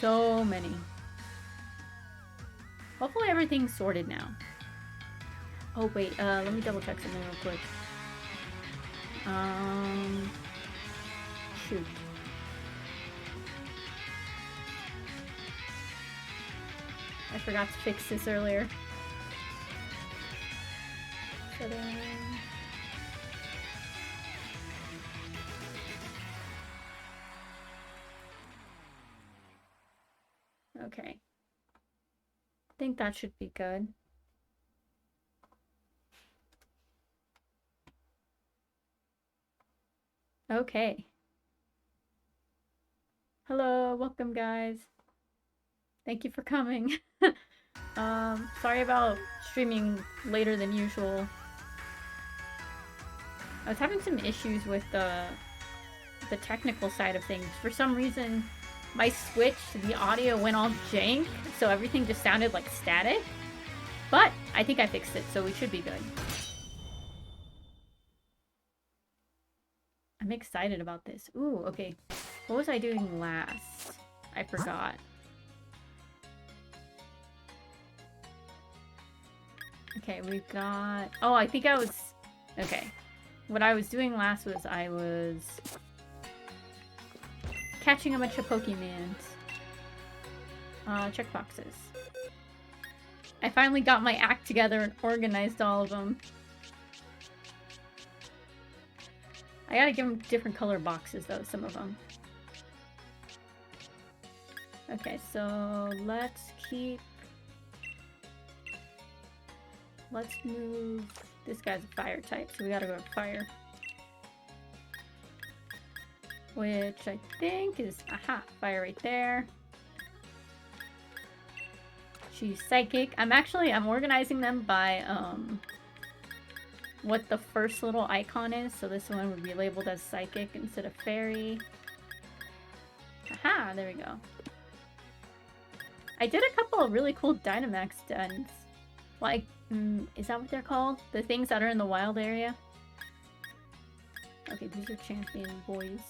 So many. Hopefully everything's sorted now. Oh wait, let me double check something real quick. Shoot. I forgot to fix this earlier. Okay. I think that should be good. Okay. Hello, welcome guys. Thank you for coming. Sorry about streaming later than usual. I was having some issues with the technical side of things. For some reason, my Switch, the audio went all jank, so everything just sounded like static. But I think I fixed it, so we should be good. I'm excited about this. Ooh, okay. What was I doing last? I forgot. Okay, we've got... Oh, I think I was... Okay. What I was doing last was I was... catching a bunch of Pokemons. Checkboxes. I finally got my act together and organized all of them. I gotta give them different color boxes though, some of them. Okay, so let's keep... Let's move... This guy's a fire type, so we gotta go to fire. Which I think is... Aha! Fire right there. She's psychic. I'm organizing them by, what the first little icon is. So this one would be labeled as psychic instead of fairy. Aha! There we go. I did a couple of really cool Dynamax stuns. Like, is that what they're called? The things that are in the wild area? Okay, these are champion boys.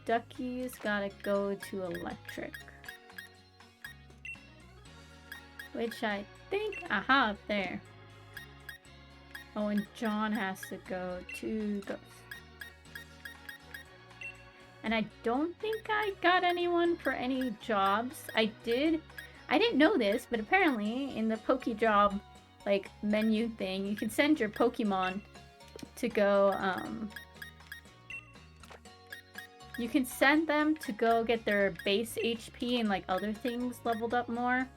Ducky's gotta go to electric. Which I think... Aha, up there. Oh, and John has to go to Ghost. And I don't think I got anyone for any jobs. I didn't know this, but apparently in the Pokejob, like, menu thing, you can send your Pokemon to go, you can send them to go get their base HP and, like, other things leveled up more.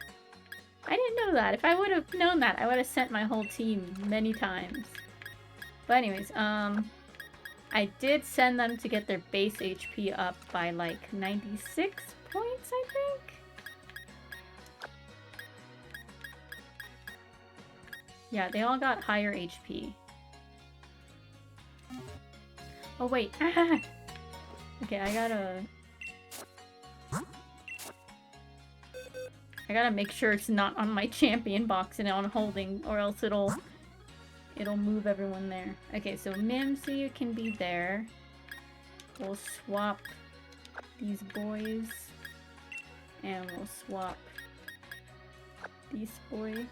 I didn't know that. If I would have known that, I would have sent my whole team many times. But anyways, I did send them to get their base HP up by, like, 96 points, I think? Yeah, they all got higher HP. Oh, wait. Okay, I gotta make sure it's not on my champion box and on holding, or else it'll move everyone there. Okay, so Mimsy can be there. We'll swap these boys. And we'll swap this boy.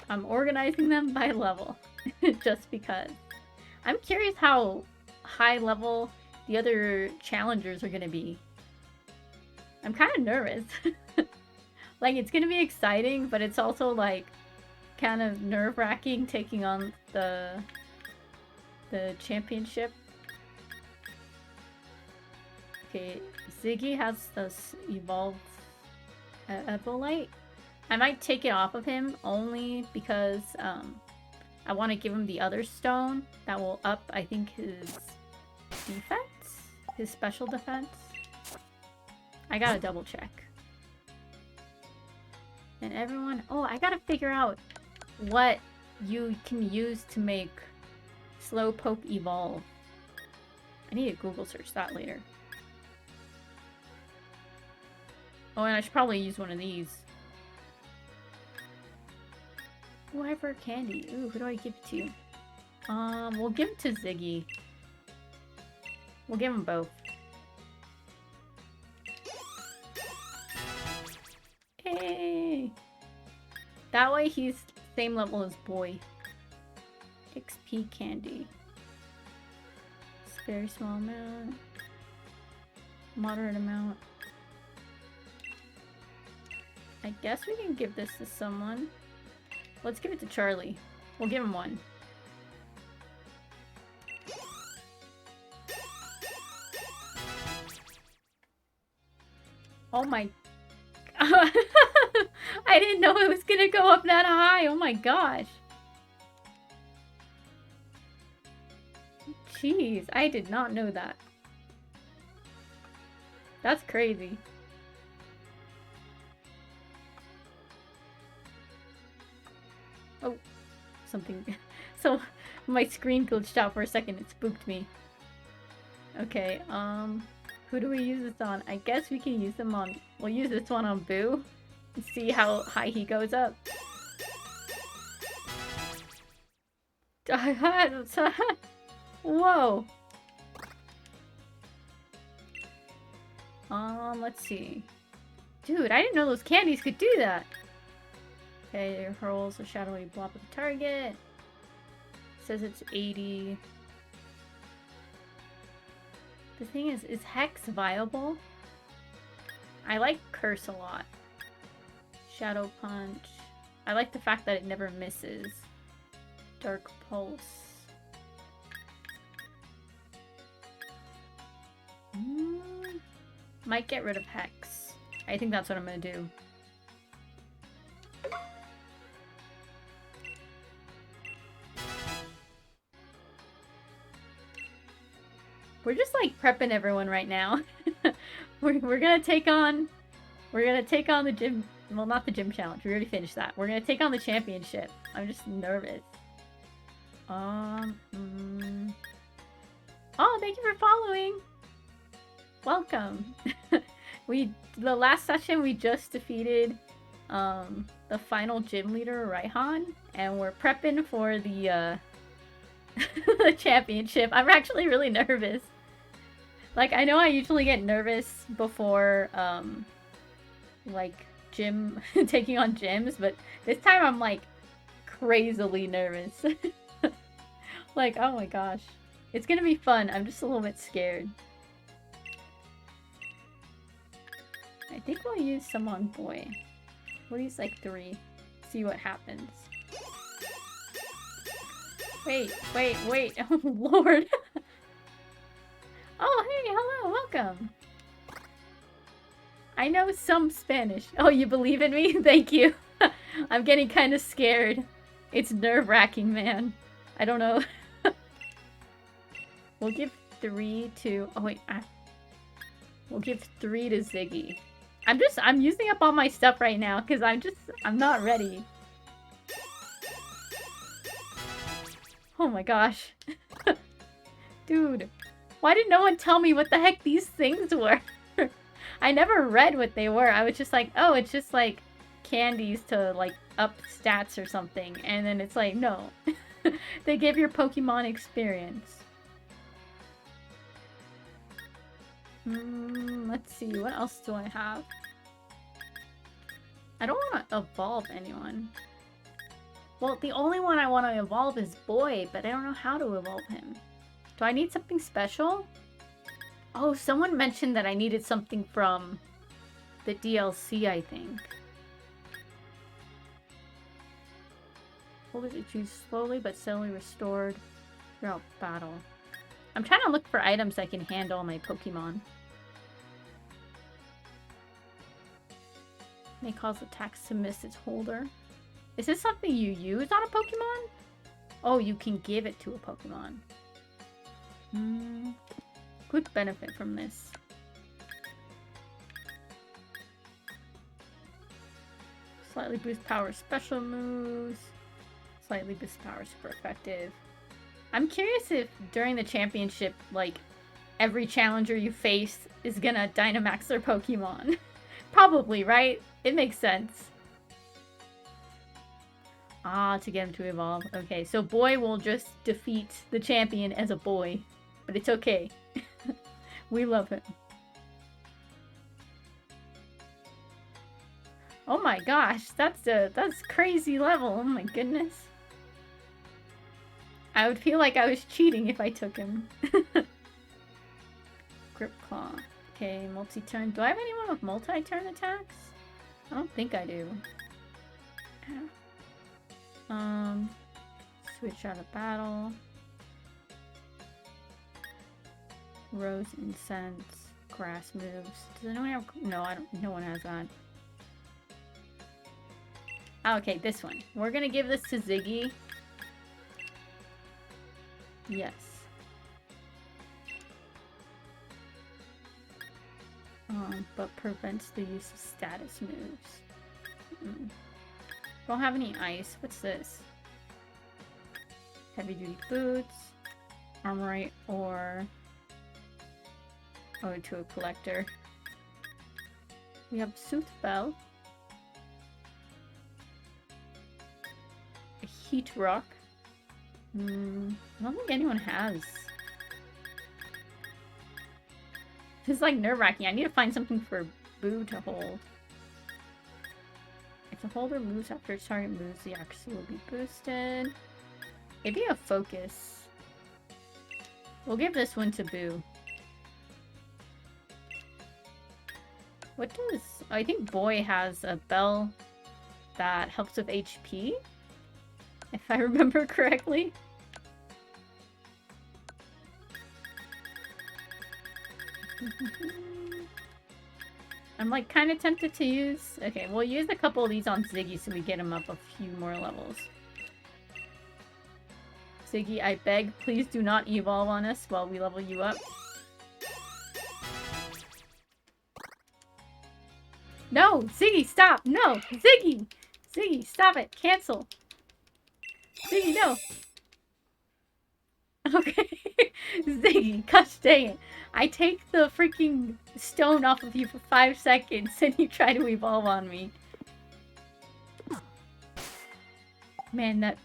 I'm organizing them by level. Just because. I'm curious how high level the other challengers are gonna be. I'm kind of nervous. Like, it's gonna be exciting, but it's also, like, kind of nerve-wracking taking on the championship. Okay, Ziggy has this evolved Evolite. I might take it off of him only because I want to give him the other stone that will up, I think, his defense? His special defense? I gotta double check. And everyone... Oh, I gotta figure out what you can use to make Slowpoke evolve. I need to Google search that later. Oh, and I should probably use one of these. Whoever candy. Ooh, who do I give it to? We'll give it to Ziggy. We'll give him both. Hey! That way he's same level as boy. XP candy. It's a very small amount. Moderate amount. I guess we can give this to someone. Let's give it to Charlie. We'll give him one. Oh my... I didn't know it was gonna go up that high. Oh my gosh. Jeez, I did not know that. That's crazy. Oh, something. So, my screen glitched out for a second. It spooked me. Okay, who do we use this on? I guess we can use them on... We'll use this one on Boo. And see how high he goes up. Whoa. Let's see. Dude, I didn't know those candies could do that. Okay, it hurls a shadowy blob at the target. Says it's 80. The thing is Hex viable? I like Curse a lot. Shadow Punch. I like the fact that it never misses. Dark Pulse. Might get rid of Hex. I think that's what I'm gonna do. We're just like prepping everyone right now. we're gonna take on the gym. Well, not the gym challenge. We already finished that. We're gonna take on the championship. I'm just nervous. Oh, thank you for following. Welcome. The last session we just defeated the final gym leader, Raihan, and we're prepping for the the championship. I'm actually really nervous. Like, I know I usually get nervous before like gym taking on gyms, but this time I'm like crazily nervous. Like, oh my gosh. It's gonna be fun. I'm just a little bit scared. I think we'll use some on boy. We'll use like 3. See what happens. Wait. Oh lord. Oh hey, hello, welcome. I know some Spanish. Oh, you believe in me? Thank you. I'm getting kind of scared. It's nerve-wracking, man. I don't know. We'll give 3 to... Oh, wait. We'll give 3 to Ziggy. I'm using up all my stuff right now because I'm not ready. Oh my gosh. Dude. Why did no one tell me what the heck these things were? I never read what they were. I was just like, oh, it's just like candies to like up stats or something. And then it's like, no. They give your Pokemon experience. Let's see, what else do I have? I don't want to evolve anyone. Well, the only one I want to evolve is Boy, but I don't know how to evolve him. Do I need something special? Oh, someone mentioned that I needed something from the DLC, I think. Hold it to choose slowly but steadily restored throughout battle. I'm trying to look for items that can handle my Pokemon. May cause attacks to miss its holder. Is this something you use on a Pokemon? Oh, you can give it to a Pokemon. Could benefit from this. Slightly boost power special moves. Slightly boost power super effective. I'm curious if during the championship, like, every challenger you face is gonna Dynamax their Pokemon. Probably, right? It makes sense. Ah, to get him to evolve. Okay, so Boy will just defeat the champion as a boy. But it's okay. We love him. Oh my gosh, that's crazy level. Oh my goodness. I would feel like I was cheating if I took him. Grip Claw. Okay, multi-turn. Do I have anyone with multi-turn attacks? I don't think I do. Switch out of battle. Rose, incense, grass moves. Does anyone have? No, I don't. No one has that. Okay, this one. We're gonna give this to Ziggy. Yes. But prevents the use of status moves. Don't have any ice. What's this? Heavy duty boots, armorite ore. Oh, to a collector. We have Sooth Bell. A heat rock. I don't think anyone has. This is like nerve-wracking. I need to find something for Boo to hold. If the holder moves after its target moves, the accuracy will be boosted. Maybe a focus. We'll give this one to Boo. What does... I think Boy has a bell that helps with HP, if I remember correctly. I'm like kind of tempted to use... Okay, we'll use a couple of these on Ziggy so we get him up a few more levels. Ziggy, I beg, please do not evolve on us while we level you up. No! Ziggy, stop! No! Ziggy! Ziggy, stop it! Cancel! Ziggy, no! Okay. Ziggy, gosh dang it. I take the freaking stone off of you for 5 seconds and you try to evolve on me. Man, that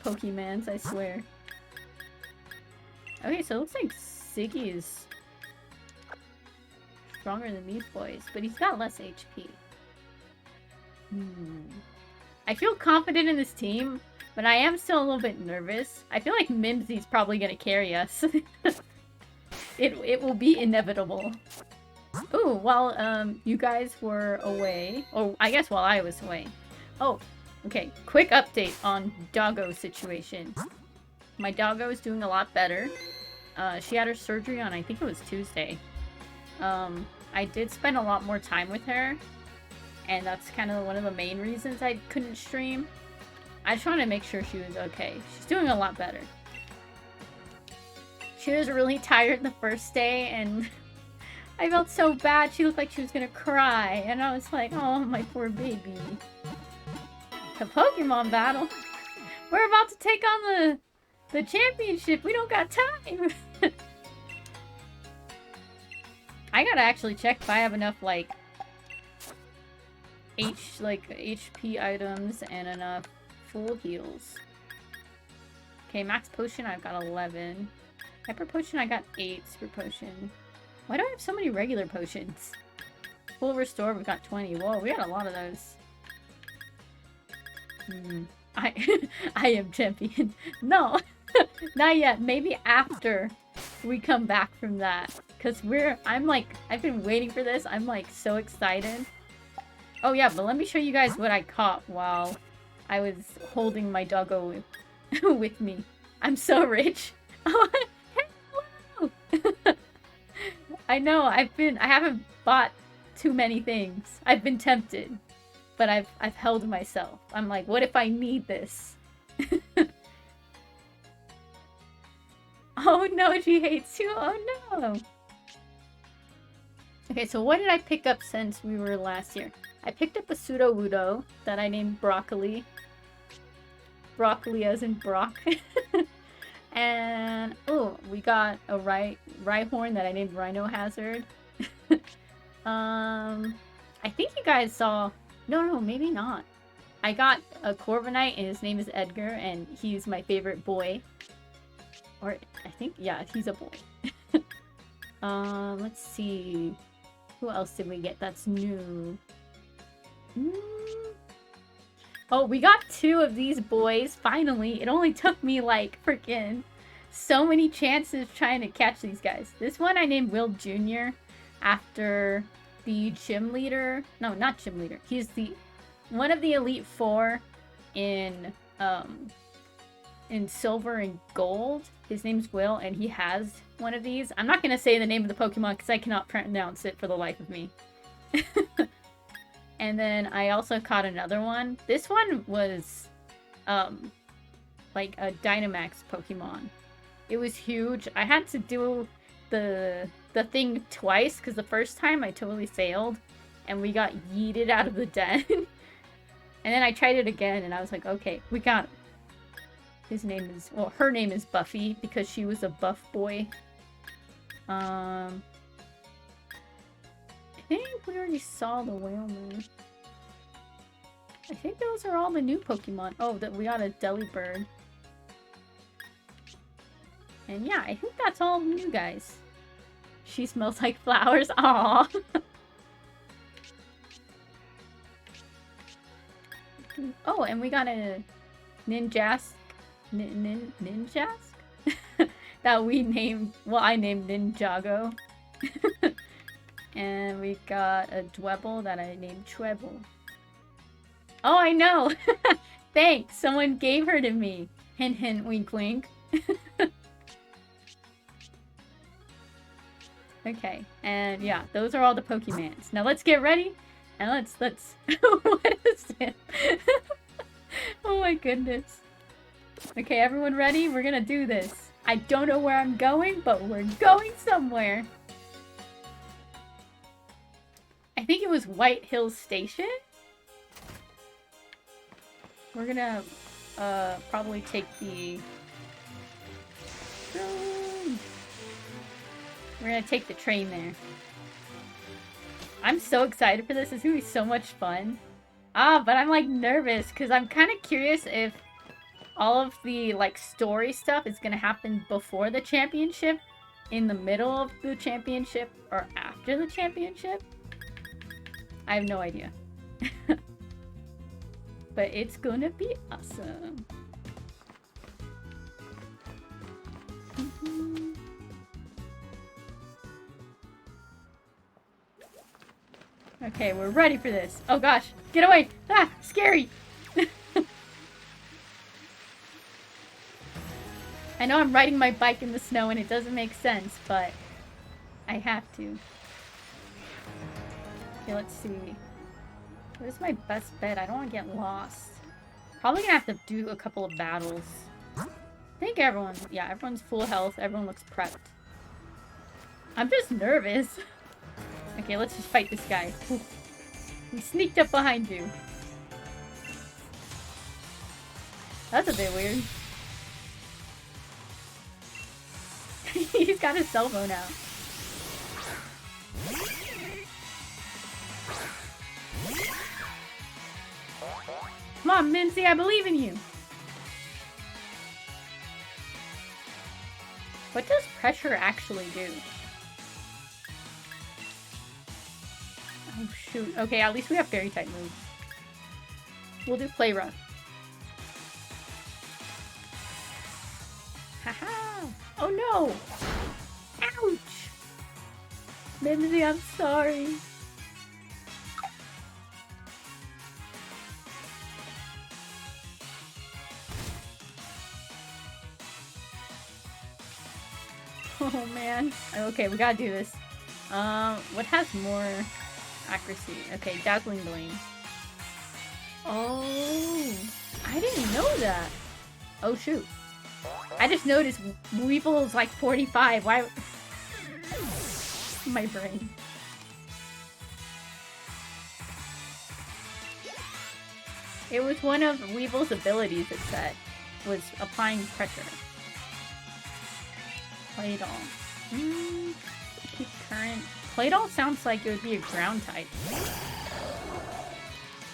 Pokemans, I swear. Okay, so it looks like Ziggy is stronger than these boys, but he's got less HP. I feel confident in this team, but I am still a little bit nervous. I feel like Mimsy's probably gonna carry us. It will be inevitable. Ooh, while you guys were away, or I guess while I was away. Oh, okay. Quick update on Doggo situation. My doggo is doing a lot better. She had her surgery on, I think it was Tuesday. I did spend a lot more time with her, and that's kind of one of the main reasons I couldn't stream. I just wanted to make sure she was okay. She's doing a lot better. She was really tired the first day, and I felt so bad. She looked like she was gonna cry, and I was like, oh, my poor baby. The Pokemon battle? We're about to take on the championship. We don't got time. I gotta actually check if I have enough, like, HP items and enough full heals. Okay, max potion, I've got 11. Hyper potion, I got 8. Super potion. Why do I have so many regular potions? Full restore, we've got 20. Whoa, we got a lot of those. I am champion. No, not yet. Maybe after we come back from that. Because I've been waiting for this. I'm like so excited. Oh yeah, but let me show you guys what I caught while I was holding my doggo with me. I'm so rich. Oh, hello! I know, I haven't bought too many things. I've been tempted. But I've held myself. I'm like, what if I need this? Oh no, she hates you. Oh no. Okay, so what did I pick up since we were last here? I picked up a Sudowoodo that I named Broccoli. Broccoli as in Brock. And, oh, we got a Rhyhorn that I named Rhino Hazard. I think you guys saw... No, maybe not. I got a Corviknight and his name is Edgar and he's my favorite boy. Or, I think, yeah, he's a boy. Let's see. Who else did we get that's new? Oh, we got 2 of these boys, finally. It only took me, like, freaking so many chances trying to catch these guys. This one I named Will Jr. after the gym leader. No, not gym leader. He's one of the Elite 4 in Silver and Gold. His name's Will, and he has one of these. I'm not going to say the name of the Pokemon because I cannot pronounce it for the life of me. And then I also caught another one. This one was, like a Dynamax Pokemon. It was huge. I had to do the thing twice because the first time I totally failed and we got yeeted out of the den. And then I tried it again and I was like, okay, we got him. His name is, well, her name is Buffy because she was a buff boy. I think we already saw the Whalmer. I think those are all the new Pokemon. Oh, that we got a Delibird. And yeah, I think that's all new guys. She smells like flowers. Aww. Oh, and we got a Ninjask. Ninjask? That we named, well, I named Ninjago. And we got a Dwebble that I named Treble. Oh, I know! Thanks! Someone gave her to me. Hint, hint, wink, wink. Okay, and yeah, those are all the Pokemons. Now let's get ready, and let's... What is it? Oh my goodness. Okay, everyone ready? We're gonna do this. I don't know where I'm going, but we're going somewhere. I think it was White Hills Station. We're gonna probably take the... We're gonna take the train there. I'm so excited for this. It's gonna be so much fun. But I'm like nervous because I'm kind of curious if all of the like story stuff is gonna happen before the championship, in the middle of the championship, or after the championship. I have no idea. But it's gonna be awesome. Okay, we're ready for this. Oh gosh, get away! Ah, scary! I know I'm riding my bike in the snow and it doesn't make sense, but I have to. Okay, let's see. Where's my best bet? I don't want to get lost. Probably gonna have to do a couple of battles. I think everyone's full health. Everyone looks prepped. I'm just nervous. Okay, let's just fight this guy. Ooh. He sneaked up behind you. That's a bit weird. He's got his cell phone out. Come on, Mincy, I believe in you. What does pressure actually do? Oh shoot. Okay, at least we have fairy type moves. We'll do play rough. Haha! Oh no! Ouch! Mimsy, I'm sorry. Oh man. Okay, we gotta do this. What has more accuracy? Okay, Dazzling Gleam. Oh, I didn't know that. Oh shoot. I just noticed Weevil is like 45. Why? My brain. It was one of Weevil's abilities, it said, was applying pressure. Playdoll. Keep current. Playdoll sounds like it would be a ground type.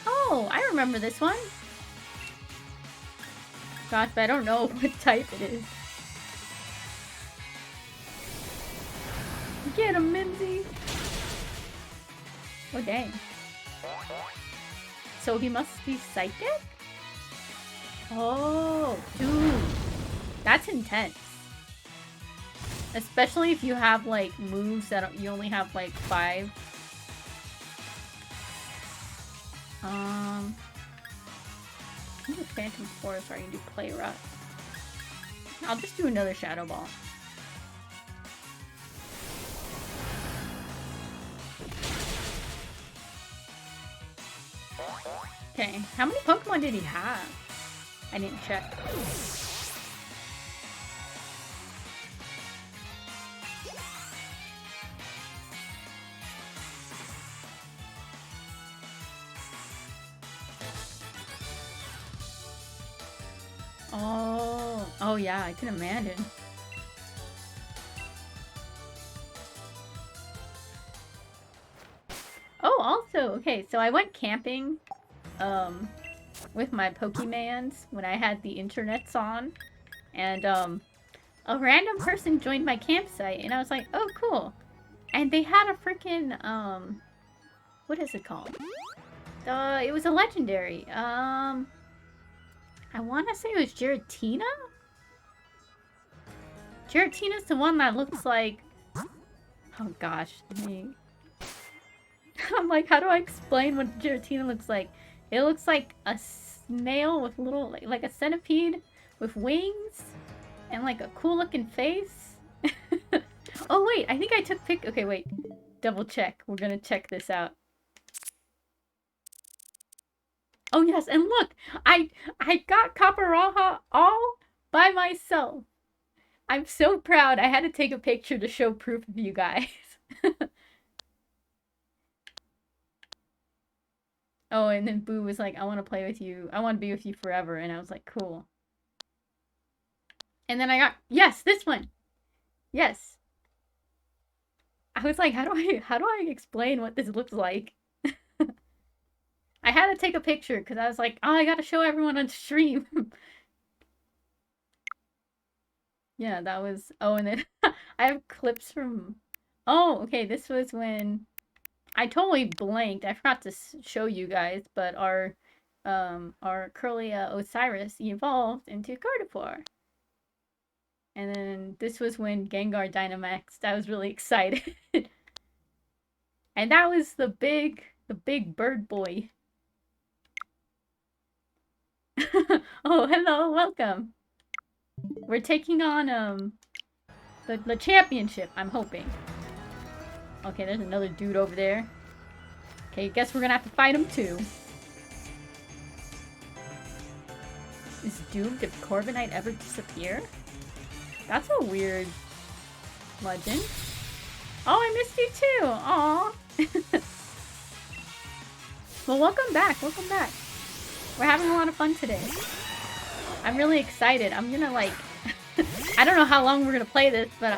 Oh, I remember this one. Gosh, but I don't know what type it is. Get him, Mimsy! Oh, dang. So he must be psychic? Oh, dude. That's intense. Especially if you have, like, moves that you only have, like, 5. I think with Phantom Force, I can do Play Rough. I'll just do another Shadow Ball. Okay, how many Pokemon did he have? I didn't check. Oh yeah, I can imagine. Oh, also, okay, so I went camping, with my Pokemans when I had the internets on, and, a random person joined my campsite, and I was like, oh, cool. And they had a freaking, what is it called? It was a legendary, I want to say it was Giratina? Giratina's the one that looks like... Oh gosh, I'm like, how do I explain what Giratina looks like? It looks like a snail with little, like a centipede with wings and like a cool looking face. Oh wait, I think I took okay, wait. Double check. We're gonna check this out. Oh yes, and look! I got Caparaha all by myself. I'm so proud. I had to take a picture to show proof of you guys. Oh, and then Boo was like, I want to play with you. I want to be with you forever. And I was like, cool. And then I got, yes, this one. Yes. I was like, how do I explain what this looks like? I had to take a picture because I was like, oh, I got to show everyone on stream. Yeah, that was... Oh, and then I have clips from... Oh, okay, this was when... I totally blanked. I forgot to show you guys, but our Curlia Osiris evolved into Gardevoir. And then this was when Gengar Dynamaxed. I was really excited. And that was the big bird boy. Oh, hello, welcome. We're taking on, the championship, I'm hoping. Okay, there's another dude over there. Okay, guess we're gonna have to fight him too. Is doomed if Corviknight ever disappear? That's a weird legend. Oh, I missed you too! Aww! Well, welcome back, welcome back. We're having a lot of fun today. I'm really excited. I'm gonna, like... I don't know how long we're gonna play this, but,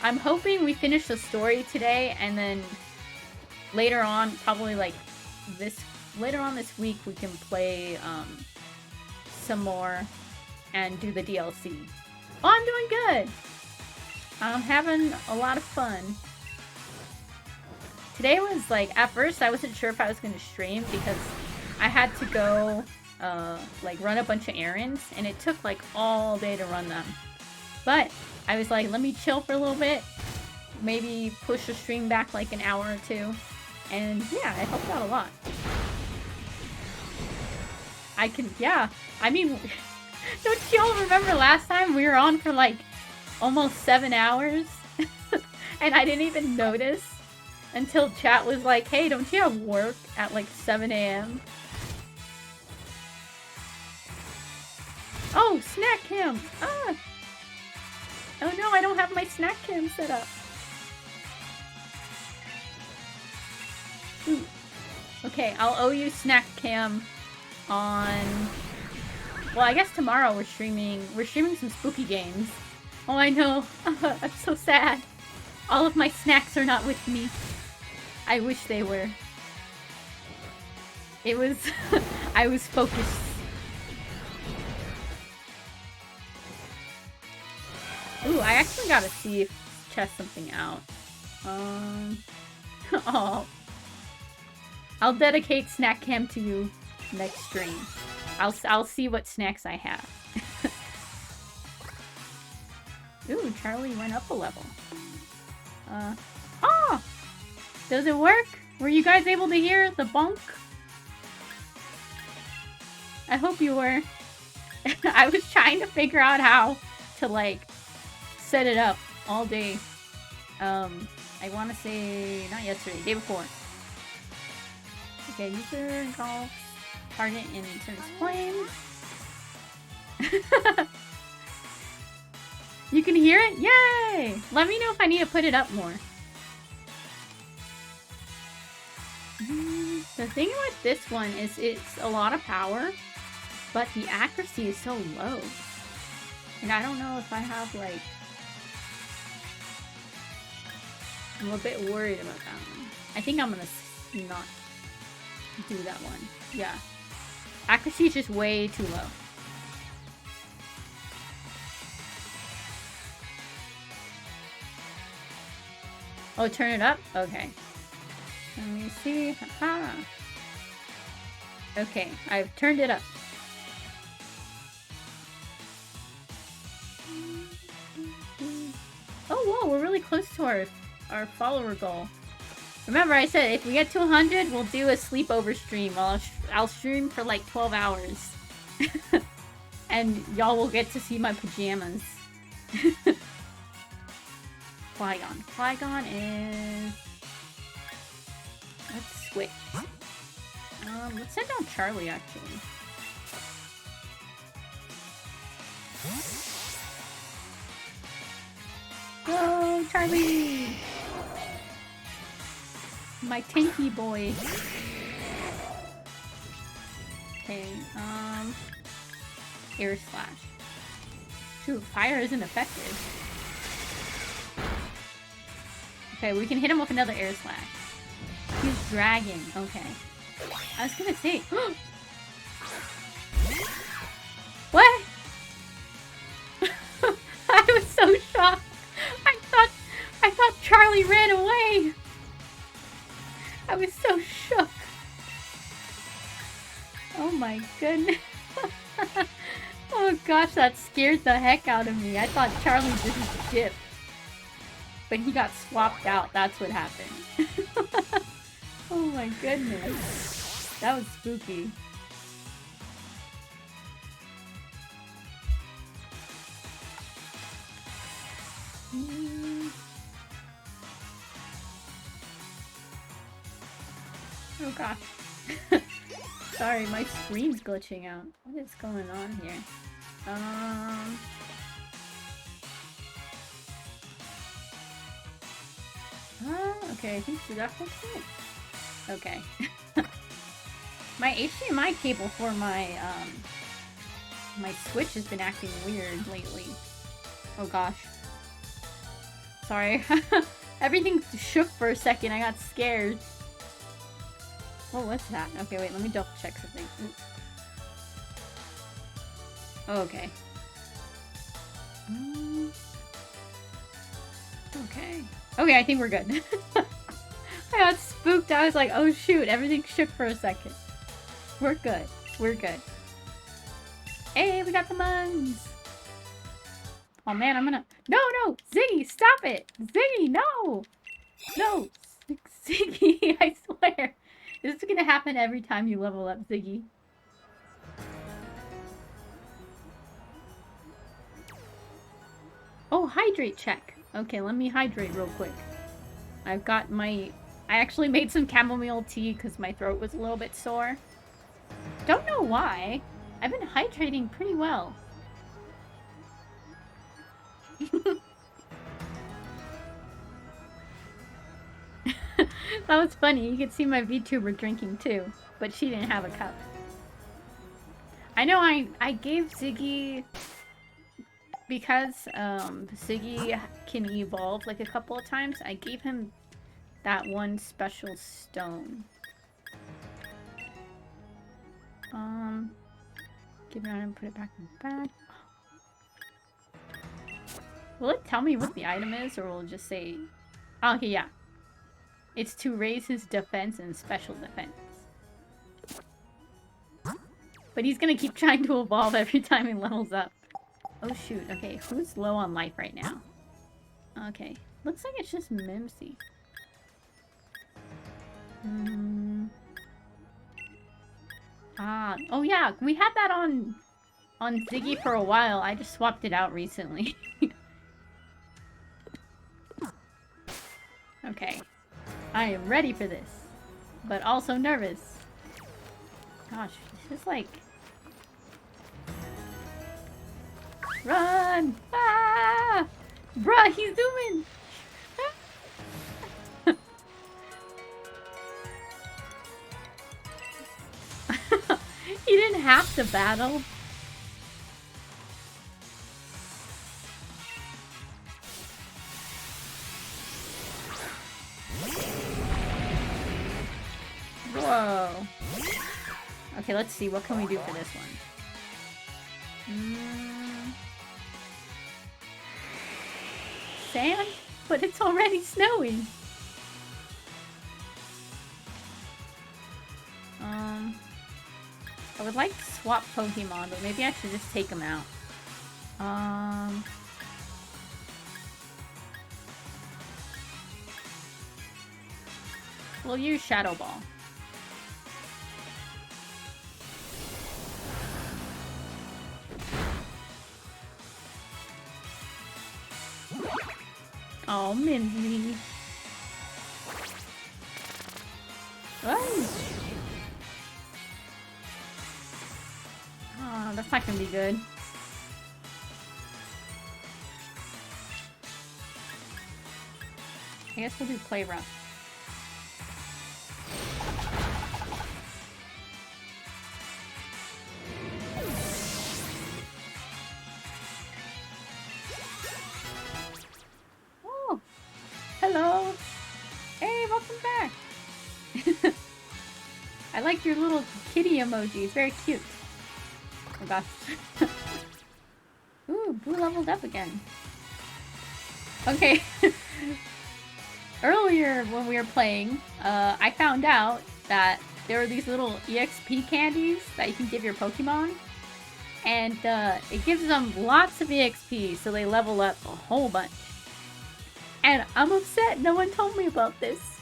I'm hoping we finish the story today, and then later on, probably, like, later on this week, we can play, some more and do the DLC. Oh, I'm doing good! I'm having a lot of fun. Today was, like, at first, I wasn't sure if I was gonna stream, because I had to go... like run a bunch of errands, and it took like all day to run them. But I was like, let me chill for a little bit, maybe push the stream back like an hour or two, and yeah, it helped out a lot. Yeah, I mean, don't y'all remember last time we were on for like almost 7 hours? And I didn't even notice until chat was like, hey, don't you have work at like 7 a.m.? Oh, snack cam! Ah! Oh no, I don't have my snack cam set up. Ooh. Okay, I'll owe you snack cam on... Well, I guess tomorrow we're streaming some spooky games. Oh, I know. I'm so sad. All of my snacks are not with me. I wish they were. It was... I was focused. Ooh, I actually gotta see if test something out. Oh. I'll dedicate Snack Cam to you next stream. I'll see what snacks I have. Ooh, Charlie went up a level. Oh! Does it work? Were you guys able to hear the bonk? I hope you were. I was trying to figure out how to, like, set it up all day. I want to say, not yesterday, day before. Okay, user golf target in turns flames. You can hear it? Yay! Let me know if I need to put it up more. The thing with this one is it's a lot of power, but the accuracy is so low. And I don't know if I have, like... I'm a bit worried about that one. I think I'm gonna not do that one. Yeah. Accuracy is just way too low. Oh, turn it up? Okay. Let me see. Haha. Okay, I've turned it up. Oh, whoa, we're really close to our follower goal. Remember, I said if we get to 100, we'll do a sleepover stream. I'll stream for like 12 hours. And y'all will get to see my pajamas. Flygon. Flygon is... Let's switch. Let's send down Charlie, actually. Go, Charlie! My tanky boy. Okay, air slash. Shoot, fire isn't effective. Okay, we can hit him with another air slash. He's dragging. Okay. I was gonna say. What? I was so shocked. I thought Charlie ran away. I was so shook. Oh my goodness. Oh gosh, that scared the heck out of me. I thought Charlie just dipped. But he got swapped out. That's what happened. Oh my goodness. That was spooky. Oh gosh. Sorry, my screen's glitching out. What is going on here? Okay, I think that's it. Okay. My HDMI cable for my my Switch has been acting weird lately. Oh gosh. Sorry. Everything shook for a second. I got scared. What was that? Okay, wait, let me double check something. Oh, okay. Okay. Okay, I think we're good. I got spooked. I was like, oh shoot, everything shook for a second. We're good. We're good. Hey, we got the muns! Oh man, I'm gonna... No! Ziggy, stop it! Ziggy, no! No! Ziggy, I swear. This is gonna happen every time you level up, Ziggy. Oh, hydrate check. Okay, let me hydrate real quick. I've got my... I actually made some chamomile tea because my throat was a little bit sore. Don't know why. I've been hydrating pretty well. That was funny. You could see my VTuber drinking too, but she didn't have a cup. I know I gave Ziggy... Because Ziggy can evolve like a couple of times, I gave him that one special stone. Give it out and put it back in the bag. Will it tell me what the item is, or will it just say... Oh, okay, yeah. It's to raise his defense and special defense. But he's gonna keep trying to evolve every time he levels up. Oh shoot, okay, who's low on life right now? Okay, looks like it's just Mimsy. Oh yeah, we had that on Ziggy for a while. I just swapped it out recently. Okay, I am ready for this, but also nervous. Gosh, this is like... Run! Ah! Bruh, he's zooming! He didn't have to battle. Whoa. Okay, let's see. What can we do for this one? Sand? But it's already snowing. I would like to swap Pokemon, but maybe I should just take them out. We'll use Shadow Ball. Oh, Mimsy. Oh, that's not gonna be good. I guess we'll do Play Rough. Oh, hello. Hey, welcome back. I like your little kitty emoji. It's very cute. Oh gosh. Ooh, Boo leveled up again. Okay. Earlier when we were playing, I found out that there were these little EXP candies that you can give your Pokemon. And it gives them lots of EXP, so they level up a whole bunch. And I'm upset no one told me about this.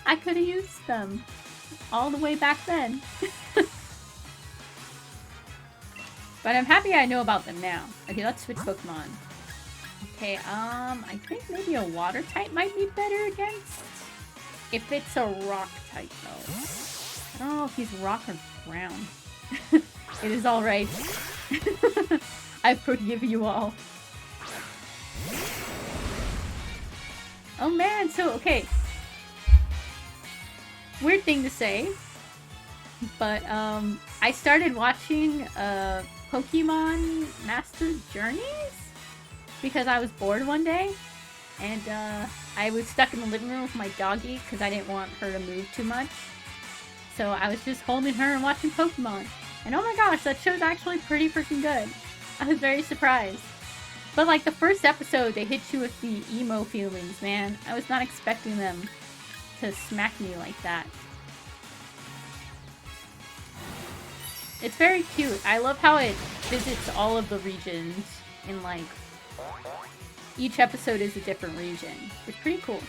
I could have used them all the way back then. But I'm happy I know about them now. Okay, let's switch Pokemon. Okay, I think maybe a water type might be better against. If it's a rock type, though. I don't know if he's rock or ground. It is alright. I forgive you all. Oh man, so, okay. Weird thing to say. But, I started watching, Pokemon Master Journeys? Because I was bored one day. And, I was stuck in the living room with my doggy because I didn't want her to move too much. So I was just holding her and watching Pokemon. And oh my gosh, that show's actually pretty freaking good. I was very surprised. But like the first episode, they hit you with the emo feelings, man. I was not expecting them to smack me like that. It's very cute. I love how it visits all of the regions in like... Each episode is a different region. It's pretty cool.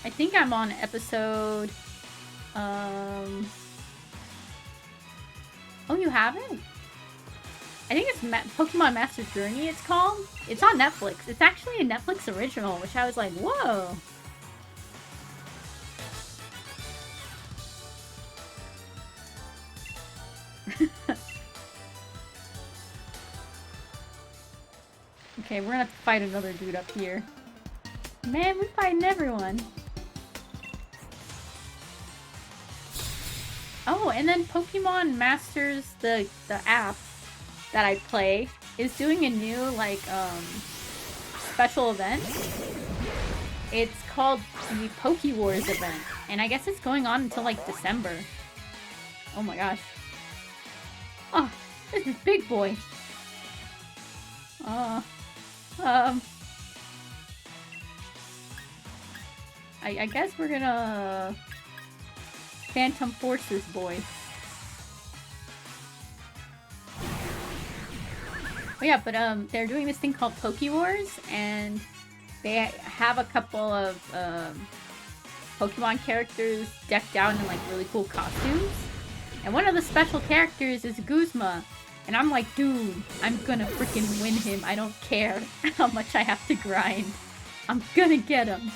I think I'm on episode... Oh, you haven't? I think it's Pokemon Master Journey it's called. It's on Netflix. It's actually a Netflix original, which I was like, whoa! Okay, we're gonna have to fight another dude up here. Man, we're fighting everyone. Oh, and then Pokemon Masters, the app that I play, is doing a new, like, special event. It's called the Poke Wars event. And I guess it's going on until, like, December. Oh my gosh. Oh, This is big boy. I guess we're gonna Phantom Forces boy. Oh yeah, but they're doing this thing called Poke Wars, and they have a couple of Pokemon characters decked out in like really cool costumes. And one of the special characters is Guzma. And I'm like, dude, I'm gonna freaking win him. I don't care how much I have to grind. I'm gonna get him.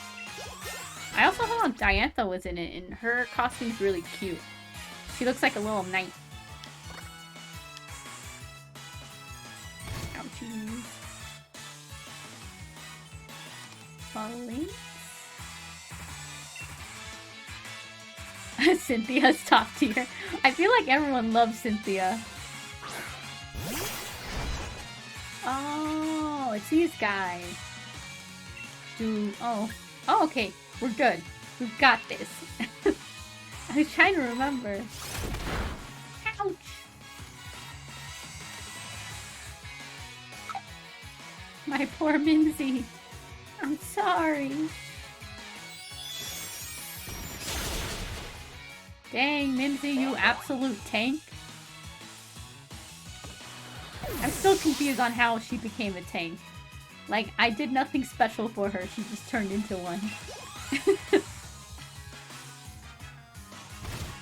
I also saw Diantha was in it, and her costume's really cute. She looks like a little knight. Ouchie. Falling. Cynthia's top tier. I feel like everyone loves Cynthia. Oh, it's these guys. Dude, oh, okay. We're good. We've got this. I was trying to remember. Ouch! My poor Mimsy. I'm sorry. Dang, Mimsy, you absolute tank. I'm still confused on how she became a tank. Like, I did nothing special for her, she just turned into one.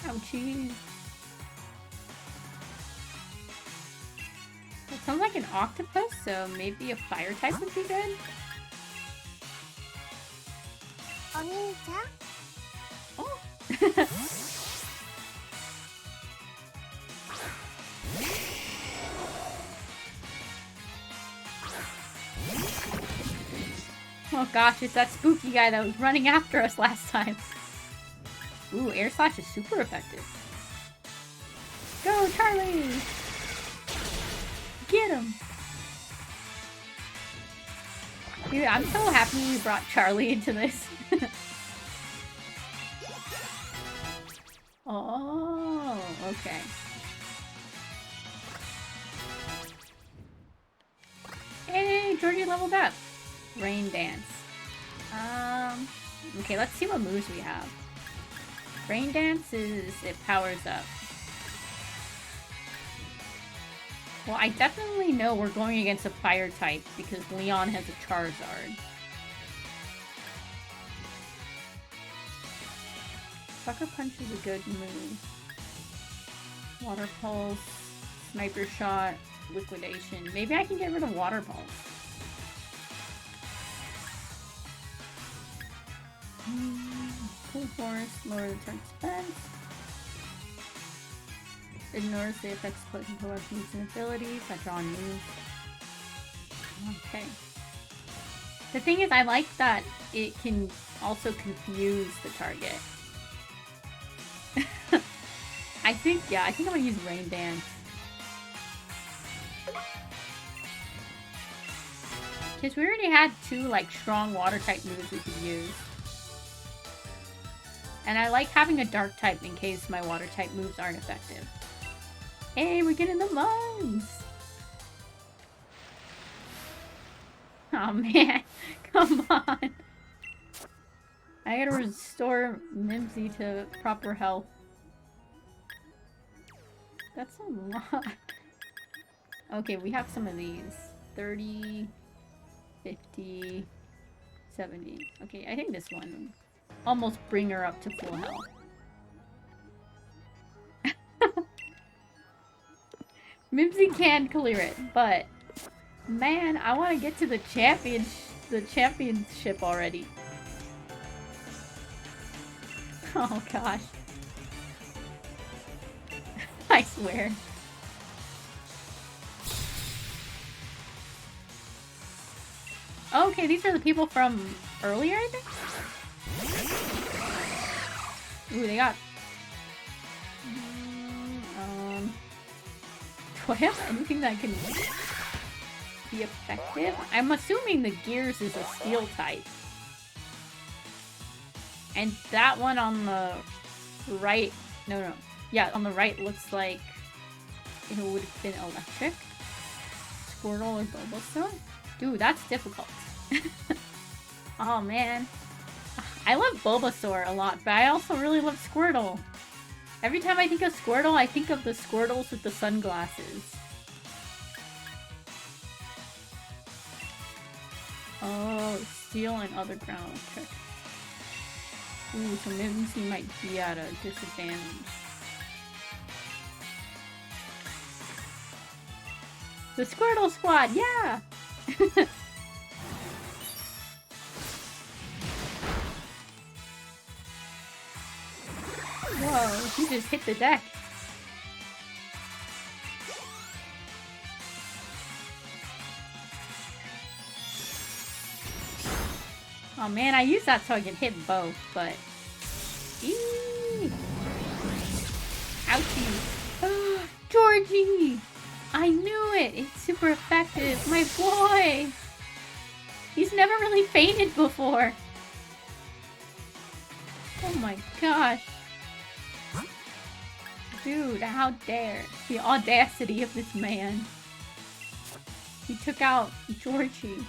Ouchie. That sounds like an octopus, so maybe a fire type would be good. Oh. Oh gosh, it's that spooky guy that was running after us last time. Ooh, Air Slash is super effective. Go, Charlie! Get him! Dude, I'm so happy we brought Charlie into this. Oh, okay. Hey, Georgie leveled up. Rain Dance. Okay, let's see what moves we have. Rain Dance it powers up. Well, I definitely know we're going against a fire type because Leon has a Charizard. Sucker Punch is a good move. Water Pulse, Sniper Shot, Liquidation. Maybe I can get rid of Water Pulse. Full Force, lower the turn defense. Ignores the effects put into our moves and abilities. I draw on moves. Okay. The thing is, I like that it can also confuse the target. I think I'm gonna use Rain Dance. Because we already had two, like, strong water type moves we could use. And I like having a dark type in case my water type moves aren't effective. Hey, we're getting the mines! Oh man, come on. I gotta restore Mimsy to proper health. That's a lot. Okay, we have some of these. 30, 50, 70. Okay, I think this one almost bring her up to full health. Mimsy can clear it, but man, I want to get to the championship already. Oh gosh. I swear. Okay, these are the people from earlier, I think? Ooh, they got... do I have anything that can be effective? I'm assuming the Gears is a steel type. And that one on the right... No. Yeah, on the right looks like it would have been electric. Squirtle or Bulbasaur? Dude, that's difficult. Oh man. I love Bulbasaur a lot, but I also really love Squirtle. Every time I think of Squirtle, I think of the Squirtles with the sunglasses. Oh, steel and other ground electric. Ooh, so Mimsy might be at a disadvantage. The Squirtle Squad, yeah! Whoa, he just hit the deck. Oh man, I used that so I could hit both, but... Eee! Ouchie! Georgie! I knew it! It's super effective! My boy! He's never really fainted before! Oh my gosh! Dude, how dare! The audacity of this man! He took out Georgie.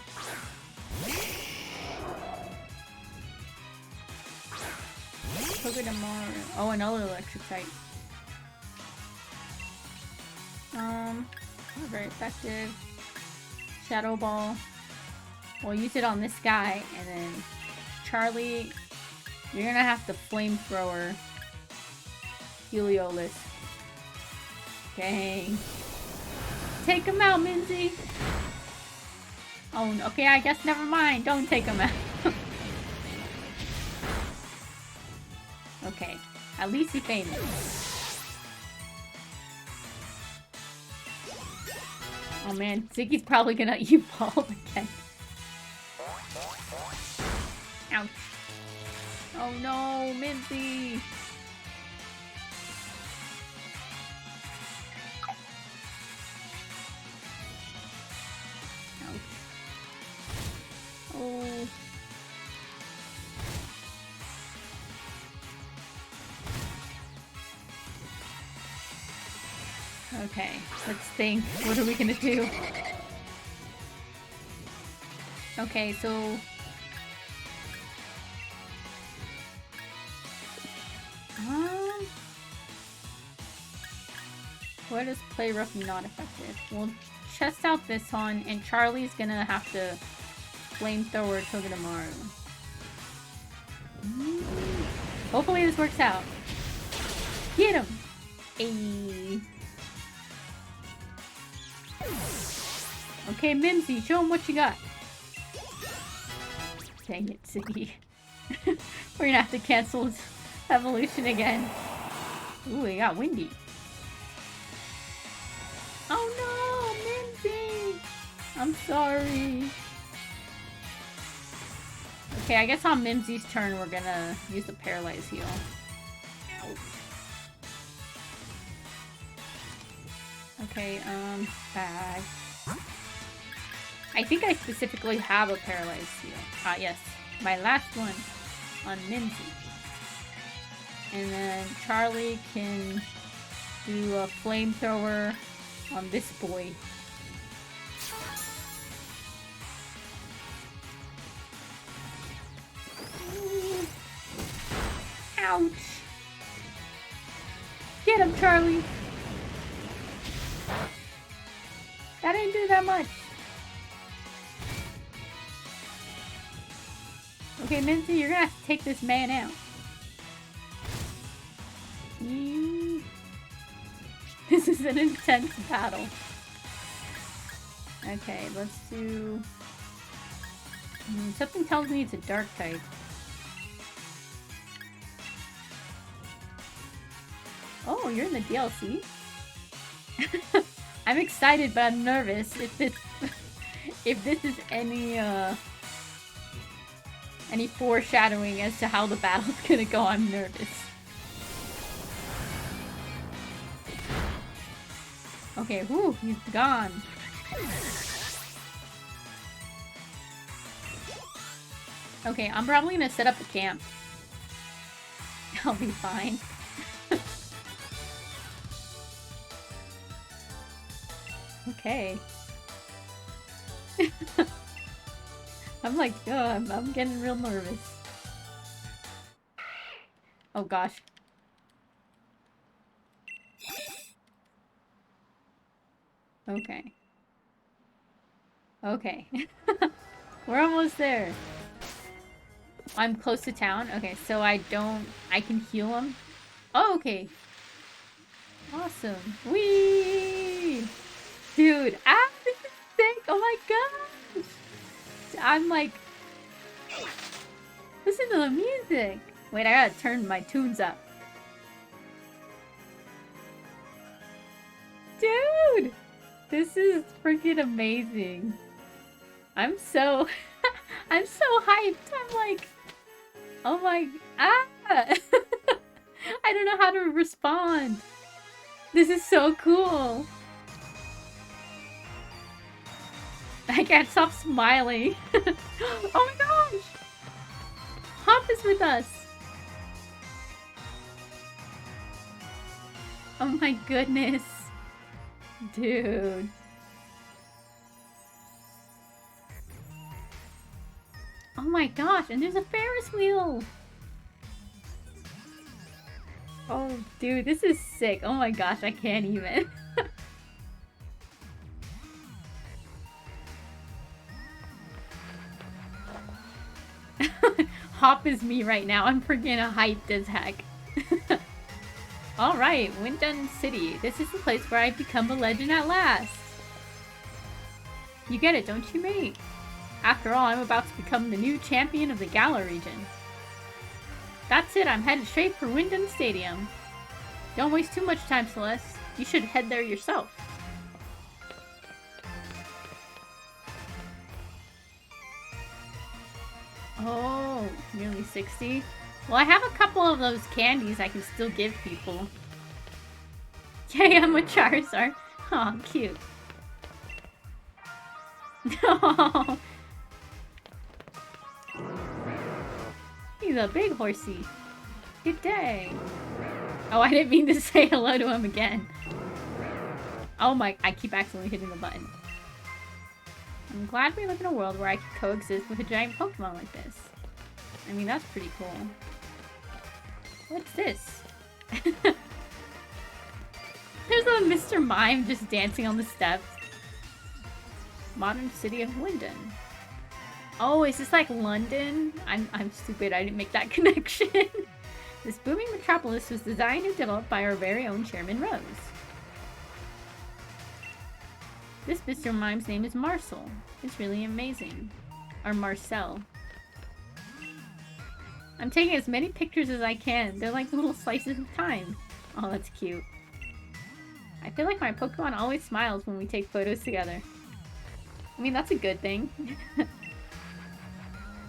Tomorrow. Oh, another electric type. Not very effective. Shadow Ball. We'll use it on this guy, and then Charlie, you're gonna have to flamethrower Heliolisk. Dang. Take him out, Minzy! Oh, okay, I guess never mind. Don't take him out. Okay, at least he fainted. Oh man, Ziggy's probably gonna evolve again. Ouch. Oh no, Minzy! Ouch. Oh. Okay, let's think. What are we gonna do? Okay, so... Where does play rough not effective? We'll test out this one, and Charlie's gonna have to flamethrower Togedemaru. Hopefully this works out. Get him! Ayy. Okay, Mimsy, show him what you got. Dang it, Ziggy. We're gonna have to cancel his evolution again. Ooh, he got windy. Oh no, Mimsy! I'm sorry. Okay, I guess on Mimsy's turn we're gonna use the Paralyze Heal. Ouch. Okay, bag. I think I specifically have a Paralyzed Heal. Ah, yes. My last one on Mimsy. And then Charlie can do a flamethrower on this boy. Ouch! Get him, Charlie! That didn't do that much. Okay, Minzy, you're gonna have to take this man out. This is an intense battle. Okay, let's do... something tells me it's a dark type. Oh, you're in the DLC? I'm excited, but I'm nervous. If this is any foreshadowing as to how the battle's gonna go, I'm nervous. Okay, whew, he's gone. Okay, I'm probably gonna set up a camp. I'll be fine. Okay. I'm like, oh, I'm getting real nervous. Oh gosh. Okay. Okay. We're almost there. I'm close to town. Okay, so I can heal him. Oh, okay. Awesome. Whee! Dude, this is sick. Oh my gosh. I'm like, listen to the music. Wait, I gotta turn my tunes up. Dude, this is freaking amazing. I'm so, I'm so hyped. I'm like, oh my, I don't know how to respond. This is so cool. I can't stop smiling. Oh my gosh! Hop is with us. Oh my goodness. Dude. Oh my gosh, and there's a Ferris wheel! Oh, dude, this is sick. Oh my gosh, I can't even. Hop is me right now. I'm freaking hyped as heck. Alright, Windun City. This is the place where I become a legend at last. You get it, don't you, mate? After all, I'm about to become the new champion of the Gala region. That's it, I'm headed straight for Windun Stadium. Don't waste too much time, Celeste. You should head there yourself. Oh, nearly 60? Well, I have a couple of those candies I can still give people. Yay, I'm a Charizard. Aw, cute. No. He's a big horsey. Good day. Oh, I didn't mean to say hello to him again. Oh my, I keep accidentally hitting the button. I'm glad we live in a world where I can coexist with a giant Pokemon like this. I mean, that's pretty cool. What's this? There's a Mr. Mime just dancing on the steps. Modern city of Windun. Oh, is this like London? I'm stupid, I didn't make that connection. This booming metropolis was designed and developed by our very own Chairman Rose. This Mr. Mime's name is Marcel. It's really amazing. Or Marcel. I'm taking as many pictures as I can. They're like little slices of time. Oh, that's cute. I feel like my Pokemon always smiles when we take photos together. I mean, that's a good thing.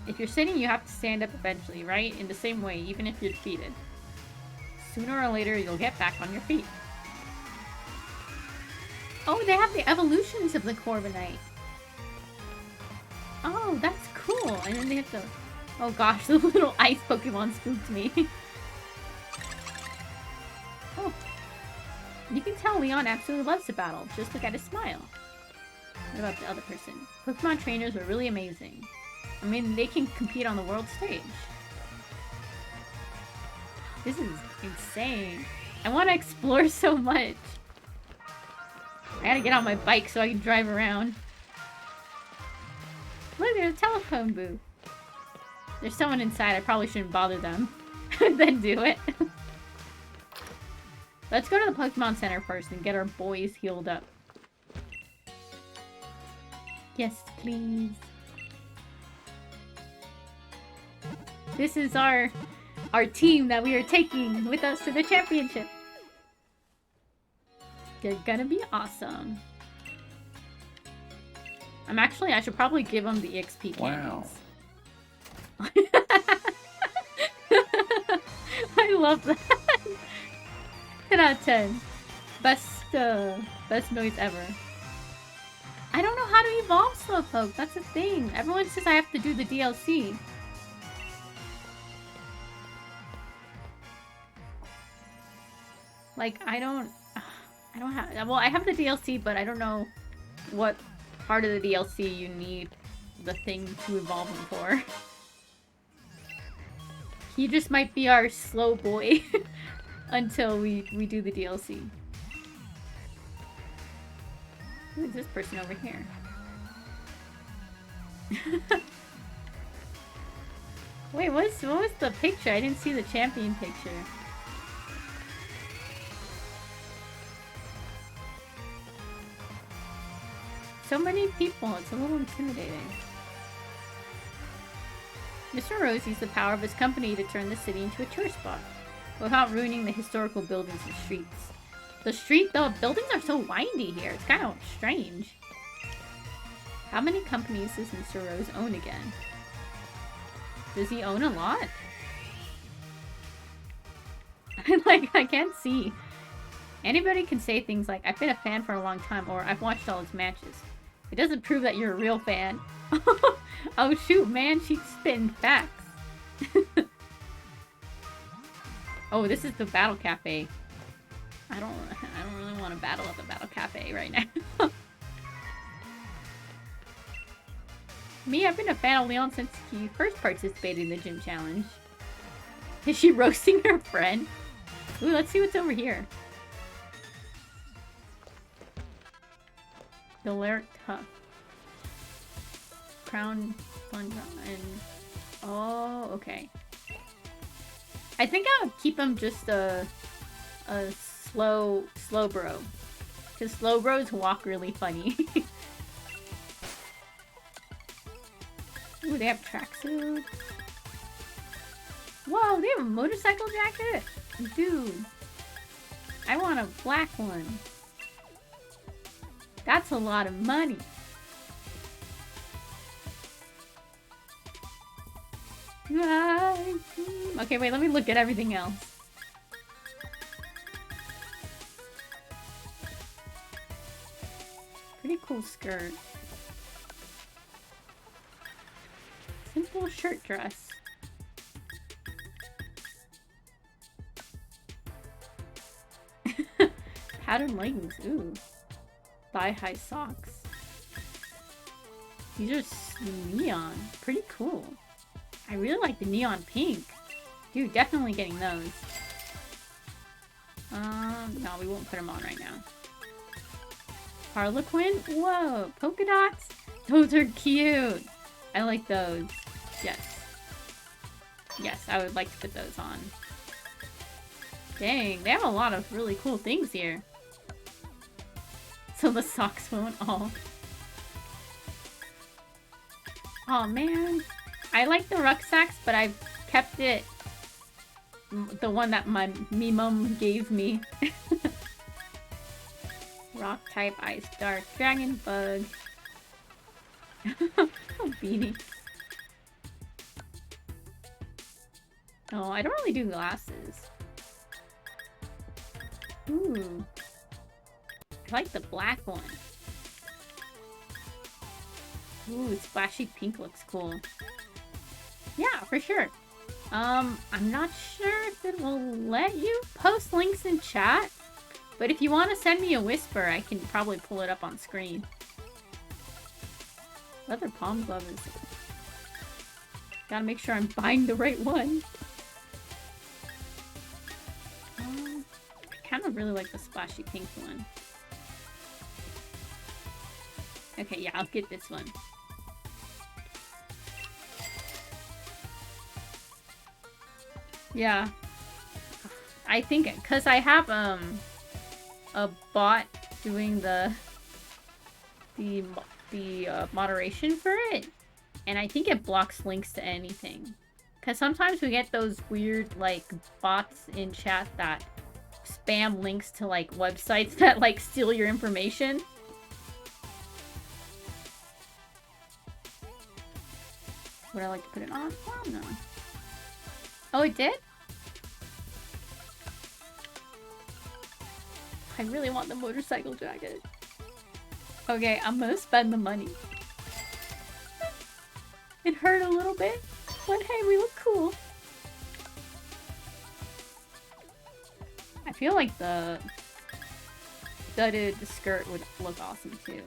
If you're sitting, you have to stand up eventually, right? In the same way, even if you're defeated. Sooner or later, you'll get back on your feet. Oh, they have the evolutions of the Corviknight. Oh, that's cool. And then they have to... Oh gosh, the little ice Pokemon spooked me. Oh. You can tell Leon absolutely loves to battle. Just look at his smile. What about the other person? Pokemon trainers are really amazing. I mean, they can compete on the world stage. This is insane. I want to explore so much. I gotta get on my bike so I can drive around. Look, there's a telephone booth. There's someone inside. I probably shouldn't bother them. Then do it. Let's go to the Pokemon Center first and get our boys healed up. Yes, please. This is our team that we are taking with us to the championship. They're gonna be awesome. I should probably give them the XP candies. Wow. I love that. 10 out of 10. Best noise ever. I don't know how to evolve Slowpoke. That's the thing. Everyone says I have to do the DLC. Like, I don't have... Well, I have the DLC, but I don't know what part of the DLC you need the thing to evolve him for. He just might be our slow boy until we do the DLC. Who is this person over here? Wait, what was the picture? I didn't see the champion picture. So many people, it's a little intimidating. Mr. Rose used the power of his company to turn the city into a tourist spot, without ruining the historical buildings and streets. The buildings are so windy here, it's kind of strange. How many companies does Mr. Rose own again? Does he own a lot? I can't see. Anybody can say things like, I've been a fan for a long time, or I've watched all his matches. It doesn't prove that you're a real fan. Oh shoot, man, she's spitting facts. Oh, this is the Battle Cafe. I don't really want to battle at the Battle Cafe right now. Me, I've been a fan of Leon since he first participated in the gym challenge. Is she roasting her friend? Ooh, let's see what's over here. Galeric Tuff. Crown Sponge and... Oh, okay. I think I would keep him just a slow bro. Because slow bros walk really funny. Ooh, they have tracksuits. Whoa, they have a motorcycle jacket? Dude. I want a black one. That's a lot of money. Okay, wait, let me look at everything else. Pretty cool skirt. Simple shirt dress. Patterned leggings, ooh. Thigh-high socks. These are neon. Pretty cool. I really like the neon pink. Dude, definitely getting those. No, we won't put them on right now. Harlequin? Whoa, polka dots? Those are cute. I like those. Yes. Yes, I would like to put those on. Dang, they have a lot of really cool things here. So the socks won't all. Oh man. I like the rucksacks, but I've kept it the one that me mom gave me. Rock type, ice dark, dragon bug. Beanie. Oh, I don't really do glasses. Ooh. I like the black one. Ooh, splashy pink looks cool. Yeah, for sure. I'm not sure if it will let you post links in chat, but if you want to send me a whisper, I can probably pull it up on screen. Leather palm gloves. Gotta make sure I'm buying the right one. I kind of really like the splashy pink one. Okay, yeah, I'll get this one. Yeah. I think, because I have, a bot doing the moderation for it, and I think it blocks links to anything. Because sometimes we get those weird, like, bots in chat that spam links to, like, websites that, like, steal your information. Would I like to put it on? Oh, no. Oh, it did? I really want the motorcycle jacket. Okay, I'm gonna spend the money. It hurt a little bit, but hey, we look cool. I feel like the studded skirt would look awesome too.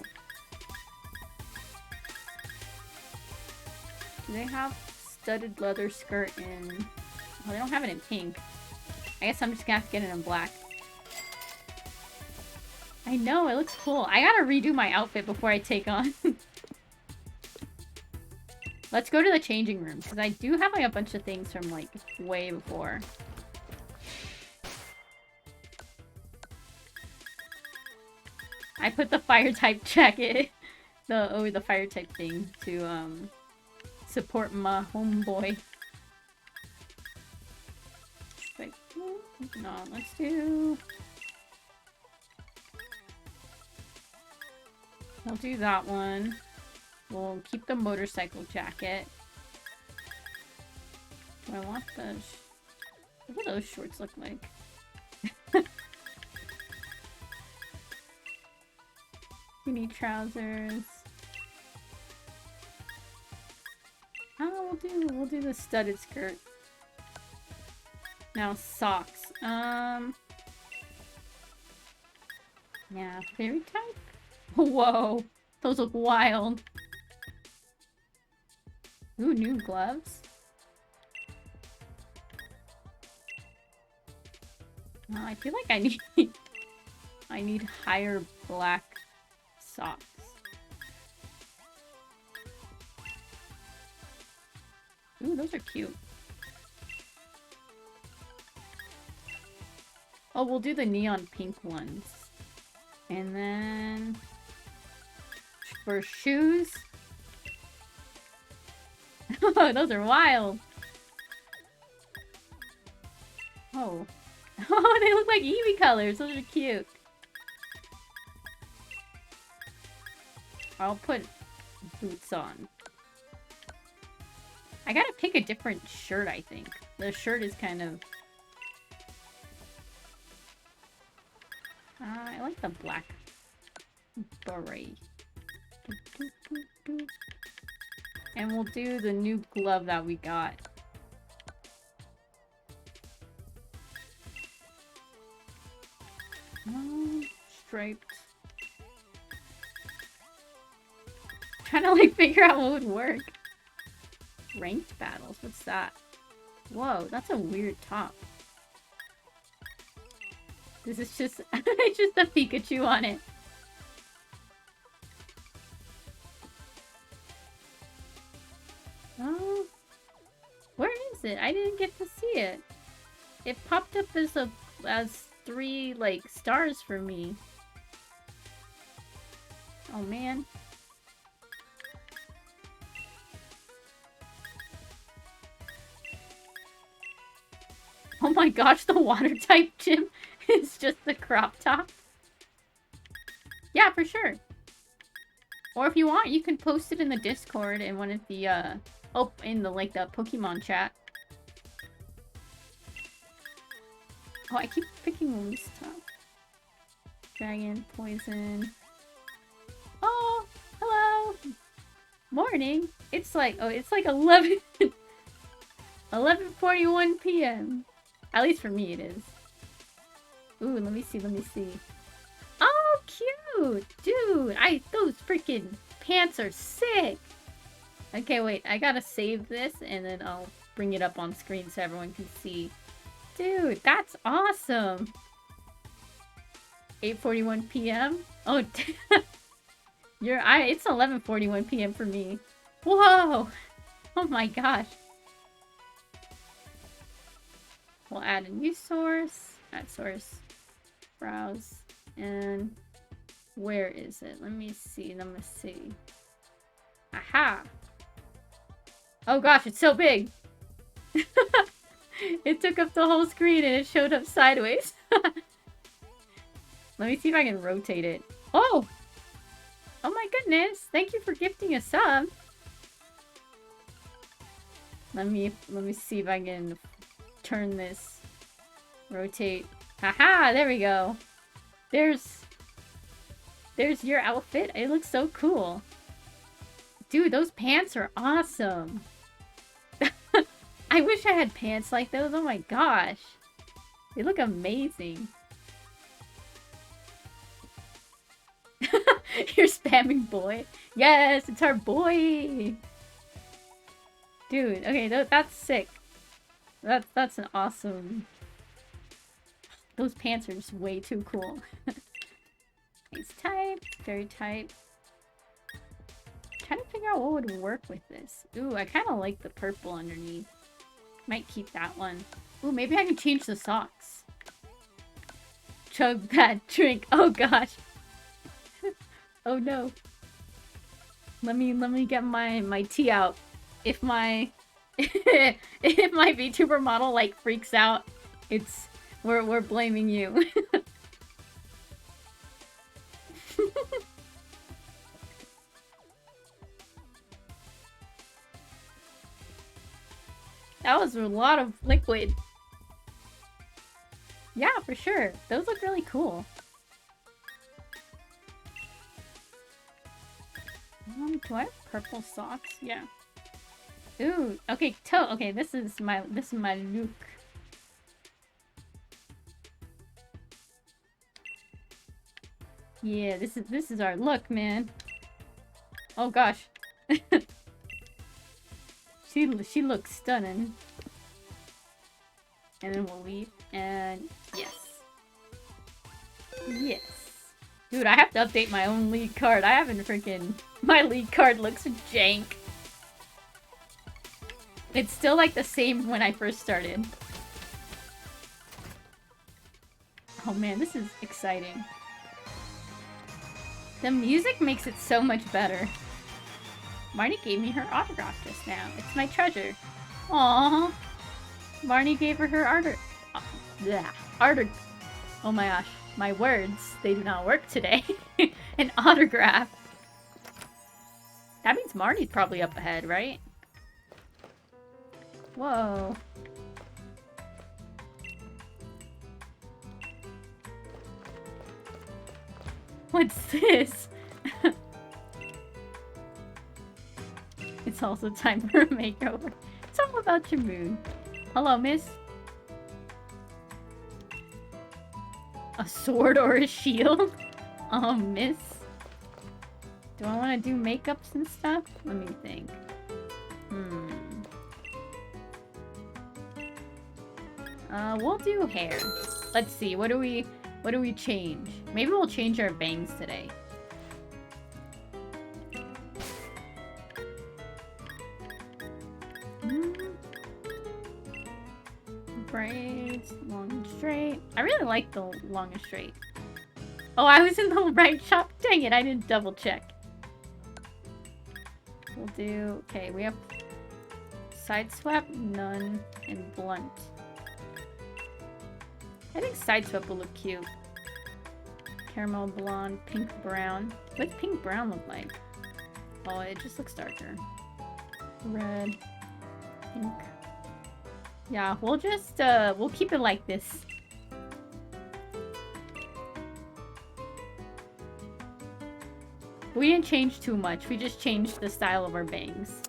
Do they have studded leather skirt in... Well, they don't have it in pink. I guess I'm just gonna have to get it in black. I know, it looks cool. I gotta redo my outfit before I take on. Let's go to the changing room, because I do have like a bunch of things from like way before. I put the fire type jacket, the fire type thing to support my homeboy. Wait, no, let's do. We'll do that one. We'll keep the motorcycle jacket. Do I want the... What do those shorts look like? You need trousers. Oh, we'll do the studded skirt. Now socks. Yeah, fairy type? Whoa, those look wild. Ooh, new gloves. Oh, I feel like I need higher black socks. Ooh, those are cute. Oh, we'll do the neon pink ones. And then... for shoes... Oh, those are wild! Oh. Oh, they look like Eevee colors! Those are cute! I'll put boots on. I gotta pick a different shirt, I think. The shirt is kind of... I like the black beret. And we'll do the new glove that we got. Striped. Trying to like figure out what would work. Ranked battles, what's that? Whoa, that's a weird top. This is just, it's just a Pikachu on it. Oh, where is it? I didn't get to see it. It popped up as 3 like stars for me. Oh man. Oh my gosh, the water type gym is just the crop top. Yeah, for sure. Or if you want, you can post it in the Discord in one of the in the like the Pokemon chat. Oh, I keep picking loose top. Dragon, poison. Oh, hello. Morning. It's like 11:41 p.m. At least for me it is. Ooh, let me see. Oh, cute! Dude, those freaking pants are sick! Okay, wait, I gotta save this and then I'll bring it up on screen so everyone can see. Dude, that's awesome! 8:41 p.m.? Oh, it's 11:41 p.m. for me. Whoa! Oh my gosh. We'll add a new source. Add source. Browse. And where is it? Let me see. Aha! Oh gosh, it's so big! It took up the whole screen and it showed up sideways. Let me see if I can rotate it. Oh! Oh my goodness! Thank you for gifting a sub! Let me see if I can turn this. Rotate. Haha! There we go. There's your outfit. It looks so cool. Dude, those pants are awesome. I wish I had pants like those. Oh my gosh. They look amazing. You're spamming boy. Yes, it's our boy. Dude, okay, that's sick. That's an awesome... Those pants are just way too cool. Nice type, very type. Trying to figure out what would work with this. Ooh, I kind of like the purple underneath. Might keep that one. Ooh, maybe I can change the socks. Chug that drink. Oh gosh. Oh no. Let me get my tea out. If my if my VTuber model like freaks out, we're blaming you. That was a lot of liquid. Yeah, for sure. Those look really cool. Do I have purple socks? Yeah. Ooh, okay, okay, this is my look. Yeah, this is our look, man. Oh gosh. She looks stunning. And then we'll leave. And yes. Yes. Dude, I have to update my own league card. I haven't freaking... My league card looks jank. It's still like the same when I first started. Oh man, this is exciting. The music makes it so much better. Marnie gave me her autograph just now. It's my treasure. Aww. Marnie gave her her oh my gosh. My words, they do not work today. An autograph. That means Marnie's probably up ahead, right? Whoa. What's this? It's also time for a makeover. It's all about your mood. Hello, miss. A sword or a shield? Miss. Do I want to do makeups and stuff? Let me think. We'll do hair. Let's see. What do we change? Maybe we'll change our bangs today. Braids, long and straight. I really like the long and straight. Oh, I was in the right shop. Dang it, I didn't double check. We'll do... Okay, we have sideswept, none, and blunt. I think sideswept will look cute. Caramel blonde, pink brown. What's pink brown look like? Oh, it just looks darker. Red, pink. Yeah, we'll just, we'll keep it like this. We didn't change too much. We just changed the style of our bangs.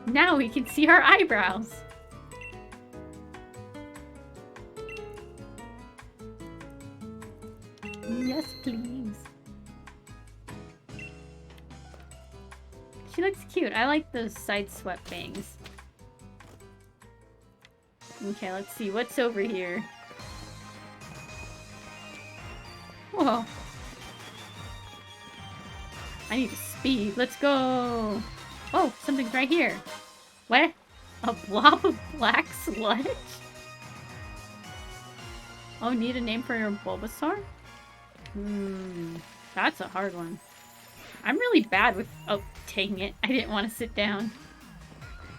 Now we can see our eyebrows. Yes, please. She looks cute. I like those side swept bangs. Okay, let's see. What's over here? Whoa. I need to speed. Let's go. Oh, something's right here. What? A blob of black sludge? Oh, need a name for your Bulbasaur? That's a hard one. I'm really bad with... Oh, dang it. I didn't want to sit down.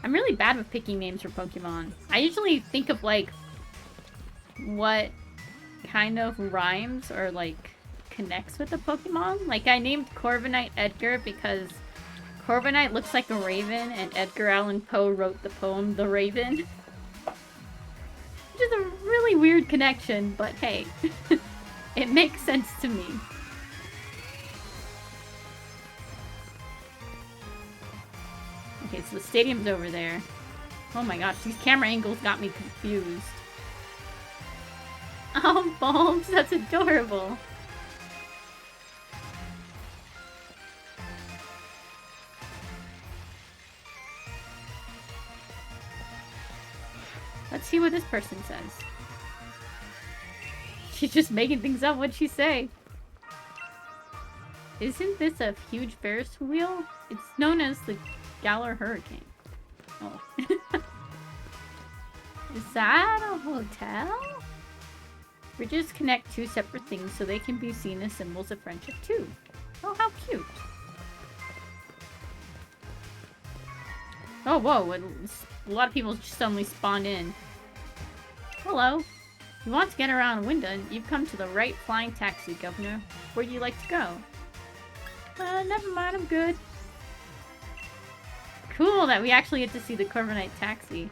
I'm really bad with picking names for Pokemon. I usually think of, like, what kind of rhymes or, like, connects with the Pokemon. Like, I named Corviknight Edgar because Corviknight looks like a raven, and Edgar Allan Poe wrote the poem The Raven. Which is a really weird connection, but hey. It makes sense to me. Okay, so the stadium's over there. Oh my gosh, these camera angles got me confused. Oh, Bulbs, that's adorable. Let's see what this person says. She's just making things up. What'd she say? Isn't this a huge Ferris wheel? It's known as the Galler Hurricane. Oh. Is that a hotel? Bridges connect two separate things so they can be seen as symbols of friendship too. Oh, how cute. Oh, whoa. A lot of people just suddenly spawned in. Hello. If you want to get around Wyndon, you've come to the right flying taxi, Governor. Where'd you like to go? Never mind, I'm good. Cool that we actually get to see the Corviknight taxi.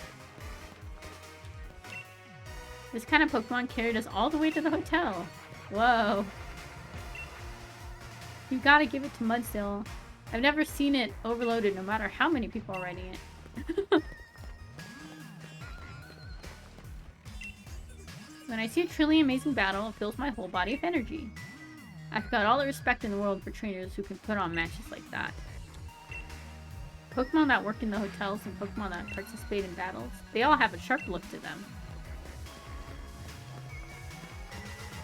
This kind of Pokemon carried us all the way to the hotel. Whoa. You gotta give it to Mudsdale. I've never seen it overloaded no matter how many people are riding it. When I see a truly amazing battle, it fills my whole body with energy. I've got all the respect in the world for trainers who can put on matches like that. Pokemon that work in the hotels and Pokemon that participate in battles, they all have a sharp look to them.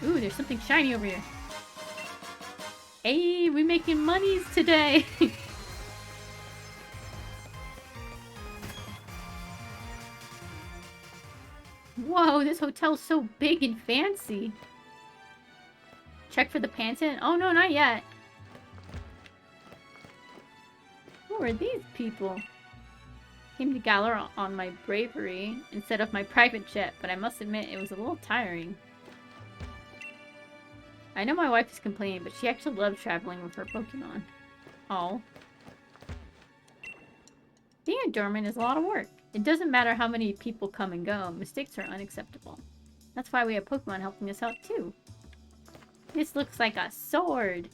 Ooh, there's something shiny over here. Hey, we making monies today! Whoa, this hotel's so big and fancy. Check for the Panton? Oh no, not yet. Who are these people? Came to Galar on my bravery instead of my private jet, but I must admit it was a little tiring. I know my wife is complaining, but she actually loves traveling with her Pokemon. Oh. Being a doorman is a lot of work. It doesn't matter how many people come and go. Mistakes are unacceptable. That's why we have Pokemon helping us out too. This looks like a sword.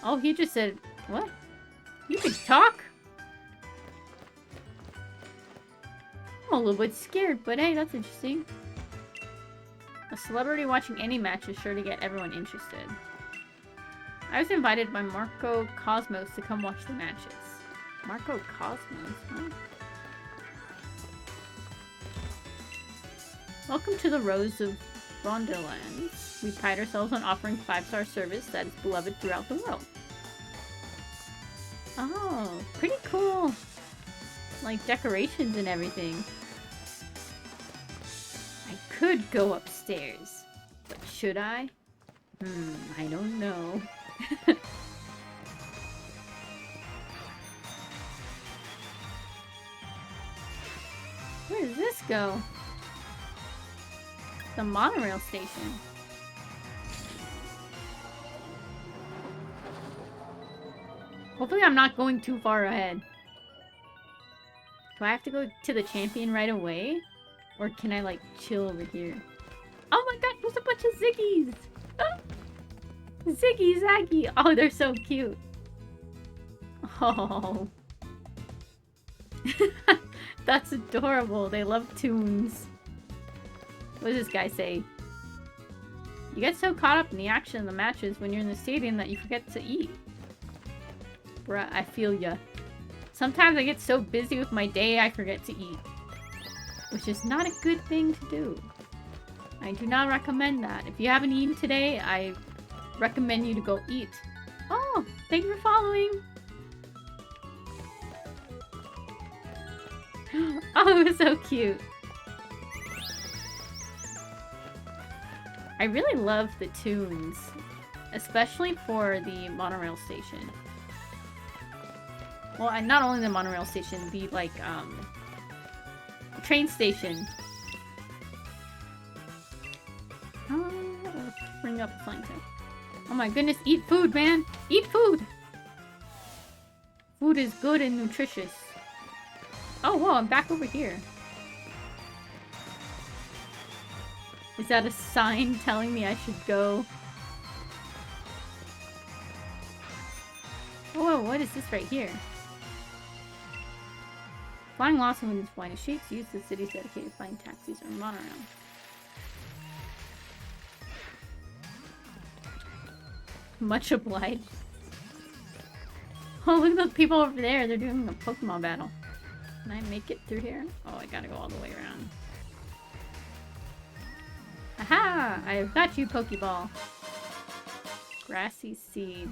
Oh, he just said, what? You can talk? I'm a little bit scared, but hey, that's interesting. A celebrity watching any match is sure to get everyone interested. I was invited by Marco Cosmos to come watch the matches. Marco Cosmos, huh? Welcome to the Rose of Rondelands. We pride ourselves on offering 5-star service that is beloved throughout the world. Oh, pretty cool. Like decorations and everything. I could go upstairs, but should I? I don't know. Where does this go? The monorail station. Hopefully I'm not going too far ahead. Do I have to go to the champion right away? Or can I, like, chill over here? Oh my god, there's a bunch of Ziggies! Ziggy Zaggy! Oh, they're so cute. Oh. That's adorable. They love tunes. What does this guy say? You get so caught up in the action of the matches when you're in the stadium that you forget to eat. Bruh, I feel ya. Sometimes I get so busy with my day I forget to eat. Which is not a good thing to do. I do not recommend that. If you haven't eaten today, I recommend you to go eat. Oh, thank you for following. Oh, it was so cute. I really love the tunes, especially for the monorail station. Well, not only the monorail station, the, like, train station. Let's bring up the flying thing. Oh my goodness, eat food, man! Eat food! Food is good and nutritious. Oh, whoa, I'm back over here. Is that a sign telling me I should go? Whoa, what is this right here? Flying Lost and Winds Flying Sheets use the city's dedicated flying taxis or monorail. Much obliged. Oh, look at those people over there. They're doing a Pokemon battle. Can I make it through here? Oh, I gotta go all the way around. Aha! I've got you, Pokeball. Grassy seed.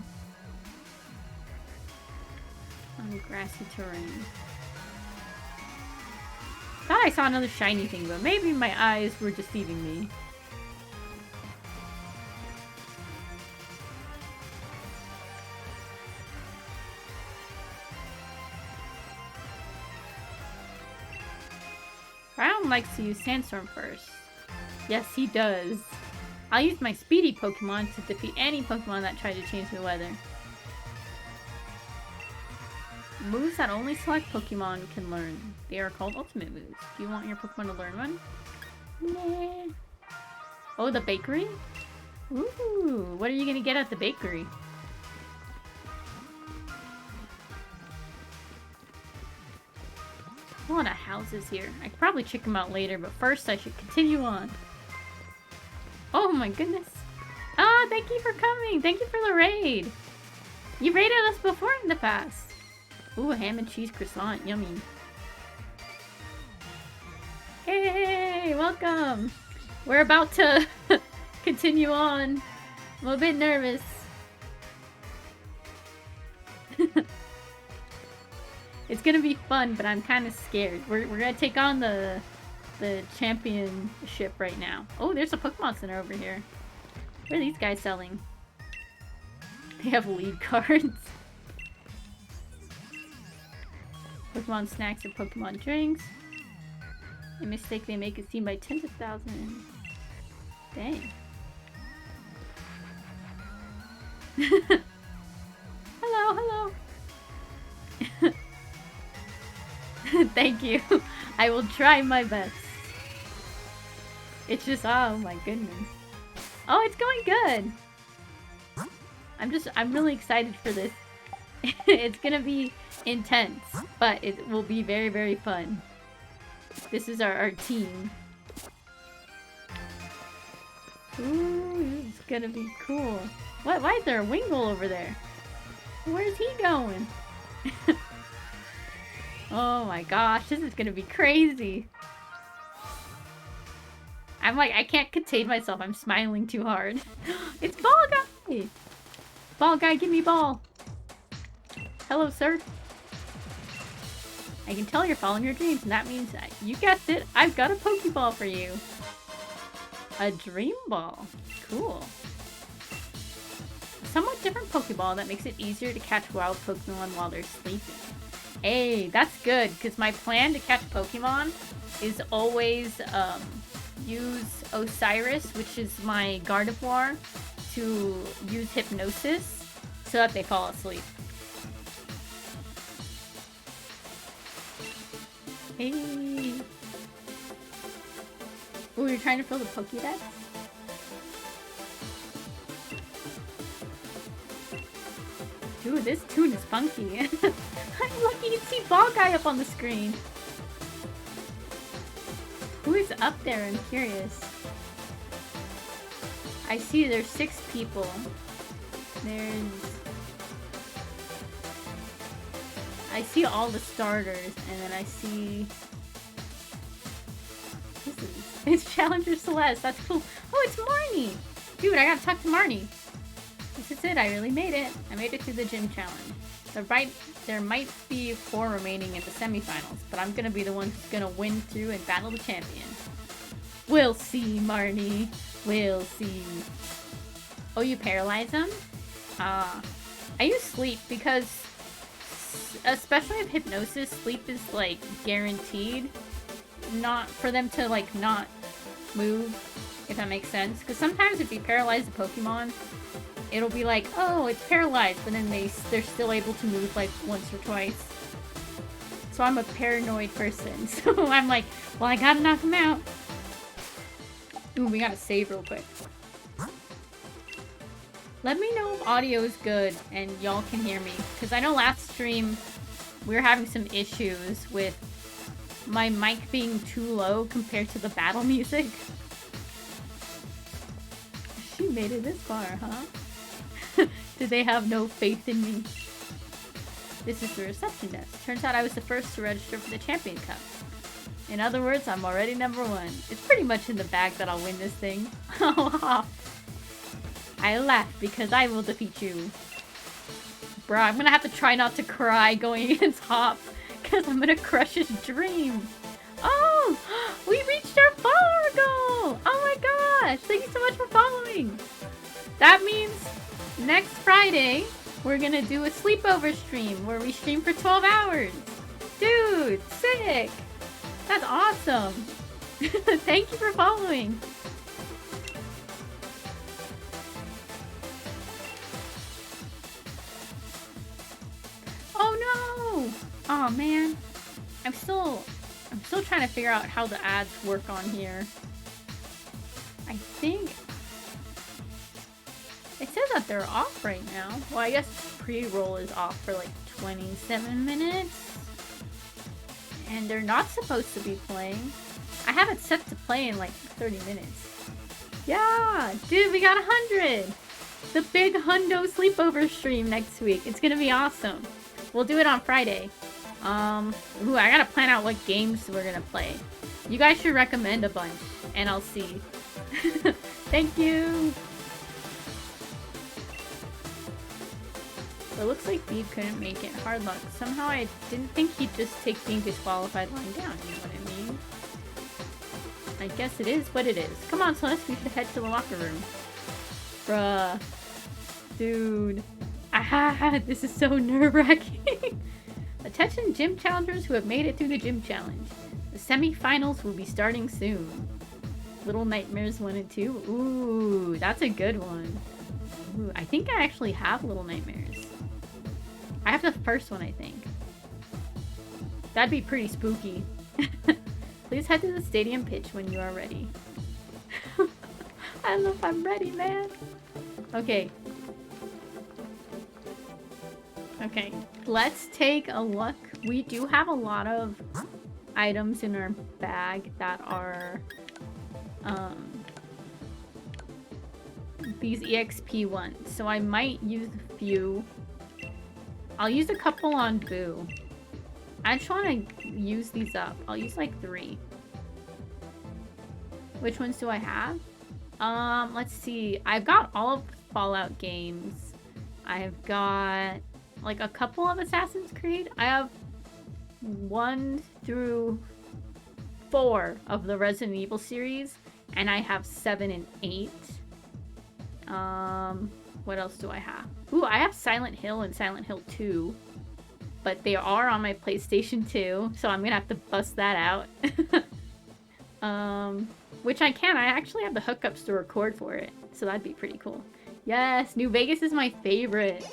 On grassy terrain. Thought I saw another shiny thing, but maybe my eyes were deceiving me. Brown likes to use Sandstorm first. Yes, he does. I'll use my speedy Pokemon to defeat any Pokemon that try to change the weather. Moves that only select Pokemon can learn. They are called ultimate moves. Do you want your Pokemon to learn one? Nah. Oh, the bakery? Ooh, what are you gonna get at the bakery? A lot of houses here. I could probably check them out later, but first I should continue on. Oh my goodness. Ah, thank you for coming. Thank you for the raid. You raided us before in the past. Ooh, a ham and cheese croissant. Yummy. Hey, welcome. We're about to continue on. I'm a bit nervous. It's gonna be fun, but I'm kind of scared. We're gonna take on the championship right now. Oh, there's a Pokemon Center over here. What are these guys selling? They have lead cards. Pokemon snacks or Pokemon drinks. A mistake they make is seen by tens of thousands. Dang. Hello, hello. Thank you. I will try my best. It's just, oh my goodness. Oh, it's going good. I'm really excited for this. It's gonna be intense, but it will be very, very fun. This is our team. Ooh, it's gonna be cool. What? Why is there a Wingull over there? Where's he going? Oh my gosh, this is gonna be crazy. I'm like, I can't contain myself. I'm smiling too hard. It's Ball Guy! Ball Guy, give me ball. Hello, sir. I can tell you're following your dreams, and that means, you guessed it, I've got a Pokeball for you. A Dream Ball. Cool. A somewhat different Pokeball that makes it easier to catch wild Pokemon while they're sleeping. Hey, that's good, because my plan to catch Pokemon is always use Osiris, which is my Gardevoir, to use Hypnosis so that they fall asleep. Hey! Ooh, you're trying to fill the Pokédex? Dude, this tune is funky. I'm lucky to see Ball Guy up on the screen. Who is up there? I'm curious. I see there's 6 people. I see all the starters, and then I see... It's Challenger Celeste. That's cool. Oh, it's Marnie! Dude, I gotta talk to Marnie. This is it. I really made it. I made it through the gym challenge. There might be 4 remaining in the semifinals, but I'm gonna be the one who's gonna win through and battle the champion. We'll see, Marnie. We'll see. Oh, you paralyze them? I use sleep because, especially with Hypnosis, sleep is like guaranteed. Not for them to like not move, if that makes sense. Because sometimes if you paralyze the Pokemon, it'll be like, oh, it's paralyzed, but then they're still able to move like once or twice. So I'm a paranoid person. So I'm like, well, I gotta knock them out. Ooh, we gotta save real quick. Let me know if audio is good and y'all can hear me. Because I know last stream we were having some issues with my mic being too low compared to the battle music. She made it this far, huh? Did they have no faith in me? This is the reception desk. Turns out I was the first to register for the Champion Cup. In other words, I'm already #1. It's pretty much in the bag that I'll win this thing. I laugh because I will defeat you. Bruh, I'm gonna have to try not to cry going against Hop because I'm gonna crush his dream. Oh! We reached our follower goal! Oh my gosh! Thank you so much for following! That means next Friday, we're gonna do a sleepover stream where we stream for 12 hours. Dude, sick! That's awesome! Thank you for following! Oh no! Oh man. I'm still trying to figure out how the ads work on here. I think it says that they're off right now. Well, I guess pre-roll is off for like 27 minutes. And they're not supposed to be playing. I have it set to play in like 30 minutes. Yeah! Dude, we got 100! The big hundo sleepover stream next week. It's gonna be awesome. We'll do it on Friday. Ooh, I gotta plan out what games we're gonna play. You guys should recommend a bunch, and I'll see. Thank you! It looks like Beeb couldn't make it. Hard luck. Somehow I didn't think he'd just take being disqualified lying down, you know what I mean? I guess it is what it is. Come on, Celeste, we should head to the locker room. Bruh. Dude. Ah, this is so nerve-wracking. Attention gym challengers who have made it through the gym challenge. The semi-finals will be starting soon. Little Nightmares 1 and 2. Ooh, that's a good one. Ooh, I think I actually have Little Nightmares. I have the first one, I think. That'd be pretty spooky. Please head to the stadium pitch when you are ready. I don't know if I'm ready, man. Okay. Okay, let's take a look. We do have a lot of items in our bag that are these EXP ones. So I might use a few. I'll use a couple on Boo. I just want to use these up. I'll use like 3. Which ones do I have? Let's see. I've got all of Fallout games. I've got like a couple of Assassin's Creed. I have 1 through 4 of the Resident Evil series, and I have 7 and 8. What else do I have? Ooh, I have Silent Hill and Silent Hill 2, but they are on my PlayStation 2, so I'm gonna have to bust that out. Which I can. I actually have the hookups to record for it, so that'd be pretty cool. Yes, New Vegas is my favorite.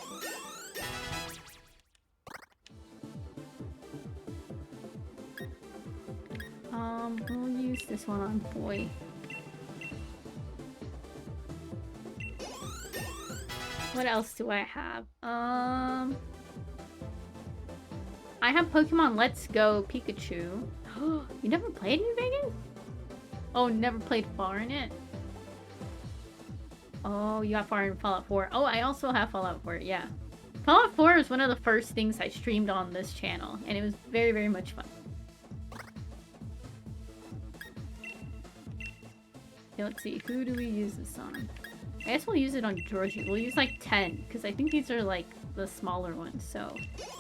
We'll use this one on Boy. What else do I have? I have Pokemon Let's Go Pikachu. You never played New Vegas? Oh, never played Far in it? Oh, you got Far in Fallout 4. Oh, I also have Fallout 4, yeah. Fallout 4 was one of the first things I streamed on this channel, and it was very, very much fun. Okay, let's see, who do we use this on? I guess we'll use it on Georgie. We'll use like 10, because I think these are like the smaller ones, so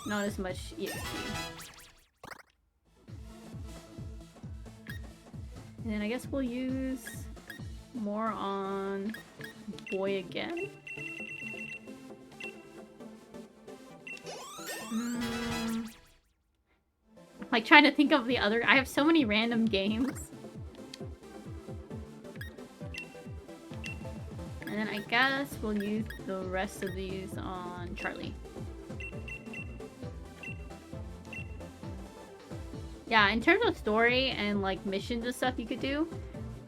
not as much EXP. And then I guess we'll use more on Boy again. Like trying to think of the other. I have so many random games. And then I guess we'll use the rest of these on Charlie. Yeah, in terms of story and like missions and stuff you could do,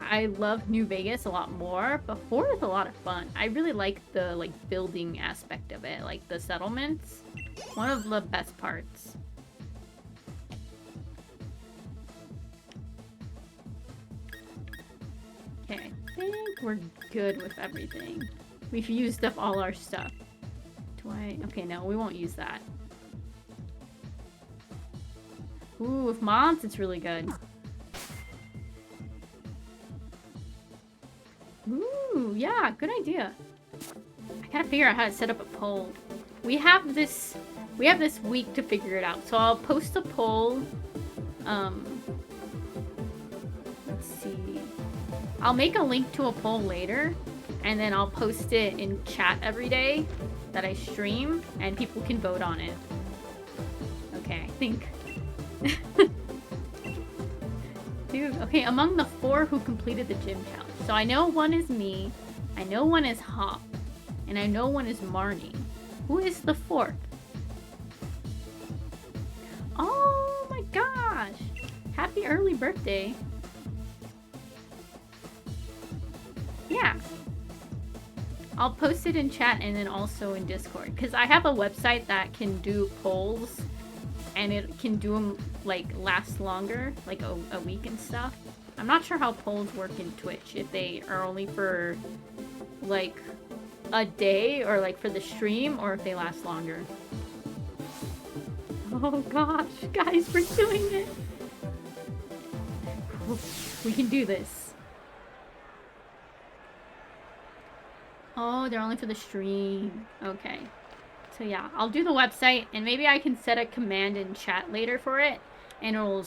I love New Vegas a lot more, but 4 is a lot of fun. I really like the like building aspect of it, like the settlements. One of the best parts. Okay, I think we're good with everything. We've used up all our stuff. Do I? Okay, no, we won't use that. Ooh, with mods, it's really good. Ooh, yeah, good idea. I gotta figure out how to set up a poll. We have this week to figure it out. So I'll post a poll. Let's see. I'll make a link to a poll later, and then I'll post it in chat every day that I stream, and people can vote on it. Okay, I think. Dude, okay, among the 4 who completed the gym challenge. So I know one is me, I know one is Hop, and I know one is Marnie. Who is the 4th? Oh my gosh! Happy early birthday. Yeah. I'll post it in chat and then also in Discord. Because I have a website that can do polls. And it can do them, like, last longer. Like, a week and stuff. I'm not sure how polls work in Twitch. If they are only for, like, a day. Or, like, for the stream. Or if they last longer. Oh, gosh. Guys, we're doing it. We can do this. Oh, they're only for the stream. Okay. So yeah, I'll do the website, and maybe I can set a command in chat later for it, and it'll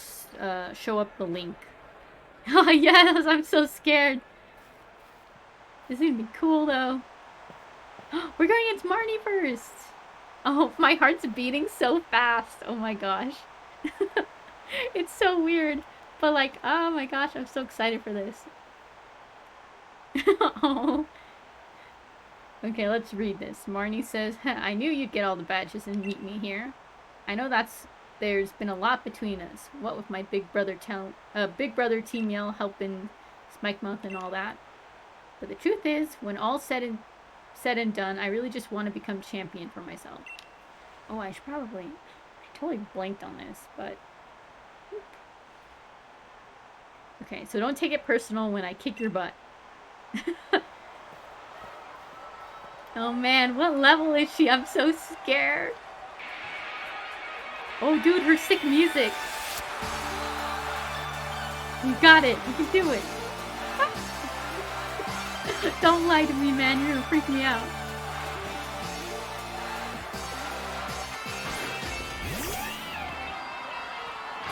show up the link. Oh yes, I'm so scared. This is gonna be cool though. We're going against Marnie first. Oh, my heart's beating so fast. Oh my gosh. It's so weird. But like, oh my gosh, I'm so excited for this. Oh. Okay, let's read this. Marnie says, I knew you'd get all the badges and meet me here. I know there's been a lot between us. What with my big brother team yell helping Smike Mouth and all that. But the truth is, when all's said and done, I really just want to become champion for myself. Oh, I totally blanked on this, but... Okay, so don't take it personal when I kick your butt. Oh man, what level is she? I'm so scared. Oh dude, her sick music. You got it. You can do it. Don't lie to me, man. You're gonna freak me out.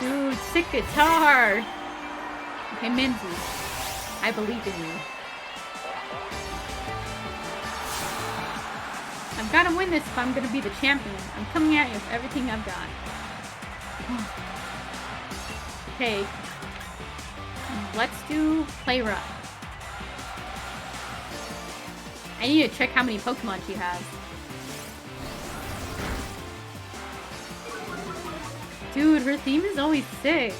Dude, sick guitar. Okay, Minzy. I believe in you. I've got to win this if I'm going to be the champion. I'm coming at you with everything I've got. Okay. Let's do play rough. I need to check how many Pokemon she has. Dude, her theme is always sick.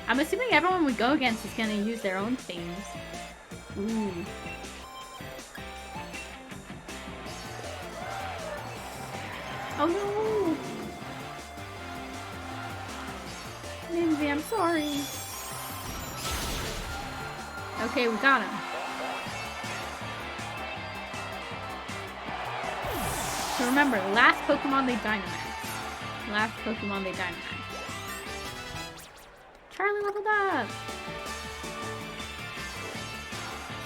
I'm assuming everyone we go against is gonna use their own themes. Ooh. Oh no! Lindsay, I'm sorry. Okay, we got him. So remember, last Pokemon they Dynamax. Last Pokemon they Dynamax. Charlie leveled up!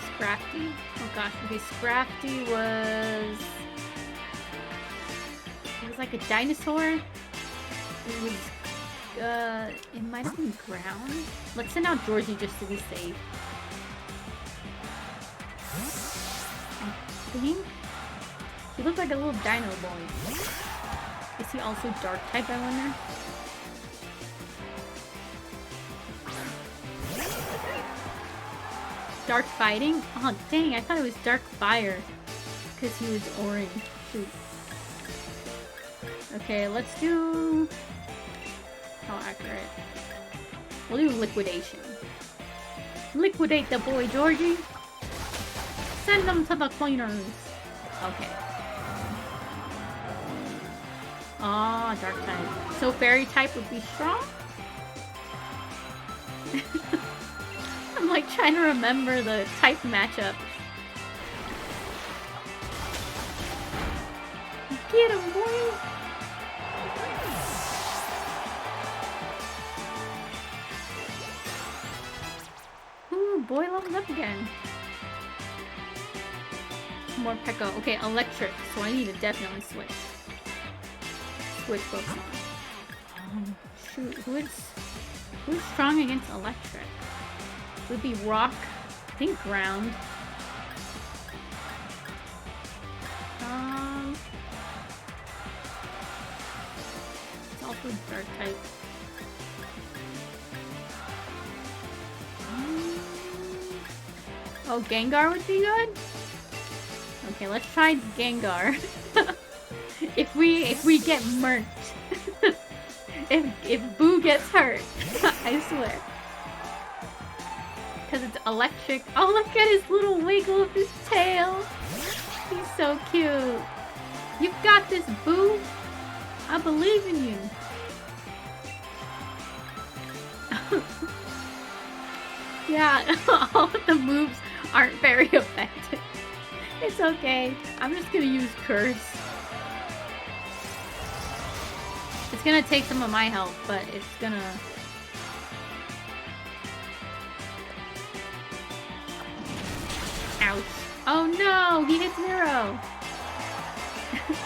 Scrafty. Oh gosh, okay, Scrafty was... It was like a dinosaur. It was... it might have been ground. Let's send out Georgie just to be safe. I think... He looked like a little dino boy. Is he also dark type, I wonder? Dark fighting? Oh dang, I thought it was dark fire. Because he was orange. Shoot. Okay, let's do... How accurate? We'll do liquidation. Liquidate the boy, Georgie! Send them to the cleaners! Okay. Ah, dark type. So fairy type would be strong? I'm like trying to remember the type matchup. Get him, boy! Ooh, boy leveled up again. More Pekka. Okay, electric. So I need to definitely switch. Switch Pokemon. Shoot, who's strong against electric? Would be rock. I think ground. It's also dark type. Oh, Gengar would be good? Okay, let's try Gengar. if we get murked. if Boo gets hurt. I swear. Because it's electric. Oh, look at his little wiggle of his tail. He's so cute. You've got this, Boo. I believe in you. Yeah, all of the moves aren't very effective. It's okay. I'm just gonna use Curse. It's gonna take some of my health, but it's gonna... Ouch. Oh no! He hit 0!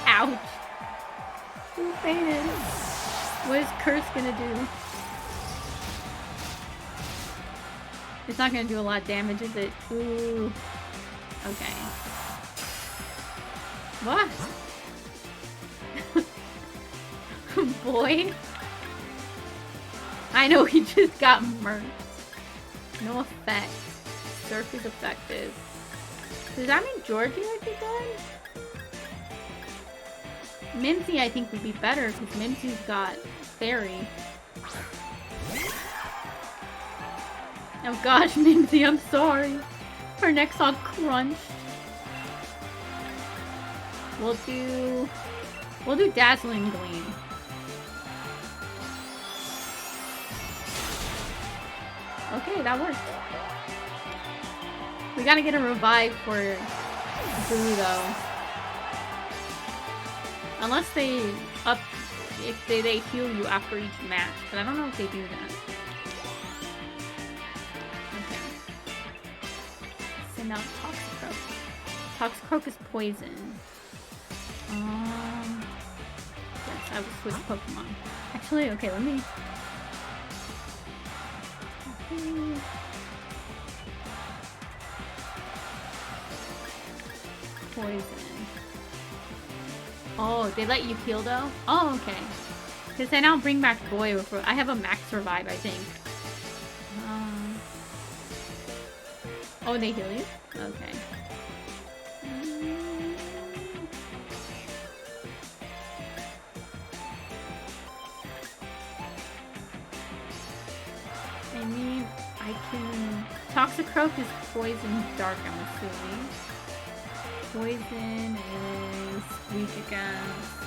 Ouch. Who fainted? What is Curse gonna do? It's not gonna do a lot of damage, is it? Ooh. Okay. What? Boy? I know he just got murked. No effect. Surf is effective. Does that mean Georgie would be good? Mimsy I think would be better because Mimsy's got Fairy. Oh gosh, Mimsy, I'm sorry. Her neck's all crunched. We'll do Dazzling Gleam. Okay, that worked. We gotta get a revive for Boo though. Unless they if they heal you after each match, but I don't know if they do that. Okay. Send out Toxicroak. Toxicroak is poison. Yes, I will switch Pokemon. Actually, okay, let me... Poison. Oh, they let you heal though? Oh, okay. Because then I'll bring back Boy before... I have a max revive, I think. Oh, they heal you? Okay. I mean, I can... Toxicroak is poison dark, I'm assuming. Poison is weak against...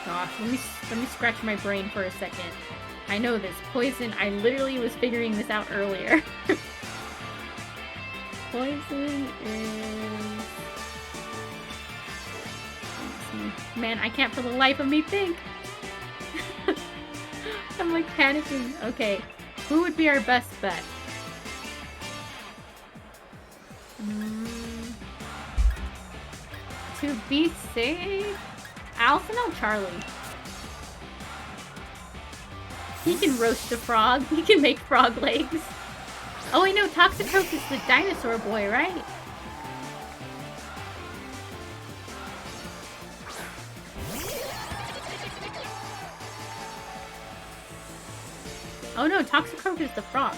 Gosh, let me scratch my brain for a second. I know this. Poison, I literally was figuring this out earlier. Poison is... Man, I can't for the life of me think. I'm like panicking. Okay, who would be our best bet? To be safe, I also know Charlie. He can roast a frog. He can make frog legs. Oh wait, no, Toxicroak is the dinosaur boy, right? Oh no, Toxicroak is the frog.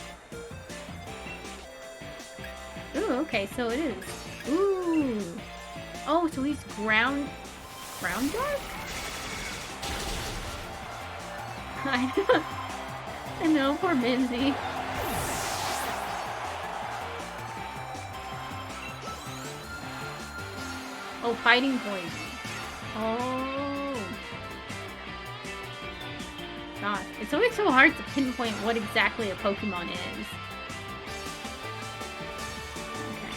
Ooh, okay, so it is. Ooh. Oh, so he's ground dark? I know, poor Mimsy. Oh, fighting poison. Oh. Gosh, it's always so hard to pinpoint what exactly a Pokemon is. Okay.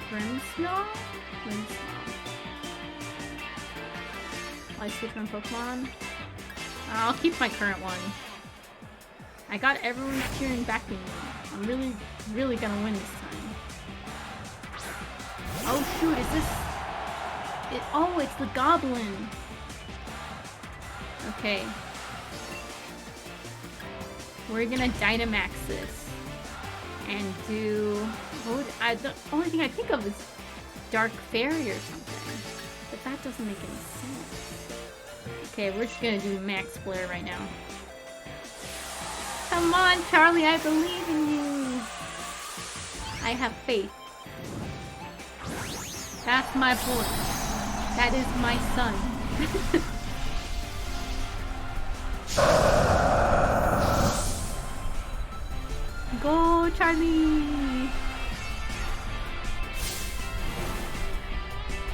Grimmsnarl? Grimmsnarl. I switch my Pokemon. I'll keep my current one. I got everyone cheering backing me. I'm really, really gonna win this time. Oh shoot, is this... Oh, it's the Goblin! Okay. We're gonna Dynamax this. And do... the only thing I think of is Dark Fairy or something. But that doesn't make any sense. Okay, we're just gonna do Max Flare right now. Come on, Charlie, I believe in you! I have faith. That's my boy. That is my son. Go, Charlie!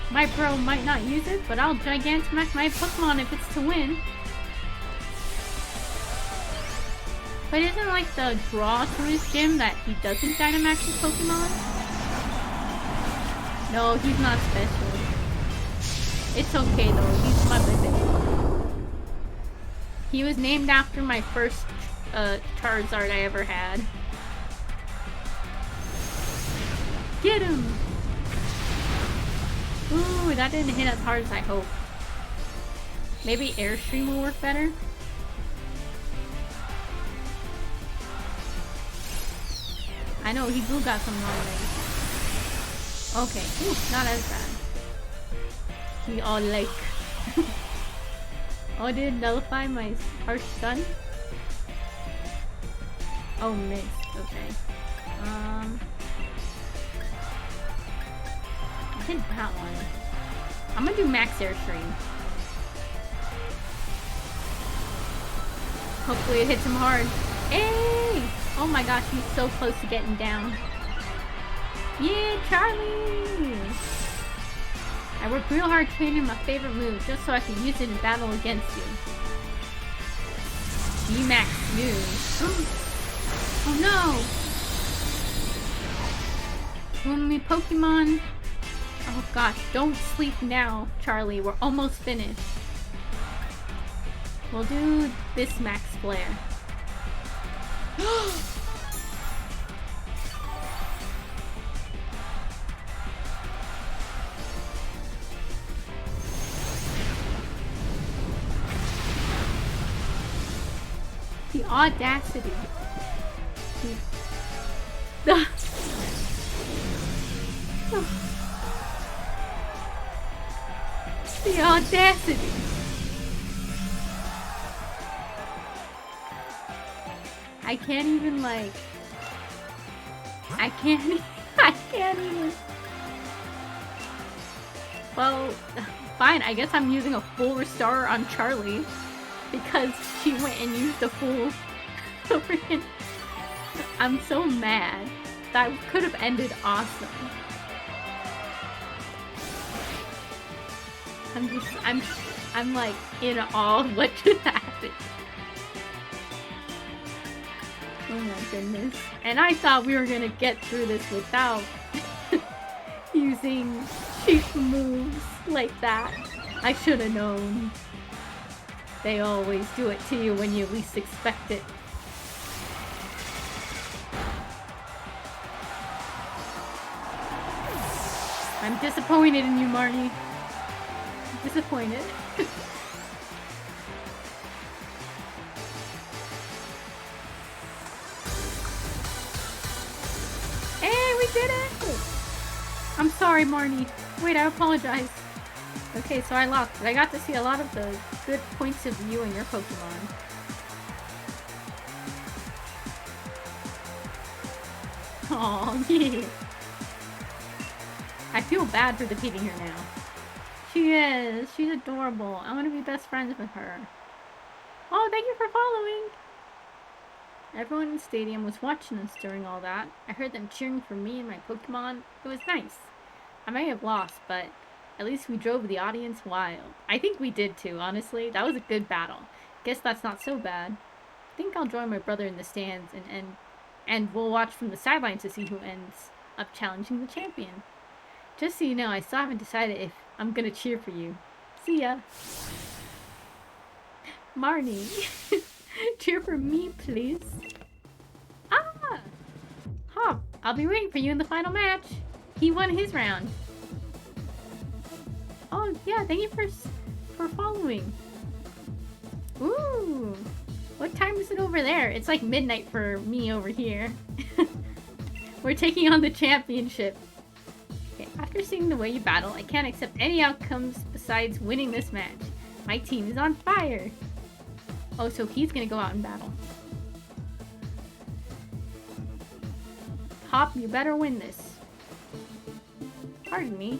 My bro might not use it, but I'll Gigantamax my Pokemon if it's to win. But isn't like the draw to his gym that he doesn't Dynamax his Pokemon? No, he's not special. It's okay though, he's my baby. He was named after my first Charizard I ever had. Get him! Ooh, that didn't hit as hard as I hoped. Maybe Airstream will work better? I know, he got some wrong ways. Okay, ooh, not as bad. He all like... Oh, did it nullify my harsh stun? Oh, missed. Okay. I did that one. I'm gonna do Max Airstream. Hopefully it hits him hard. Hey! Oh my gosh, he's so close to getting down. Yeah, Charlie! I worked real hard training my favorite move just so I could use it in battle against you. G-Max move. Oh no! Only Pokemon. Oh gosh, don't sleep now, Charlie. We're almost finished. We'll do this Max Flare. The audacity. The audacity. I can't even like... I can't even... Well, fine, I guess I'm using a full restore on Charlie. Because she went and used a full... freaking... I'm so mad. That could have ended awesome. I'm like in awe of what just happened. Oh my goodness. And I thought we were gonna get through this without using cheap moves like that. I should have known. They always do it to you when you least expect it. I'm disappointed in you, Marnie. Disappointed. Hey, we did it! I'm sorry, Marnie. Wait, I apologize. Okay, so I lost, but I got to see a lot of the good points of view in your Pokemon. Aw, yeah. I feel bad for defeating her now. She is. She's adorable. I want to be best friends with her. Oh, thank you for following! Everyone in the stadium was watching us during all that. I heard them cheering for me and my Pokemon. It was nice. I may have lost, but at least we drove the audience wild. I think we did too, honestly. That was a good battle. Guess that's not so bad. I think I'll join my brother in the stands and we'll watch from the sidelines to see who ends up challenging the champion. Just so you know, I still haven't decided if I'm gonna cheer for you. See ya! Marnie. Cheer for me, please. Ah! Hop, I'll be waiting for you in the final match. He won his round. Oh, yeah, thank you for following. Ooh. What time is it over there? It's like midnight for me over here. We're taking on the championship. Okay, after seeing the way you battle, I can't accept any outcomes besides winning this match. My team is on fire. Oh, so he's gonna go out and battle. Hop, you better win this. Pardon me.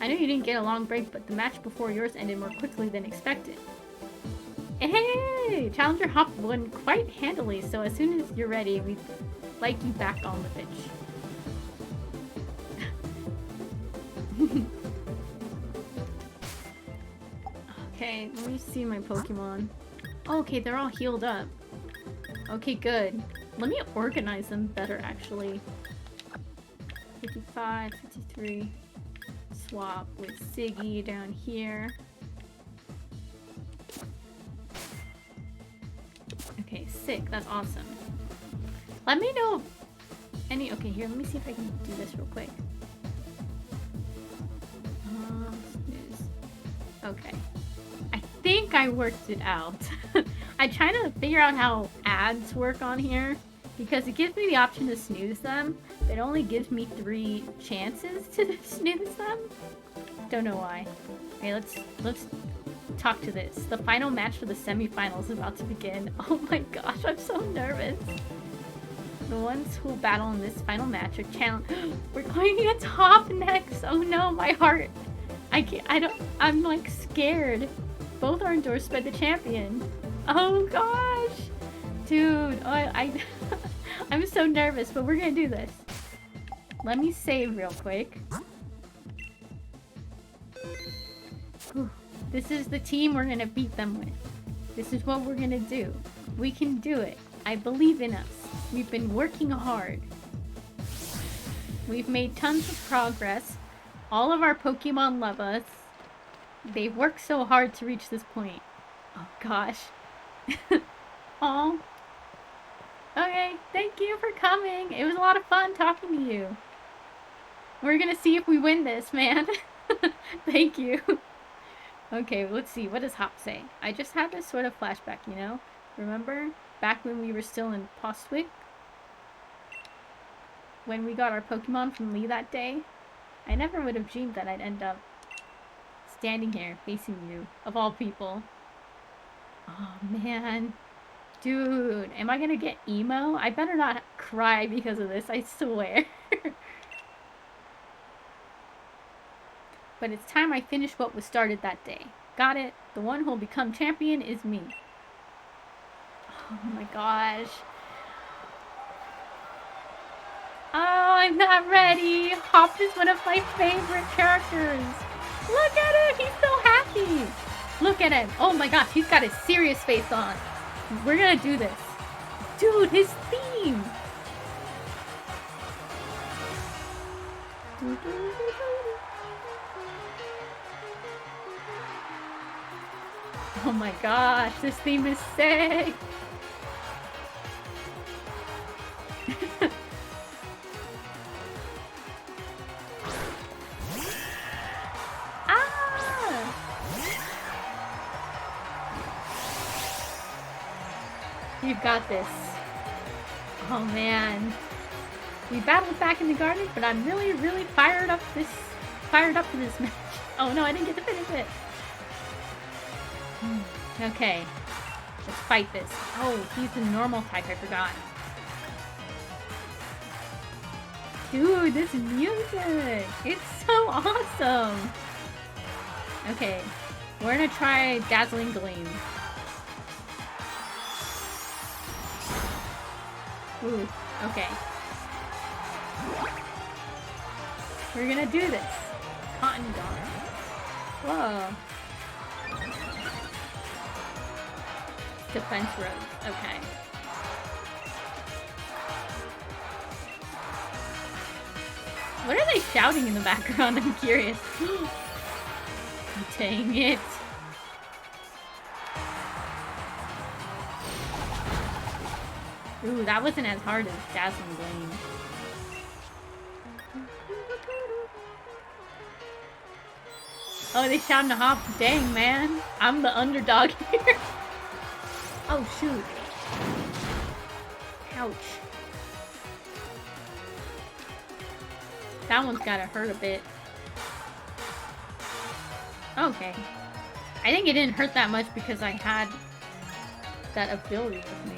I know you didn't get a long break, but the match before yours ended more quickly than expected. Hey! Challenger Hop won quite handily, so as soon as you're ready, we'd like you back on the pitch. Okay, let me see my Pokemon. Oh, okay, they're all healed up. Okay, good. Let me organize them better, actually. 55, 53. Swap with Siggy down here. Okay, sick. That's awesome. Let me know if any... Okay, here, let me see if I can do this real quick. Snooze. Okay. I think I worked it out. I'm trying to figure out how ads work on here, because it gives me the option to snooze them, but it only gives me 3 chances to snooze them. Don't know why. Okay, let's talk to this. The final match for the semifinals is about to begin. Oh my gosh, I'm so nervous. The ones who battle in this final match are challenged. We're going against Hop next. Oh no, my heart. I'm like scared. Both are endorsed by the champion. Oh gosh. Dude, I'm so nervous, but we're gonna do this. Let me save real quick. Whew. This is the team we're gonna beat them with. This is what we're gonna do. We can do it. I believe in us. We've been working hard. We've made tons of progress. All of our Pokemon love us. They've worked so hard to reach this point. Oh gosh. Aw. Okay, thank you for coming. It was a lot of fun talking to you. We're gonna see if we win this, man. Thank you. Okay, let's see. What does Hop say? I just had this sort of flashback, you know? Remember? Back when we were still in Postwick? When we got our Pokemon from Lee that day? I never would have dreamed that I'd end up standing here, facing you, of all people. Oh, man. Dude, am I gonna get emo? I better not cry because of this, I swear. But it's time I finish what was started that day. Got it? The one who'll become champion is me. Oh my gosh. Oh, I'm not ready. Hop is one of my favorite characters. Look at him. He's so happy. Look at him. Oh my gosh, he's got a serious face on. We're gonna do this. Dude, his theme. Oh my gosh, this theme is sick. Ah! You've got this. Oh man. We battled back in the garden, but I'm really fired up for this match. Oh no, I didn't get to finish it. Okay. Let's fight this. Oh, he's a normal type, I forgot. Dude, this music! It's so awesome! Okay. We're gonna try Dazzling Gleam. Ooh, okay. We're gonna do this. Cotton Guard. Whoa. Defense Rose. Okay. What are they shouting in the background? I'm curious. Dang it. Ooh, that wasn't as hard as Dazzling Gleam. Oh, they shouting to hop. Dang, man. I'm the underdog here. Oh, shoot. Ouch. That one's gotta hurt a bit. Okay. I think it didn't hurt that much because I had that ability with me.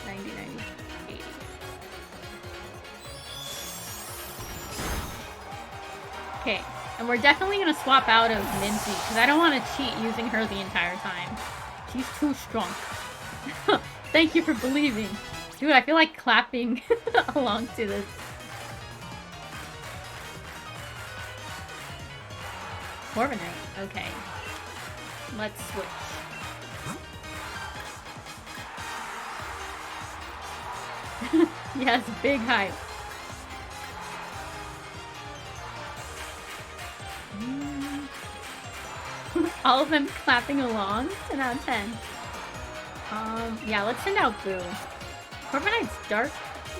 90, 90, 80. Okay. And we're definitely gonna swap out of Minzy, because I don't want to cheat using her the entire time. She's too strong. Thank you for believing. Dude, I feel like clapping along to this. Corviknight, okay. Let's switch. Yes, big hype. All of them clapping along? 10 out of 10. Yeah, let's send out Boo. Corviknight's dark,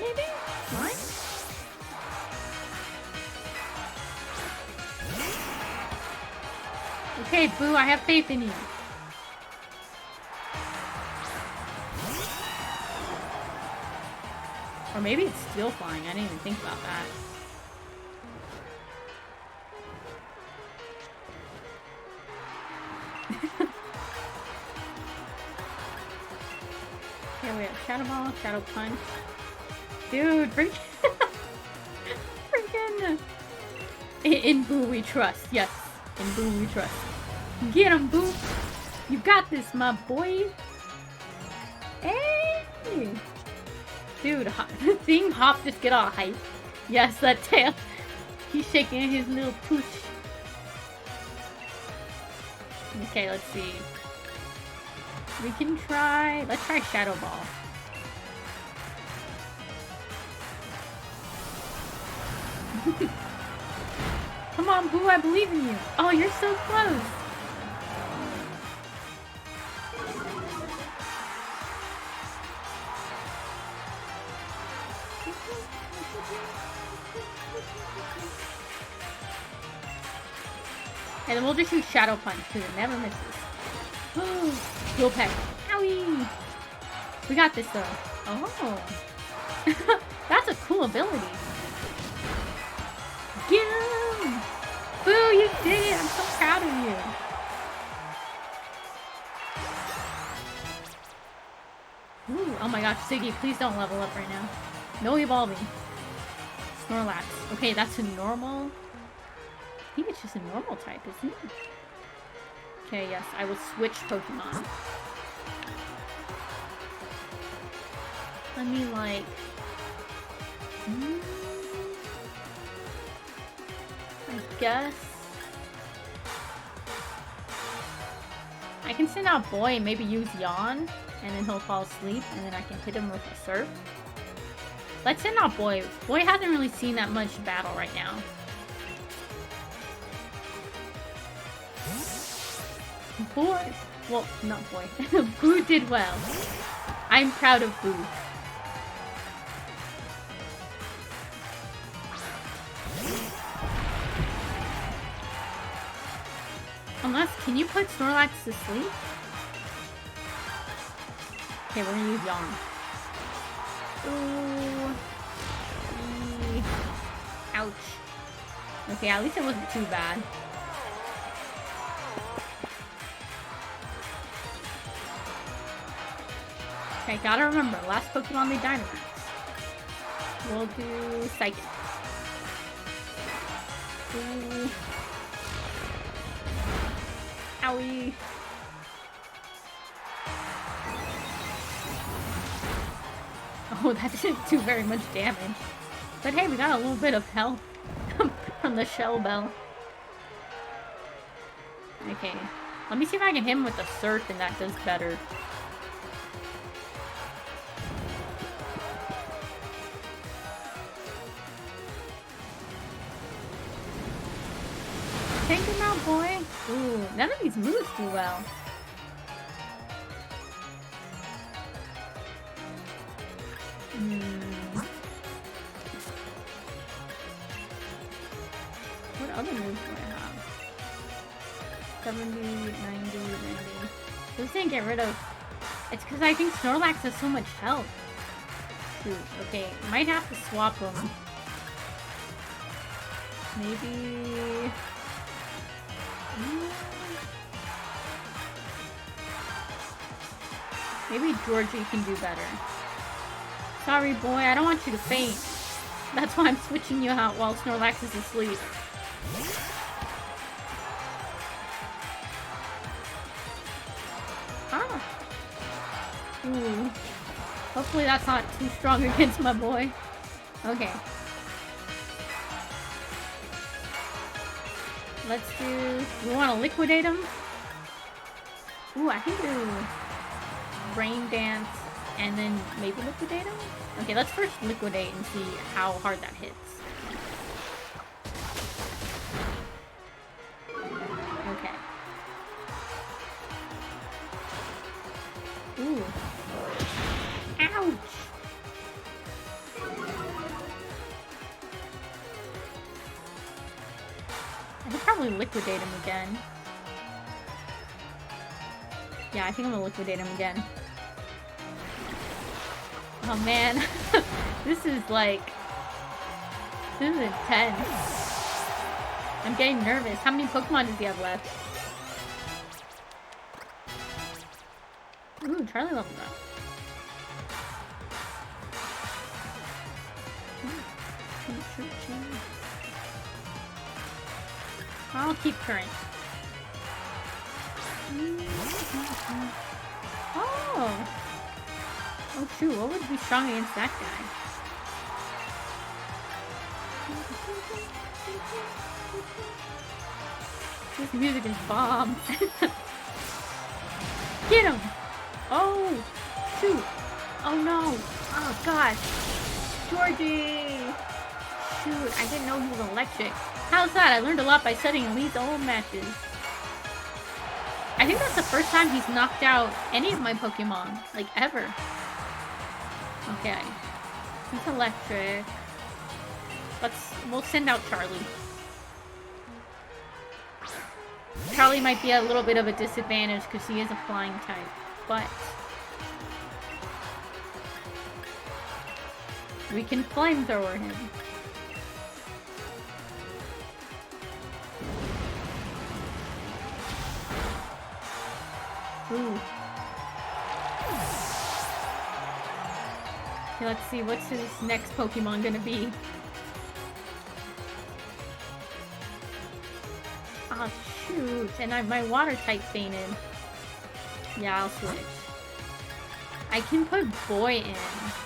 maybe? What? Okay, Boo, I have faith in you. Or maybe it's Steel Flying. I didn't even think about that. Okay, we have Shadow Ball, Shadow Punch. Dude, freaking... In Boo we trust. Yes, in Boo we trust. Get him, Boo! You got this, my boy! Hey! Dude, seeing Hop just get all hype. Yes, that tail. He's shaking his little pooch. Okay, let's see. We can try... Let's try Shadow Ball. Come on, Boo, I believe in you. Oh, you're so close. And then we'll just use Shadow Punch, because it never misses. Steel Peck. Owie! We got this, though. Oh. That's a cool ability. Get him! Boo, you did it! I'm so proud of you. Ooh, oh my gosh, Siggy, please don't level up right now. No evolving. Snorlax. Okay, that's a normal... I think it's just a normal type, isn't it? Okay, yes, I will switch Pokemon. Let me, like... I guess... I can send out Boy and maybe use Yawn, and then he'll fall asleep, and then I can hit him with a Surf. Let's send out Boy. Boy hasn't really seen that much battle right now. Boy, well, not Boy. Boo did well. I'm proud of Boo. Unless, can you put Snorlax to sleep? Okay, we're gonna use Yawn. Ooh. Ouch. Okay, at least it wasn't too bad. Okay, gotta remember, last Pokemon they Dynamax. We'll do Psychic. Ooh. Owie. Oh, that didn't do very much damage. But hey, we got a little bit of health from the Shell Bell. Okay, let me see if I can hit him with the Surf and that does better. Take him out, boy! Ooh, none of these moves do well. What other moves do I have? 70, 90, 90. This didn't get rid of... It's because I think Snorlax has so much health. Shoot, okay. Might have to swap them. Maybe... Maybe Georgie can do better. Sorry, boy, I don't want you to faint. That's why I'm switching you out while Snorlax is asleep. Ah. Ooh. Hopefully that's not too strong against my boy. Okay. Let's do... We want to liquidate him? Ooh, I can do... Rain Dance and then maybe liquidate him? Okay, let's first liquidate and see how hard that hits. Okay. Ooh. Ouch! I could probably liquidate him again. Yeah, I think I'm gonna liquidate him again. Oh man, this is like... This is intense. I'm getting nervous. How many Pokemon does he have left? Ooh, Charlie leveled up. I'll keep current. Oh! Oh shoot, what would be strong against that guy? This music is bomb. Get him! Oh! Shoot! Oh no! Oh gosh! Georgie! Shoot, I didn't know he was electric. How's that? I learned a lot by studying Elite's old matches. I think that's the first time he's knocked out any of my Pokemon. Like, ever. Okay. He's electric. We'll send out Charlie. Charlie might be a little bit of a disadvantage because he is a flying type, but we can flamethrower him. Ooh. Okay, let's see, what's his next Pokemon gonna be? Oh shoot, and my water type fainted. Yeah, I'll switch. I can put Boy in.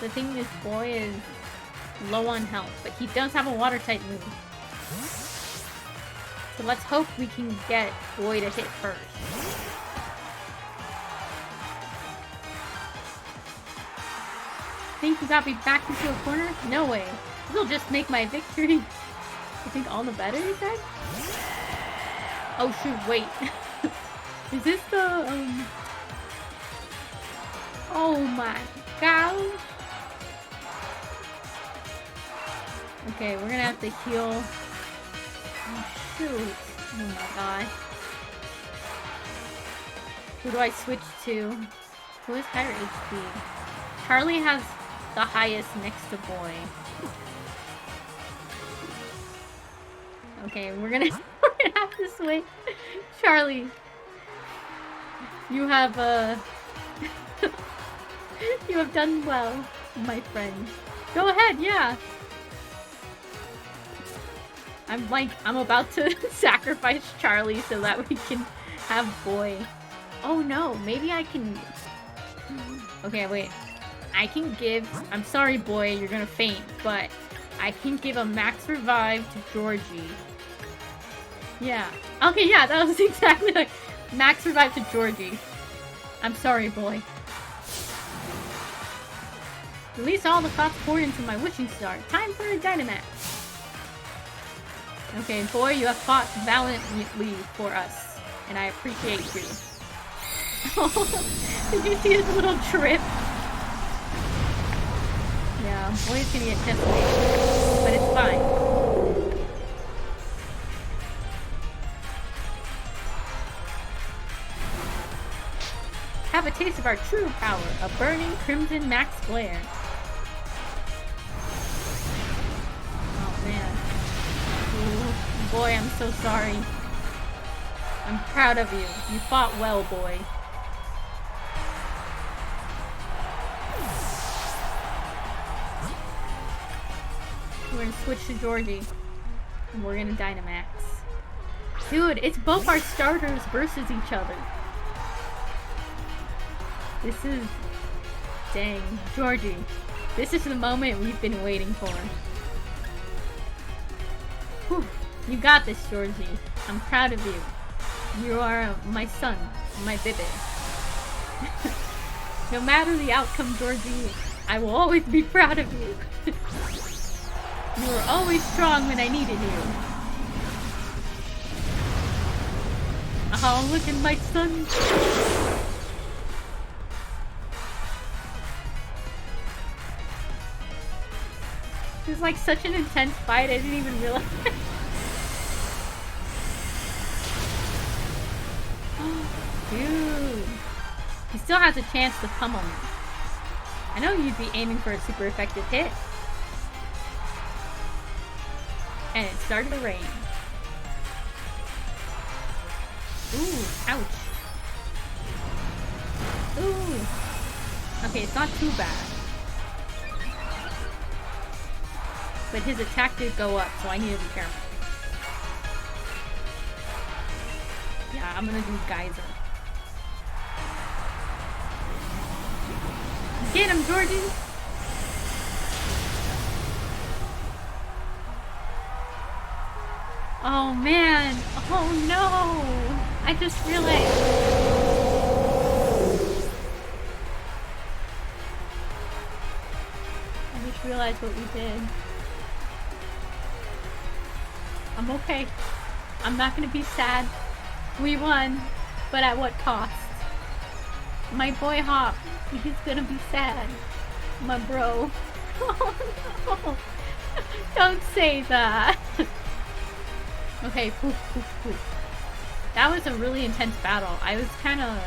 The thing is, Boy is low on health, but he does have a water type move. So let's hope we can get Boy to hit first. Think you got me back into a corner? No way. This'll just make my victory, I think, all the better, you said? Oh shoot, wait. Is this the, Oh my god. Okay, we're gonna have to heal. Oh shoot. Oh my god. Who do I switch to? Who has higher HP? Charlie has the highest next to Boy. Okay, we're gonna have to switch. Charlie, you have you have done well, my friend. Go ahead, yeah. I'm about to sacrifice Charlie so that we can have Boy. Oh no, maybe I can... Okay, wait. I can give... I'm sorry, Boy, you're gonna faint, but I can give a max revive to Georgie. Yeah. Okay, yeah, that was exactly like max revive to Georgie. I'm sorry, Boy. Release all the thoughts poured into my wishing star. Time for a Dynamax. Okay, Boy, you have fought valiantly for us, and I appreciate you. Did you see his little trip? Yeah, boy's gonna get decimated, but it's fine. Have a taste of our true power, a burning crimson max flare. Oh man. Ooh, boy, I'm so sorry. I'm proud of you. You fought well, boy. We're gonna switch to Georgie. And we're gonna Dynamax. Dude, it's both our starters versus each other. This is... Dang. Georgie. This is the moment we've been waiting for. Whew. You got this, Georgie. I'm proud of you. You are my son. My baby. No matter the outcome, Georgie, I will always be proud of you. You were always strong when I needed you. Oh, look at my son. It was like such an intense fight, I didn't even realize. Dude. He still has a chance to pummel me. I know you'd be aiming for a super effective hit. And it started to rain. Ooh, ouch. Ooh. Okay, it's not too bad. But his attack did go up, so I need to be careful. Yeah, I'm gonna do Geyser. Get him, Georgie! Oh man! Oh no! I just realized. I just realized what we did. I'm okay. I'm not gonna be sad. We won, but at what cost? My boy Hop, he's gonna be sad. My bro. Oh no! Don't say that! Okay, poof, poof, poof. That was a really intense battle. I was kinda...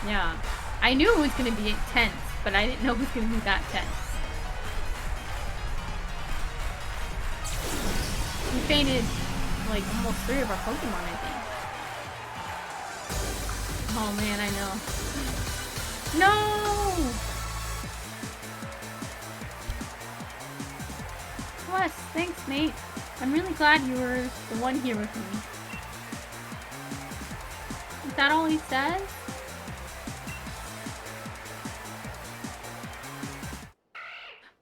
yeah. I knew it was gonna be intense, but I didn't know it was gonna be that tense. We fainted like almost 3 of our Pokemon, I think. Oh man, I know. No! Plus, thanks, mate. I'm really glad you were the one here with me. Is that all he says?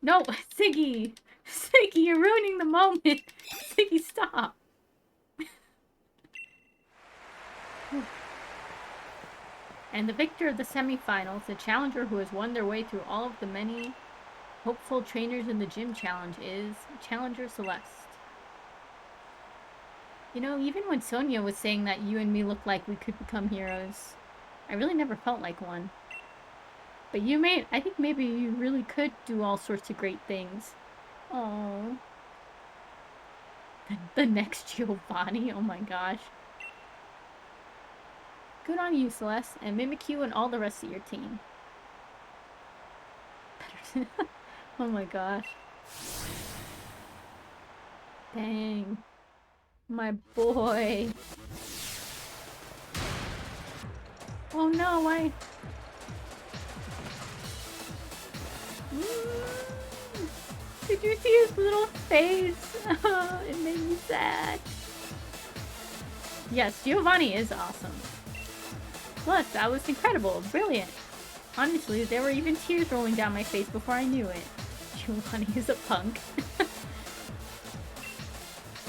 No, Siggy! Siggy, you're ruining the moment! Siggy, stop! And the victor of the semifinals, the challenger who has won their way through all of the many hopeful trainers in the gym challenge, is Challenger Celeste. You know, even when Sonia was saying that you and me look like we could become heroes, I really never felt like one. But I think maybe you really could do all sorts of great things. Oh, the next Giovanni, oh my gosh. Good on you, Celeste, and Mimikyu and all the rest of your team. Oh my gosh. Dang. My boy. Oh no, why? Did you see his little face? It made me sad. Yes, Giovanni is awesome. Plus, that was incredible, brilliant. Honestly, there were even tears rolling down my face before I knew it. Giovanni is a punk.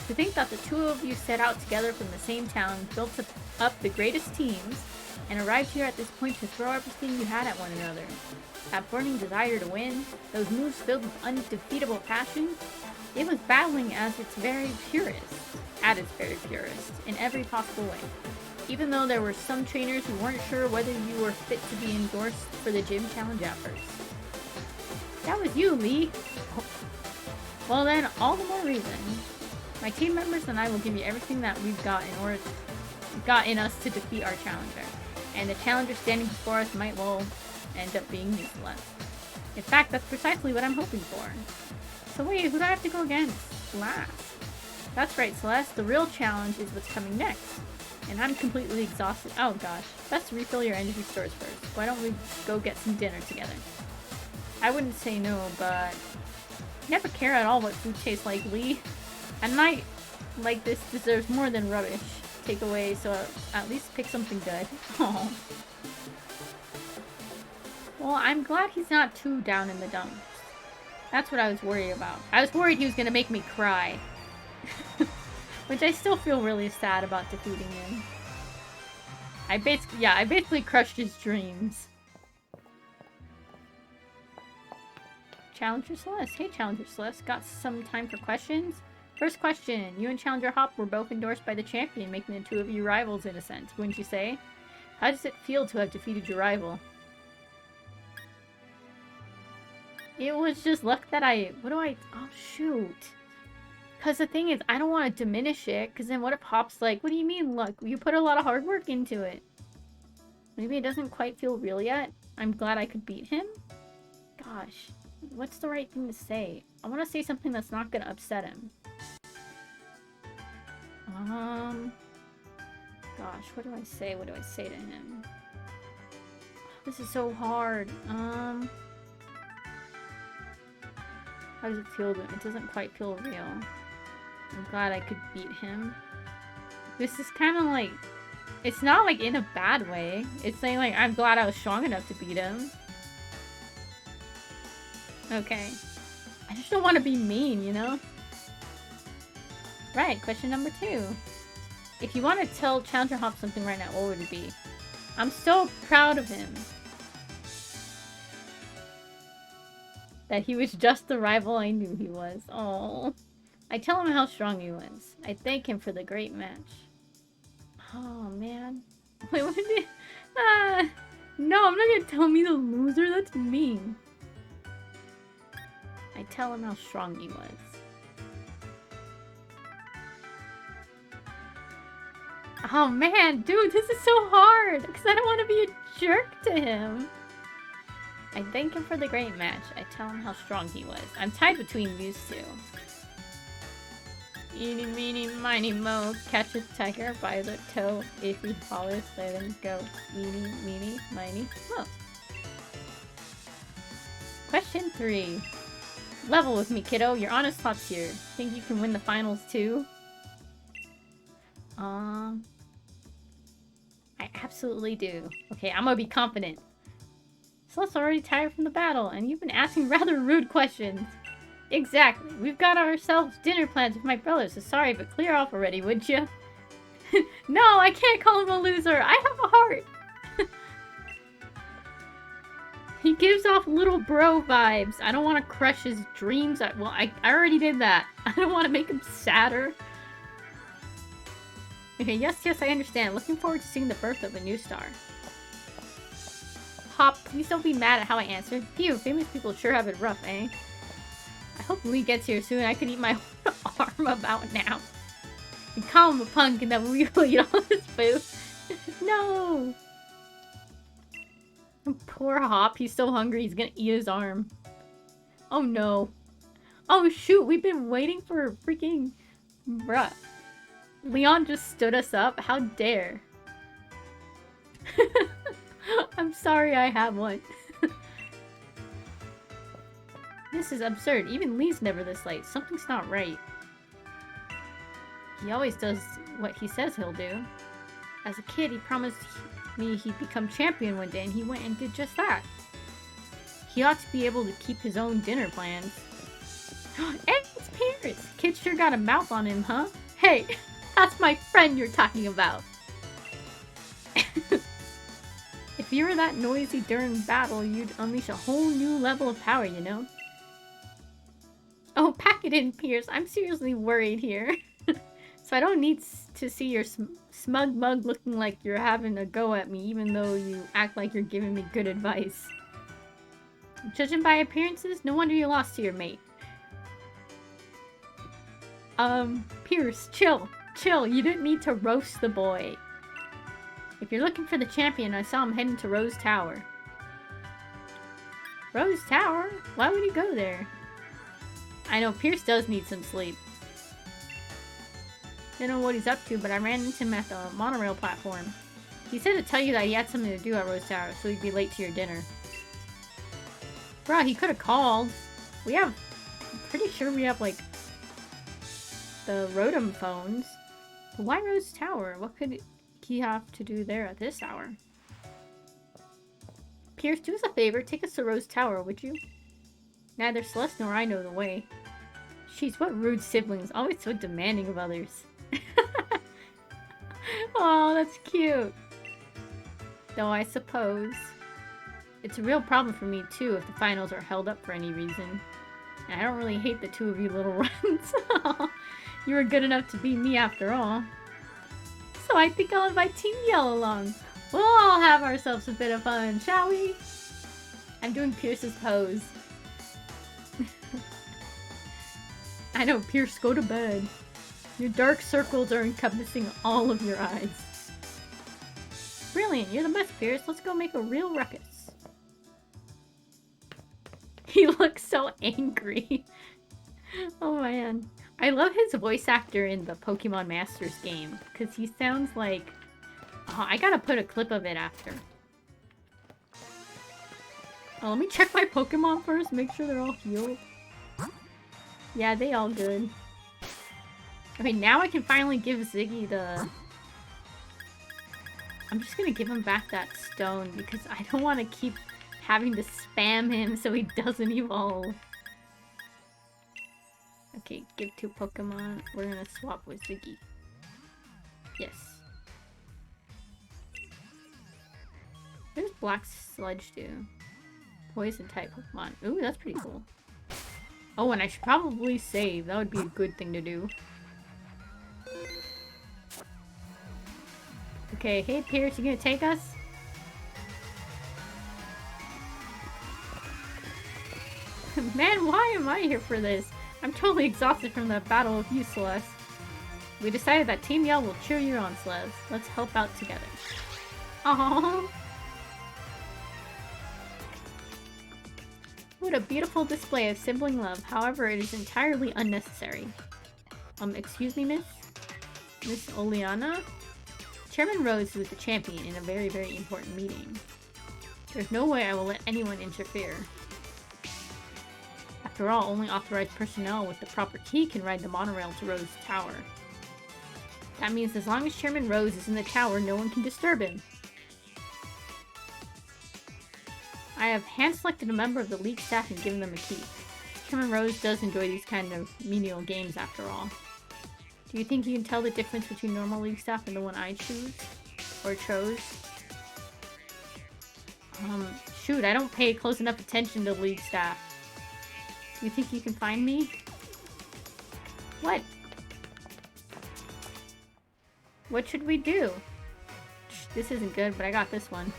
To think that the two of you set out together from the same town, built up the greatest teams, and arrived here at this point to throw everything you had at one another. That burning desire to win, those moves filled with undefeatable passion, it was battling at its very purest, in every possible way. Even though there were some trainers who weren't sure whether you were fit to be endorsed for the gym challenge at first. That was you, Lee. Oh, Well then, all the more reason. My team members and I will give you everything that we've got in us to defeat our challenger. And the challenger standing before us might well end up being useless. In fact, that's precisely what I'm hoping for. So wait, who do I have to go against? Last. That's right, Celeste. The real challenge is what's coming next. And I'm completely exhausted. Oh gosh. Best refill your energy stores first. Why don't we go get some dinner together? I wouldn't say no, but... never care at all what food tastes like, Lee. A night like this deserves more than rubbish takeaway, so at least pick something good. Aww. Well, I'm glad he's not too down in the dumps. That's what I was worried about. I was worried he was gonna make me cry. Which I still feel really sad about defeating him. I basically crushed his dreams. Challenger Celeste. Hey, Challenger Celeste. Got some time for questions? First question. You and Challenger Hop were both endorsed by the champion, making the two of you rivals in a sense, wouldn't you say? How does it feel to have defeated your rival? It was just luck that oh shoot. Because the thing is, I don't want to diminish it, because then what if Hop's like, what do you mean luck? You put a lot of hard work into it. Maybe it doesn't quite feel real yet. I'm glad I could beat him. Gosh, what's the right thing to say? I want to say something that's not going to upset him. Gosh, what do I say? What do I say to him? This is so hard. How does it feel to him? It doesn't quite feel real. I'm glad I could beat him. This is kind of like... it's not like in a bad way. It's saying like, I'm glad I was strong enough to beat him. Okay. I just don't want to be mean, you know? Right, question number 2. If you want to tell Challenger Hop something right now, what would it be? I'm so proud of him. That he was just the rival I knew he was. Oh, I tell him how strong he was. I thank him for the great match. Oh, man. Wait, what did it... no, I'm not gonna tell me the loser. That's mean. I tell him how strong he was. Oh, man. Dude, this is so hard. Because I don't want to be a jerk to him. I thank him for the great match. I tell him how strong he was. I'm tied between these two. Eeny, meeny, miny, mo. Catch a tiger by the toe. If he hollers, let him go. Eeny, meeny, miny, mo. Question 3. Level with me, kiddo. Your honest thoughts here. Think you can win the finals too? I absolutely do. Okay, I'm gonna be confident. Celeste's already tired from the battle, and you've been asking rather rude questions. Exactly. We've got ourselves dinner plans with my brother, so sorry, but clear off already, would you? No, I can't call him a loser. I have a heart. He gives off little bro vibes. I don't want to crush his dreams. I already did that. I don't want to make him sadder. Okay, yes, I understand. Looking forward to seeing the birth of a new star. Hop, please don't be mad at how I answered. Phew, famous people sure have it rough, eh? I hope Lee gets here soon. I could eat my arm about now. And call him a punk and then we will eat all his food. No! Poor Hop, he's so hungry he's gonna eat his arm. Oh no. Oh shoot, we've been waiting for freaking... Bruh. Leon just stood us up? How dare. I'm sorry I have one. This is absurd. Even Lee's never this late. Something's not right. He always does what he says he'll do. As a kid, he promised me he'd become champion one day, and he went and did just that. He ought to be able to keep his own dinner plans. And his parents! Kid sure got a mouth on him, huh? Hey, that's my friend you're talking about. If you were that noisy during battle, you'd unleash a whole new level of power, you know? Oh, pack it in, Pierce. I'm seriously worried here. So I don't need to see your smug mug looking like you're having a go at me, even though you act like you're giving me good advice. Judging by appearances, no wonder you lost to your mate. Pierce, chill. Chill, you didn't need to roast the boy. If you're looking for the champion, I saw him heading to Rose Tower. Rose Tower? Why would he go there? I know, Pierce does need some sleep. Don't know what he's up to, but I ran into him at the monorail platform. He said to tell you that he had something to do at Rose Tower, so he'd be late to your dinner. Bruh, he could have called. I'm pretty sure we have, like, the Rotom phones. But why Rose Tower? What could he have to do there at this hour? Pierce, do us a favor. Take us to Rose Tower, would you? Neither Celeste nor I know the way. Jeez, what rude siblings. Always so demanding of others. Oh, that's cute. Though I suppose it's a real problem for me, too, if the finals are held up for any reason. And I don't really hate the two of you little runs. You were good enough to beat me after all. So I think I'll invite Team Yell along. We'll all have ourselves a bit of fun, shall we? I'm doing Pierce's pose. I know, Pierce, go to bed. Your dark circles are encompassing all of your eyes. Brilliant, you're the best, Pierce. Let's go make a real ruckus. He looks so angry. Oh man. I love his voice actor in the Pokemon Masters game, because he sounds like... Oh, I gotta put a clip of it after. Oh, let me check my Pokemon first, make sure they're all healed. Yeah, they all good. Okay, now I can finally give Ziggy the... I'm just gonna give him back that stone, because I don't want to keep having to spam him so he doesn't evolve. Okay, give two Pokemon. We're gonna swap with Ziggy. Yes. What does Black Sludge do? Poison type Pokemon. Ooh, that's pretty cool. Oh, and I should probably save. That would be a good thing to do. Okay, hey Pierce, you gonna take us? Man, why am I here for this? I'm totally exhausted from the battle with you, Celeste. We decided that Team Yell will cheer you on, Celeste. Let's help out together. Aww. What a beautiful display of sibling love. However, it is entirely unnecessary. Excuse me, Miss? Miss Oleana? Chairman Rose is the champion in a very, very important meeting. There's no way I will let anyone interfere. After all, only authorized personnel with the proper key can ride the monorail to Rose Tower. That means as long as Chairman Rose is in the tower, no one can disturb him. I have hand-selected a member of the league staff and given them a key. Chairman Rose does enjoy these kind of menial games after all. Do you think you can tell the difference between normal league staff and the one I choose? Or chose? Shoot, I don't pay close enough attention to league staff. Do you think you can find me? What? What should we do? This isn't good, but I got this one.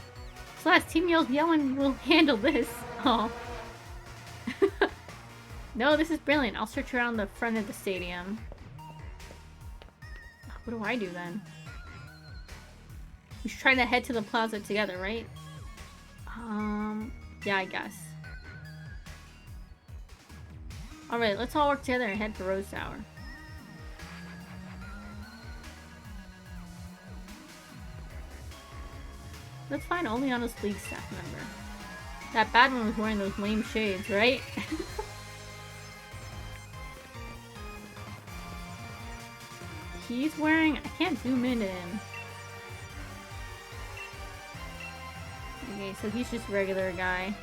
Celeste, Team Yell's yelling will handle this. Oh. No, this is brilliant. I'll search around the front of the stadium. What do I do then? We should try to head to the plaza together, right? Yeah, I guess. Alright, let's all work together and head for Rose Tower. Let's find Oleana's league staff member. That bad one was wearing those lame shades, right? He's wearing... I can't zoom into him. Okay, so he's just a regular guy.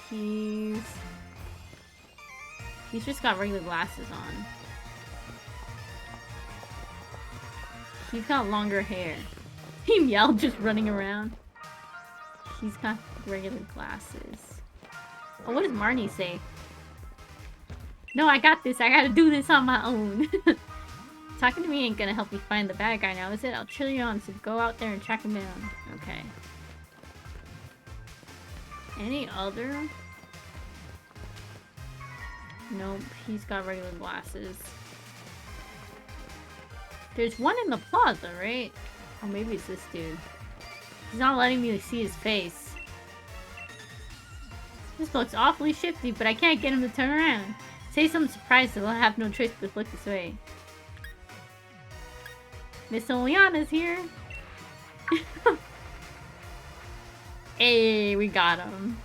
He's just got regular glasses on. He's got longer hair. Team Yell just running around. He's got regular glasses. Oh, what does Marnie say? No, I got this. I gotta do this on my own. Talking to me ain't gonna help me find the bad guy now, is it? I'll chill you on, so go out there and track him down. Okay. Any other? Nope, he's got regular glasses. There's one in the plaza, right? Oh, maybe it's this dude. He's not letting me see his face. This looks awfully shifty, but I can't get him to turn around. Say something surprised, so I'll have no choice but to look this way. Miss Oleana's here. Hey, we got him.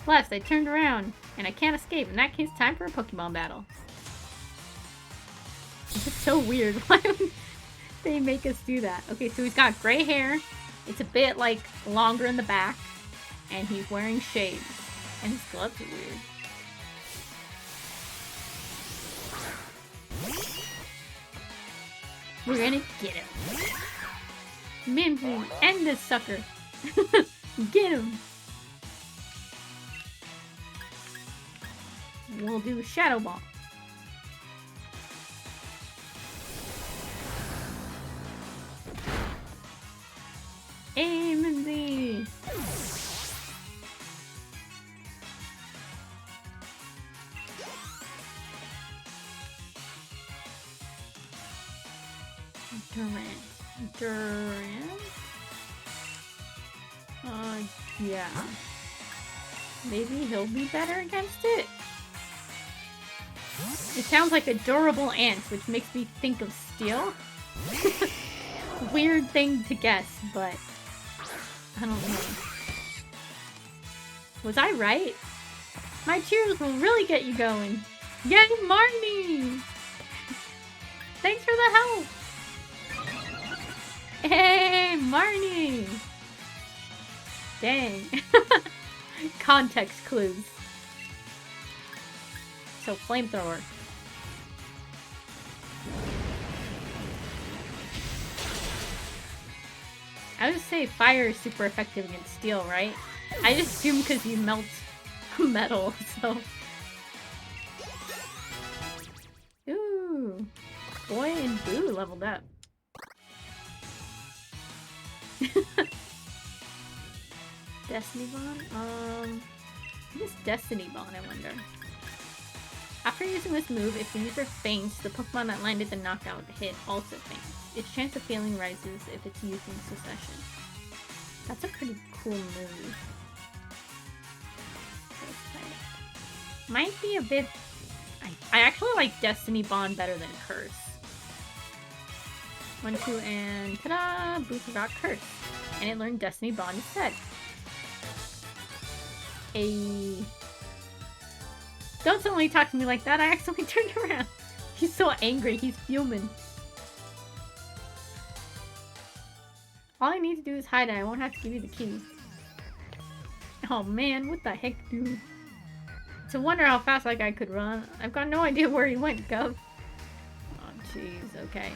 Blessed, I turned around, and I can't escape. In that case, time for a Pokemon battle. It's so weird. Why would they make us do that? Okay, so he's got gray hair. It's a bit, like, longer in the back. And he's wearing shades. And his gloves are weird. We're gonna get him. Mimsy, end this sucker. Get him. We'll do Shadow Ball. Hey, Mimsy. Durant? Yeah. Maybe he'll be better against it? It sounds like a durable ant, which makes me think of steel. Weird thing to guess, but I don't know. Was I right? My cheers will really get you going. Yay, Marnie! Thanks for the help! Hey, Marnie! Dang. Context clues. So, flamethrower. I would say fire is super effective against steel, right? I just assume because you melt metal, so... Ooh. Boy and Boo leveled up. Destiny Bond? What is Destiny Bond, I wonder? After using this move, if the user faints, the Pokemon that landed the knockout hit also faints. Its chance of failing rises if it's used in succession. That's a pretty cool move. Might be a bit... I actually like Destiny Bond better than Curse. 1, 2, and ta-da! Boo forgot Curse. And it learned Destiny Bond instead. Don't suddenly talk to me like that, I accidentally turned around. He's so angry, he's fuming. All I need to do is hide it, I won't have to give you the key. Oh man, what the heck, dude? It's a wonder how fast that guy could run. I've got no idea where he went, Gov. Oh jeez, okay.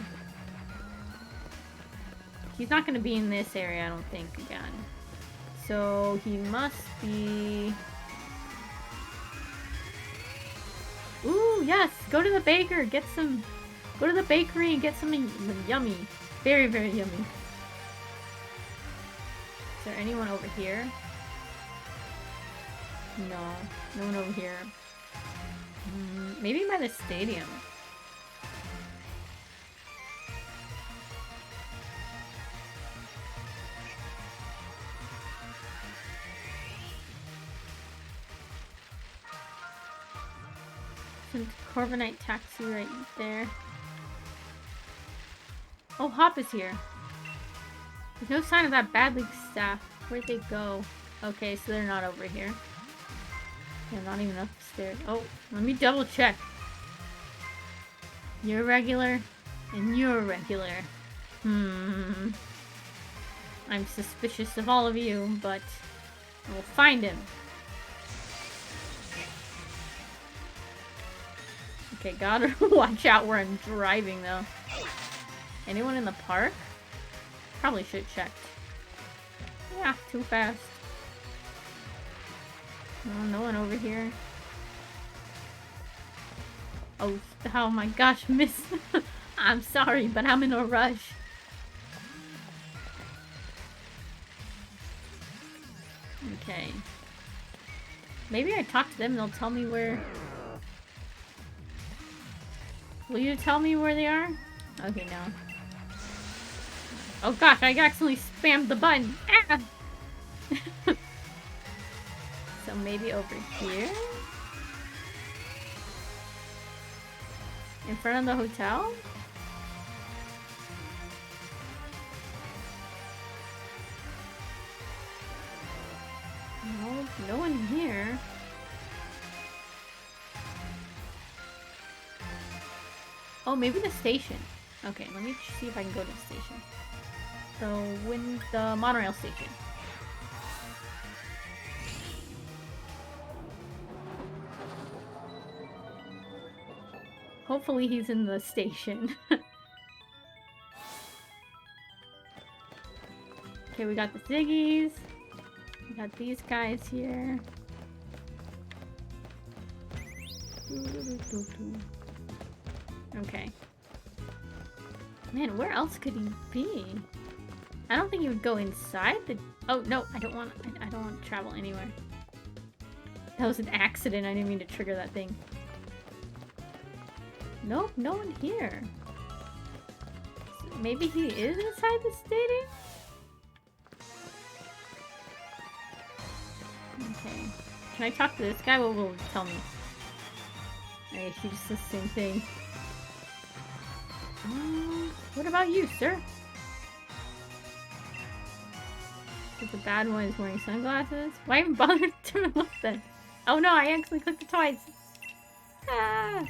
He's not gonna be in this area, I don't think, again. So, he must be... Ooh, yes! Go to the baker, get some... Go to the bakery and get something yummy. Very, very yummy. Is there anyone over here? No. No one over here. Maybe by the stadium. Corviknight taxi right there. Oh, Hop is here. There's no sign of that bad league staff. Where'd they go? Okay, so they're not over here. They're not even upstairs. Oh, let me double check. You're regular, and you're regular. I'm suspicious of all of you, but we'll find him. Okay, gotta watch out where I'm driving, though. Anyone in the park? Probably should have checked. Yeah, too fast. No one over here. Oh my gosh, miss. I'm sorry, but I'm in a rush. Okay. Maybe I talk to them and they'll tell me where Will you tell me where they are? Okay, no. Oh gosh, I accidentally spammed the button. Ah! So maybe over here? In front of the hotel? No, no one here. Oh, maybe the station. Okay, let me see if I can go to the station. So, when the monorail station. Hopefully he's in the station. Okay, we got the Ziggies. We got these guys here. Okay. Man, where else could he be? I don't think he would go inside the... Oh, no, I don't want to travel anywhere. That was an accident. I didn't mean to trigger that thing. Nope, no one here. So maybe he is inside the stadium? Okay. Can I talk to this guy? What will he tell me? Okay, he just says the same thing. What about you, sir? Is the bad one is wearing sunglasses? Why even bother to look then? Oh no, I actually clicked it twice. Ah!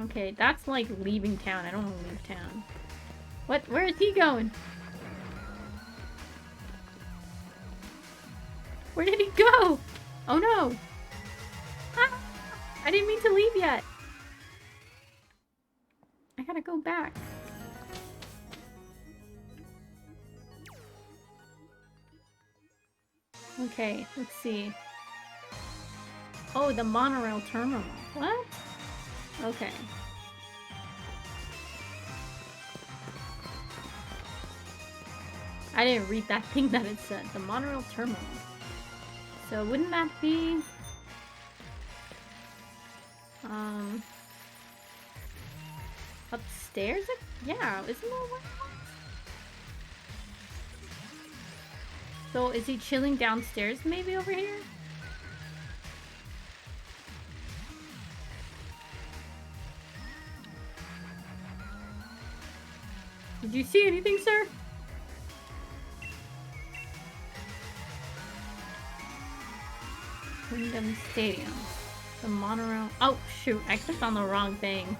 Okay, that's like leaving town. I don't want to leave town. What? Where is he going? Where did he go? Oh no! Ah! I didn't mean to leave yet. I gotta go back. Okay, let's see. Oh, the monorail terminal. What? Okay. I didn't read that thing that it said. The monorail terminal. So wouldn't that be... upstairs? Yeah, isn't that what it was? So is he chilling downstairs maybe over here? Did you see anything, sir? Wyndham Stadium. The monorail. Oh, shoot. I clicked on the wrong thing.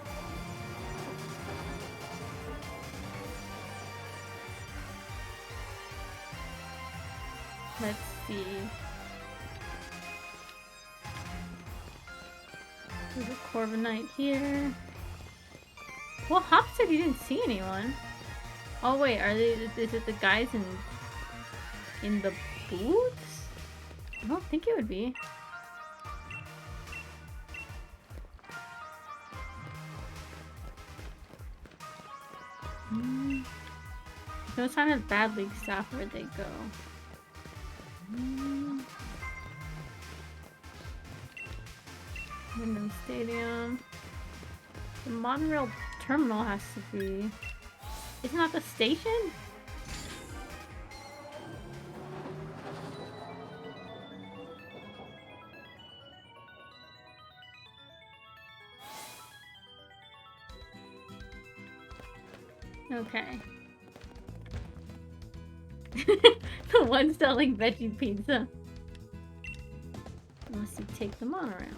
Let's see. There's a Corviknight here. Well, Hop said he didn't see anyone. Oh wait, are they? Is it the guys in the booths? I don't think it would be. No sign of bad league staff. Where'd they go? Wyndham Stadium. The monorail terminal has to be. Isn't that the station? Okay. The one selling veggie pizza. Unless you take the monorail.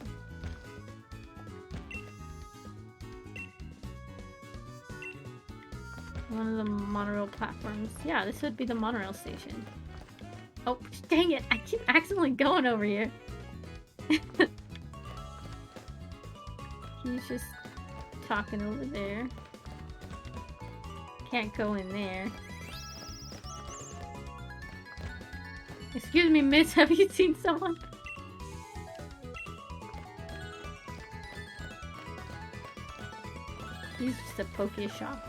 One of the monorail platforms. Yeah, this would be the monorail station. Oh, dang it! I keep accidentally going over here. He's just talking over there. Can't go in there. Excuse me, miss, have you seen someone? He's just a Poké shop.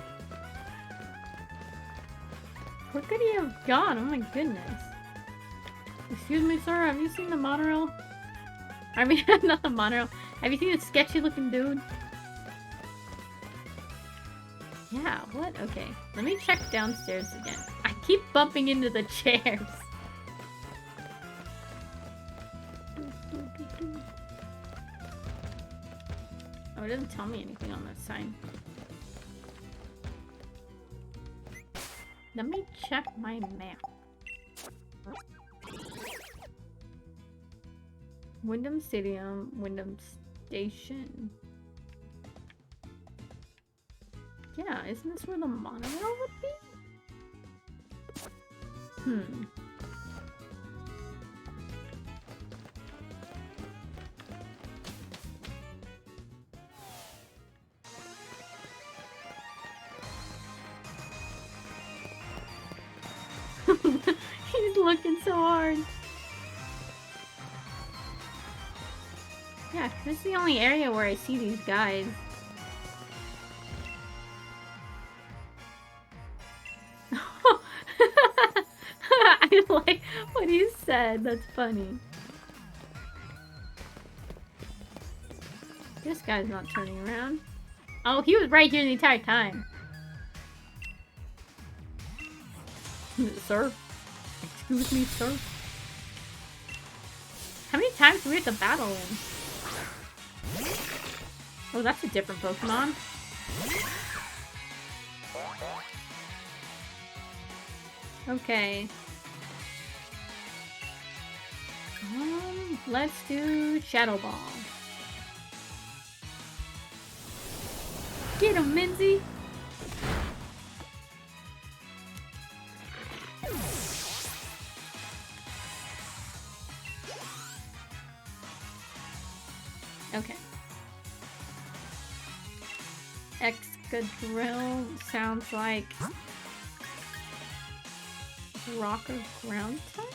What could he have gone? Oh my goodness. Excuse me, sir, have you seen the monorail? I mean, not the monorail. Have you seen a sketchy looking dude? Yeah, what? Okay. Let me check downstairs again. I keep bumping into the chairs. Oh, it doesn't tell me anything on that sign. Let me check my map. Wyndham Stadium, Wyndham Station. Yeah, isn't this where the monorail would be? He's looking so hard. Yeah, this is the only area where I see these guys. I like what he said. That's funny. This guy's not turning around. Oh, he was right here the entire time. Sir? Excuse me, sir? How many times do we have to battle him? Oh, that's a different Pokemon. Okay. Let's do Shadow Ball. Get him, Minzy! Okay. Excadrill sounds like rock or ground type?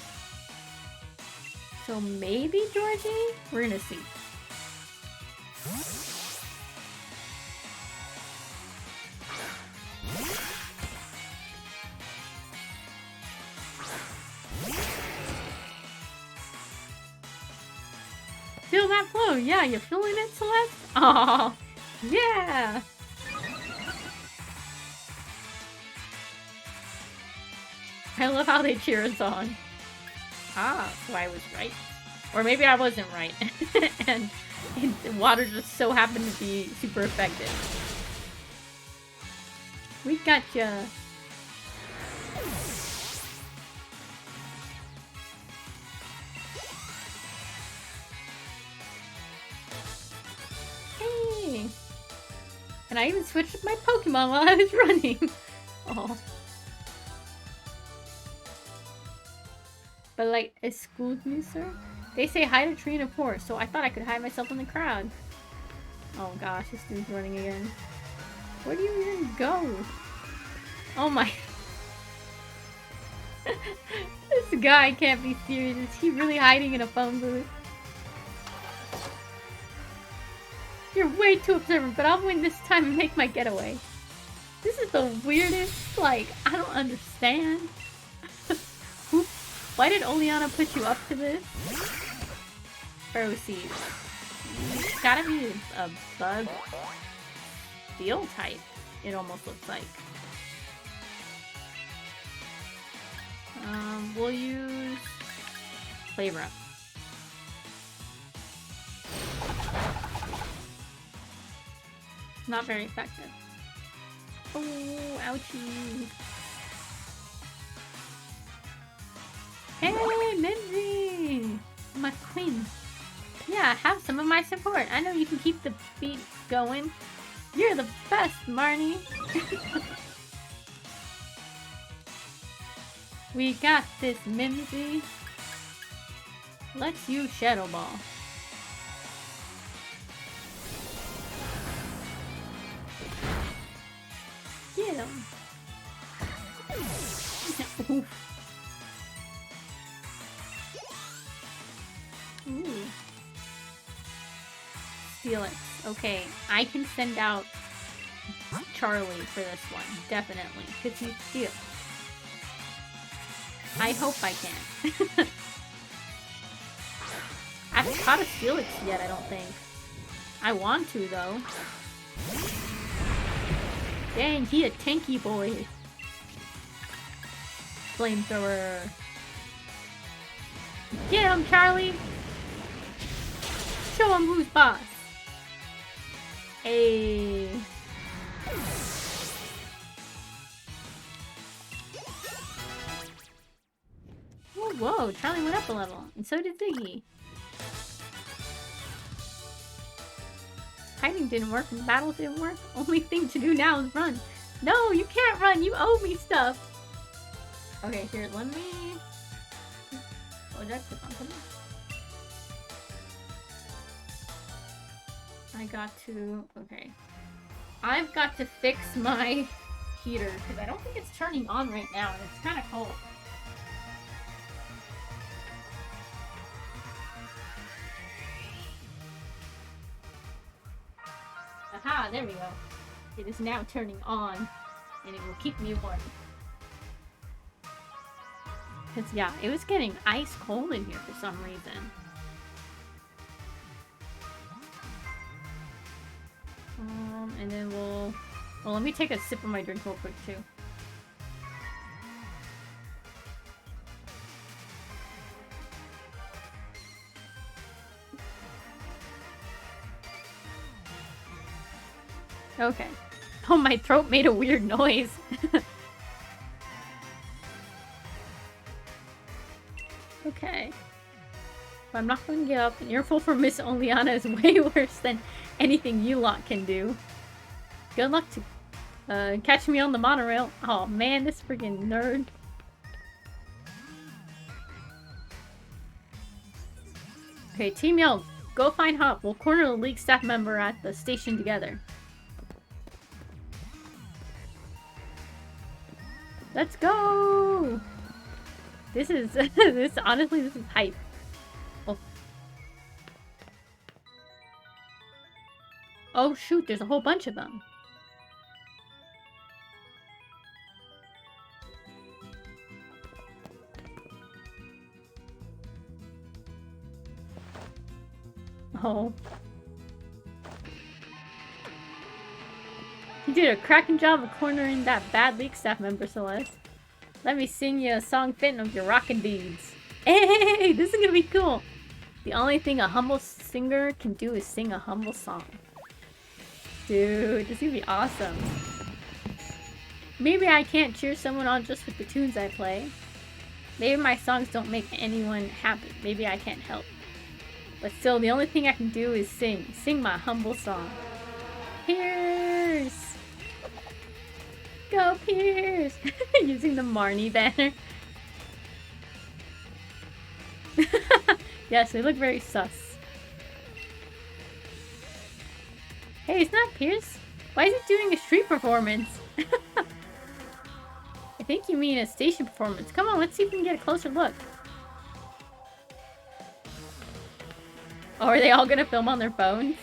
So maybe Georgie? We're gonna see. Feel that flow? Yeah, you feeling it, Celeste? Oh, yeah! I love how they cheer us on. Ah, so I was right. Or maybe I wasn't right. and the water just so happened to be super effective. We gotcha. Hey! And I even switched up my Pokemon while I was running. Oh. But like, excuse me, sir? They say hide a tree in a forest, so I thought I could hide myself in the crowd. Oh gosh, this dude's running again. Where do you even go? Oh my... This guy can't be serious. Is he really hiding in a phone booth? You're way too observant, but I'll win this time and make my getaway. This is the weirdest, like, I don't understand. Why did Oleana put you up to this? Proceed. It's gotta be a bug steel type, it almost looks like. We'll use Play Rough. Not very effective. Oh, ouchie. Hey, Minzy! My queen. Yeah, have some of my support. I know you can keep the beat going. You're the best, Marnie. We got this, Minzy. Let's use Shadow Ball. Get him. Ooh. Steal it. Okay, I can send out Charlie for this one, definitely, because he's steel. I hope I can. I haven't caught a Steelix yet, I don't think. I want to, though. Dang, he a tanky boy. Flamethrower. Get him, Charlie! Show him who's boss. Hey. Whoa, whoa, Charlie went up a level, and so did Ziggy. Hiding didn't work, and battles didn't work. Only thing to do now is run. No, you can't run, you owe me stuff. Okay, here, let me... Oh, did I click on something? I got to... Okay. I've got to fix my heater, because I don't think it's turning on right now, and it's kind of cold. Aha, there we go. It is now turning on, and it will keep me warm. Because, yeah, it was getting ice cold in here for some reason. And then we'll... Well, let me take a sip of my drink real quick, too. Okay. Oh, my throat made a weird noise. Okay. But I'm not going to give up. An earful from Miss Oleana is way worse than anything you lot can do. Good luck to catch me on the monorail. Oh man, this friggin' nerd. Okay, Team Yell, go find Hop. We'll corner the League staff member at the station together. Let's go! This is honestly, this is hype. Oh. Oh shoot, there's a whole bunch of them. Oh. You did a cracking job of cornering that bad League staff member, Celeste. Let me sing you a song fitting of your rockin' deeds. Hey, this is gonna be cool. The only thing a humble singer can do is sing a humble song. Dude, this is gonna be awesome. Maybe I can't cheer someone on just with the tunes I play. Maybe my songs don't make anyone happy. Maybe I can't help. But still, the only thing I can do is sing. Sing my humble song. Pierce! Go Pierce! Using the Marnie banner. Yes, they look very sus. Hey, it's not Pierce. Why is it doing a street performance? I think you mean a station performance. Come on, let's see if we can get a closer look. Oh, are they all gonna film on their phones?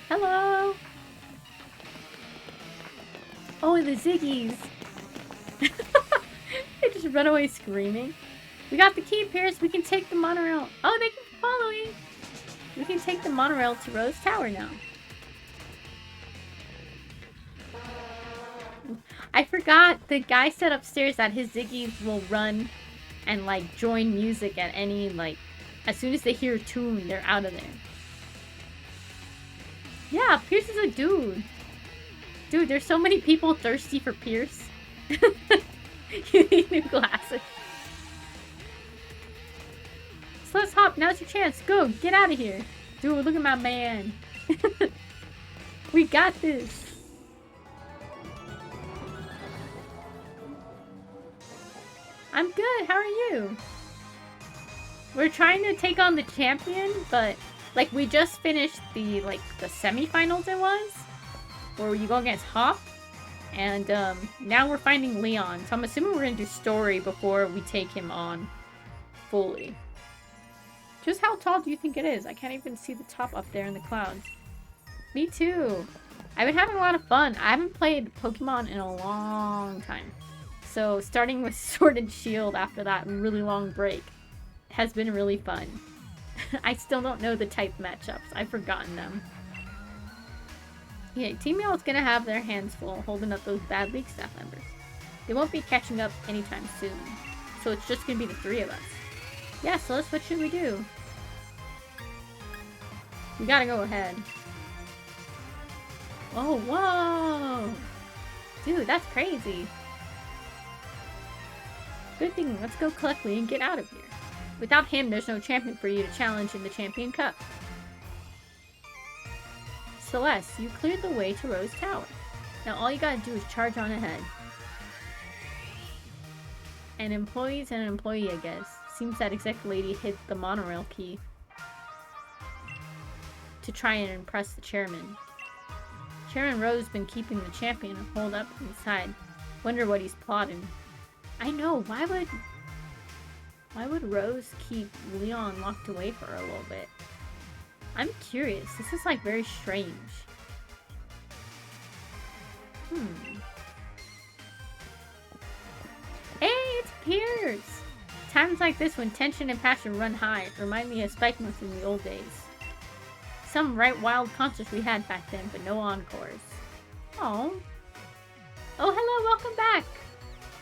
Hello! Oh, the Ziggies! They just run away screaming. We got the key, Pierce. We can take the monorail. Oh, they keep following. We can take the monorail to Rose Tower now. I forgot the guy said upstairs that his Ziggies will run and like join music at any like as soon as they hear a tune, they're out of there. Yeah, Pierce is a dude. Dude, there's so many people thirsty for Pierce. You need new glasses. So let's hop. Now's your chance. Go. Get out of here. Dude, look at my man. We got this. I'm good. How are you? We're trying to take on the champion, but like we just finished the semifinals it was, where you go against Hop, and now we're finding Leon. So I'm assuming we're gonna do story before we take him on fully. Just how tall do you think it is? I can't even see the top up there in the clouds. Me too. I've been having a lot of fun. I haven't played Pokemon in a long time. So starting with Sword and Shield after that really long break has been really fun. I still don't know the type matchups. I've forgotten them. Yeah, Team Yellow's gonna have their hands full holding up those bad League staff members. They won't be catching up anytime soon. So it's just gonna be the three of us. Yeah, so what should we do? We gotta go ahead. Oh, whoa! Dude, that's crazy. Good thing, let's go collect Lee and get out of here. Without him, there's no champion for you to challenge in the Champion Cup. Celeste, you cleared the way to Rose Tower. Now all you gotta do is charge on ahead. An employee's an employee, I guess. Seems that exec lady hid the monorail key to try and impress the chairman. Chairman Rose been keeping the champion holed up inside. Wonder what he's plotting. I know, why would Rose keep Leon locked away for a little bit? I'm curious. This is like very strange. Hey, it's Piers! Times like this when tension and passion run high remind me of Spike Month in the old days. Some right wild concerts we had back then, but no encores. Oh, hello, welcome back!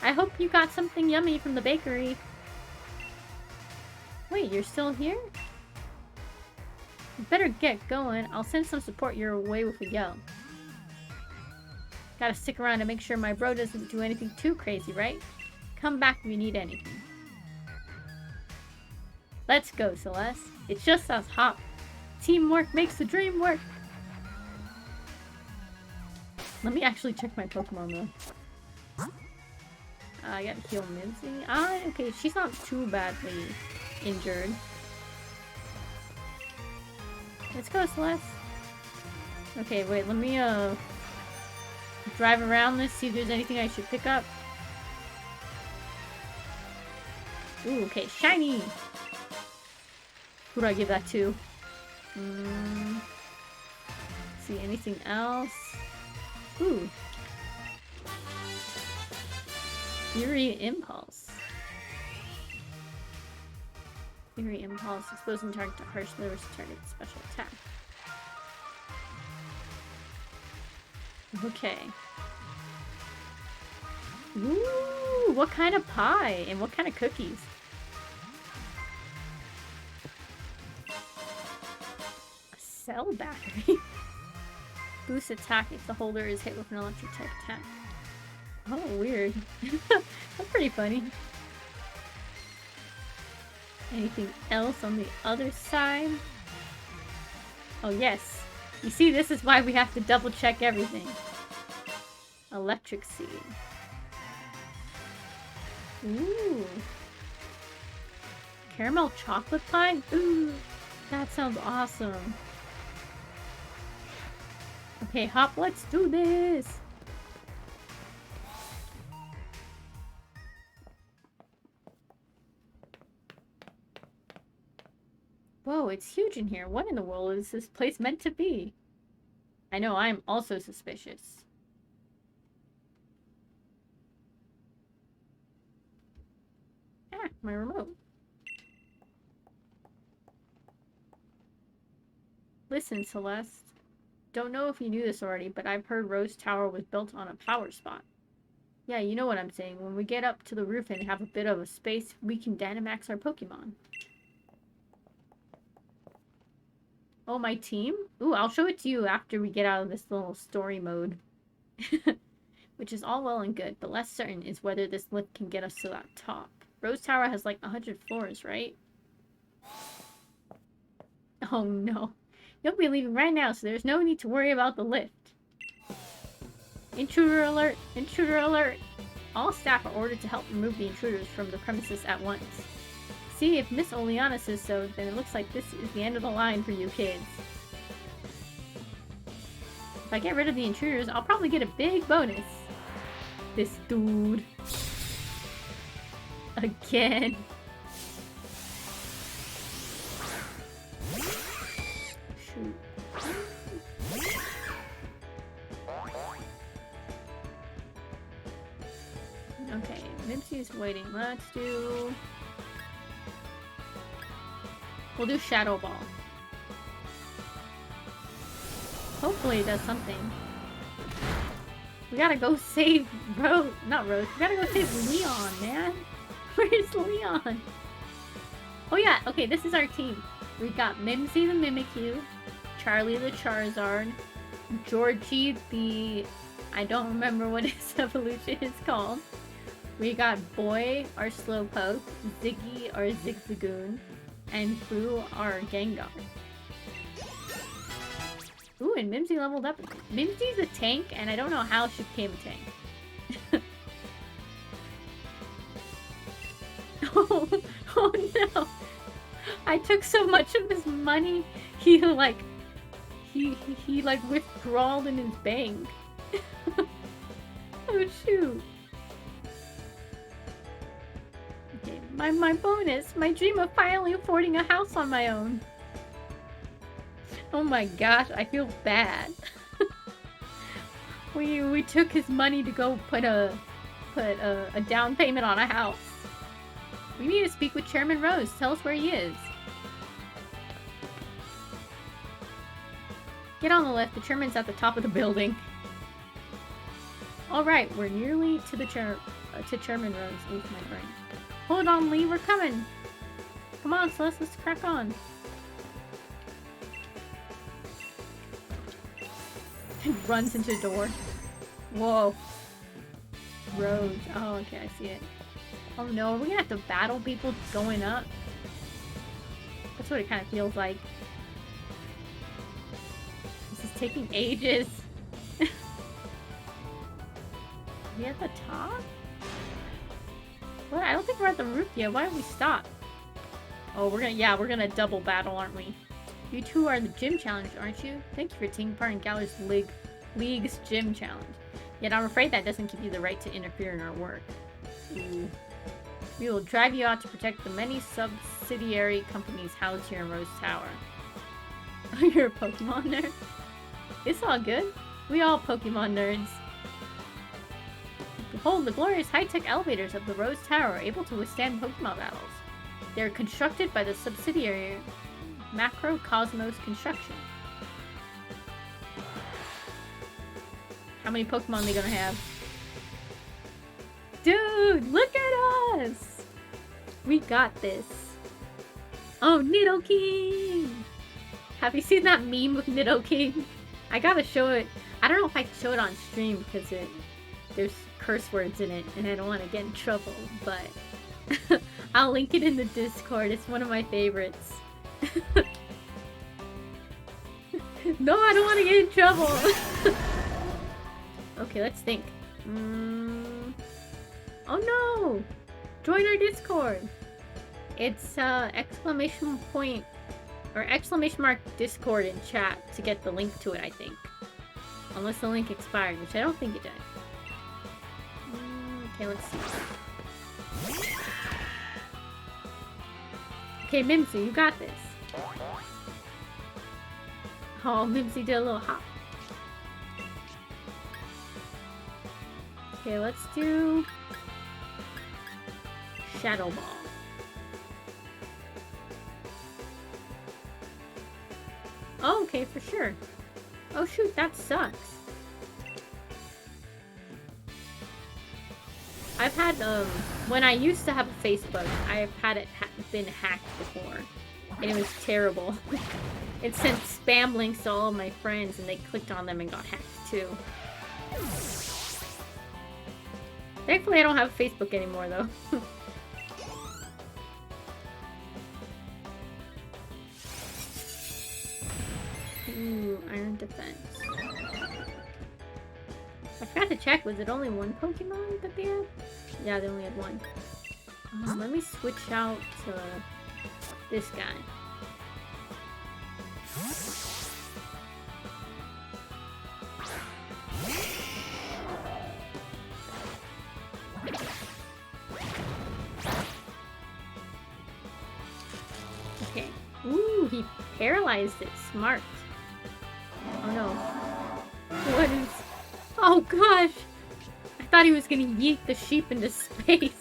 I hope you got something yummy from the bakery. Wait, you're still here? You better get going. I'll send some support your way with a yell. Gotta stick around to make sure my bro doesn't do anything too crazy, right? Come back if you need anything. Let's go, Celeste. It's just us, Hop. Teamwork makes the dream work. Let me actually check my Pokemon though. I gotta heal Minzy. Okay, she's not too badly injured. Let's go, Celeste. Okay, wait, let me drive around this, see if there's anything I should pick up. Ooh, okay, shiny! Who do I give that to? See anything else? Ooh. Fury Impulse. Fury Impulse. Exposing target to harsh lures to target special attack. Okay. Ooh, what kind of pie? And what kind of cookies? Cell battery. Boost attack if the holder is hit with an electric type attack. Oh, weird. That's pretty funny. Anything else on the other side? Oh, yes. You see, this is why we have to double check everything. Electric seed. Ooh. Caramel chocolate pie? Ooh. That sounds awesome. Okay, Hop, let's do this! Whoa, it's huge in here. What in the world is this place meant to be? I know, I'm also suspicious. Ah, my remote. Listen, Celeste. Don't know if you knew this already, but I've heard Rose Tower was built on a power spot. Yeah, you know what I'm saying. When we get up to the roof and have a bit of a space, we can Dynamax our Pokemon. Oh, my team? Ooh, I'll show it to you after we get out of this little story mode. Which is all well and good, but less certain is whether this lift can get us to that top. Rose Tower has like 100 floors, right? Oh no. You'll be leaving right now, so there's no need to worry about the lift. Intruder alert! Intruder alert! All staff are ordered to help remove the intruders from the premises at once. See, if Miss Oleana says so, then it looks like this is the end of the line for you kids. If I get rid of the intruders, I'll probably get a big bonus. This dude. Again. Shoot. Mimsy's waiting. We'll do Shadow Ball. Hopefully it does something. We gotta go save Rose. Not Rose. We gotta go save Leon, man. Where's Leon? Oh yeah, okay, this is our team. We got Mimsy the Mimikyu, Charlie the Charizard, Georgie the... I don't remember what his evolution is called. We got Boy, our Slowpoke, Ziggy, our Zigzagoon, and Boo, our Gengar. Ooh, and Mimsy leveled up. Mimsy's a tank, and I don't know how she became a tank. Oh no! I took so much of his money, he withdrawed in his bank. Oh shoot. Okay, my bonus, my dream of finally affording a house on my own. Oh my gosh, I feel bad. we took his money to go put a down payment on a house. We need to speak with Chairman Rose. Tell us where he is. Get on the left. The chairman's at the top of the building. All right, we're nearly to the Chairman Rose. Oof, my brain. Hold on, Lee. We're coming. Come on, Celeste. Let's crack on. Runs into the door. Whoa. Rose. Oh, okay. I see it. Oh no, are we gonna have to battle people going up? That's what it kind of feels like. This is taking ages. Are we at the top? What? I don't think we're at the roof yet. Why did we stop? Oh, we're gonna double battle, aren't we? You two are the gym challenge, aren't you? Thank you for taking part in Galler's League's gym challenge. Yet I'm afraid that doesn't give you the right to interfere in our work. Ooh. We will drive you out to protect the many subsidiary companies housed here in Rose Tower. Oh, you're a Pokemon nerd? It's all good. We all Pokemon nerds. Behold, the glorious high-tech elevators of the Rose Tower are able to withstand Pokemon battles. They are constructed by the subsidiary Macrocosmos Construction. How many Pokemon are they gonna have? Dude, look at us! We got this. Oh, Nidoking! Have you seen that meme with Nidoking? I gotta show it. I don't know if I can show it on stream because there's curse words in it and I don't want to get in trouble, but I'll link it in the Discord. It's one of my favorites. No, I don't want to get in trouble! Okay, let's think. Oh no! Join our Discord! It's exclamation point or exclamation mark Discord in chat to get the link to it, I think. Unless the link expired, which I don't think it did. Okay, let's see. Okay, Mimsy, you got this. Oh, Mimsy did a little hop. Okay, let's do Shadow Ball. Oh, okay, for sure. Oh shoot, that sucks. I've had, when I used to have a Facebook, I've had it been hacked before. And it was terrible. It sent spam links to all of my friends and they clicked on them and got hacked too. Thankfully I don't have Facebook anymore though. Ooh, Iron Defense. I forgot to check, was it only one Pokemon that they had? Yeah, they only had one. Let me switch out to this guy. Okay. Ooh, he paralyzed it. Smart. Oh no. What is... Oh gosh! I thought he was gonna yeet the sheep into space.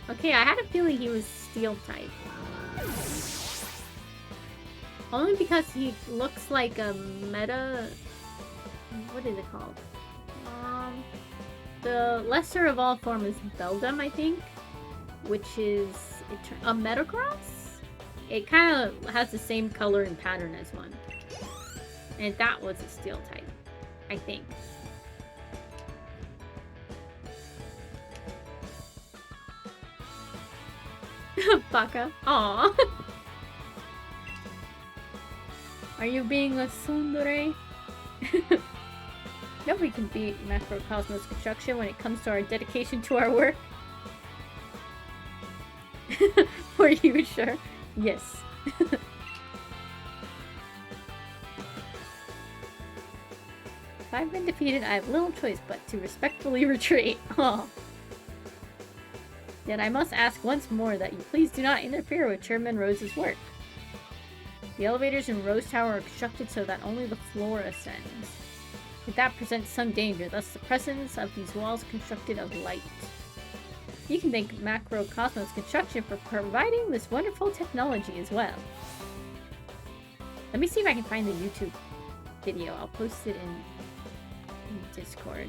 Okay, I had a feeling he was steel type. Only because he looks like a meta... What is it called? The lesser of all form is Beldum, I think. Which is a Metagross? It kind of has the same color and pattern as one. And that was a steel type, I think. Baka. Aww. Are you being a tsundere? Nobody can beat Macrocosmos Construction when it comes to our dedication to our work. Were you sure? Yes. If I've been defeated, I have little choice but to respectfully retreat. Oh. Yet I must ask once more that you please do not interfere with Chairman Rose's work. The elevators in Rose Tower are constructed so that only the floor ascends. Yet that presents some danger, thus the presence of these walls constructed of light. You can thank Macrocosmos Construction for providing this wonderful technology as well. Let me see if I can find the YouTube video. I'll post it in Discord.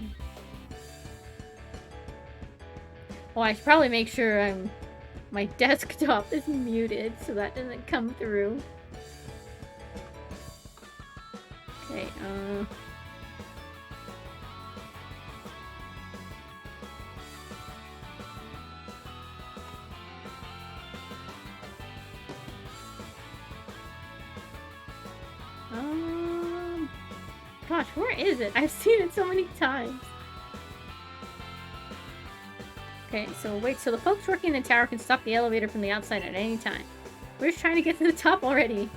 Oh, I should probably make sure my desktop is muted so that doesn't come through. Okay, gosh, where is it? I've seen it so many times. Okay, so wait, so the folks working in the tower can stop the elevator from the outside at any time. We're just trying to get to the top already.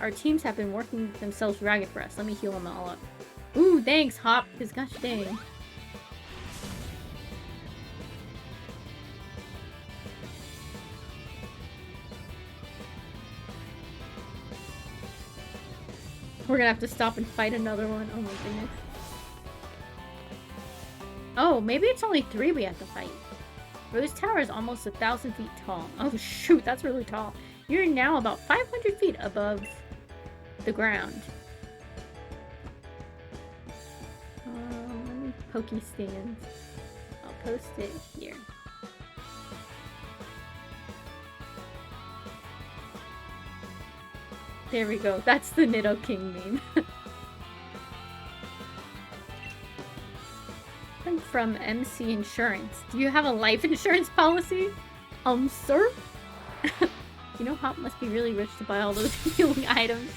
Our teams have been working themselves ragged for us. Let me heal them all up. Ooh, thanks, Hop, because gosh dang. We're gonna have to stop and fight another one. Oh my goodness. Oh, maybe it's only 3 we have to fight. Rose Tower is almost 1,000 feet tall. Oh shoot, that's really tall. You're now about 500 feet above the ground. Let me pokey stand. I'll post it here. There we go. That's the Nidoking meme. I'm from MC Insurance. Do you have a life insurance policy? Sir? You know Hop must be really rich to buy all those healing items.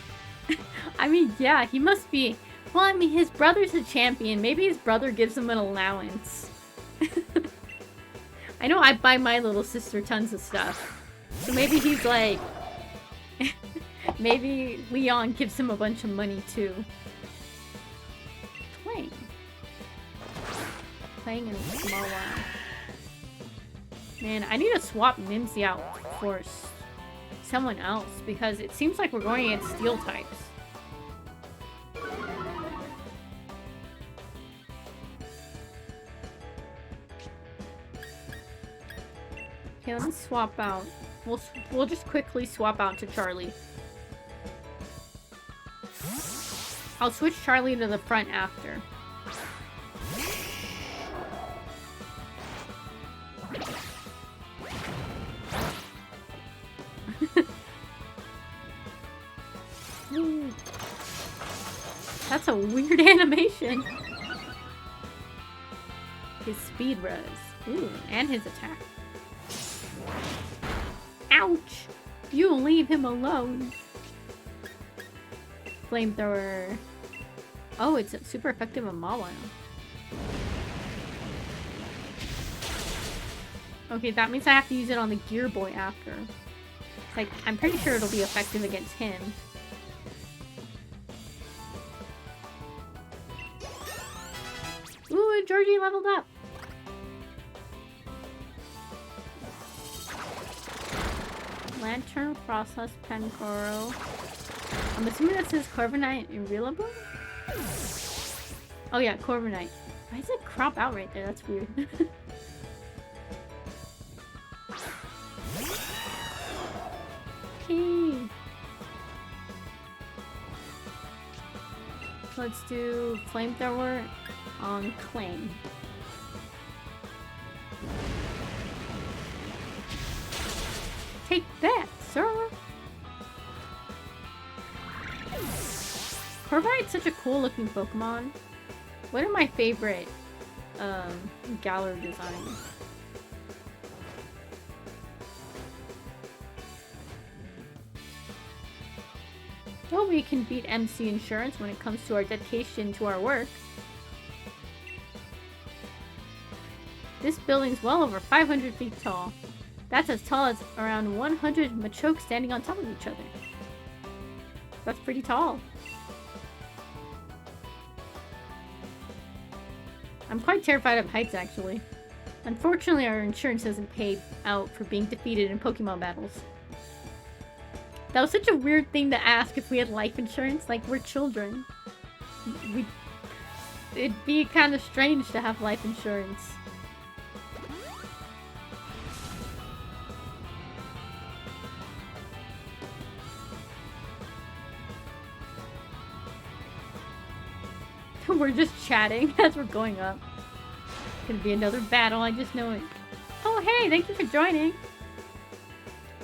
I mean, yeah, he must be. Well, I mean, his brother's a champion. Maybe his brother gives him an allowance. I know I buy my little sister tons of stuff. So maybe he's like... Maybe Leon gives him a bunch of money too. Playing in a small while. Man, I need to swap Mimsy out for someone else because it seems like we're going against steel types. Okay, let me swap out. We'll just quickly swap out to Charlie. I'll switch Charlie to the front after. That's a weird animation. His speed res. Ooh, and his attack. Ouch! You leave him alone. Flamethrower. Oh, it's super effective on Mawile. Okay, that means I have to use it on the Gear Boy after. Like, I'm pretty sure it'll be effective against him. Ooh, Georgie leveled up! Lantern, Frostlass, Pencoro. I'm assuming that says Corviknight and Rillaboom? Oh yeah, Corviknight. Why does it crop out right there? That's weird. Okay. Let's do flamethrower on claim. Take that, sir! Corvide's such a cool looking Pokemon. One of my favorite Galar designs. Nobody can beat MC Insurance when it comes to our dedication to our work. This building's well over 500 feet tall. That's as tall as around 100 Machoke standing on top of each other. That's pretty tall. I'm quite terrified of heights, actually. Unfortunately, our insurance doesn't pay out for being defeated in Pokemon battles. That was such a weird thing to ask if we had life insurance. Like, we're children. It'd be kind of strange to have life insurance. We're just chatting as we're going up. It's gonna be another battle, I just know it. Oh hey, thank you for joining!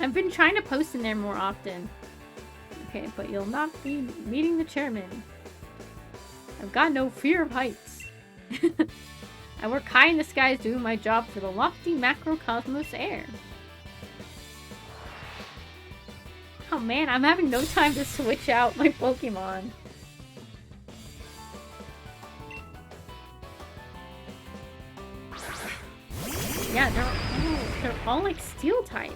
I've been trying to post in there more often. Okay, but you'll not be meeting the chairman. I've got no fear of heights. I work high in the skies doing my job for the lofty macrocosmos air. Oh man, I'm having no time to switch out my Pokemon. Yeah, they're all like steel types.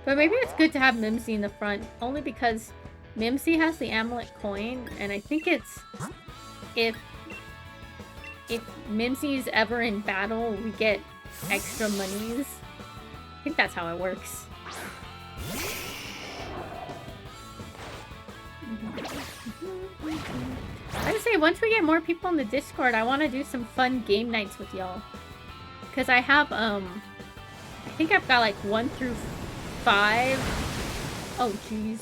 But maybe it's good to have Mimsy in the front, only because Mimsy has the amulet coin, and I think it's if Mimsy is ever in battle, we get extra monies. I think that's how it works. I would say once we get more people on the Discord, I want to do some fun game nights with y'all. Because I have, I think I've got like 1 through 5. Oh, jeez.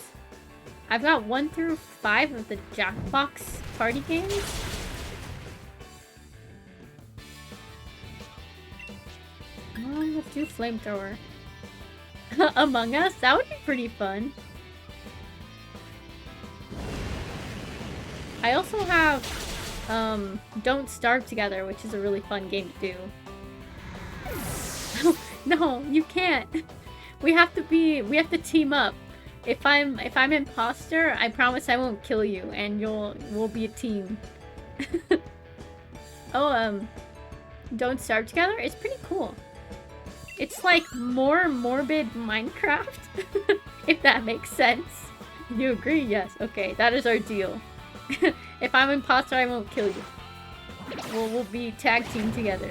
I've got 1 through 5 of the Jackbox party games. Let's do Flamethrower. Among Us? That would be pretty fun. I also have Don't Starve Together, which is a really fun game to do. No, you can't. We have to team up. If I'm imposter, I promise I won't kill you and we'll be a team. Oh, Don't Starve Together? It's pretty cool. It's like more morbid Minecraft, if that makes sense. You agree? Yes. Okay, that is our deal. If I'm imposter, I won't kill you. We'll be tag team together.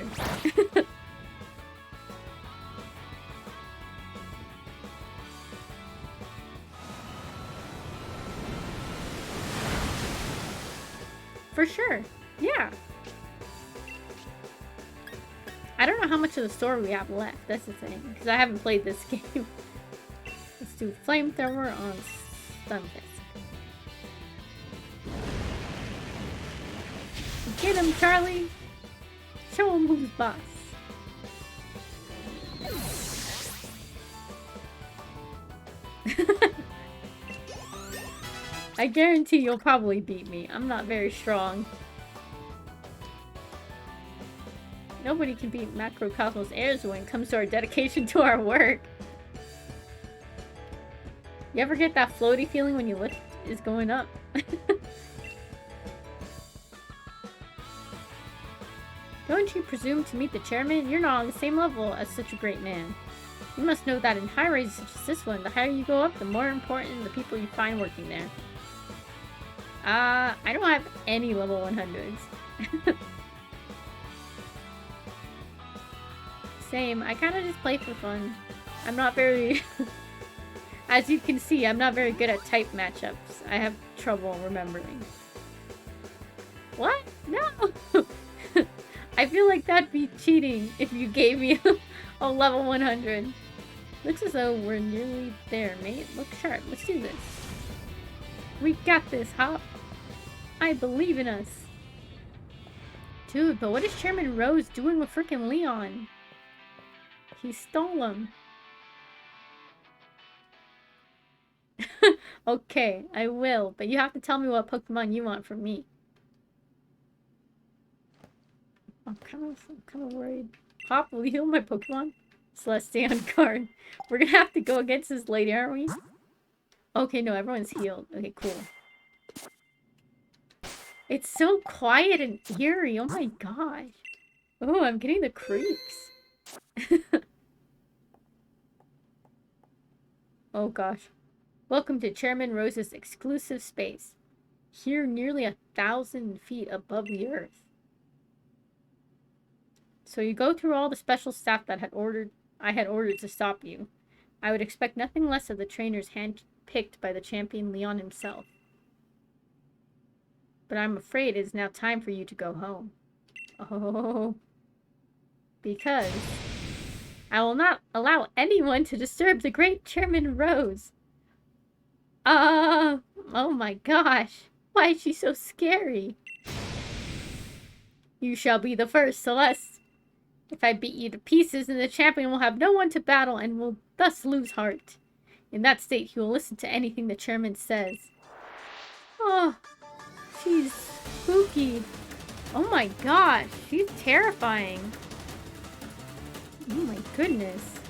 For sure. Yeah. I don't know how much of the story we have left. That's the thing. Because I haven't played this game. Let's do Flamethrower on Stunfisk. Get him, Charlie! Show him who's boss. I guarantee you'll probably beat me. I'm not very strong. Nobody can beat Macrocosmos Airs when it comes to our dedication to our work. You ever get that floaty feeling when your lift is going up? Don't you presume to meet the chairman? You're not on the same level as such a great man. You must know that in high raises such as this one, the higher you go up, the more important the people you find working there. I don't have any level 100s. Same, I kind of just play for fun. I'm not very... As you can see, I'm not very good at type matchups. I have trouble remembering. What? No! I feel like that'd be cheating if you gave me a level 100. Looks as though we're nearly there, mate. Look sharp. Let's do this. We got this, Hop. I believe in us. Dude, but what is Chairman Rose doing with frickin' Leon? He stole him. Okay, I will, but you have to tell me what Pokemon you want from me. I'm kind of worried. Hop, will you heal my Pokemon? Celeste, stay on guard. We're gonna have to go against this lady, aren't we? Okay, no, everyone's healed. Okay, cool. It's so quiet and eerie. Oh my gosh. Oh, I'm getting the creeps. Oh gosh. Welcome to Chairman Rose's exclusive space. Here nearly 1,000 feet above the earth. So you go through all the special staff that I had ordered to stop you. I would expect nothing less of the trainers handpicked by the champion Leon himself. But I'm afraid it is now time for you to go home. Oh. Because I will not allow anyone to disturb the great Chairman Rose. Oh my gosh. Why is she so scary? You shall be the first, Celeste. If I beat you to pieces, then the champion will have no one to battle and will thus lose heart. In that state, he will listen to anything the chairman says. Oh, she's spooky. Oh my gosh, she's terrifying. Oh my goodness.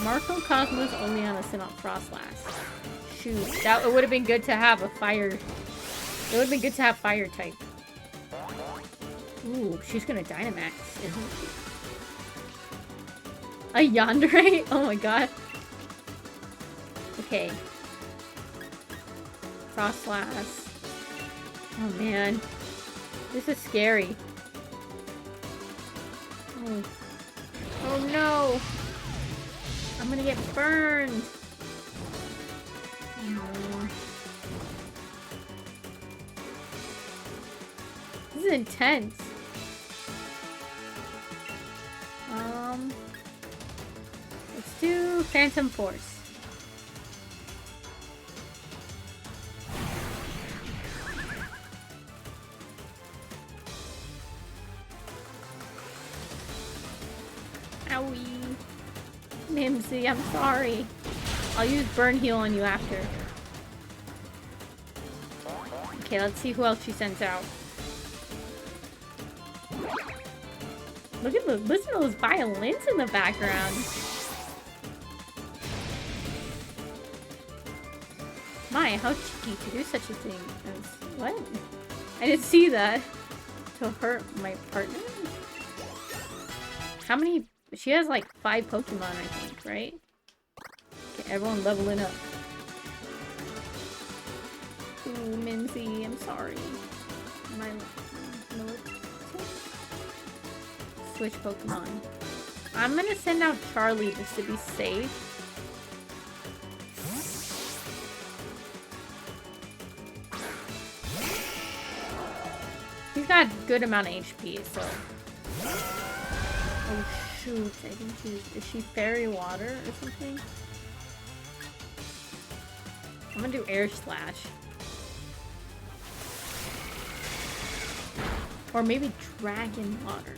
Marco Cosmos only on a Sinnoh Frostlass. Shoot, it would have been good to have a fire. It would have been good to have fire type. Ooh, she's gonna Dynamax, isn't she? A Yandere? Oh my god. Okay. Frostlass. Oh man. This is scary. Oh. Oh no! I'm gonna get burned! Oh. This is intense. Let's do Phantom Force. Owie. Mimsy, I'm sorry. I'll use Burn Heal on you after. Okay, let's see who else she sends out. Listen to those violins in the background. My, how cheeky to do such a thing as what? I didn't see that. To hurt my partner? How many? She has like 5 Pokemon, I think, right? Okay, everyone leveling up. Ooh, Mimsy, I'm sorry. Switch Pokemon. I'm gonna send out Charlie just to be safe. He's got a good amount of HP, so. Oh shoot, I think is she Fairy Water or something? I'm gonna do Air Slash. Or maybe Dragon Water.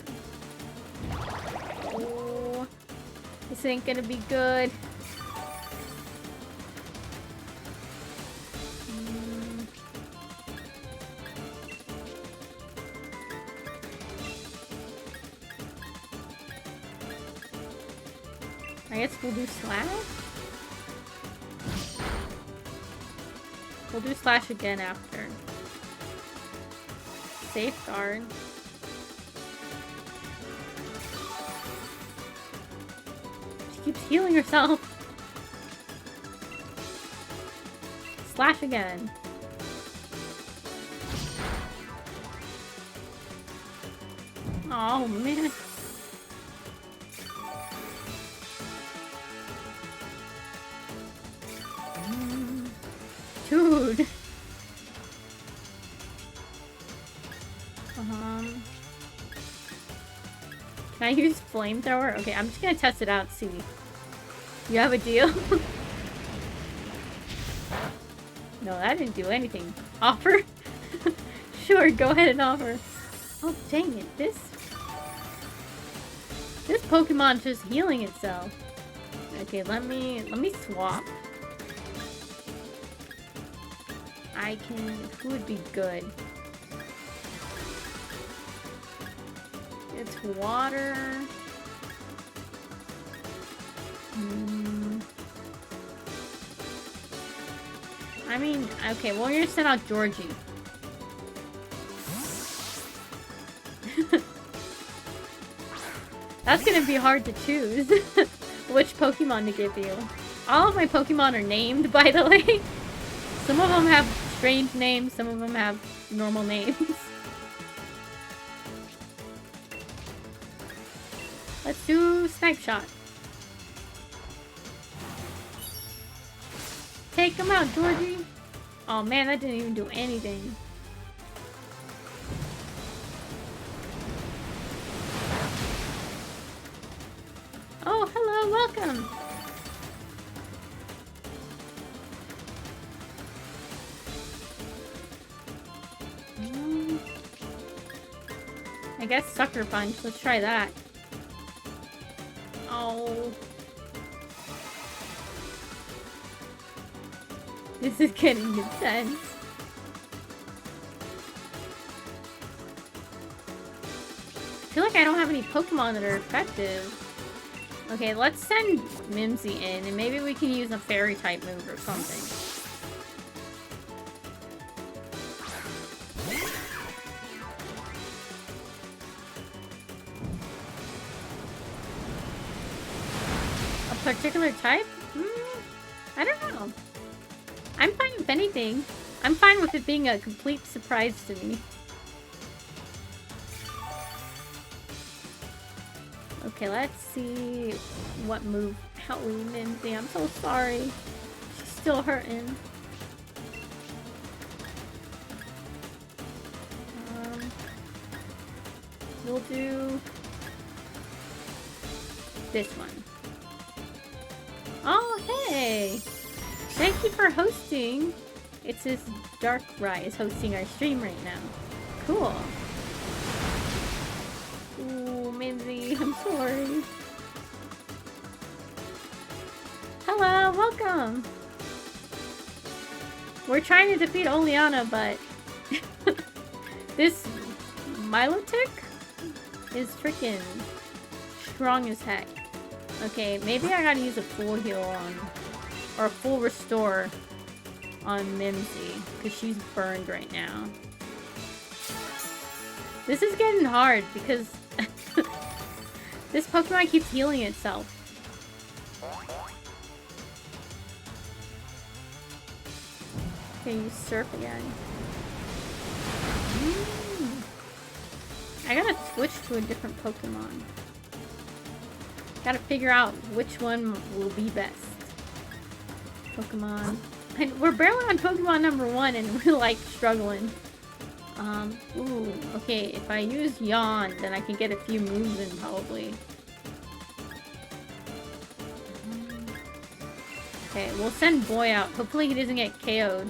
Oh, this ain't gonna be good. I guess we'll do Slash? We'll do Slash again after. Safeguard. She keeps healing herself. Slash again. Oh man. Dude. use flamethrower? Okay, I'm just gonna test it out, see. You have a deal? No, that didn't do anything. Offer? Sure, go ahead and offer. Oh, dang it. This Pokemon's just healing itself. Okay, let me swap. Who would be good? It's water. I mean, okay, well, you're gonna send out Georgie. That's gonna be hard to choose which Pokemon to give you. All of my Pokemon are named, by the way. Some of them have strange names, some of them have normal names. Let's do Snipe Shot. Take him out, Georgie! Oh man, that didn't even do anything. Oh, hello, welcome! I guess Sucker Punch, let's try that. Oh. This is getting intense. I feel like I don't have any Pokemon that are effective. Okay, let's send Mimsy in, and maybe we can use a fairy type move or something. A particular type? I don't know. I'm fine with anything. I'm fine with it being a complete surprise to me. Okay, let's see what move help we Mimsy. I'm so sorry. She's still hurting. We'll do this one. Oh, hey! Thank you for hosting. It says Darkrai is hosting our stream right now. Cool. Ooh, Mimsy, I'm sorry. Hello, welcome. We're trying to defeat Oleana, but this Milotic is freaking strong as heck. Okay, maybe I gotta use a full heal on, or a full restore on Mimsy, because she's burned right now. This is getting hard, because this Pokemon keeps healing itself. Okay, use Surf again. I gotta switch to a different Pokemon. Gotta figure out which one will be best. Pokemon. And we're barely on Pokemon number 1 and we're like struggling. Ooh, okay, if I use Yawn, then I can get a few moves in probably. Okay, we'll send Boy out. Hopefully he doesn't get KO'd.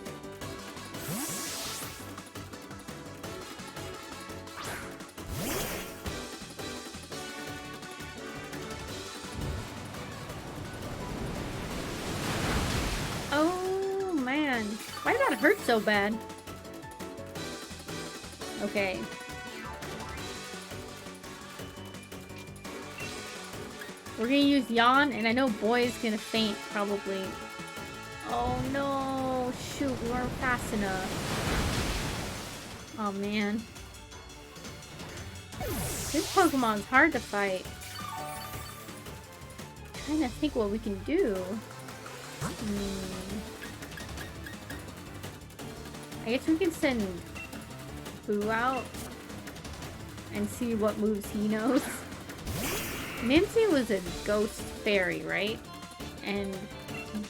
Oh man, why did that hurt so bad? Okay. We're gonna use Yawn, and I know Boy is gonna faint, probably. Oh no! Shoot, we weren't fast enough. Oh man. This Pokemon's hard to fight. I'm trying to think what we can do. I guess we can send Boo out and see what moves he knows. Mimsy was a ghost fairy, right? And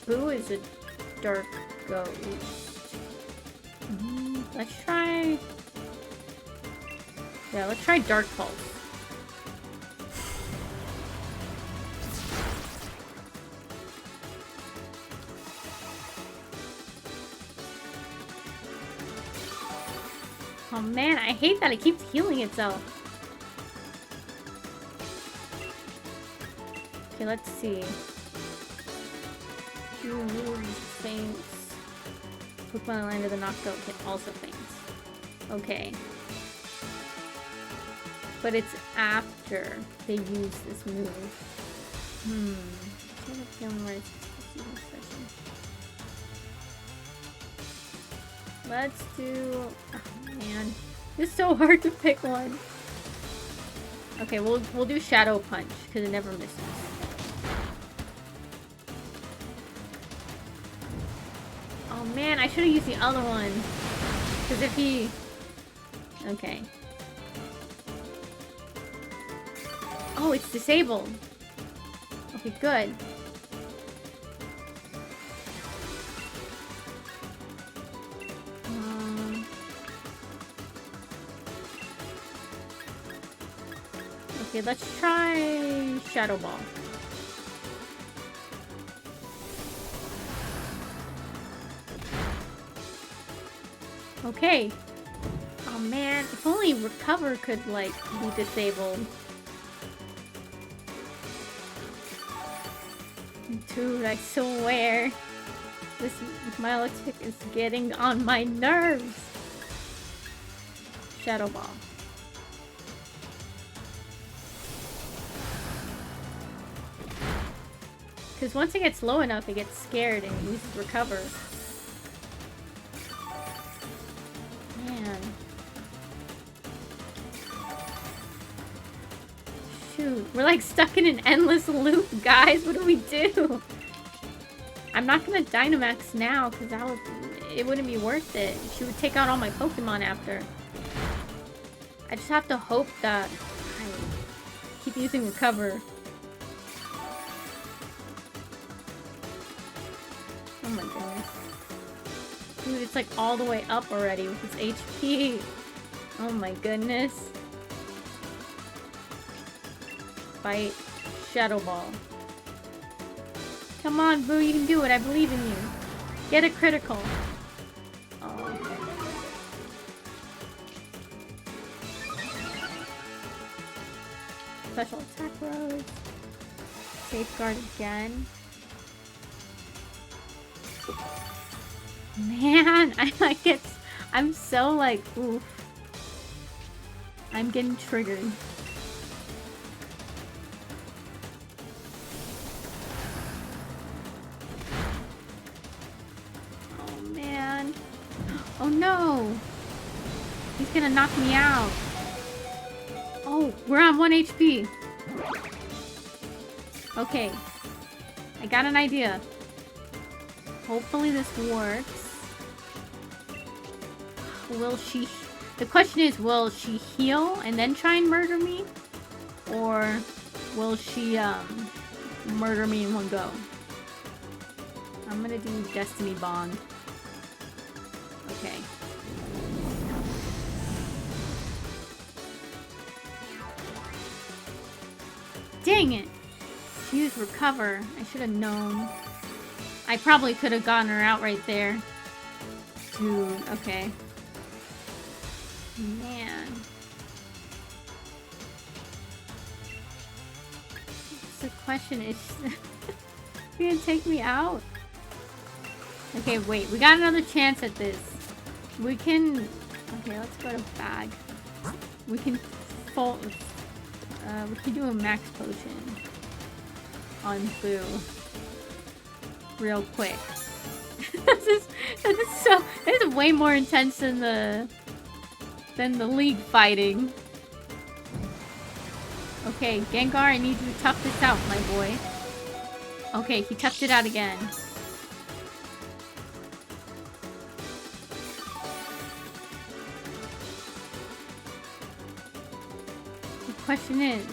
Boo is a dark ghost. Let's try... Yeah, let's try Dark Pulse. Oh man, I hate that it keeps healing itself. Okay, let's see. Faints. Pokemon land of the knockout hit also faints. Okay. But it's after they use this move. Let's do... Oh man. It's so hard to pick one. Okay, we'll do Shadow Punch, because it never misses. Oh man, I should have used the other one. Because if he... Okay. Oh, it's disabled. Okay, good. Okay, let's try Shadow Ball. Okay. Oh man, if only Recover could, like, be disabled. Dude, I swear. This Milotic is getting on my nerves. Shadow Ball. Because once it gets low enough, it gets scared and uses Recover. Man. Shoot, we're like stuck in an endless loop, guys. What do we do? I'm not gonna Dynamax now because it wouldn't be worth it. She would take out all my Pokemon after. I just have to hope that I keep using Recover. Oh my goodness. Dude, it's like all the way up already with its HP. Oh my goodness. Fight. Shadow Ball. Come on, Boo, you can do it. I believe in you. Get a critical. Oh. Special attack rose. Safeguard again. Man, I'm so like, oof. I'm getting triggered. Oh man. Oh no. He's gonna knock me out. Oh, we're on 1 HP. Okay. I got an idea. Hopefully this works. Will she... The question is, will she heal and then try and murder me? Or will she, murder me in one go? I'm gonna do Destiny Bond. Okay. Dang it! She used Recover. I should have known. I probably could have gotten her out right there. Dude, okay. Man. So the question is, she gonna take me out? Okay, wait. We got another chance at this. We can... Okay, let's go to Bag. We can we can do a Max Potion on Boo. Real quick. This is way more intense than the league fighting. Okay, Gengar, I need you to tough this out, my boy. Okay, he toughed it out again. The question is,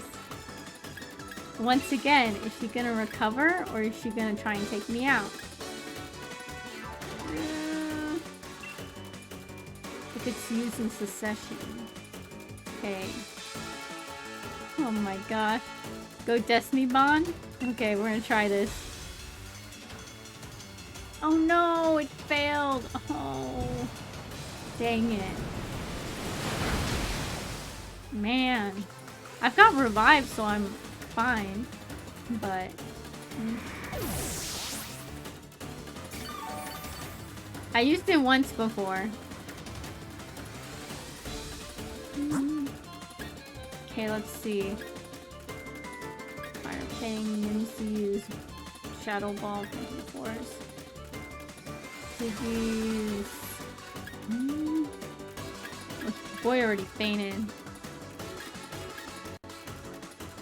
once again, is she gonna recover or is she gonna try and take me out? If it's used in succession. Okay. Oh my gosh. Go Destiny Bond? Okay, we're gonna try this. Oh no, it failed. Oh. Dang it. Man. I've got revive, so I'm fine. But... I used it once before. Okay, let's see. Fire Fang, Mincy's, Shadow Ball, Force. Ziggy's. This boy already fainted.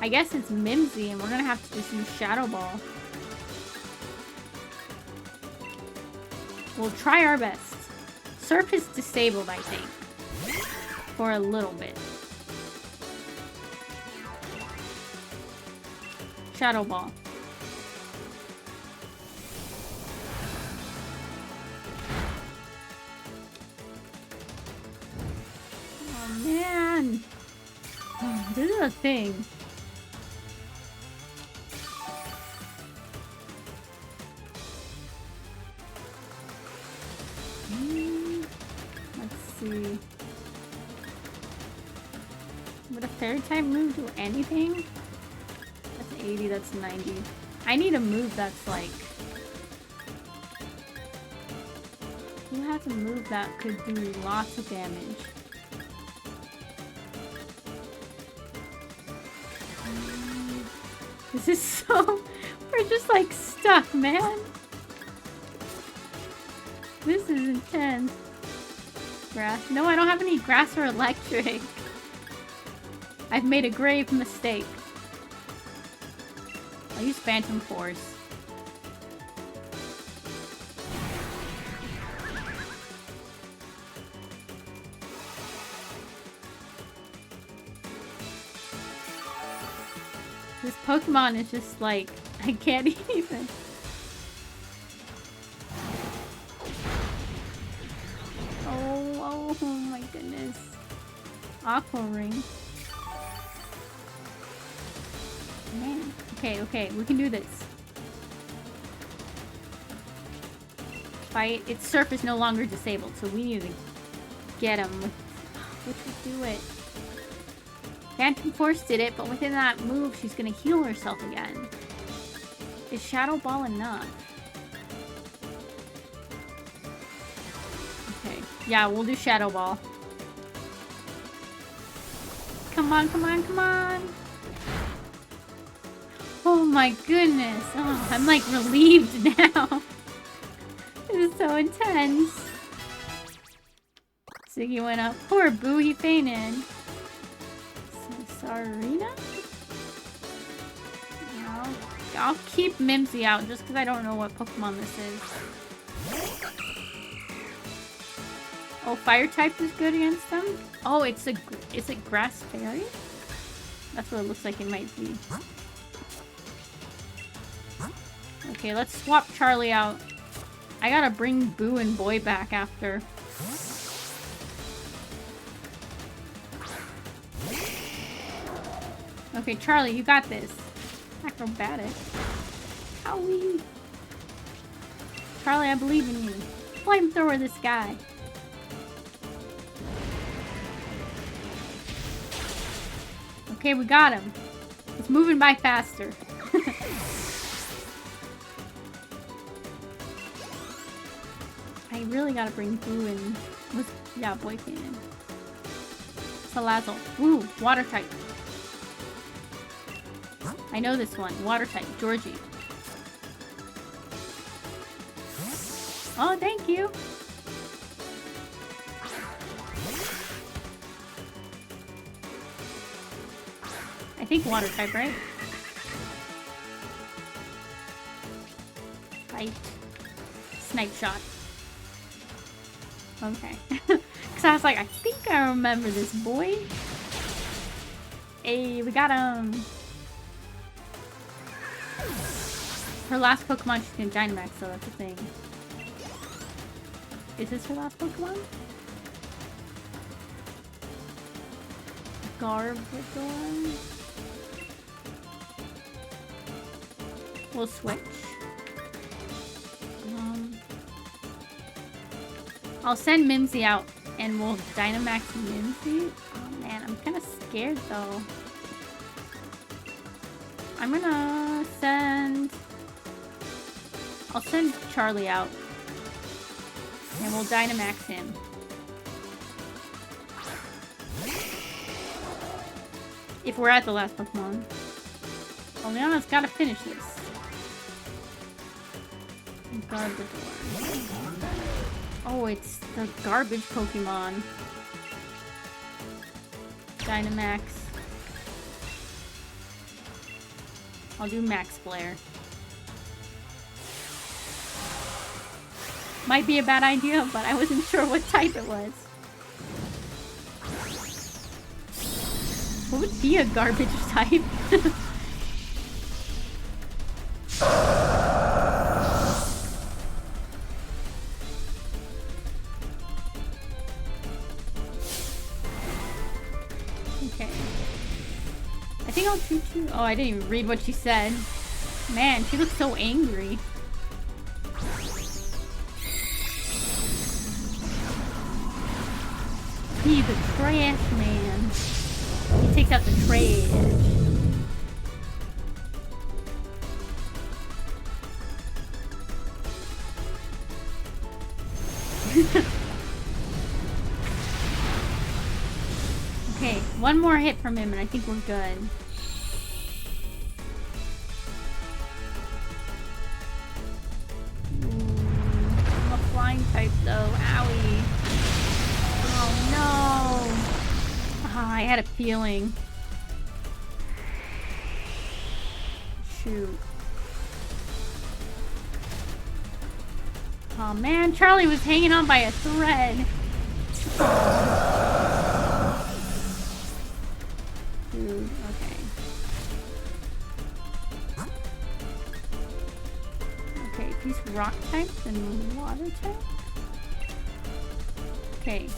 I guess it's Mimsy, and we're gonna have to just use Shadow Ball. We'll try our best. Surf is disabled, I think. For a little bit. Shadow Ball. Oh, man. Oh, this is a thing. Let's see. Would a fairy type move do anything? That's 80, that's 90. I need a move that's like... Who has a move that could do lots of damage? This is so... We're just like stuck, man. This is intense. Grass. No, I don't have any grass or electric. I've made a grave mistake. I'll use Phantom Force. This Pokemon is just like, I can't even. Oh my goodness. Aqua Ring. Man. Okay, we can do this. Fight. Its surf is no longer disabled, so we need to get him. Which would do it. Phantom Force did it, but within that move, she's gonna heal herself again. Is Shadow Ball enough? Okay. Yeah, we'll do Shadow Ball. Come on, come on, come on! Oh my goodness! Oh, I'm like relieved now. This is so intense. Ziggy went up. Poor Boo, he fainted. Sarina? I'll keep Mimsy out just because I don't know what Pokemon this is. Oh, fire type is good against them? Oh, is it Grass Fairy? That's what it looks like it might be. Okay, let's swap Charlie out. I gotta bring Boo and Boy back after. Okay, Charlie, you got this. Acrobatic. Owie. Charlie, I believe in you. Flamethrower this guy. Okay, we got him. It's moving by faster. I really gotta bring Boo in. Yeah, Boy came in. Salazzle. Ooh, water type. I know this one. Water type. Georgie. Oh, thank you. I think water type, right? Fight. Snipe shot. Okay. Because I was like, I think I remember this boy. Hey, we got him. Her last Pokemon, she's gonna Dynamax, so that's a thing. Is this her last Pokemon? Garbodor? We'll switch. I'll send Mimsy out and we'll Dynamax Mimsy. Oh man, I'm kind of scared. scared though. I'm gonna send... I'll send Charlie out. And we'll Dynamax him. If we're at the last Pokemon. Well, Leona's gotta finish this. Garbage. Oh, it's the garbage Pokemon. Dynamax. I'll do Max Flare. Might be a bad idea, but I wasn't sure what type it was. What would be a garbage type? Okay. I think I'll treat you. Oh, I didn't even read what she said. Man, she looks so angry. Be the trash man. He takes out the trash. Okay, one more hit from him and I think we're good. I'm a flying type though. Owie. Oh no! Oh, I had a feeling. Shoot. Oh man, Charlie was hanging on by a thread. Dude, okay. Okay, these rock types and water types? Okay.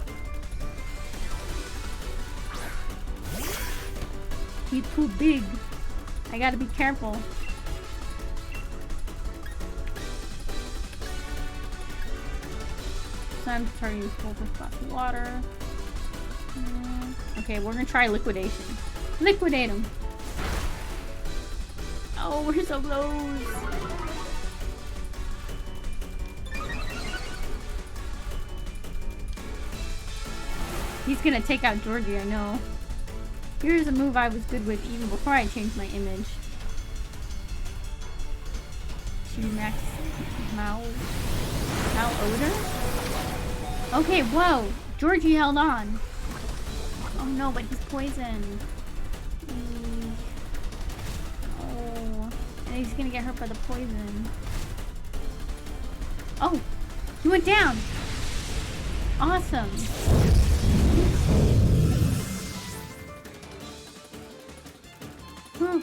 He's too big. I gotta be careful. So I'm starting to pull this glass of water. Okay, we're gonna try liquidation. Liquidate him. Oh, we're so close. He's gonna take out Georgie, I know. Here's a move I was good with even before I changed my image. Max Malodor? Okay, whoa! Georgie held on. Oh no, but he's poisoned. Oh, and he's gonna get hurt by the poison. Oh, he went down. Awesome. Whew.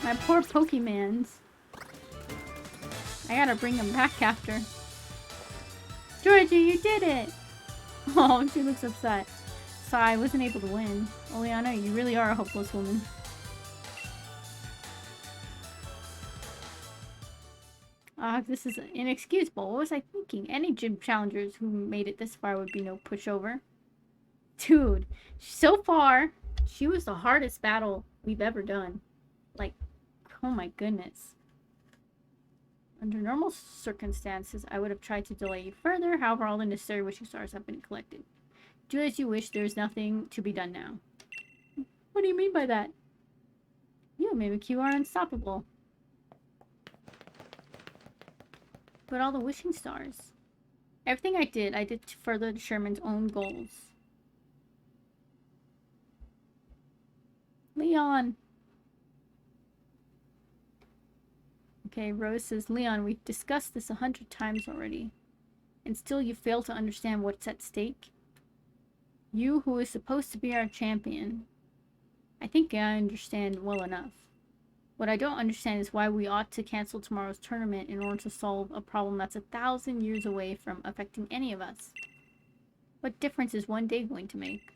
My poor Pokemans. I gotta bring him back after. Georgie, you did it! Oh, she looks upset. So I wasn't able to win. Oleana, you really are a hopeless woman. This is inexcusable. What was I thinking? Any gym challengers who made it this far would be no pushover. Dude, so far, she was the hardest battle we've ever done. Like, oh my goodness. Under normal circumstances, I would have tried to delay you further. However, all the necessary wishing stars have been collected. Do as you wish. There is nothing to be done now. What do you mean by that? You, Mimikyu, are unstoppable. But all the wishing stars. Everything I did to further Sherman's own goals. Leon. Okay, Rose says, Leon, we've discussed this 100 times already. And still you fail to understand what's at stake? You, who is supposed to be our champion. I think I understand well enough. What I don't understand is why we ought to cancel tomorrow's tournament in order to solve a problem that's 1,000 years away from affecting any of us. What difference is one day going to make?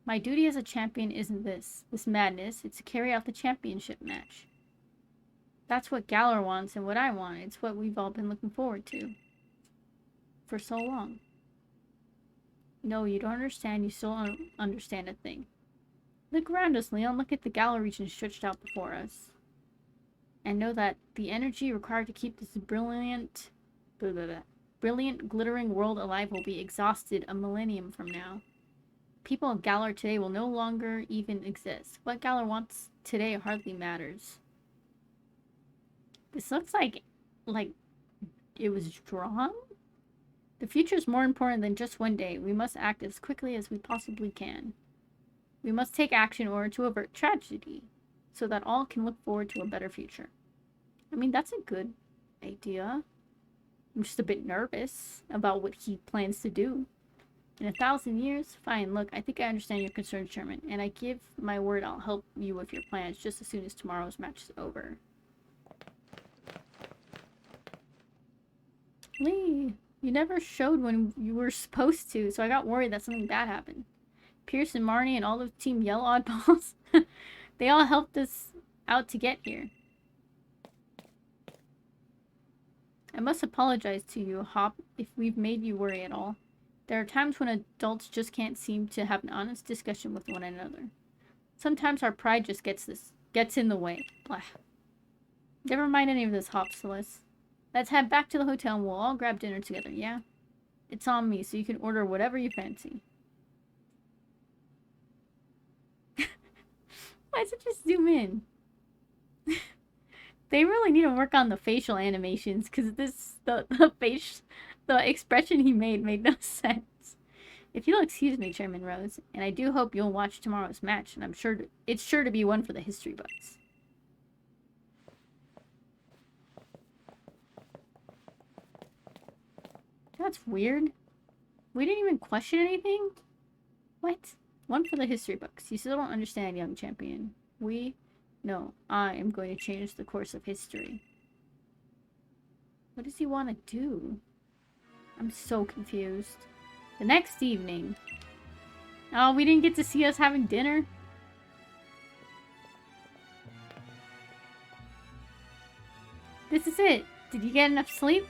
My duty as a champion isn't this madness. It's to carry out the championship match. That's what Galar wants and what I want. It's what we've all been looking forward to. For so long. No, you don't understand. You still don't understand a thing. Look around us, Leon. Look at the Galar region stretched out before us. And know that the energy required to keep this brilliant, glittering world alive will be exhausted a millennium from now. People of Galar today will no longer even exist. What Galar wants today hardly matters. This looks like it was drawn? The future is more important than just one day. We must act as quickly as we possibly can. We must take action in order to avert tragedy, so that all can look forward to a better future. I mean, that's a good idea. I'm just a bit nervous about what he plans to do. In 1,000 years? Fine, look, I think I understand your concerns, Sherman, and I give my word I'll help you with your plans just as soon as tomorrow's match is over. Lee, you never showed when you were supposed to, so I got worried that something bad happened. Pierce and Marnie and all of Team Yellow Oddballs, they all helped us out to get here. I must apologize to you, Hop, if we've made you worry at all. There are times when adults just can't seem to have an honest discussion with one another. Sometimes our pride just gets in the way. Blah. Never mind any of this, Hop, Celeste. Let's head back to the hotel and we'll all grab dinner together, yeah? It's on me, so you can order whatever you fancy. Why does it just zoom in? They really need to work on the facial animations, because the expression he made no sense. If you'll excuse me, Chairman Rose, and I do hope you'll watch tomorrow's match, and it's sure to be one for the history books. That's weird. We didn't even question anything? What? One for the history books. You still don't understand, young champion. No, I am going to change the course of history. What does he want to do? I'm so confused. The next evening. Oh, we didn't get to see us having dinner? This is it. Did you get enough sleep?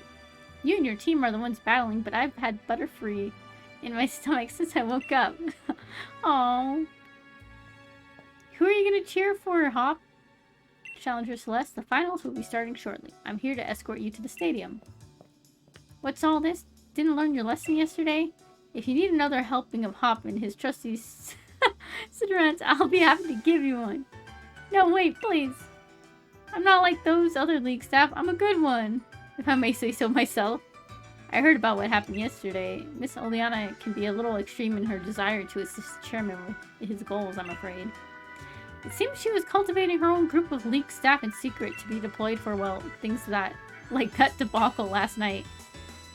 You and your team are the ones battling, but I've had Butterfree in my stomach since I woke up. Oh. Who are you going to cheer for, Hop? Challenger Celeste, the finals will be starting shortly. I'm here to escort you to the stadium. What's all this? Didn't learn your lesson yesterday? If you need another helping of Hop and his trusty Citrons, I'll be happy to give you one. No, wait, please. I'm not like those other league staff. I'm a good one, if I may say so myself. I heard about what happened yesterday. Miss Oleana can be a little extreme in her desire to assist the chairman with his goals, I'm afraid. It seems she was cultivating her own group of league staff in secret to be deployed for, well, things like that debacle last night.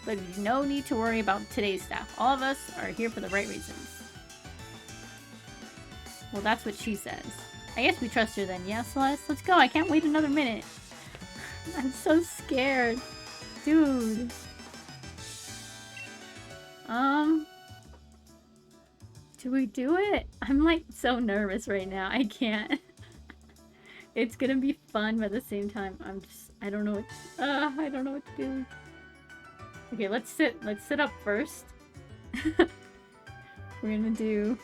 But no need to worry about today's staff. All of us are here for the right reasons. Well, that's what she says. I guess we trust her then, yeah, Celeste? Let's go, I can't wait another minute. I'm so scared. Dude. Do we do it? I'm like so nervous right now. I can't. It's gonna be fun, but at the same time, I don't know what to do. Okay, let's sit up first. We're gonna do...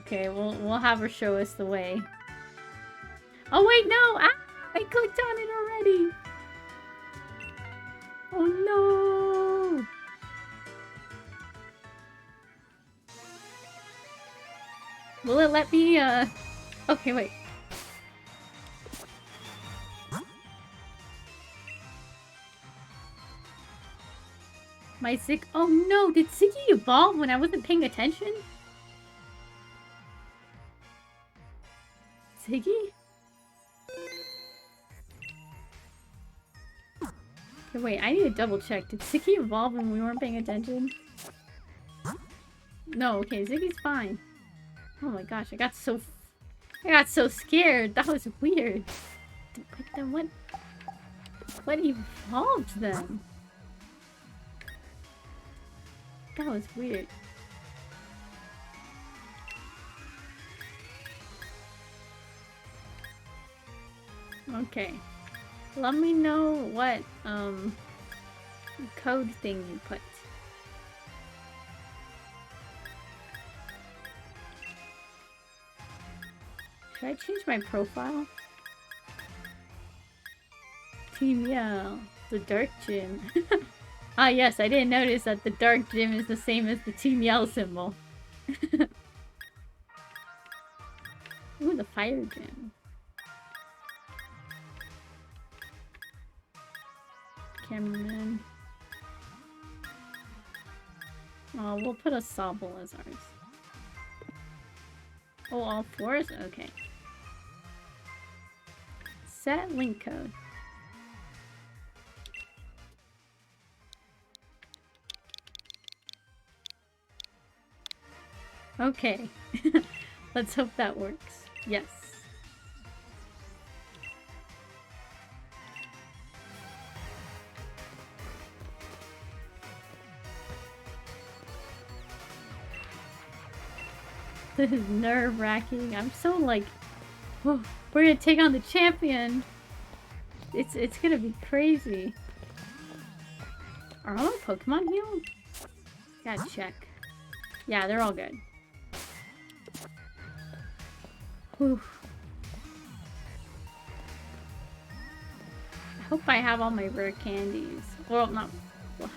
Okay, we'll have her show us the way. Oh wait, no! Ah! I clicked on it already! Oh no! Will it let me, Okay, wait. My Zig... Oh no! Did Ziggy evolve when I wasn't paying attention? Ziggy? Okay, wait, I need to double check. Did Ziggy evolve when we weren't paying attention? No, okay, Ziggy's fine. Oh my gosh, I got so scared. That was weird. But then what evolved then? That was weird. Okay. Let me know what code thing you put. Should I change my profile? Team Yell. The dark gym. Ah yes, I didn't notice that the dark gym is the same as the Team Yell symbol. Ooh, the fire gym. Cameraman. Oh, we'll put a Sobble as ours. Oh, all fours? Okay. Set link code. Okay. Let's hope that works. Yes. This is nerve-wracking. I'm so like, oh, we're gonna take on the champion. It's gonna be crazy. Are all our Pokemon healed? Gotta check. Yeah, they're all good. Whew. I hope I have all my rare candies. Well, not. Well,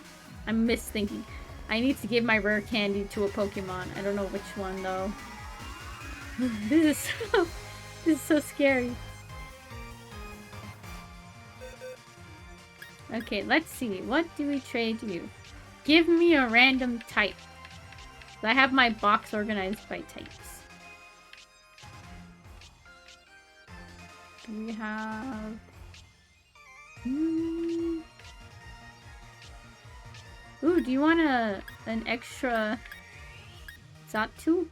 I'm misthinking. I need to give my rare candy to a Pokemon. I don't know which one though. This is so scary. Okay, let's see. What do we trade you? Give me a random type. I have my box organized by types. Do we have... Ooh, do you want an extra Zatu?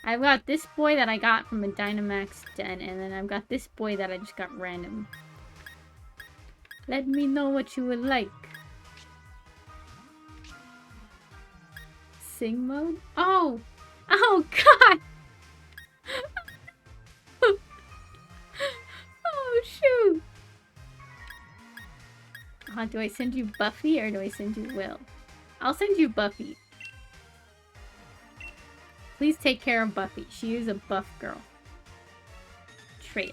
I've got this boy that I got from a Dynamax den, and then I've got this boy that I just got random. Let me know what you would like. Sing mode? Oh! Oh god! Oh shoot! Do I send you Buffy or do I send you Will? I'll send you Buffy. Please take care of Buffy. She is a buff girl. Trade.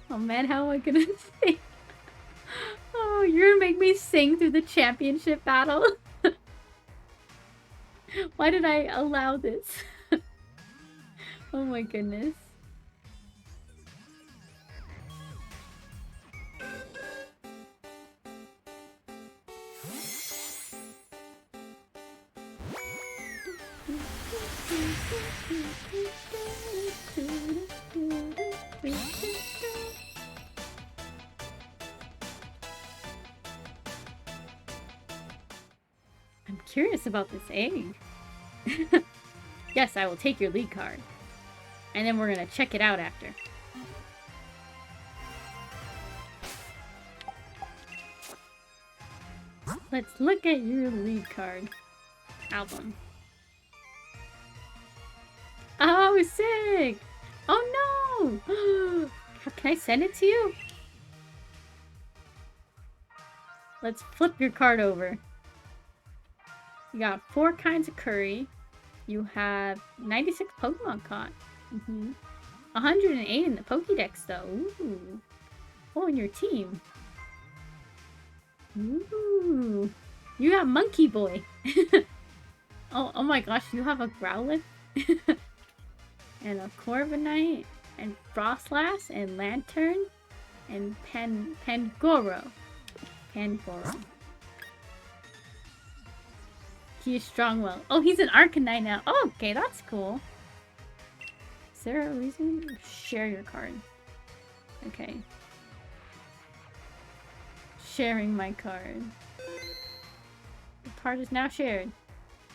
Oh man, how am I gonna sing? Oh, you're gonna make me sing through the championship battle? Why did I allow this? Oh my goodness. I'm curious about this egg. Yes, I will take your lead card. And then we're gonna check it out after. Let's look at your lead card. Album. Oh, sick! Oh no! Can I send it to you? Let's flip your card over. You got 4 kinds of curry. You have 96 Pokemon caught. 108 in the Pokédex though. Ooh. Oh, in your team. Ooh. You got Monkey Boy. Oh my gosh, you have a Growlithe? And a Corviknight, and Frostlass, and Lantern, and Pangoro. He is Strongwell. Oh, he's an Arcanine now. Oh, okay, that's cool. Is there a reason? Share your card. Okay. Sharing my card. The card is now shared.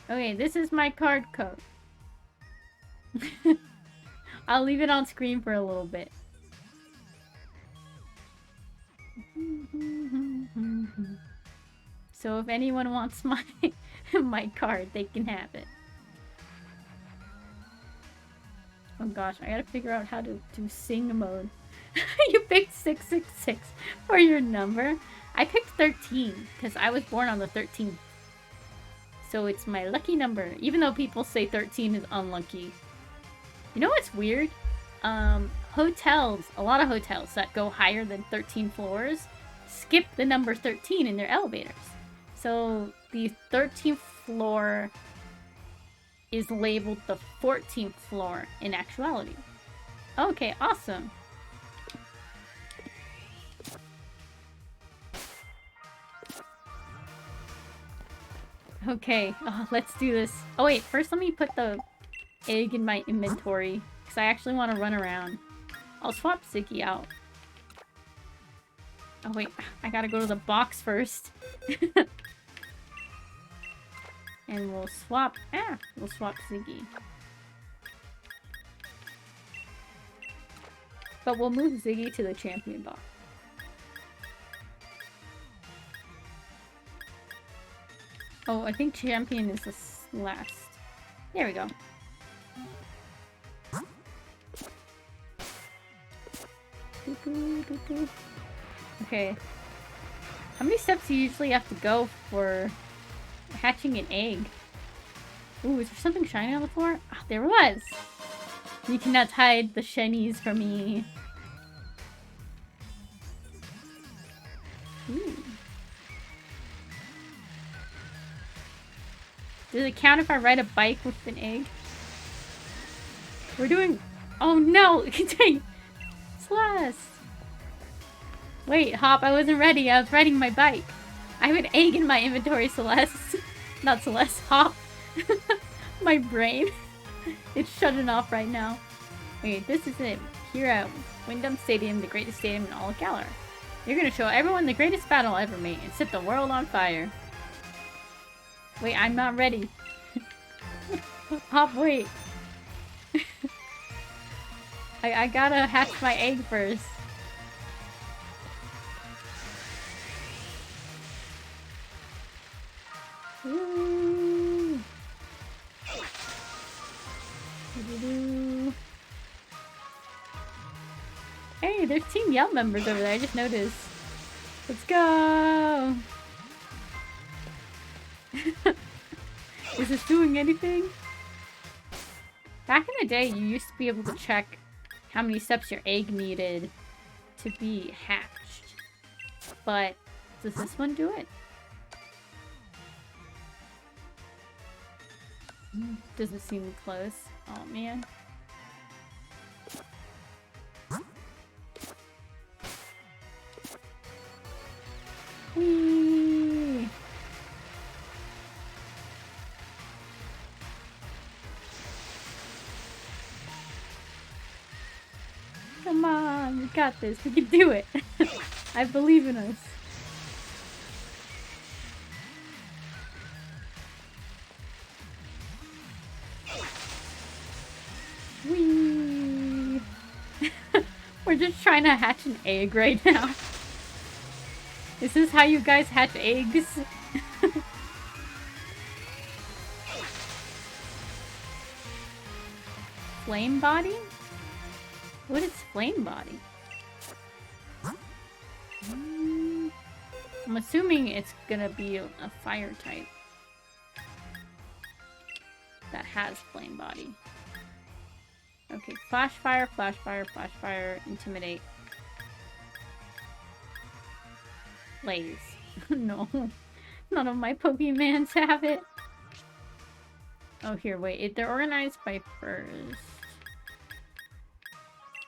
Okay, this is my card code. I'll leave it on screen for a little bit. So if anyone wants my my card, they can have it. Oh gosh, I gotta figure out how to do sing mode. You picked 666 for your number? I picked 13 because I was born on the 13th. So it's my lucky number, even though people say 13 is unlucky. You know what's weird? Hotels, a lot of hotels that go higher than 13 floors skip the number 13 in their elevators. So the 13th floor is labeled the 14th floor in actuality. Okay, awesome. Okay, let's do this. Oh wait, first let me put the egg in my inventory, because I actually want to run around. I'll swap Ziggy out. Oh wait, I gotta go to the box first. And we'll swap Ziggy. But we'll move Ziggy to the champion box. Oh, I think champion is the last. There we go. Okay. How many steps do you usually have to go for hatching an egg? Ooh, is there something shiny on the floor? Ah, there was! You cannot hide the shinies from me. Ooh. Does it count if I ride a bike with an egg? We're doing... Oh no! Celeste! Wait, Hop, I wasn't ready. I was riding my bike. I have an egg in my inventory, Celeste. Not Celeste, Hop. My brain. It's shutting off right now. Okay, this is it. Here at Wyndham Stadium, the greatest stadium in all of Galar. You're gonna show everyone the greatest battle ever made and set the world on fire. Wait, I'm not ready. Hop, wait. I gotta hatch my egg first. Ooh. Hey, there's Team Yell members over there. I just noticed. Let's go! Is this doing anything? Back in the day, you used to be able to check how many steps your egg needed to be hatched. But does this one do it? Doesn't seem close. Oh man. Whee! Come on, we got this. We can do it. I believe in us. Whee! We're just trying to hatch an egg right now. Is this how you guys hatch eggs? Flame body? What is flame body? I'm assuming it's gonna be a fire type that has flame body. Okay, flash fire, flash fire, flash fire, intimidate. Blaze. No. None of my Pokemons have it. Oh, here, wait. They're organized by first.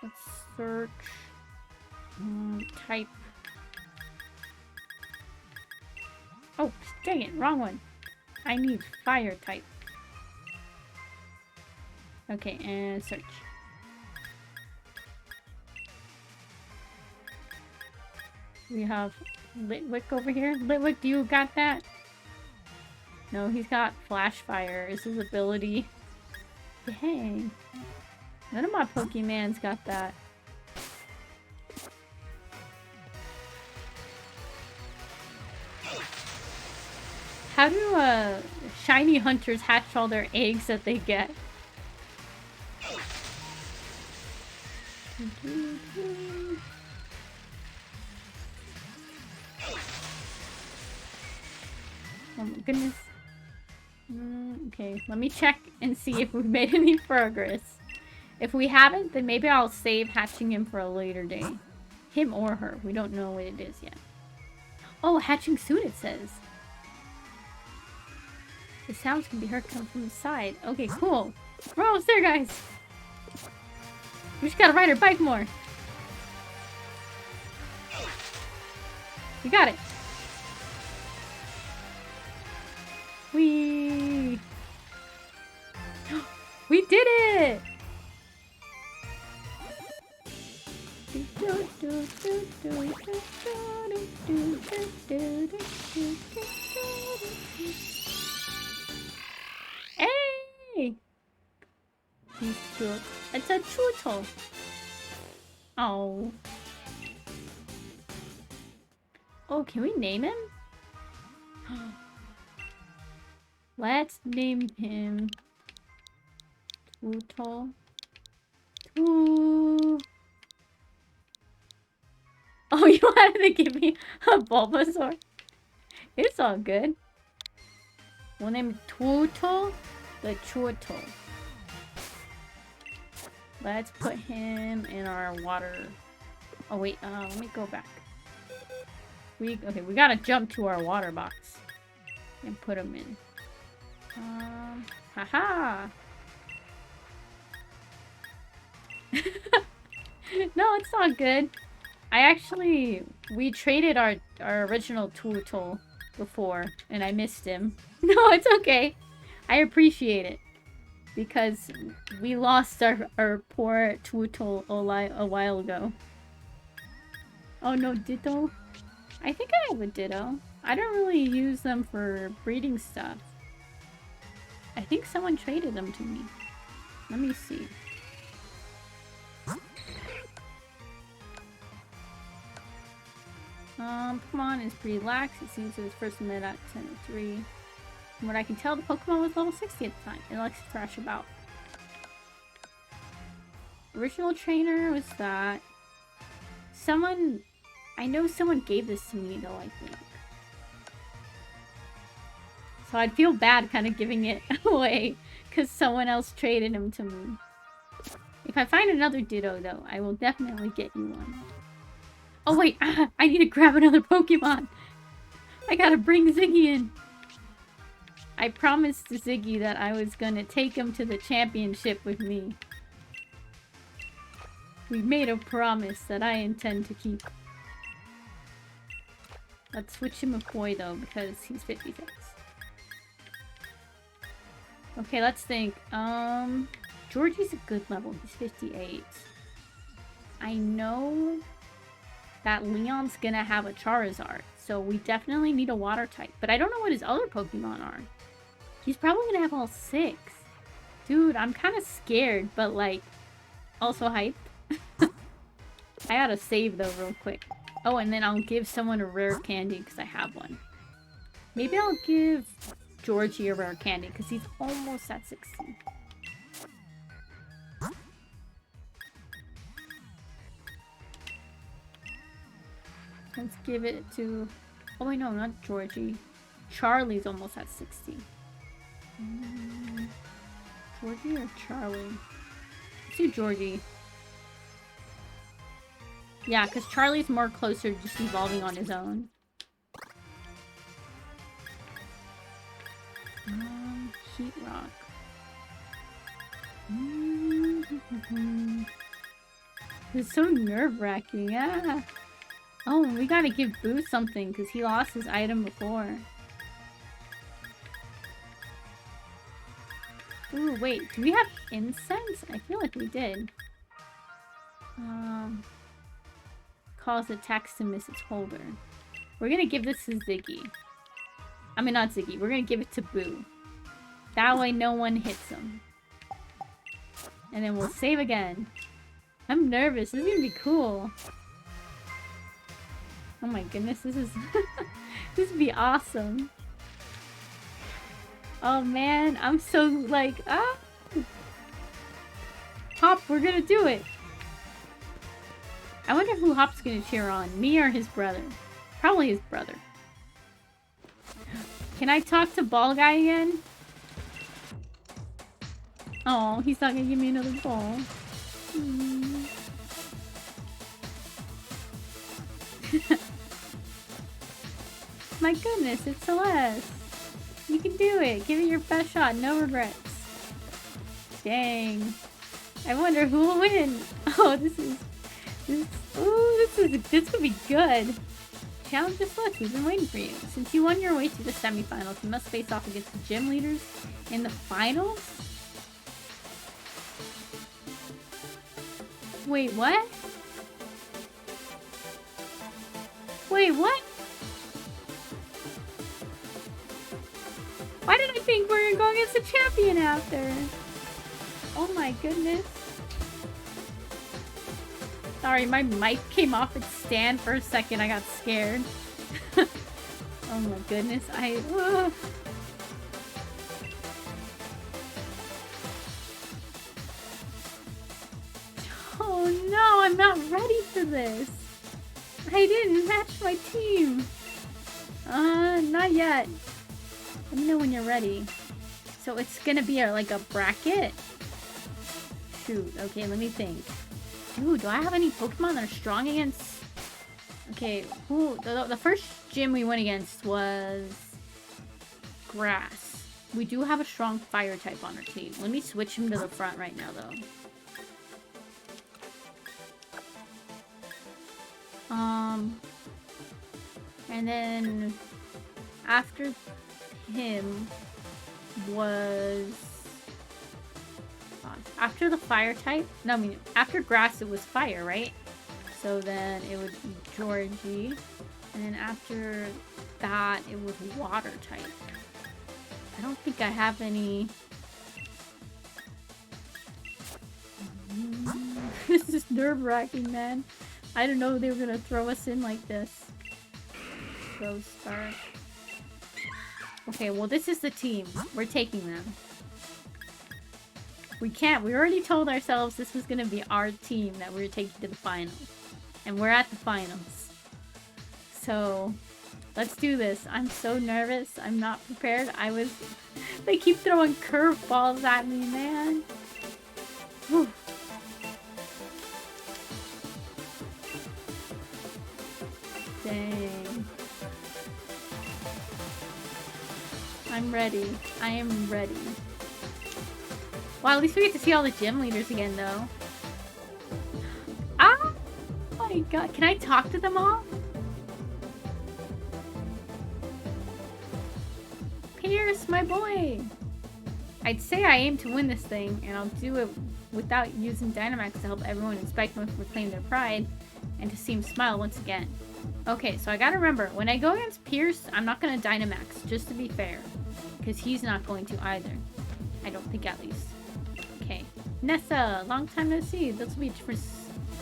Let's search. Type. Oh, dang it. Wrong one. I need fire type. Okay, and search. We have Litwick over here. Litwick, do you got that? No, he's got Flash Fire is his ability. Dang. None of my Pokemons got that. How do shiny hunters hatch all their eggs that they get? Oh my goodness. Okay, let me check and see if we've made any progress. If we haven't, then maybe I'll save hatching him for a later day. Him or her. We don't know what it is yet. Oh, hatching soon, it says. The sounds can be heard coming from the side. Okay, cool. We're almost there, guys. We just gotta ride our bike more. We got it. Whee! We did it! Hey! It's a turtle. Oh. Oh, can we name him? Let's name him Turtle. Oh, you wanted to give me a Bulbasaur? It's all good. We'll name it Turtle the Turtle. Let's put him in our water. Oh wait, let me go back. Okay, we gotta jump to our water box and put him in. Haha. No, it's all good. We traded our original Turtle before, and I missed him. No, it's okay. I appreciate it. Because we lost our poor Turtle a while ago. Oh no, Ditto? I think I have a Ditto. I don't really use them for breeding stuff. I think someone traded them to me. Let me see. Pokemon is pretty lax. It seems it was first met at 10:03. From what I can tell, the Pokemon was level 60 at the time. It likes to thrash about. Original trainer was that. I know someone gave this to me though, I think. So I'd feel bad kind of giving it away because someone else traded him to me. If I find another Ditto though, I will definitely get you one. Oh wait, I need to grab another Pokemon. I gotta bring Ziggy in. I promised Ziggy that I was gonna take him to the championship with me. We made a promise that I intend to keep. Let's switch him with Boy though, because he's 56. Okay, let's think. Georgie's a good level. He's 58. I know that Leon's gonna have a Charizard, so we definitely need a water type. But I don't know what his other Pokemon are. He's probably gonna have all 6. Dude, I'm kind of scared, but like, also hyped. I gotta save though real quick. Oh, and then I'll give someone a rare candy because I have one. Maybe I'll give Georgie a rare candy because he's almost at 60. Let's give it to... Oh wait, no, not Georgie. Charlie's almost at 60. Georgie or Charlie? Let's do Georgie. Yeah, because Charlie's more closer to just evolving on his own. Heat Rock. It's so nerve-wracking, yeah. Oh, we gotta give Boo something, because he lost his item before. Ooh, wait, do we have incense? I feel like we did. Cause attacks to miss its holder. We're gonna give this to Ziggy. I mean, not Ziggy. We're gonna give it to Boo. That way no one hits him. And then we'll save again. I'm nervous. This is gonna be cool. Oh my goodness, this is... this would be awesome. Oh man, I'm so like... ah! Hop, we're gonna do it! I wonder who Hop's gonna cheer on. Me or his brother? Probably his brother. Can I talk to Ball Guy again? Oh, he's not gonna give me another ball. My goodness, it's Celeste. You can do it. Give it your best shot. No regrets. Dang. I wonder who will win. Oh, this could be good. Challenge is Celeste. We've been waiting for you. Since you won your way to the semifinals, you must face off against the gym leaders in the finals? Wait, what? Wait, what? Why did I think we were going against the champion after? Oh my goodness. Sorry, my mic came off its stand for a second. I got scared. Oh my goodness. Oh no, I'm not ready for this. I didn't match my team. Not yet. Let me know when you're ready. So it's gonna be like a bracket? Shoot, okay, let me think. Dude, do I have any Pokemon that are strong against... Okay, the first gym we went against was... Grass. We do have a strong fire type on our team. Let me switch him to the front right now, though. And then... After him was... After the fire type... No, I mean, after grass it was fire, right? So then it would be Georgie. And then after that it was water type. I don't think I have any... This is nerve-wracking, man. I didn't know they were gonna throw us in like this. Go start. Okay, well this is the team. We're taking them. We can't. We already told ourselves this was going to be our team that we were taking to the finals. And we're at the finals. So, let's do this. I'm so nervous. I'm not prepared. They keep throwing curveballs at me, man. Whew. Dang. I'm ready. I am ready. Wow, at least we get to see all the gym leaders again, though. Ah! Oh my god. Can I talk to them all? Pierce, my boy! I'd say I aim to win this thing, and I'll do it without using Dynamax to help everyone inspect them and reclaim their pride, and to see him smile once again. Okay, so I gotta remember, when I go against Pierce, I'm not gonna Dynamax, just to be fair. Because he's not going to either. I don't think, at least. Okay. Nessa, long time no see. This will be a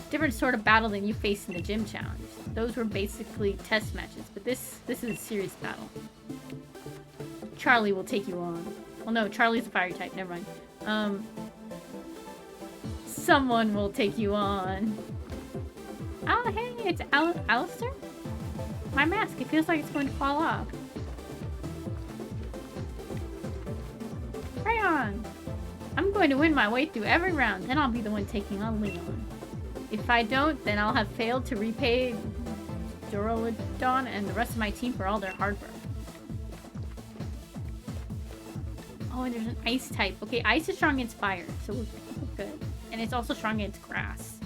different sort of battle than you faced in the gym challenge. Those were basically test matches, but this is a serious battle. Charlie will take you on. Well, no, Charlie's a fire type. Never mind. Someone will take you on. Oh, hey, it's Alistair? My mask, it feels like it's going to fall off. Rayon! I'm going to win my way through every round, then I'll be the one taking on Leon. If I don't, then I'll have failed to repay Duraludon and the rest of my team for all their hard work. Oh, and there's an ice type. Okay, ice is strong against fire, so we're good. And it's also strong against grass.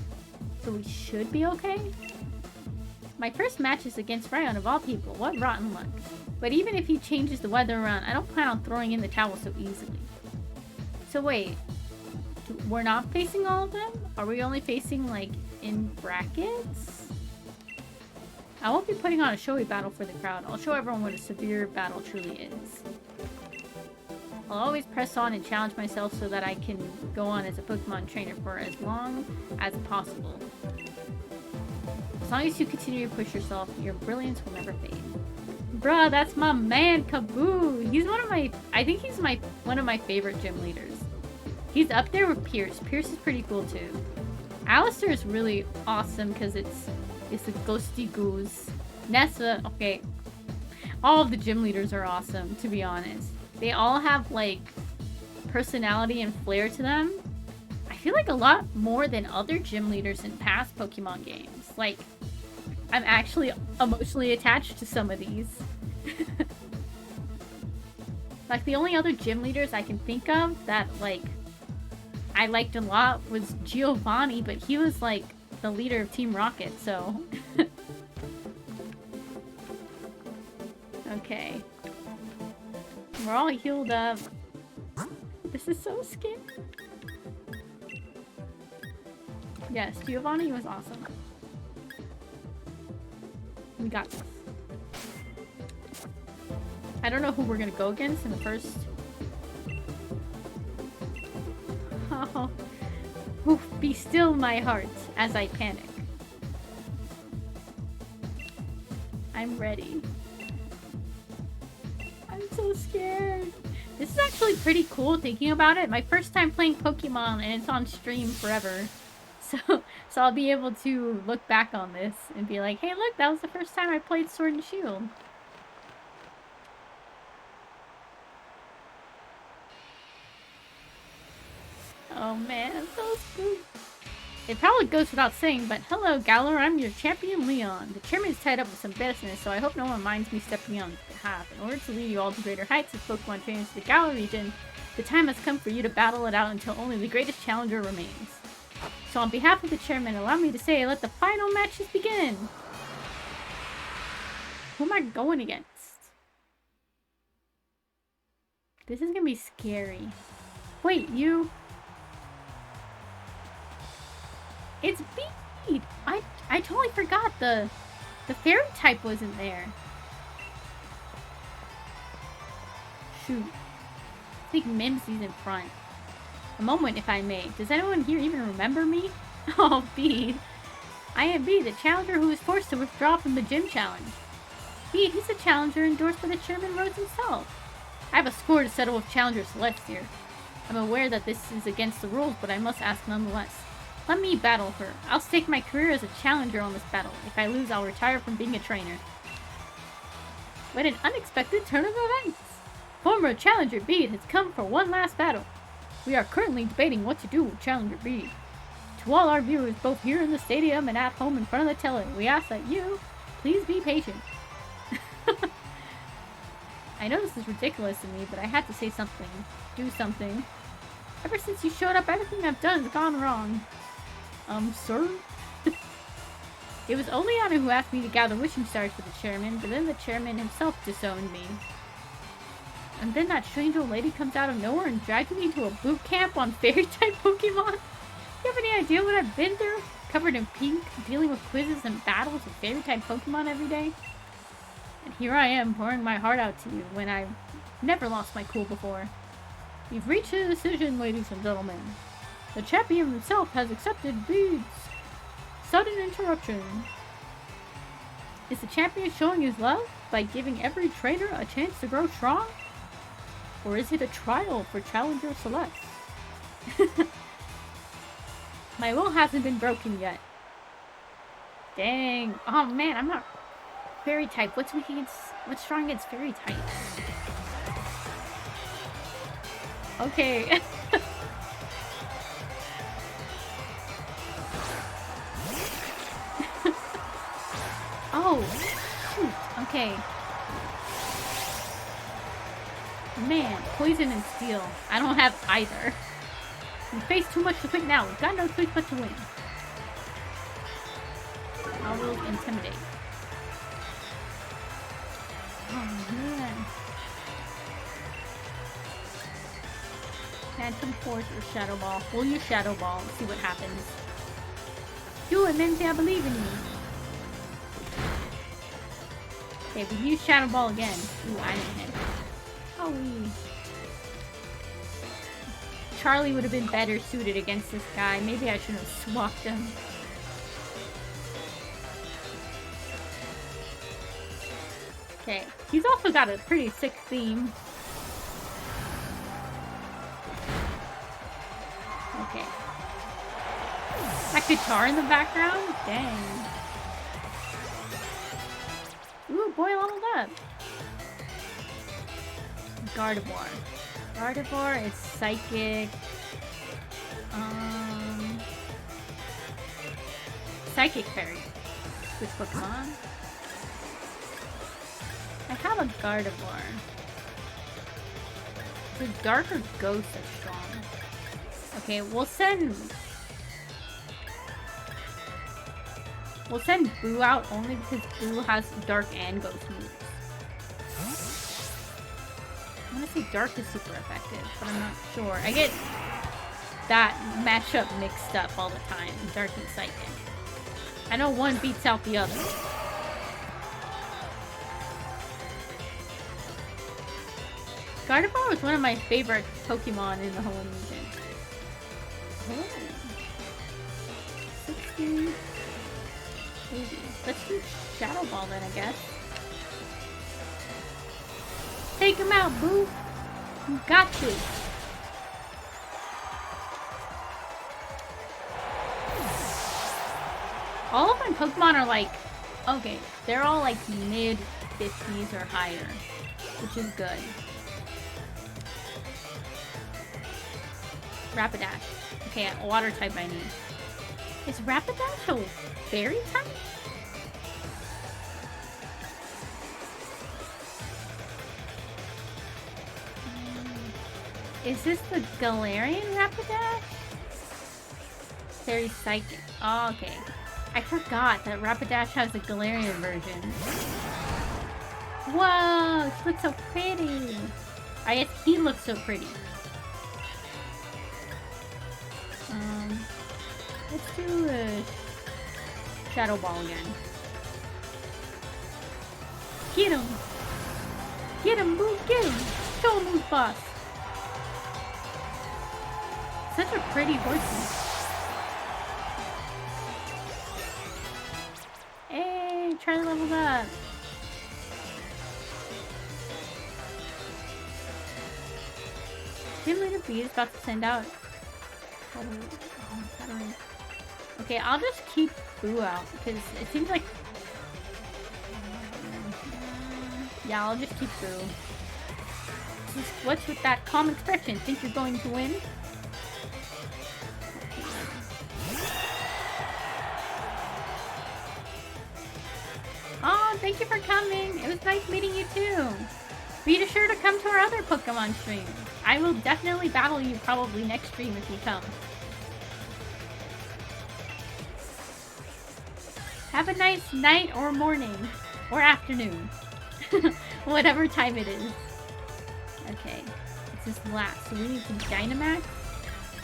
So we should be okay? My first match is against Rayon of all people. What rotten luck. But even if he changes the weather around, I don't plan on throwing in the towel so easily. So wait, we're not facing all of them? Are we only facing, like, in brackets? I won't be putting on a showy battle for the crowd. I'll show everyone what a severe battle truly is. I'll always press on and challenge myself so that I can go on as a Pokemon trainer for as long as possible. As long as you continue to push yourself, your brilliance will never fade. Bruh, that's my man, Kaboo! He's one of my... I think he's one of my favorite gym leaders. He's up there with Pierce. Pierce is pretty cool, too. Alistair is really awesome because it's a ghosty goose. Nessa, okay. All of the gym leaders are awesome, to be honest. They all have, like, personality and flair to them. I feel like a lot more than other gym leaders in past Pokemon games. Like, I'm actually emotionally attached to some of these. Like, the only other gym leaders I can think of that, like, I liked a lot was Giovanni, but he was, like, the leader of Team Rocket, so... Okay. We're all healed up. This is so scary. Yes, Giovanni was awesome. We got this. I don't know who we're gonna go against in the first... Oh. Oof, be still my heart as I panic. I'm ready. I'm so scared. This is actually pretty cool thinking about it. My first time playing Pokemon and it's on stream forever. So I'll be able to look back on this and be like, hey look, that was the first time I played Sword and Shield. Oh man, I'm so spooked. It probably goes without saying, but hello Galar, I'm your champion Leon. The chairman is tied up with some business, so I hope no one minds me stepping on his behalf. In order to lead you all to greater heights as Pokemon trainers to the Galar region, the time has come for you to battle it out until only the greatest challenger remains. So on behalf of the chairman, allow me to say, let the final matches begin! Who am I going against? This is gonna be scary. Wait, you... It's Beat! I totally forgot the fairy type wasn't there. Shoot. I think Mimsy's in front. A moment, if I may. Does anyone here even remember me? Oh, Beat. I am Beat, the challenger who was forced to withdraw from the gym challenge. Beat, he's a challenger endorsed by the Chairman Rose himself. I have a score to settle with Challenger Celeste here. I'm aware that this is against the rules, but I must ask nonetheless. Let me battle her. I'll stake my career as a challenger on this battle. If I lose, I'll retire from being a trainer. What an unexpected turn of events! Former Challenger Beat has come for one last battle. We are currently debating what to do with Challenger Beat. To all our viewers, both here in the stadium and at home in front of the tele, we ask that you, please be patient. I know this is ridiculous to me, but I had to say something. Do something. Ever since you showed up, everything I've done has gone wrong. Sir? It was Oleana who asked me to gather wishing stars for the chairman, but then the chairman himself disowned me. And then that strange old lady comes out of nowhere and drags me to a boot camp on fairy-type Pokemon? You have any idea what I've been through? Covered in pink, dealing with quizzes and battles with fairy-type Pokemon every day? And here I am, pouring my heart out to you, when I've never lost my cool before. You've reached a decision, ladies and gentlemen. The champion himself has accepted Beat's sudden interruption. Is the champion showing his love by giving every trainer a chance to grow strong? Or is it a trial for Challenger Celeste? My will hasn't been broken yet. Dang. Oh man, I'm not fairy type. What's strong against fairy type? Okay. Oh, shoot. Okay. Man, poison and steel. I don't have either. We face too much to quit now. We've got no choice but to win. I will intimidate. Oh man. Phantom Force or Shadow Ball. We'll use Shadow Ball and see what happens. Do it, Mimsy, I believe in you. Okay, we use Shadow Ball again. Ooh, I didn't hit. Oh, Charlie would have been better suited against this guy. Maybe I should have swapped him. Okay, he's also got a pretty sick theme. Okay. That guitar in the background? Dang. Ooh, boy leveled up. Gardevoir. Gardevoir is psychic. Psychic Fairy. Which Pokemon? I have a Gardevoir. The Dark or Ghost are strong. Okay, we'll send Boo out only because Boo has Dark and Ghost moves. I want to say Dark is super effective, but I'm not sure. I get that matchup mixed up all the time, Dark and Psychic. I know one beats out the other. Gardevoir was one of my favorite Pokemon in the whole region. Oh. 60. 80. Let's do Shadow Ball then, I guess. Take him out, Boo! You got this! All of my Pokemon are like, okay, they're all like mid-50s or higher, which is good. Rapidash. Okay, water type I need. Is Rapidash a fairy type? Is this the Galarian Rapidash? Fairy Psychic. Oh, okay. I forgot that Rapidash has a Galarian version. Whoa, she looks so pretty. I guess he looks so pretty. Let's do a Shadow Ball again. Get him! Get him, Boo! Get him! Show him who's boss! Such a pretty horsey. Hey, try to level up. Simulator B is about to send out. Okay, I'll just keep Boo out because it seems like. Yeah, I'll just keep Boo. What's with that calm expression? Think you're going to win? Oh, thank you for coming. It was nice meeting you too. Be sure to come to our other Pokemon stream. I will definitely battle you probably next stream if you come. Have a nice night or morning or afternoon. Whatever time it is. Okay. It's this last. So we need to Dynamax.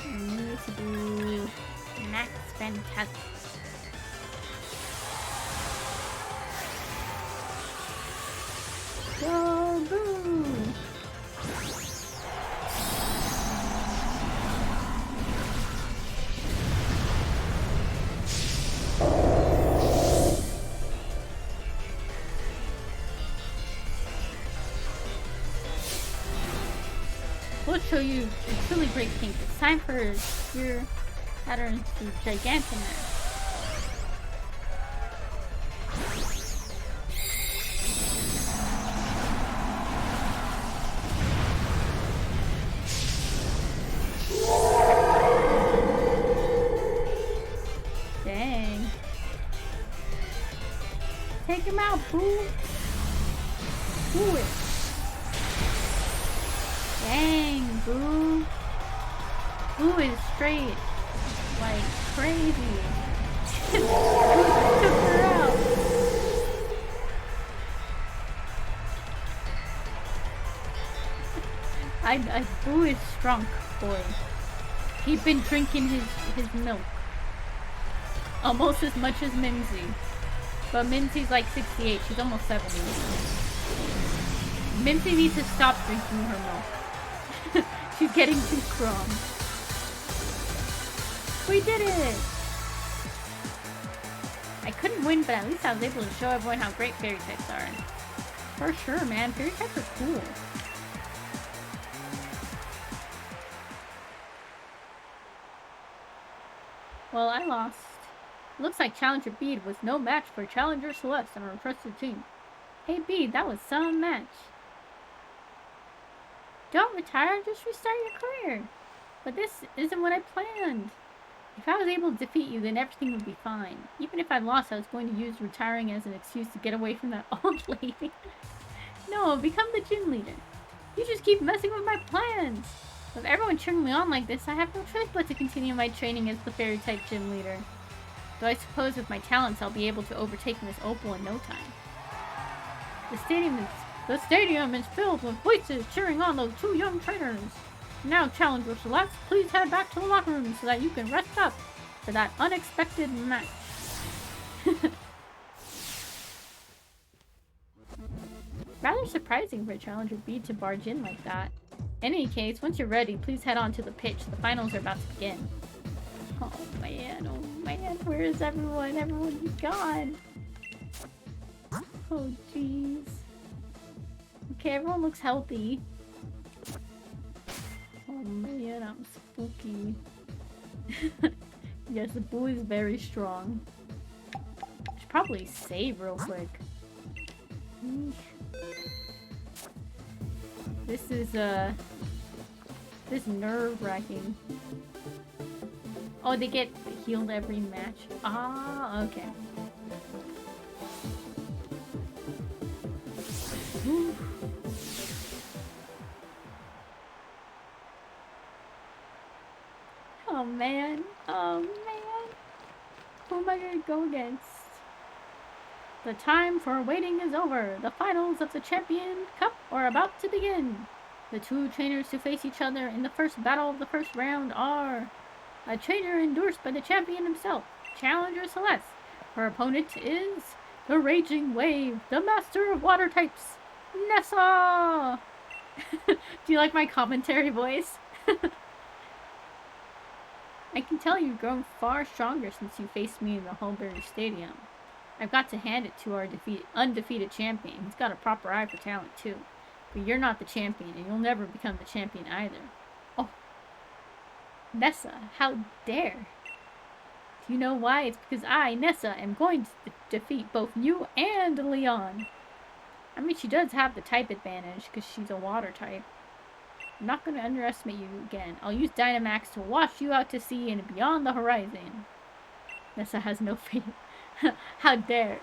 And we need to do Max Fantastic. Go, Boo! We'll show you a truly great thing. It's time for your patterns to Gigantamax. Dang. Take him out, Boo! Do it! Dang, Boo! Boo is straight like crazy. Took her out. Boo is strong, boy. He's been drinking his milk. Almost as much as Mimsy. But Mimsy's like 68, she's almost 70. Mimsy needs to stop drinking her milk. She's getting too strong. We did it! I couldn't win, but at least I was able to show everyone how great fairy types are. For sure, man. Fairy types are cool. Well, I lost. Looks like Challenger Bede was no match for Challenger Celeste and our trusted team. Hey Bede, that was some match. Don't retire, just restart your career. But this isn't what I planned. If I was able to defeat you, then everything would be fine. Even if I lost, I was going to use retiring as an excuse to get away from that old lady. No, become the gym leader. You just keep messing with my plans. With everyone cheering me on like this, I have no choice but to continue my training as the fairy-type gym leader. Though I suppose with my talents, I'll be able to overtake Miss Opal in no time. The stadium is filled with voices cheering on those two young trainers. Now, Challenger Celeste, please head back to the locker room so that you can rest up for that unexpected match. Rather surprising for a Challenger B to barge in like that. In any case, once you're ready, please head on to the pitch. The finals are about to begin. Oh man, where is everyone? Everyone's gone. Oh jeez. Okay, everyone looks healthy. Oh man, I'm spooky. Yes, the boo is very strong. Should probably save real quick. This is nerve-wracking. Oh, they get healed every match. Ah, okay. Ooh. Oh man, who am I gonna go against? The time for waiting is over. The finals of the Champion Cup are about to begin. The two trainers who face each other in the first battle of the first round are a trainer endorsed by the champion himself, Challenger Celeste. Her opponent is the Raging Wave, the master of water types, Nessa! Do you like my commentary voice? I can tell you've grown far stronger since you faced me in the Hulberry Stadium. I've got to hand it to our undefeated champion. He's got a proper eye for talent, too. But you're not the champion, and you'll never become the champion either. Oh. Nessa, how dare. Do you know why? It's because I, Nessa, am going to defeat both you and Leon. I mean, she does have the type advantage, because she's a water type. I'm not going to underestimate you again. I'll use Dynamax to wash you out to sea and beyond the horizon. Nessa has no faith. How dare.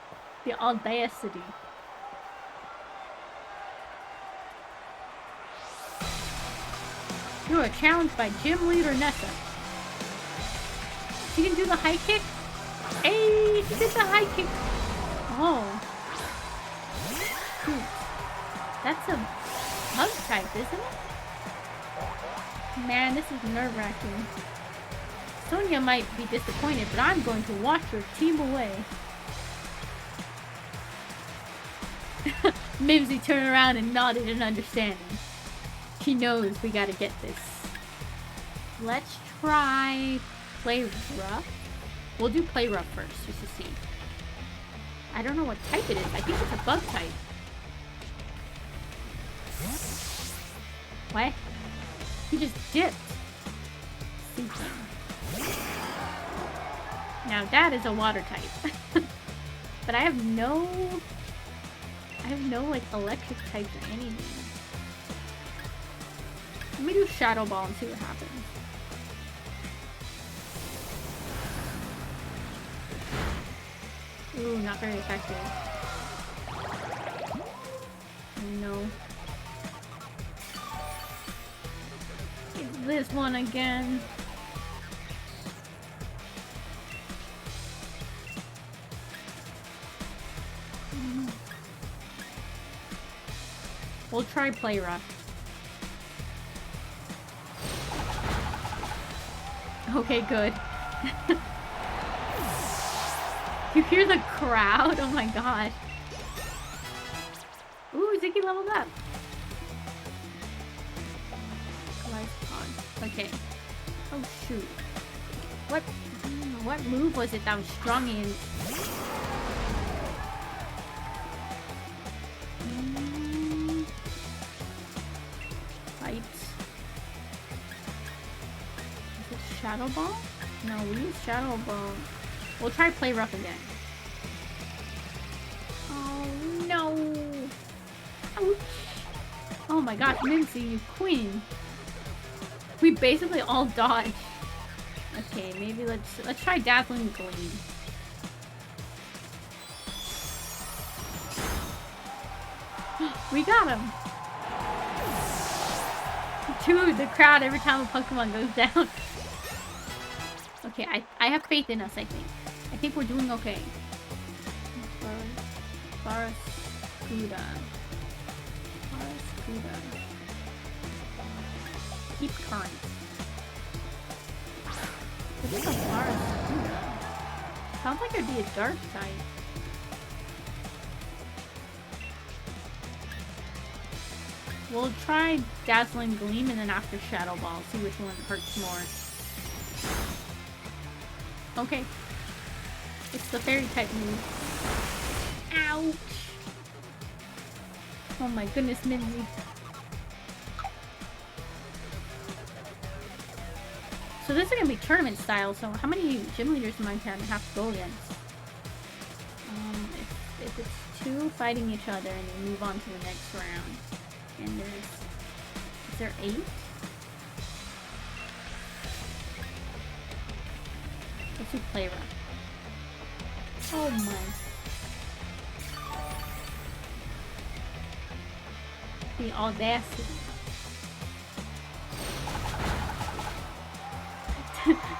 The audacity. You are challenged by Gym Leader Nessa. She can do the high kick? Hey, she did the high kick. Oh. Shoot. That's a bug type, isn't it? Man, this is nerve-wracking. Sonia might be disappointed, but I'm going to wash your team away. Mimsy turned around and nodded in understanding. She knows we gotta get this. Let's try Play Rough. We'll do Play Rough first, just to see. I don't know what type it is. I think it's a bug type. What? He just dipped. Sinking. Now that is a water type. But I have no like electric types or anything. Let me do Shadow Ball and see what happens. Ooh, not very effective. No. It's this one again. We'll try Play Rough. Okay, good. You hear the crowd? Oh my gosh. Ooh, Ziggy leveled up. Okay. Oh shoot. What move was it that was strong in? Fight. Is it Shadow Ball? No, we use Shadow Ball. We'll try Play Rough again. Oh no! Ouch! Oh my gosh, Mincy, you queen. We basically all dodge. Okay, maybe let's try Dazzling Gleam. We got him! Dude, the crowd every time a Pokemon goes down. Okay, I have faith in us, I think. I think we're doing okay. Barraskewda. Keep current. This is a Barraskewda. Sounds like it'd be a dark type. We'll try Dazzling Gleam and then after Shadow Ball, see which one hurts more. Okay. It's the fairy type move. Ouch! Oh my goodness, Minzy. So this is gonna be tournament style, so how many gym leaders am I gonna have to go against? If it's 2 fighting each other and then move on to the next round. And is there 8? Let's do play rough. Oh my. The audacity.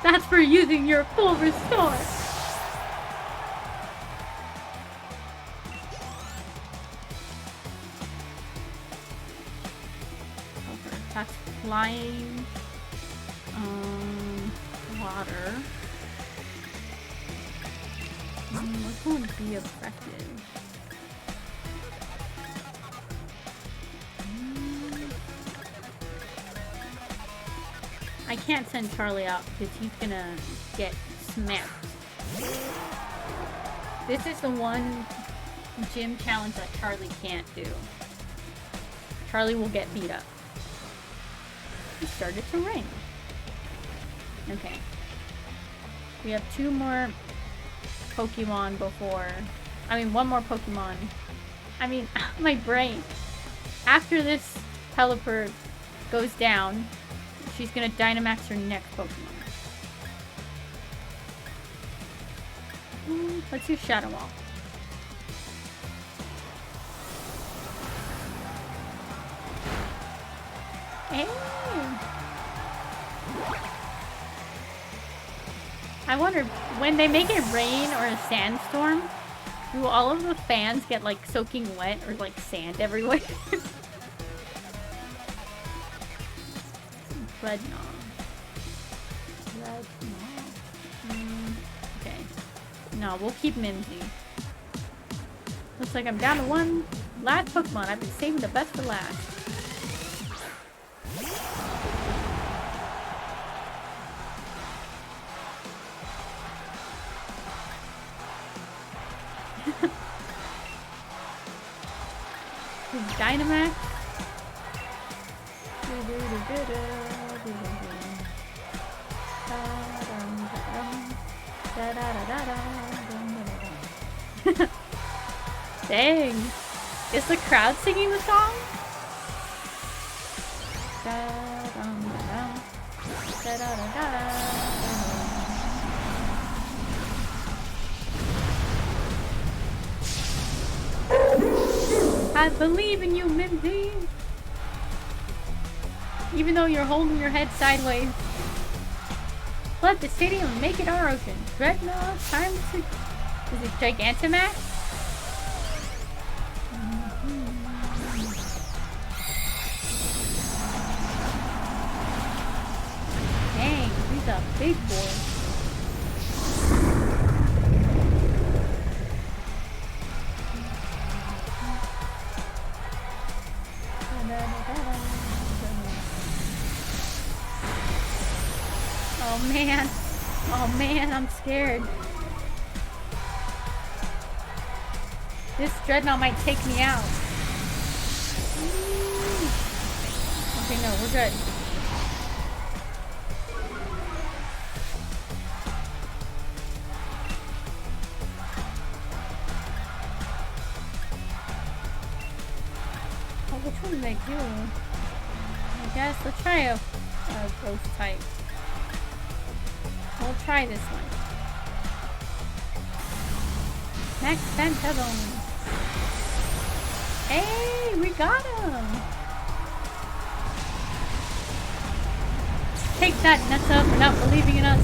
That's for using your full restore. That's flying. Water. Which one would be effective? I can't send Charlie out because he's gonna get smacked. This is the one gym challenge that Charlie can't do. Charlie will get beat up. It started to rain. Okay. We have 2 more Pokemon before... one more Pokemon. My brain. After this Pelipper goes down, she's gonna Dynamax her next Pokemon. Let's do Shadow Ball. Hey! I wonder, when they make it rain or a sandstorm, do all of the fans get like soaking wet or like sand everywhere? Dreadnought. Okay. No, we'll keep Mimsy. Looks like I'm down to 1 last Pokemon. I've been saving the best for last. Dynamax. Dang. Is the crowd singing the song? I believe in you, Minzy. Even though you're holding your head sideways. Let the stadium make it our ocean. Dreadnought, time to... Is it Gigantamax? Dang, he's a big boy. Oh man, I'm scared. This Dreadnought might take me out. Okay, no, we're good. Oh, which What did I do? I guess let's try a ghost type. We'll try this one. Max Phantom. Hey, we got him! Take that, Nessa, for not believing in us.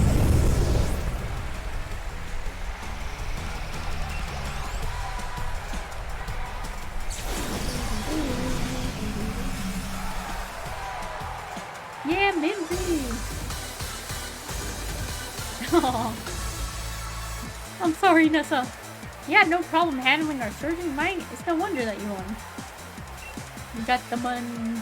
Yeah, Mimsy! Aww. I'm sorry, Nessa. You had no problem handling our surging might. It's no wonder that you won. You got the monies.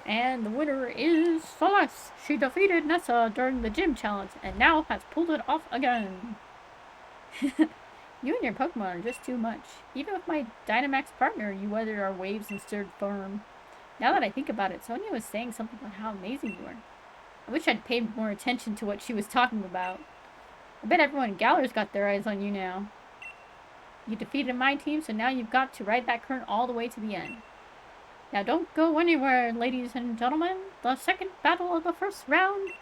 And the winner is Celeste. She defeated Nessa during the gym challenge and now has pulled it off again. You and your Pokemon are just too much. Even with my Dynamax partner, you weathered our waves and stood firm. Now that I think about it, Sonia was saying something about how amazing you were. I wish I'd paid more attention to what she was talking about. I bet everyone in Galar's got their eyes on you now. You defeated my team, so now you've got to ride that current all the way to the end. Now don't go anywhere, ladies and gentlemen. The second battle of the first round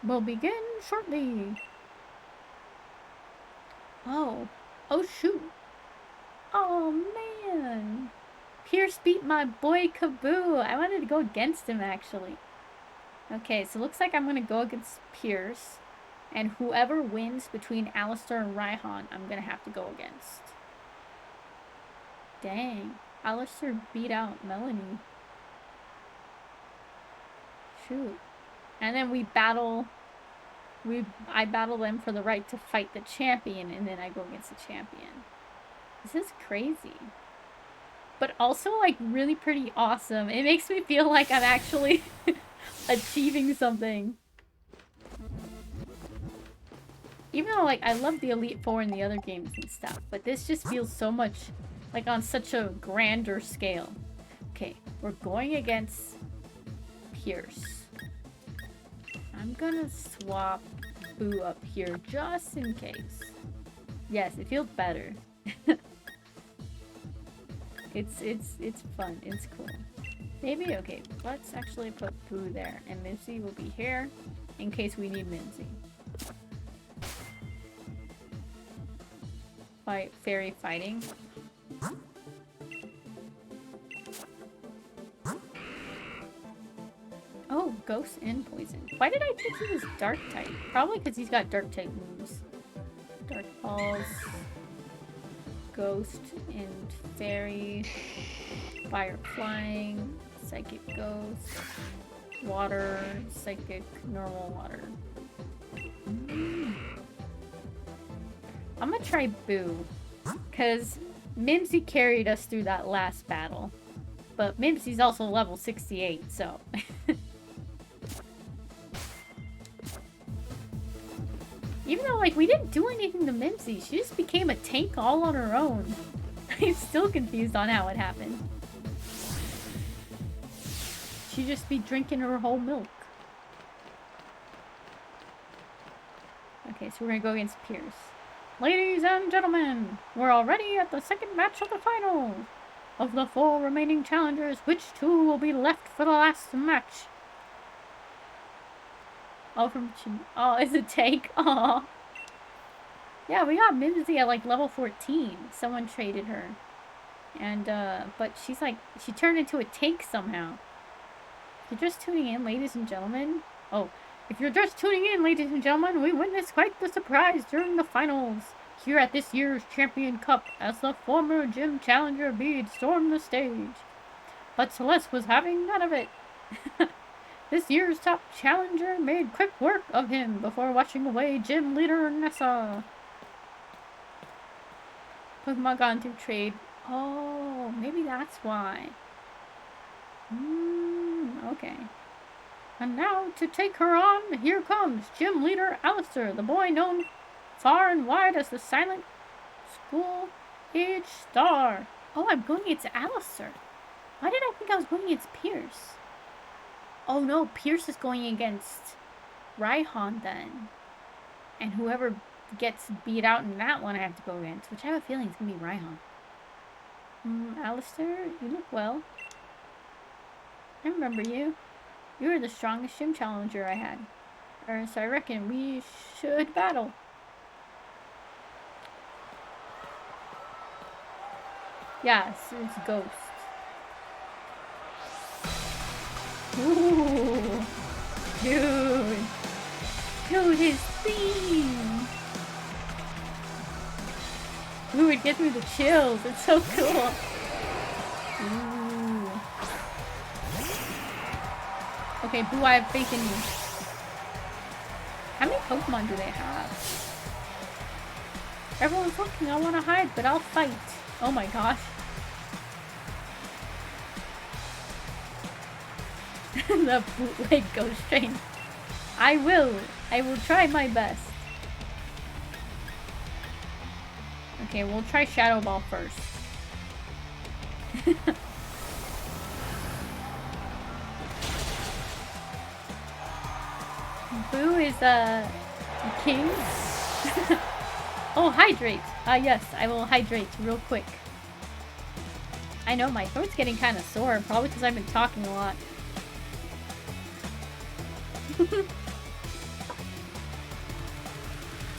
will begin shortly. Oh shoot. Oh man. Pierce beat my boy Kaboo. I wanted to go against him actually. Okay, so looks like I'm gonna go against Pierce. And whoever wins between Alistair and Raihan, I'm gonna have to go against. Dang. Alistair beat out Melanie. Shoot. And then we battle. I battle them for the right to fight the champion, and then I go against the champion. This is crazy. But also, like, really pretty awesome. It makes me feel like I'm actually achieving something. Even though, like, I love the Elite Four in the other games and stuff, but this just feels so much, like, on such a grander scale. Okay, we're going against Pierce. I'm gonna swap Boo up here just in case. Yes, it feels better. It's fun. It's cool. Maybe, okay, let's actually put Boo there, and Mimsy will be here in case we need Mimsy. Fairy fighting. Oh, ghost and poison. Why did I think he was dark type? Probably because he's got dark type moves. Dark balls, ghost and fairy, fire flying, psychic ghost, water, psychic, normal water. I'm gonna try Boo, because Mimsy carried us through that last battle. But Mimsy's also level 68, so... Even though, like, we didn't do anything to Mimsy, she just became a tank all on her own. I'm still confused on how it happened. She'd just be drinking her whole milk. Okay, so we're gonna go against Pierce. Ladies and gentlemen, we're already at the second match of the final. Of the 4 remaining challengers, which 2 will be left for the last match? Oh, oh, it's a tank. Aw. Yeah, we got Mimsy at like level 14. Someone traded her. And, but she's like, she turned into a tank somehow. If you're just tuning in, ladies and gentlemen. Oh, if you're just tuning in, ladies and gentlemen, we witnessed quite the surprise during the finals. Here at this year's Champion Cup, as the former gym challenger Bede stormed the stage. But Celeste was having none of it. This year's top challenger made quick work of him before washing away gym leader Nessa. Pokemon gone through trade. Oh, maybe that's why. Okay. And now, to take her on, here comes gym leader Alistair, the boy known far and wide as the silent school-age star. Oh, I'm going against Alistair. Why did I think I was going against Pierce? Oh no, Pierce is going against Raihan then. And whoever gets beat out in that one I have to go against, which I have a feeling is going to be Raihan. Alistair, you look well. I remember you. You were the strongest gym challenger I had. So I reckon we should battle. Yes, it's Ghost. Ooh. Dude. Dude, his theme. Ooh, it gives me the chills. It's so cool. Ooh. Okay, Boo, I have faith in you. How many Pokemon do they have? Everyone's looking. I want to hide, but I'll fight. Oh my gosh. The bootleg Ghost Train. I will try my best. Okay, we'll try Shadow Ball first. Boo is king. Oh, hydrate. Yes, I will hydrate real quick. I know my throat's getting kind of sore, probably because I've been talking a lot.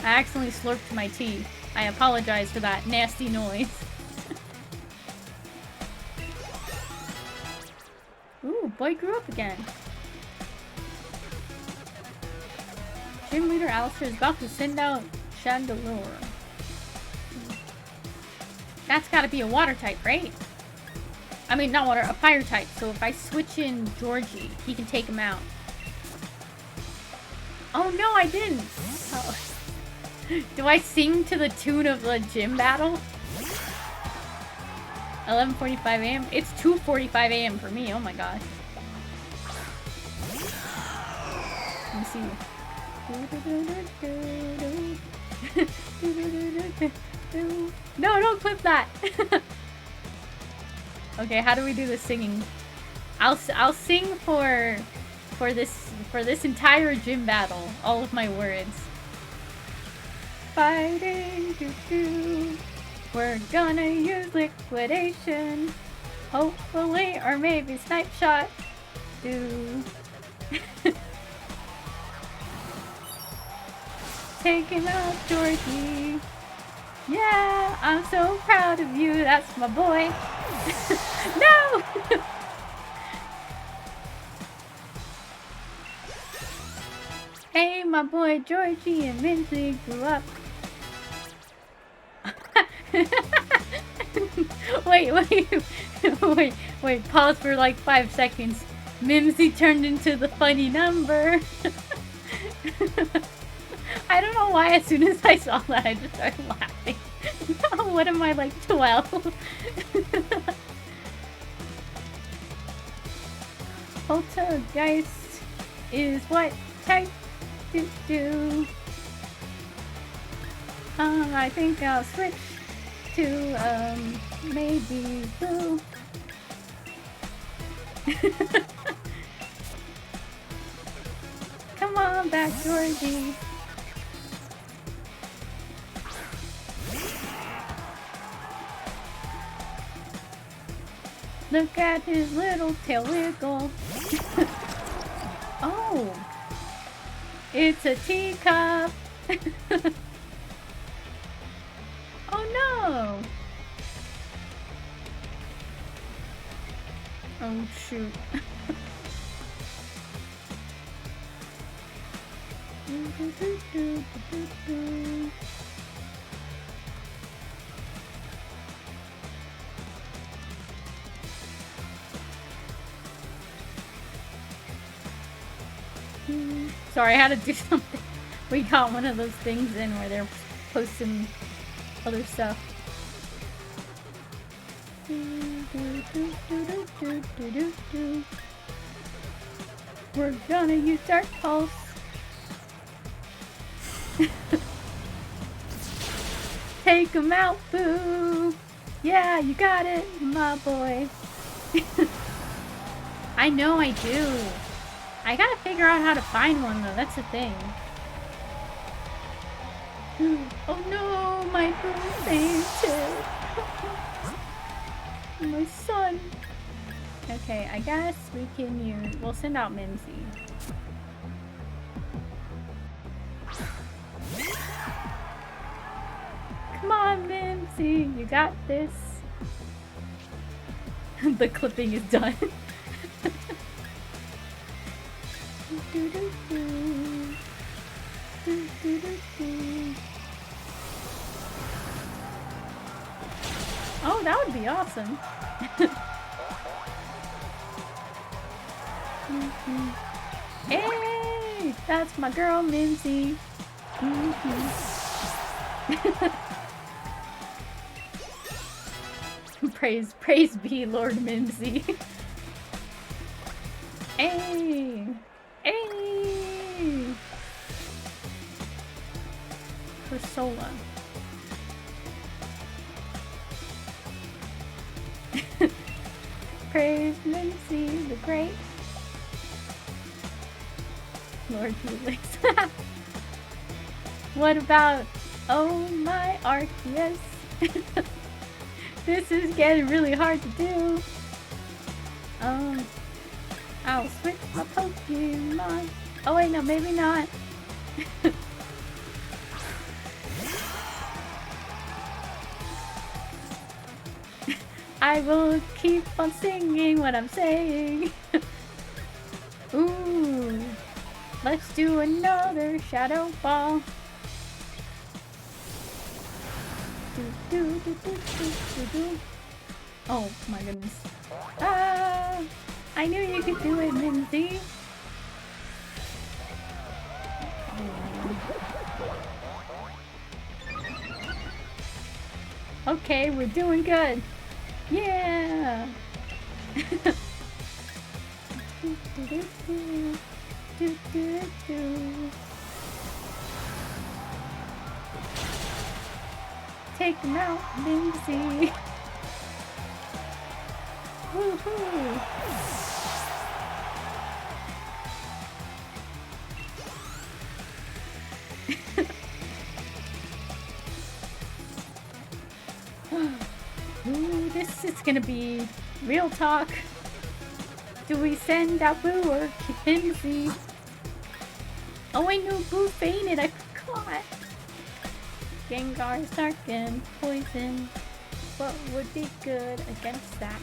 I accidentally slurped my tea. I apologize for that nasty noise. Ooh, boy grew up again. Gym leader Alistair is about to send out Chandelure. That's gotta be a water type, right? I mean, not water, a fire type. So if I switch in Georgie, he can take him out. Oh no, I didn't! Oh. Do I sing to the tune of the gym battle? 11:45 a.m.? It's 2:45 a.m. for me, oh my gosh. Let me see. No, don't clip that! Okay, how do we do the singing? I'll sing for this entire gym battle, all of my words. Fighting, doo-doo. We're gonna use liquidation. Hopefully, or maybe snipe shot. Do. Take him out, Georgie. Yeah, I'm so proud of you. That's my boy. No! Hey, my boy Georgie and Minzy grew up. Wait, pause for like 5 seconds. Mimsy turned into the funny number. I don't know why as soon as I saw that I just started laughing. What am I, like 12? Poltergeist is what type do? I think I'll switch to, maybe Boo. Come on back, Georgie. Look at his little tail wiggle. Oh! It's a teacup! Oh no! Oh shoot. Sorry, I had to do something. We got one of those things in where they're posting other stuff. We're gonna use Dark Pulse. Take him out, Boo! Yeah, you got it, my boy. I know I do. I gotta figure out how to find one though, that's the thing. Oh no, my Boo fainted. My son. Okay, I guess we can use... We'll send out Mimsy. Come on, Mimsy. You got this. The clipping is done. Oh, that would be awesome. Hey, that's my girl, Mimsy. Praise be Lord Mimsy. Hey, hey. Persola. Praise Mimsy the Great. Lord Felix. What about, oh my Arceus? This is getting really hard to do. I'll switch my Pokemon. Oh wait, no, maybe not. I will keep on singing what I'm saying. Ooh, let's do another Shadow Ball. Oh my goodness. Ah, I knew you could do it, Mimsy. Okay, we're doing good. Yeah. Take him out, Mimsy. Woohoo! Ooh, this is gonna be real talk. Do we send out Boo or Mimsy? Oh, I knew Boo fainted. I forgot. Gengar, Sarkin, Poison. What would be good against that?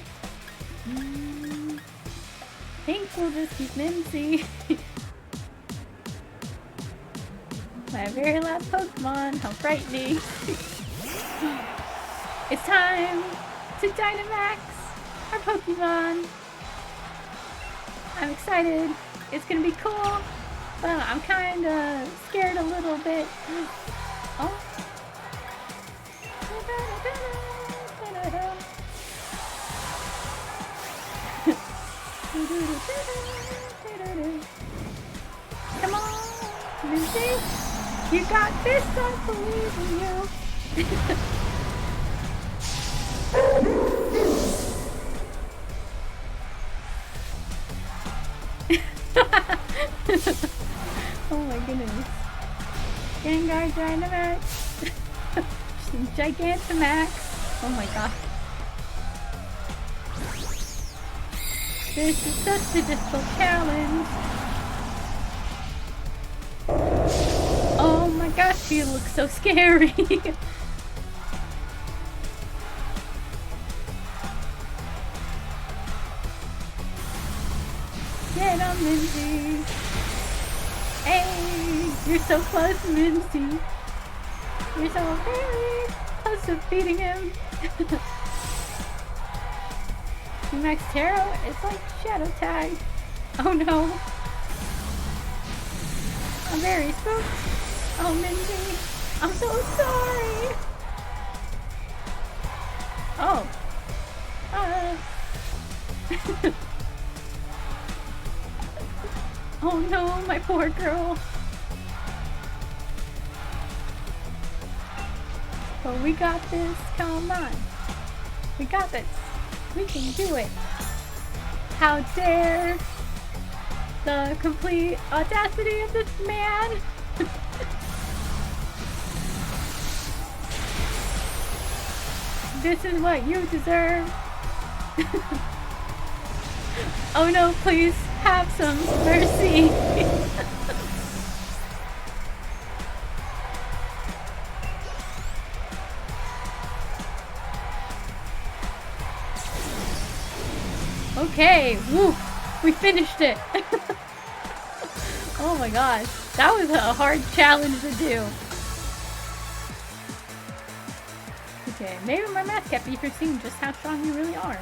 Think we'll just keep Mimsy. My very last Pokemon. How frightening. It's time to Dynamax our Pokemon. I'm excited. It's gonna be cool. But I'm kinda scared a little bit. Oh. Come on, Mimsy. You got this. I believe in you. Oh my goodness. Gengar Dynamax. Gigantamax. Oh my god. This is such a difficult challenge. Oh my gosh, you look so scary. Get on, Mimsy. Hey, you're so close, Mimsy. You're so very close to beating him. Max Taro, it's like Shadow Tag. Oh no. I'm very spooked. Oh, Mimsy. I'm so sorry. Oh. Oh no, my poor girl. But we got this. Come on. We got this. We can do it. How dare the complete audacity of this man. This is what you deserve. Oh no, please have some mercy. Okay, woo, we finished it. Oh my gosh, that was a hard challenge to do. Okay, maybe my math kept me from seeing just how strong you really are.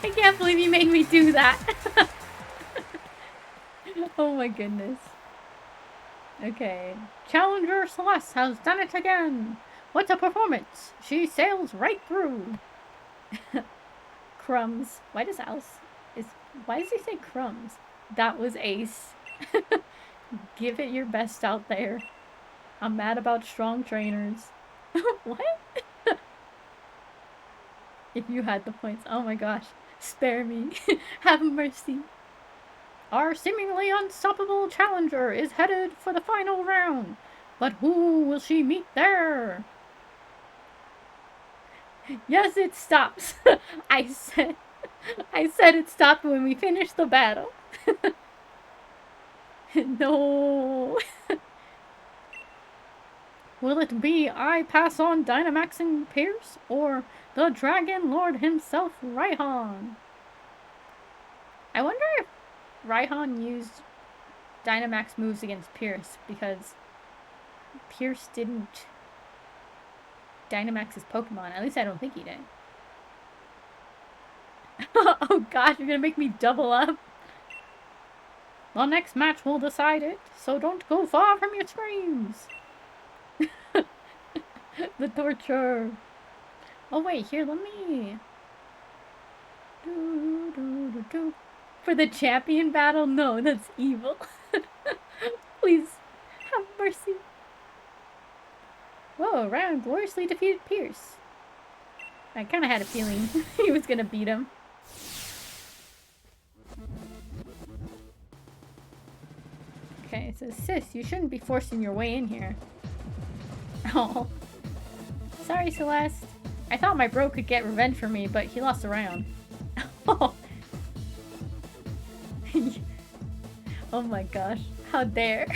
I can't believe you made me do that. Oh my goodness. Okay, Challenger Celeste has done it again. What a performance! She sails right through. Crumbs. Why does he say crumbs? That was ace. Give it your best out there. I'm mad about strong trainers. What? If you had the points. Oh my gosh. Spare me. Have mercy. Our seemingly unstoppable challenger is headed for the final round. But who will she meet there? Yes, it stops. I said it stopped when we finished the battle. No. Will it be I pass on Dynamax and Pierce, or the Dragon Lord himself, Raihan? I wonder if Raihan used Dynamax moves against Pierce, because Pierce didn't Dynamax his Pokemon. At least I don't think he did. Oh gosh, you're gonna make me double up. The next match will decide it, so don't go far from your screens. The torture. Oh wait, here, let me... For the champion battle? No, that's evil. Please, have mercy. Whoa, Ryan gloriously defeated Pierce. I kind of had a feeling he was gonna beat him. Okay, it says, sis, you shouldn't be forcing your way in here. Oh. Sorry, Celeste. I thought my bro could get revenge for me, but he lost a round. Oh. Oh my gosh. How dare.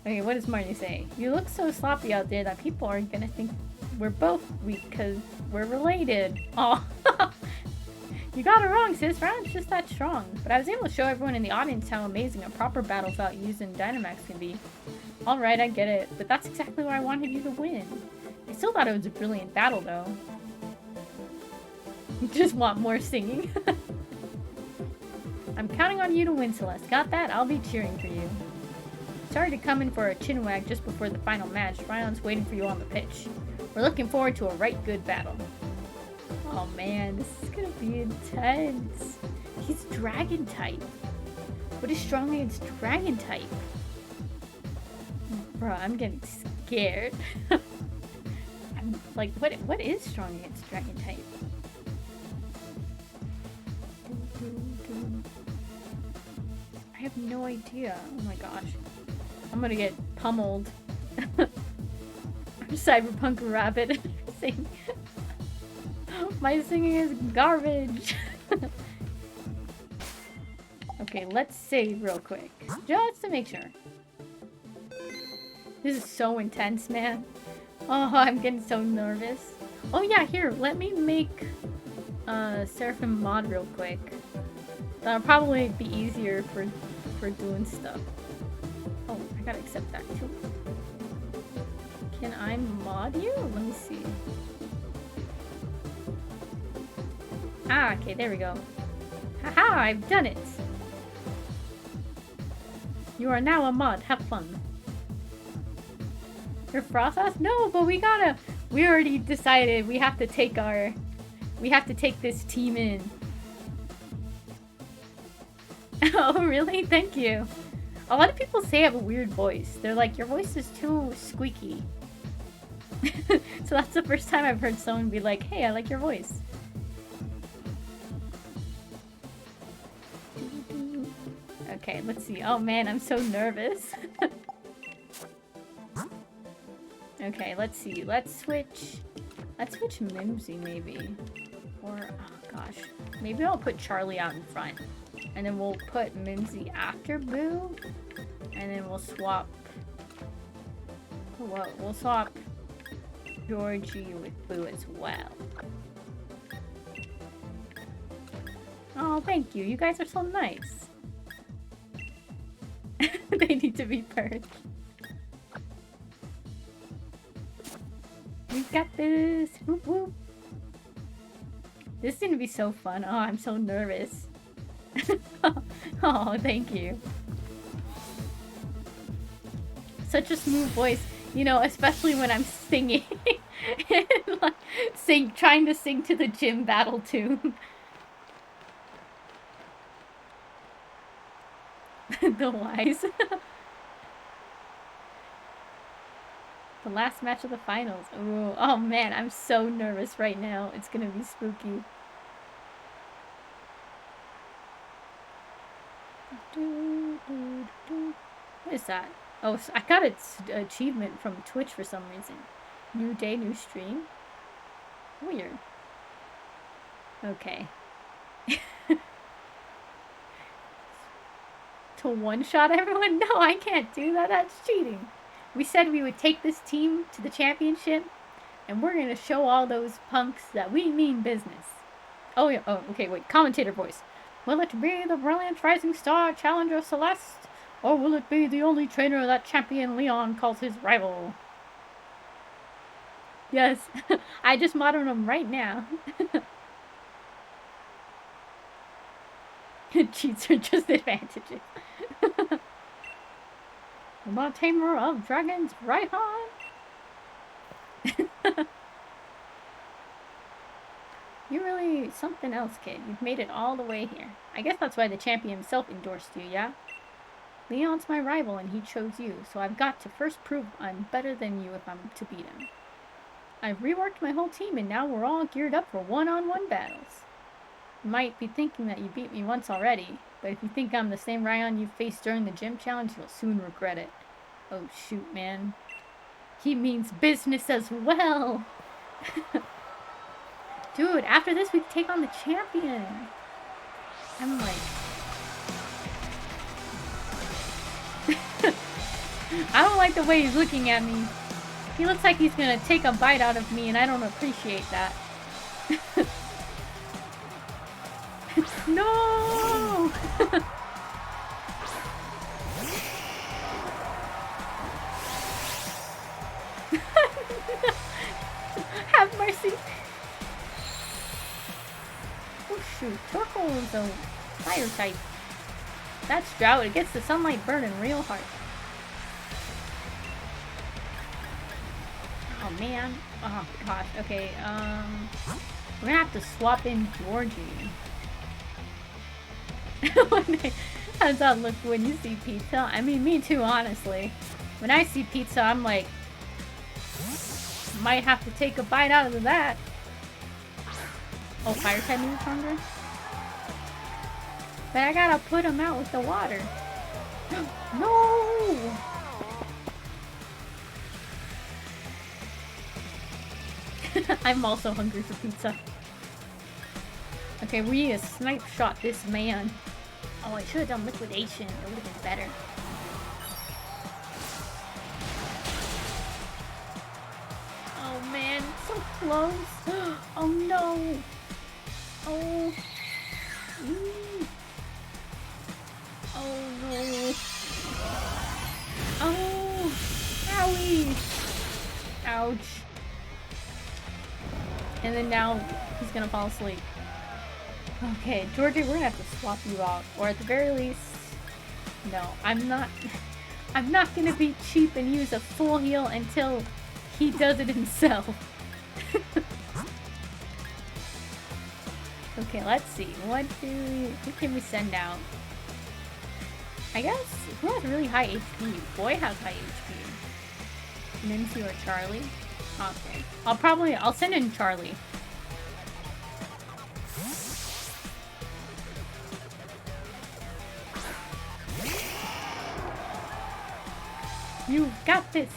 Okay, what does Marty say? You look so sloppy out there that people aren't gonna think we're both weak because we're related. Oh. You got it wrong, sis. Ryan's just that strong. But I was able to show everyone in the audience how amazing a proper battle without using Dynamax can be. Alright, I get it. But that's exactly why I wanted you to win. I still thought it was a brilliant battle, though. Just want more singing. I'm counting on you to win, Celeste. Got that? I'll be cheering for you. Sorry to come in for a chinwag just before the final match. Ryan's waiting for you on the pitch. We're looking forward to a right good battle. Oh man, this is gonna be intense. He's dragon type. What is strong against dragon type? Bro, I'm getting scared. I'm like, what is strong against dragon type? I have no idea. Oh my gosh. I'm gonna get pummeled. I'm Cyberpunk Rabbit. My singing is garbage. Okay, let's save real quick. Just to make sure. This is so intense, man. Oh, I'm getting so nervous. Oh yeah, here, let me make Seraphim mod real quick. That'll probably be easier for doing stuff. Oh, I gotta accept that too. Can I mod you? Let me see. Ah, okay, there we go. Haha, I've done it! You are now a mod, have fun. You're Frostas? No, but we already decided we have to take this team in. Oh, really? Thank you. A lot of people say I have a weird voice. They're like, your voice is too squeaky. So that's the first time I've heard someone be like, hey, I like your voice. Okay, let's see. Oh man, I'm so nervous. Okay, let's see. Let's switch. Let's switch Mimsy maybe. Or, oh gosh. Maybe I'll put Charlie out in front. And then we'll put Mimsy after Boo. And then we'll swap... Well, we'll swap Georgie with Boo as well. Oh, thank you. You guys are so nice. They need to be purged. We got this. Whoop whoop. This is gonna be so fun. Oh, I'm so nervous. Oh, thank you. Such a smooth voice, you know, especially when I'm singing. Like, trying to sing to the gym battle tune. The wise. The last match of the finals. Ooh, oh man, I'm so nervous right now. It's gonna be spooky. What is that? Oh, I got its achievement from Twitch for some reason. New day, new stream. Weird. Okay. To one-shot everyone? No, I can't do that. That's cheating. We said we would take this team to the championship, and we're gonna show all those punks that we mean business. Oh, yeah. Oh, okay, wait. Commentator voice. Will it be the brilliant rising star challenger Celeste, or will it be the only trainer that champion Leon calls his rival? Yes, I just modeled him right now. Cheats are just advantages. The tamer of dragons, right on? You're really something else, kid. You've made it all the way here. I guess that's why the champion himself endorsed you, yeah? Leon's my rival and he chose you, so I've got to first prove I'm better than you if I'm to beat him. I've reworked my whole team and now we're all geared up for one-on-one battles. You might be thinking that you beat me once already, but if you think I'm the same Ryan you faced during the gym challenge, you'll soon regret it. Oh shoot, man. He means business as well! Dude, after this we can take on the champion! I'm like... I don't like the way he's looking at me. He looks like he's gonna take a bite out of me and I don't appreciate that. No! Have mercy! Oh shoot, Torkoal is a fire type. That's drought, it gets the sunlight burning real hard. Oh man. Oh gosh, okay, we're gonna have to swap in Georgie. How does that look when you see pizza? I mean, me too, honestly. When I see pizza, I'm like, might have to take a bite out of that. Oh, fire type moves stronger? But I gotta put him out with the water. No! I'm also hungry for pizza. Okay, we need to snipe shot this man. Oh, I should have done liquidation. It would have been better. Oh man, so close. Oh no. Oh. Oh no. Oh. Owie. Ouch. And then now he's gonna fall asleep. Okay, Georgie, we're gonna have to swap you out. Or at the very least... No, I'm not gonna be cheap and use a full heal until he does it himself. Okay, let's see. Who can we send out? I guess, who has really high HP? Boy has high HP. Mimsy or Charlie? Okay. I'll send in Charlie. You've got this!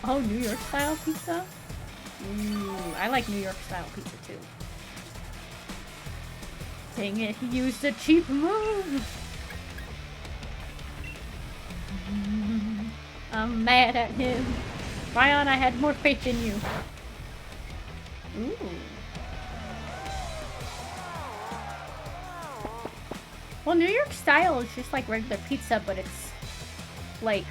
Oh, New York style pizza? Ooh, I like New York style pizza too. Dang it, he used a cheap move! I'm mad at him. Ryan, I had more faith in you. Ooh. Well, New York style is just like regular pizza, but it's like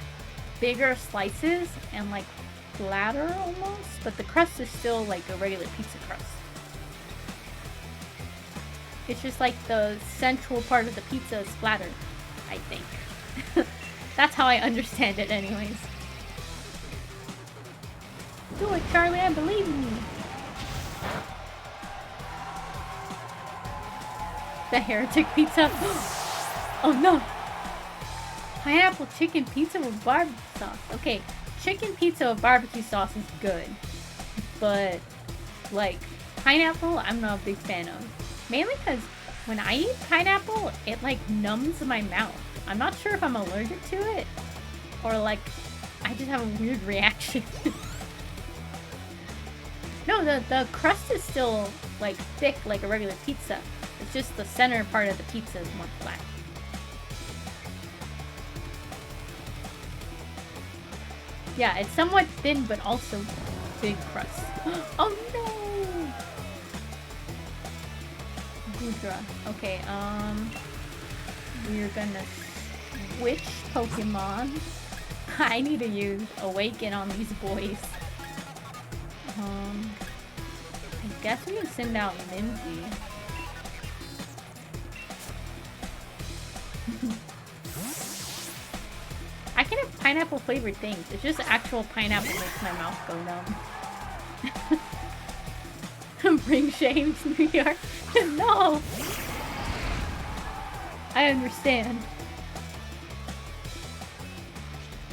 bigger slices and like flatter almost, but the crust is still like a regular pizza crust. It's just like the central part of the pizza is flatter, I think. That's how I understand it anyways. Do it, Charlie, I believe in you. The heretic pizza. Oh no! Pineapple chicken pizza with barbecue sauce. Okay, chicken pizza with barbecue sauce is good. But, like, pineapple, I'm not a big fan of. Mainly because when I eat pineapple, it, like, numbs my mouth. I'm not sure if I'm allergic to it. Or, like, I just have a weird reaction. No, the crust is still, like, thick like a regular pizza. It's just the center part of the pizza is more flat. Yeah, it's somewhat thin, but also big crust. Oh no! Gudra. Okay, we're gonna switch Pokemon. I need to use Awaken on these boys. I guess we can send out Mimsy. I can have pineapple flavored things. It's just actual pineapple makes my mouth go numb. Bring shame to New York? No! I understand.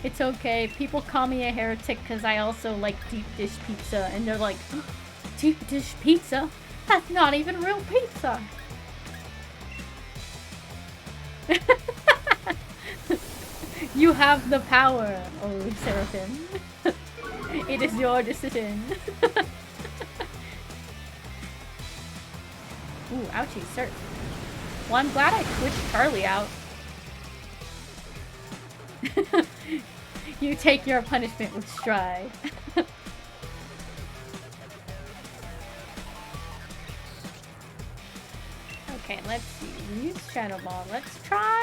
It's okay. People call me a heretic because I also like deep dish pizza, and they're like, oh, deep dish pizza? That's not even real pizza! You have the power, oh Seraphim. It is your decision. Ooh, ouchie, sir. Well, I'm glad I switched Charlie out. You take your punishment with stride. Okay, let's see. We use Shadow Ball. Let's try...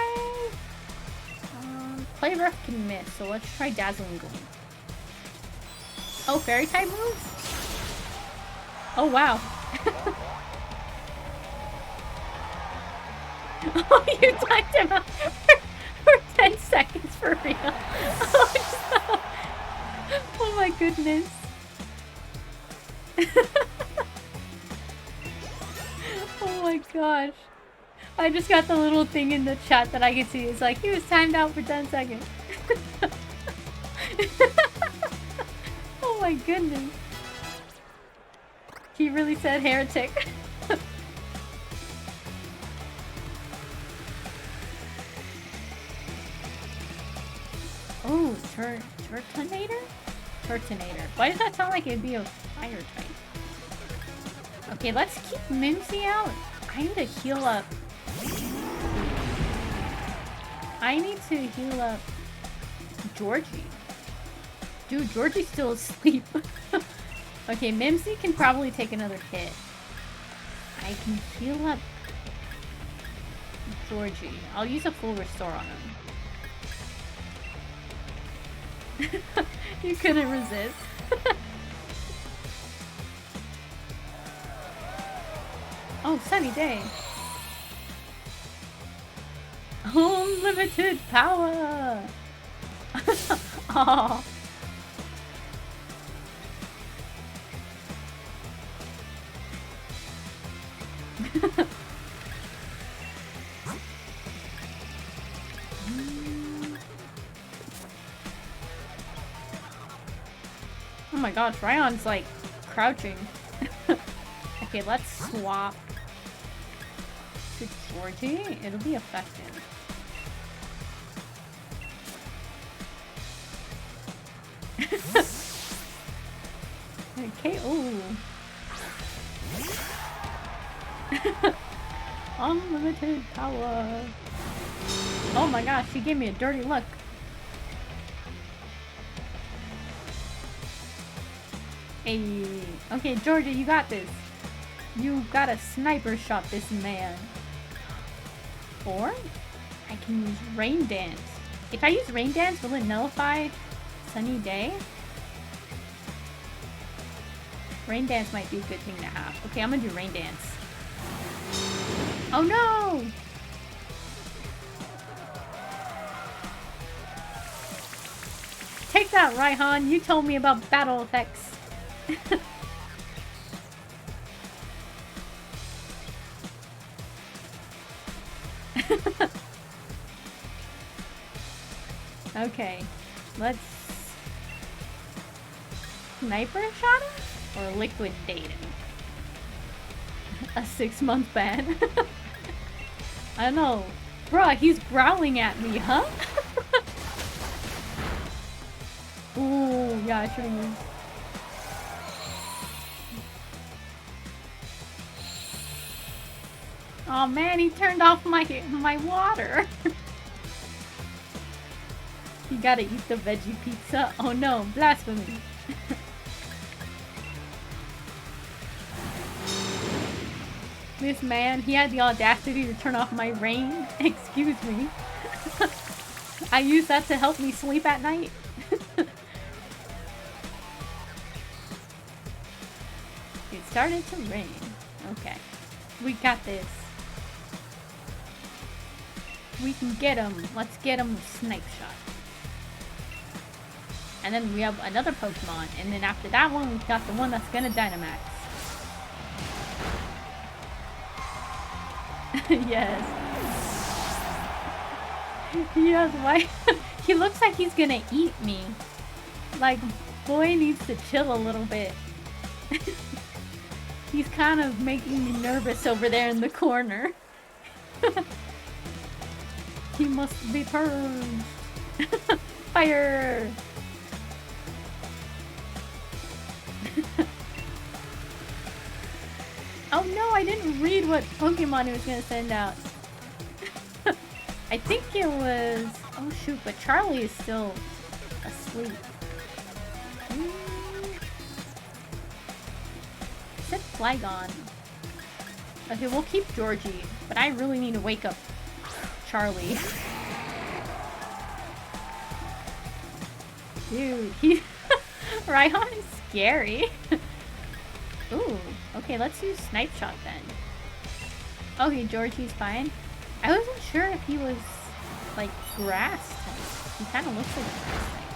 Play rough can miss, so let's try Dazzling Gleam. Oh, fairy type moves? Oh, wow. Oh, you timed him out for 10 seconds for real. Oh, no. Oh my goodness. Oh my gosh. I just got the little thing in the chat that I can see. It's like, he was timed out for 10 seconds. Oh my goodness. He really said heretic. Oh, Turtonator? Turtonator. Why does that sound like it'd be a fire type? Okay, let's keep Mimsy out. I need to heal up. I need to heal up Georgie. Dude, Georgie's still asleep. Okay, Mimsy can probably take another hit. I can heal up Georgie. I'll use a full restore on him. You couldn't resist. Oh, sunny day. Unlimited power! Oh. Oh my gosh, Ryan's like crouching. Okay, let's swap to Georgie. It'll be effective. Okay, ooh. Unlimited power. Oh my gosh, she gave me a dirty look. Hey. Okay, Georgia, you got this. You gotta sniper shot this man. Or I can use rain dance. If I use rain dance, will it nullify sunny day? Rain dance might be a good thing to have. Okay, I'm gonna do rain dance. Oh no! Take that, Raihan. You told me about battle effects. Okay, let's sniper shot him or liquidate him. A 6-month ban. I don't know. Bruh, he's growling at me, huh? Ooh, yeah, I should've used. Oh man, he turned off my water. You gotta eat the veggie pizza. Oh no, blasphemy. This man, he had the audacity to turn off my rain. Excuse me. I use that to help me sleep at night. It started to rain. Okay. We got this. We can get him. Let's get him with snipe shot. And then we have another Pokemon. And then after that one, we've got the one that's gonna Dynamax. Yes. Yes, why? He looks like he's gonna eat me. Like, boy needs to chill a little bit. He's kind of making me nervous over there in the corner. He must be purged. Fire! Oh no, I didn't read what Pokemon he was gonna send out. I think it was... Oh shoot, but Charlie is still asleep. It said Flygon. Okay, we'll keep Georgie, but I really need to wake up Charlie. Dude, he... Raihan is scary. Ooh, okay, let's use Snipe Shot then. Okay, Georgie's fine. I wasn't sure if he was, like, grass type. He kind of looks like a grass type.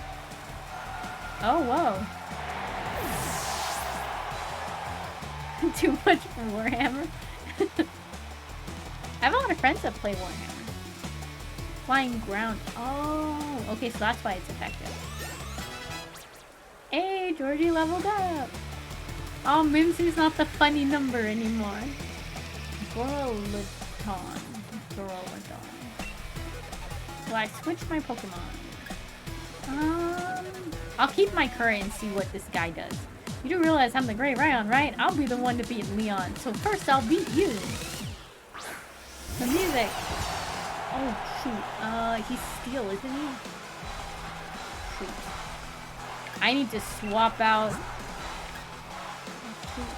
Oh, whoa. Too much for Warhammer. I have a lot of friends that play Warhammer. Flying ground. Oh, okay, so that's why it's effective. Hey, Georgie leveled up. Oh, Mimsy's not the funny number anymore. Goroliton. So I switched my Pokemon. I'll keep my current and see what this guy does. You do realize I'm the Great Raihan, right? I'll be the one to beat Leon. So first I'll beat you. The music. Oh shoot. He's steel, isn't he? Shoot. I need to swap out.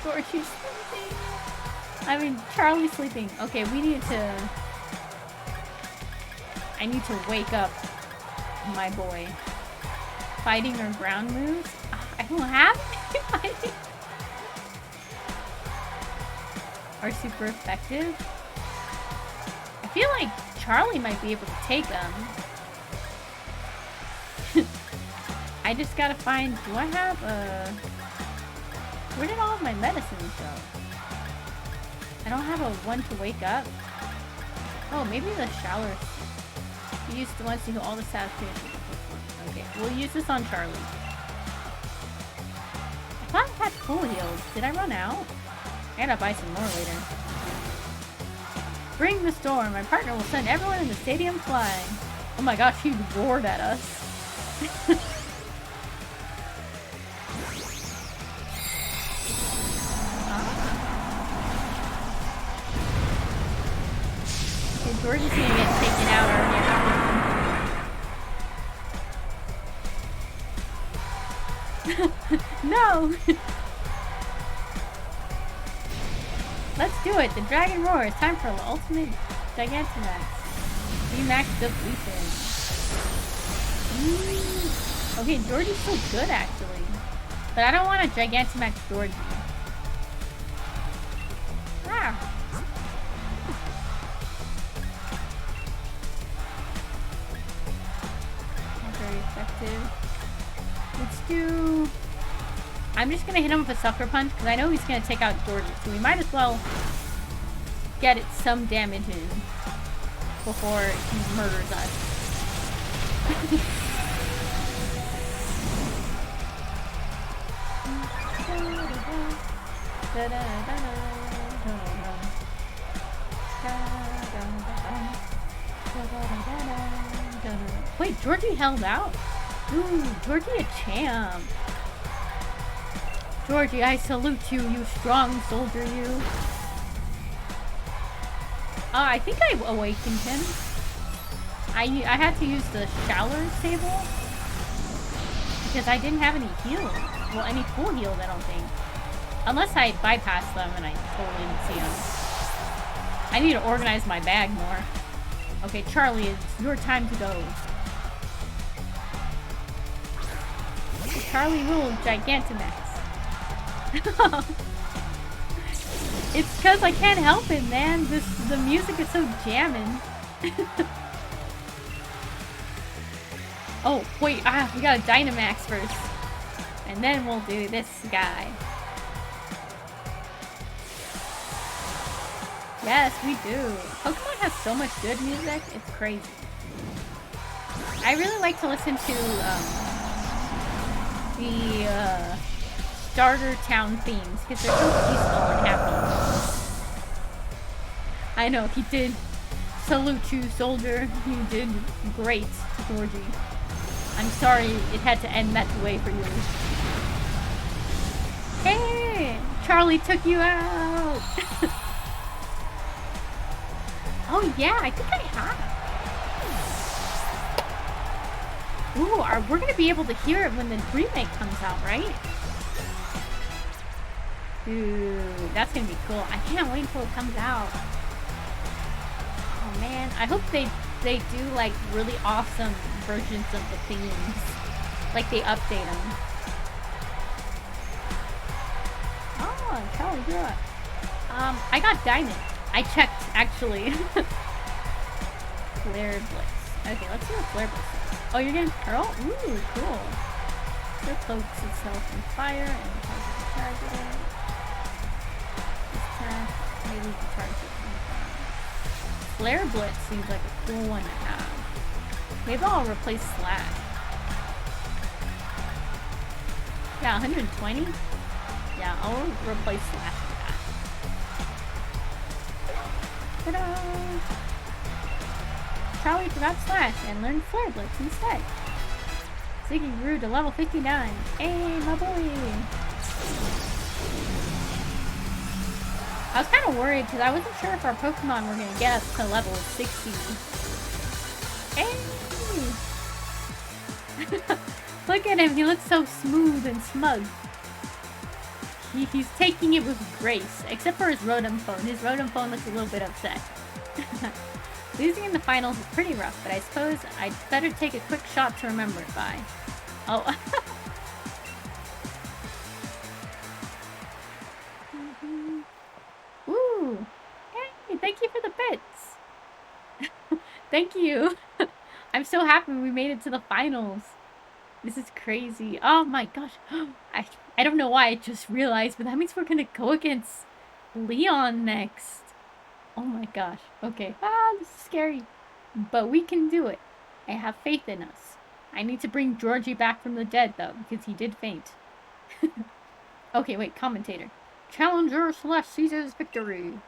Georgie's sleeping. I mean, Charlie's sleeping. Okay, we need to... I need to wake up my boy. Fighting or ground moves? I don't have any fighting. Are super effective. I feel like Charlie might be able to take them. I just gotta find... Do I have a... Where did all of my medicines go? I don't have a one to wake up. Oh, maybe the shower. You use the ones to heal all the status changes. Okay, we'll use this on Charlie. I thought I had full heals. Did I run out? I gotta buy some more later. Bring the storm. My partner will send everyone in the stadium flying. Oh my gosh, he roared at us. Georgie's gonna get taken out already. No! Let's do it! The Dragon Roar! It's time for the ultimate Gigantamax. V-Max depletion. Okay, Georgie's so good actually. But I don't want a Gigantamax Georgie. Ah! Not very effective. Let's do... I'm just gonna hit him with a Sucker Punch because I know he's gonna take out Georgie, so we might as well get it some damage in before he murders us. Wait, Georgie held out? Ooh, Georgie a champ. Georgie, I salute you, you strong soldier, you. I think I awakened him. I had to use the Shower Sable because I didn't have any heals. Well, any full heals, I don't think. Unless I bypassed them and I totally didn't see them. I need to organize my bag more. Okay, Charlie, it's your time to go. Charlie will Gigantamax. It's because I can't help it, man. The music is so jamming. Oh, wait, we gotta Dynamax first. And then we'll do this guy. Yes, we do. Pokemon has so much good music, it's crazy. I really like to listen to the starter town themes because they're so peaceful and happy. I know, he did salute you, soldier. You did great, Georgie. I'm sorry it had to end that way for you. Hey! Charlie took you out! Oh yeah, I think I have. Ooh, we're gonna be able to hear it when the remake comes out, right? Dude, that's gonna be cool. I can't wait until it comes out. Oh man, I hope they do like really awesome versions of the themes. Like they update them. Oh, Charlie, you're up. I got Diamond. I checked, actually. Flare Blitz. Okay, let's see what Flare Blitz is. Oh, you're getting Pearl? Ooh, cool. It cloaks itself in fire and causes it to charge it. This time, maybe we can charge it from fire. Flare Blitz seems like a cool one to have. Maybe I'll replace Slash. Yeah, 120? Yeah, I'll replace Slash. Ta-da! Charlie forgot Slash and learned Flare Blitz instead. Ziggy grew to level 59. Hey, my boy! I was kind of worried because I wasn't sure if our Pokemon were going to get up to level 60. Hey! Look at him, he looks so smooth and smug. He's taking it with grace, except for his Rotom phone. His Rotom phone looks a little bit upset. Losing in the finals is pretty rough, but I suppose I'd better take a quick shot to remember it by. Oh. Ooh. Hey, thank you for the bits. Thank you. I'm so happy we made it to the finals. This is crazy. Oh my gosh. I don't know why I just realized, but that means we're gonna go against Leon next. Oh my gosh. Okay. This is scary. But we can do it. I have faith in us. I need to bring Georgie back from the dead, though, because he did faint. Okay, wait. Commentator. Challenger Celeste seizes victory.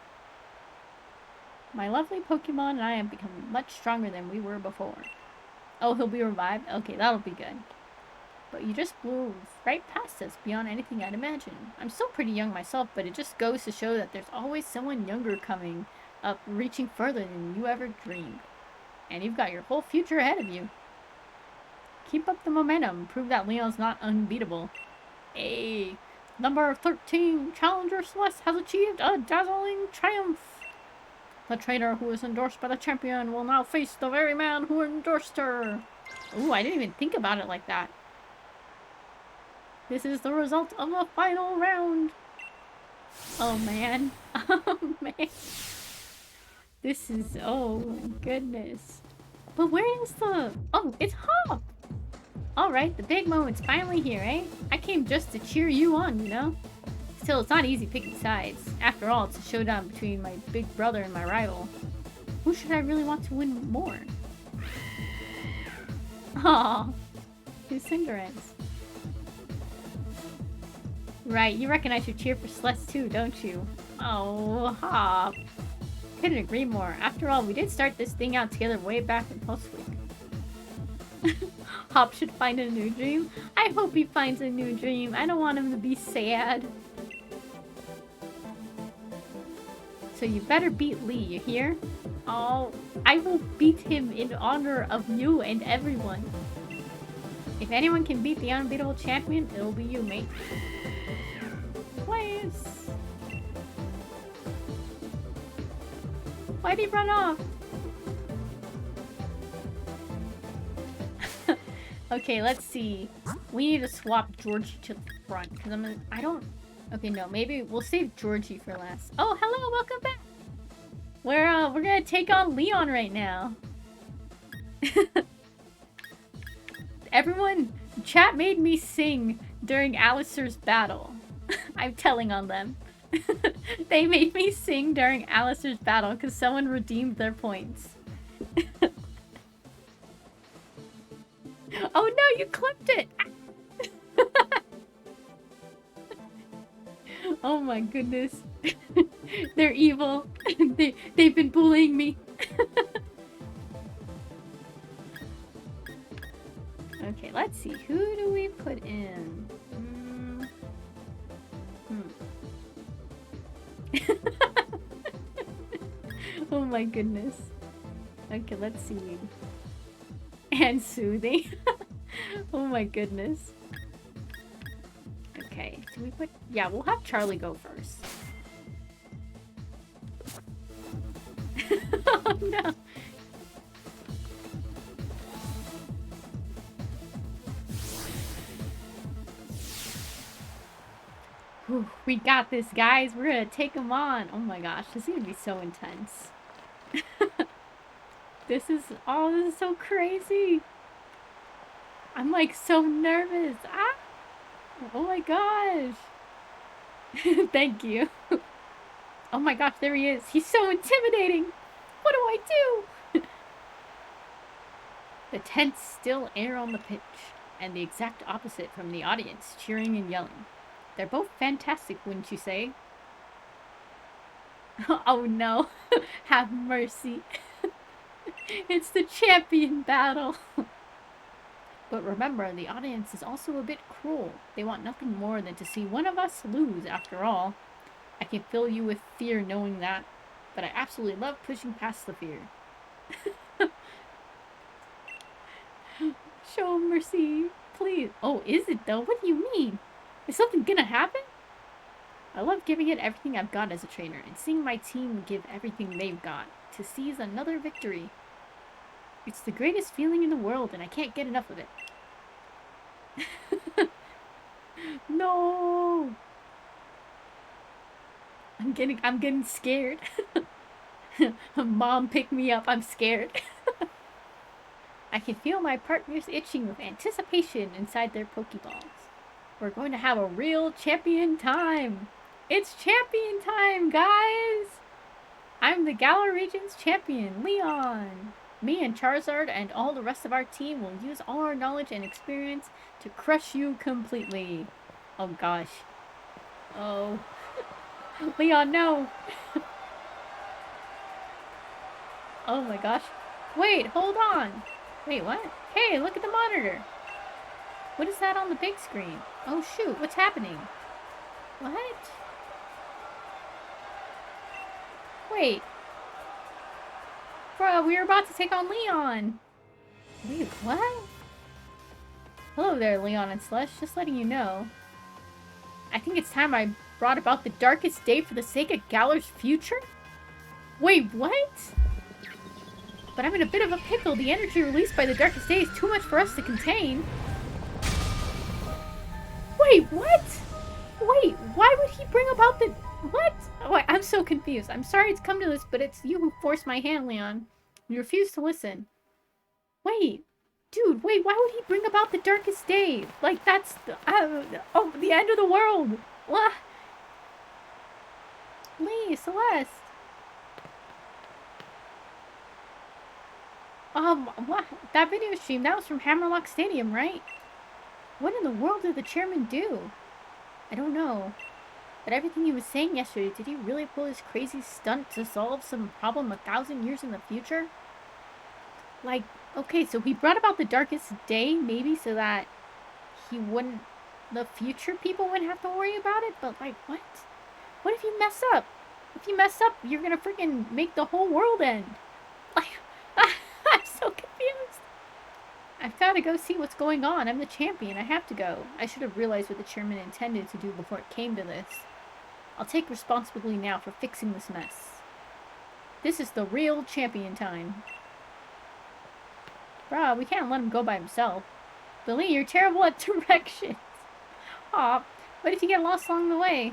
My lovely Pokemon and I have become much stronger than we were before. Oh, he'll be revived? Okay, that'll be good. But you just blew right past us, beyond anything I'd imagine. I'm still pretty young myself, but it just goes to show that there's always someone younger coming. up reaching further than you ever dreamed. And you've got your whole future ahead of you. Keep up the momentum. Prove that Leon's not unbeatable. Hey, number 13, Challenger Celeste has achieved a dazzling triumph. The trainer who is endorsed by the champion will now face the very man who endorsed her. Ooh, I didn't even think about it like that. This is the result of the final round. Oh, man. Oh, man. This is... Oh, goodness. But where is the... Oh, it's Hop! Alright, the big moment's finally here, eh? I came just to cheer you on, you know? Still, it's not easy picking sides. After all, it's a showdown between my big brother and my rival. Who should I really want to win more? Aww. His Cinderance. Right, you reckon I should cheer for Celeste too, don't you? Oh, Hop. Couldn't agree more. After all, we did start this thing out together way back in Pulse Week. Hop should find a new dream. I hope he finds a new dream. I don't want him to be sad. So you better beat Lee, you hear? Oh, I will beat him in honor of you and everyone. If anyone can beat the unbeatable champion, it'll be you, mate. Place. Why'd he run off? Okay, let's see. We need to swap Georgie to the front, because I don't... Okay, no, maybe we'll save Georgie for last. Oh, hello, welcome back! We're gonna take on Leon right now. Everyone, chat made me sing during Alistair's battle. I'm telling on them. They made me sing during Alistair's battle because someone redeemed their points. Oh no, you clipped it! Oh my goodness. They're evil. They've been bullying me. Okay, let's see. Who do we put in? Oh my goodness. Okay, let's see. And soothing. Oh my goodness. Okay, do we put... Yeah, we'll have Charlie go first. Oh no. Whew, we got this, guys. We're gonna take him on. Oh my gosh, this is gonna be so intense. This is so crazy. I'm like so nervous. Ah! Oh my gosh. Thank you. Oh my gosh, there he is. He's so intimidating. What do I do? The tense, still air on the pitch, and the exact opposite from the audience, cheering and yelling. They're both fantastic, wouldn't you say? Oh no. Have mercy. It's the champion battle. But remember, the audience is also a bit cruel. They want nothing more than to see one of us lose, after all. I can fill you with fear knowing that, but I absolutely love pushing past the fear. Show mercy, please. Oh, is it though? What do you mean? Is something gonna happen? I love giving it everything I've got as a trainer, and seeing my team give everything they've got to seize another victory. It's the greatest feeling in the world, and I can't get enough of it. No! I'm getting scared. Mom, pick me up. I'm scared. I can feel my partners itching with anticipation inside their Pokeballs. We're going to have a real champion time. It's champion time, guys! I'm the Galar Region's champion, Leon. Me and Charizard and all the rest of our team will use all our knowledge and experience to crush you completely. Oh gosh. Oh. Leon, no! Oh my gosh. Wait, hold on! Wait, what? Hey, look at the monitor! What is that on the big screen? Oh shoot, what's happening? What? Wait. Bro, we were about to take on Leon. Wait, what? Hello there, Leon and Celeste. Just letting you know. I think it's time I brought about the darkest day for the sake of Galar's future? Wait, what? But I'm in a bit of a pickle. The energy released by the darkest day is too much for us to contain. Wait, what? Wait, why would he bring about the... What? Oh, I'm so confused. I'm sorry it's come to this, but it's you who forced my hand, Leon. You refuse to listen. Wait. Dude, wait, why would he bring about the darkest day? Like, that's... the end of the world. What? Lee, Celeste. What? That video stream, that was from Hammerlock Stadium, right? What in the world did the chairman do? I don't know. But everything he was saying yesterday, did he really pull his crazy stunt to solve some problem 1,000 years in the future? Like, okay, so he brought about the darkest day, maybe so that he wouldn't... The future people wouldn't have to worry about it? But, like, what? What if you mess up? If you mess up, you're gonna freaking make the whole world end. Like, I'm so confused. I've got to go see what's going on. I'm the champion. I have to go. I should have realized what the chairman intended to do before it came to this. I'll take responsibility now for fixing this mess. This is the real champion time. Bruh, we can't let him go by himself. Billy, you're terrible at directions. Aw, what if you get lost along the way?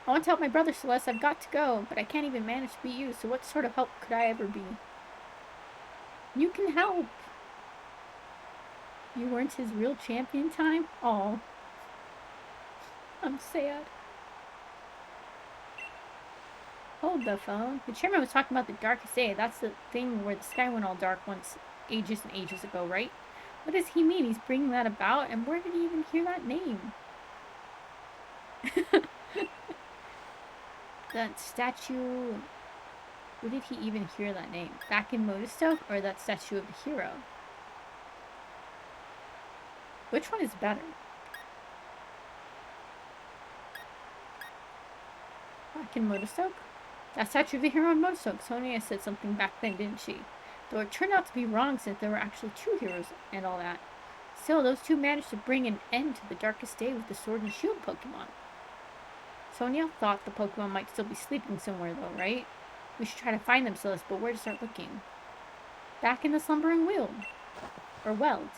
I want to help my brother, Celeste. I've got to go, but I can't even manage to beat you, so what sort of help could I ever be? You can help. You weren't his real champion time? Aw. I'm sad. Hold the phone. The chairman was talking about the darkest day. That's the thing where the sky went all dark once ages and ages ago, right? What does he mean? He's bringing that about? And where did he even hear that name? That statue... Where did he even hear that name? Back in Modestoke or that statue of the hero? Which one is better? Back in Modestoke? That statue of the hero in Modestoke. Sonia said something back then, didn't she? Though it turned out to be wrong since there were actually two heroes and all that. Still, those two managed to bring an end to the darkest day with the Sword and Shield Pokemon. Sonia thought the Pokemon might still be sleeping somewhere though, right? We should try to find them, Celeste, but where to start looking? Back in the Slumbering Weald. Or Weld.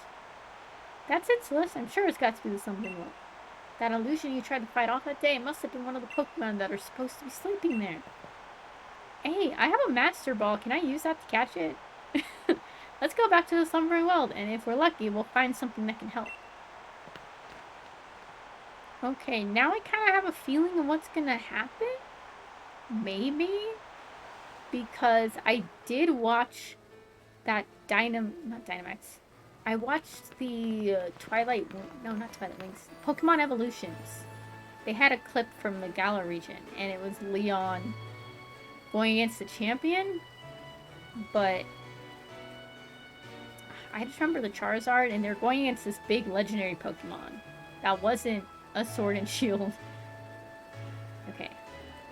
That's it, Celeste. I'm sure it's got to be the Slumbering Weald. That illusion you tried to fight off that day must have been one of the Pokemon that are supposed to be sleeping there. Hey, I have a Master Ball. Can I use that to catch it? Let's go back to the Slumbering Weald, and if we're lucky, we'll find something that can help. Okay, now I kind of have a feeling of what's going to happen. Maybe? Because I did watch that not Dynamax. I watched the not Twilight Wings. Pokemon Evolutions. They had a clip from the Galar region, and it was Leon going against the champion. But I just remember the Charizard, and they're going against this big legendary Pokemon. That wasn't a Sword and Shield. Okay.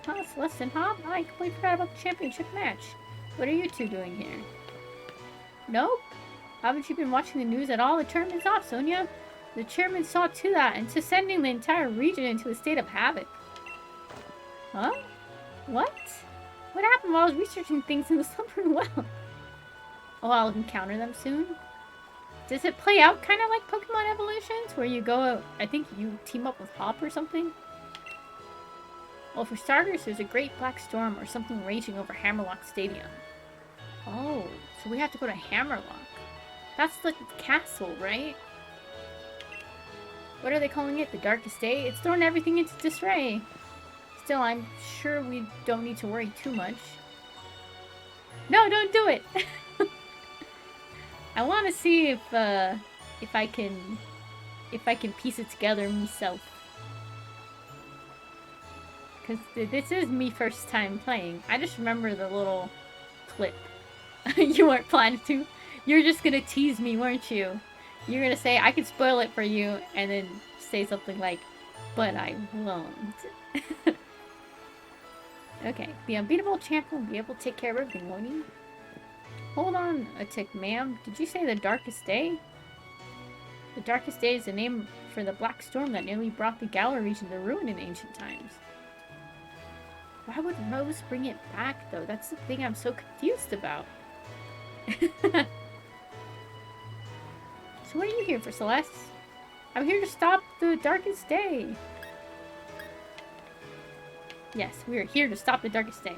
Oh, Celeste and Hob? I completely forgot about the championship match. What are you two doing here? Nope. Haven't you been watching the news at all? The tournament's off, Sonia. The chairman saw to that, and to sending the entire region into a state of havoc. Huh? What? What happened while I was researching things in the Slumbering Weald? Oh, I'll encounter them soon. Does it play out kind of like Pokemon Evolutions, where you go, I think you team up with Hop or something? Well, for starters, there's a great black storm or something raging over Hammerlock Stadium. Oh, so we have to go to Hammerlock. That's the castle, right? What are they calling it? The darkest day? It's thrown everything into disarray. Still, I'm sure we don't need to worry too much. No, don't do it! I want to see if I can piece it together myself. Because this is me first time playing. I just remember the little clip. You weren't planning to. You're just gonna tease me, weren't you? You're gonna say, I can spoil it for you, and then say something like, but I won't. Okay, the unbeatable champion will be able to take care of everything, won't he? Hold on a tick, ma'am. Did you say the darkest day? The darkest day is the name for the black storm that nearly brought the Galar region to ruin in ancient times. Why would Rose bring it back, though? That's the thing I'm so confused about. So what are you here for, Celeste? I'm here to stop the darkest day. Yes, we are here to stop the darkest day.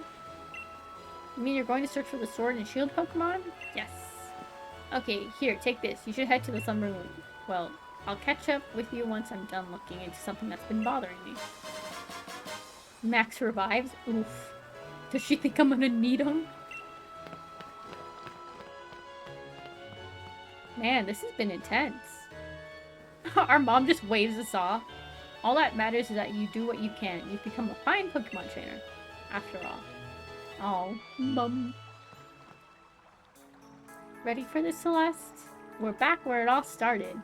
You mean you're going to search for the sword and shield Pokemon? Yes. Okay, here, take this. You should head to the Slumber Room. Well, I'll catch up with you once I'm done looking into something that's been bothering me. Max revives? Oof. Does she think I'm gonna need him? Man, this has been intense. Our mom just waves us off. All that matters is that you do what you can. You've become a fine Pokemon trainer, after all. Oh, Mum. Ready for this, Celeste? We're back where it all started.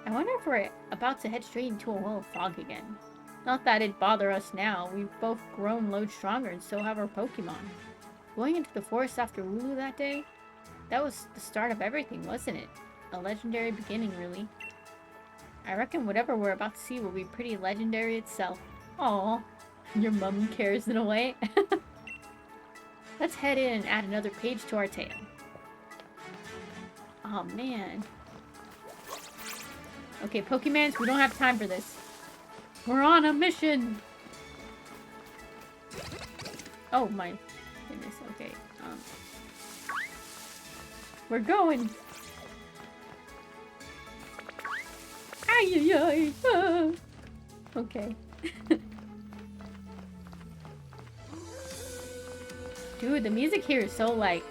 I wonder if we're about to head straight into a wall of fog again. Not that it'd bother us now. We've both grown loads stronger and so have our Pokemon. Going into the forest after Wooloo that day? That was the start of everything, wasn't it? A legendary beginning, really. I reckon whatever we're about to see will be pretty legendary itself. Aww. Your mum carries it away. Let's head in and add another page to our tale. Oh man. Okay, Pokemans, we don't have time for this. We're on a mission! Oh my goodness, okay. We're going! Ay, ay, ay. Ah. Okay. Dude, the music here is so like...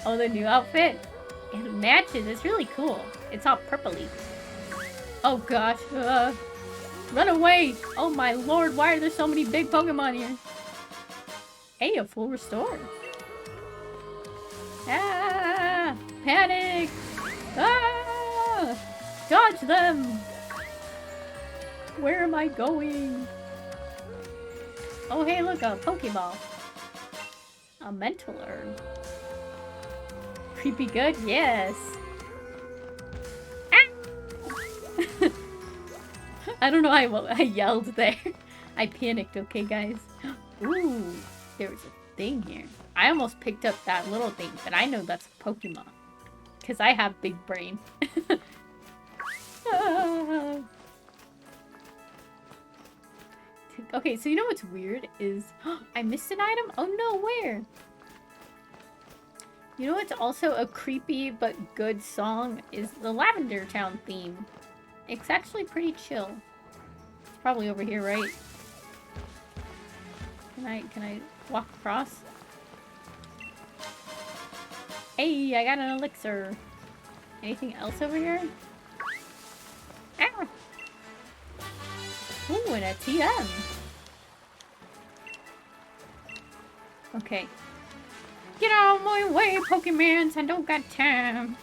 Oh, the new outfit? It matches. It's really cool. It's all purpley. Oh gosh. Run away! Oh my lord, why are there so many big Pokemon here? Hey, a full restore. Ah! Panic! Ah! Dodge them! Where am I going? Oh hey, look, a Pokeball. A mental herb. Creepy good? Yes! Ah! I don't know why I yelled there. I panicked, okay guys? Ooh, there was a thing here. I almost picked up that little thing, but I know that's a Pokemon. Because I have big brain. Ah. Okay, so you know what's weird is... I missed an item? Oh no, where? You know what's also a creepy but good song is the Lavender Town theme. It's actually pretty chill. It's probably over here, right? Can I walk across? Hey, I got an elixir. Anything else over here? Ah! Ooh, and a TM. Okay. Get out of my way, Pokemans! I don't got time.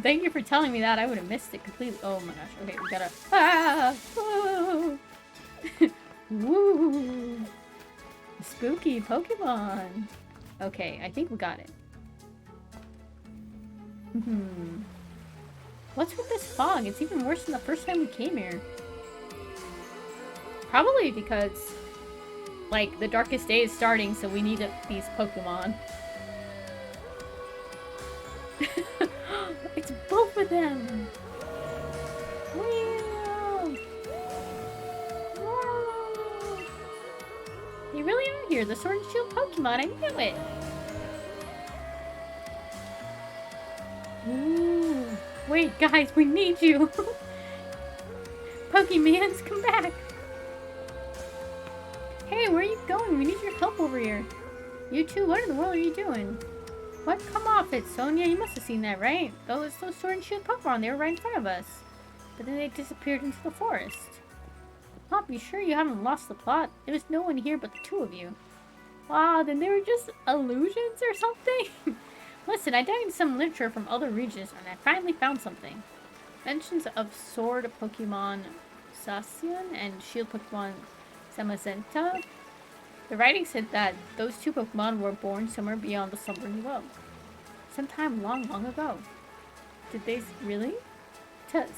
Thank you for telling me that. I would have missed it completely. Oh my gosh. Okay, we gotta... Ah! Woo! Woo! Spooky Pokemon. Okay, I think we got it. What's with this fog? It's even worse than the first time we came here. Probably because, like, the darkest day is starting, so we need these Pokemon. It's both of them! Wow. Wow. They really are here, the Sword and Shield Pokemon, I knew it! Ooh. Wait, guys, we need you! Pokemans, come back! Hey, where are you going? We need your help over here. You two, what in the world are you doing? What? Come off it, Sonia. You must have seen that, right? Those Sword and Shield Pokemon, they were right in front of us. But then they disappeared into the forest. Pop, you sure you haven't lost the plot? There was no one here but the two of you. Wow, then they were just illusions or something? Listen, I dug into some literature from other regions and I finally found something. Mentions of sword Pokemon Zacian and shield Pokemon Zamazenta. The writing said that those two Pokemon were born somewhere beyond the Slumbering World. Sometime long, long ago. Did they really?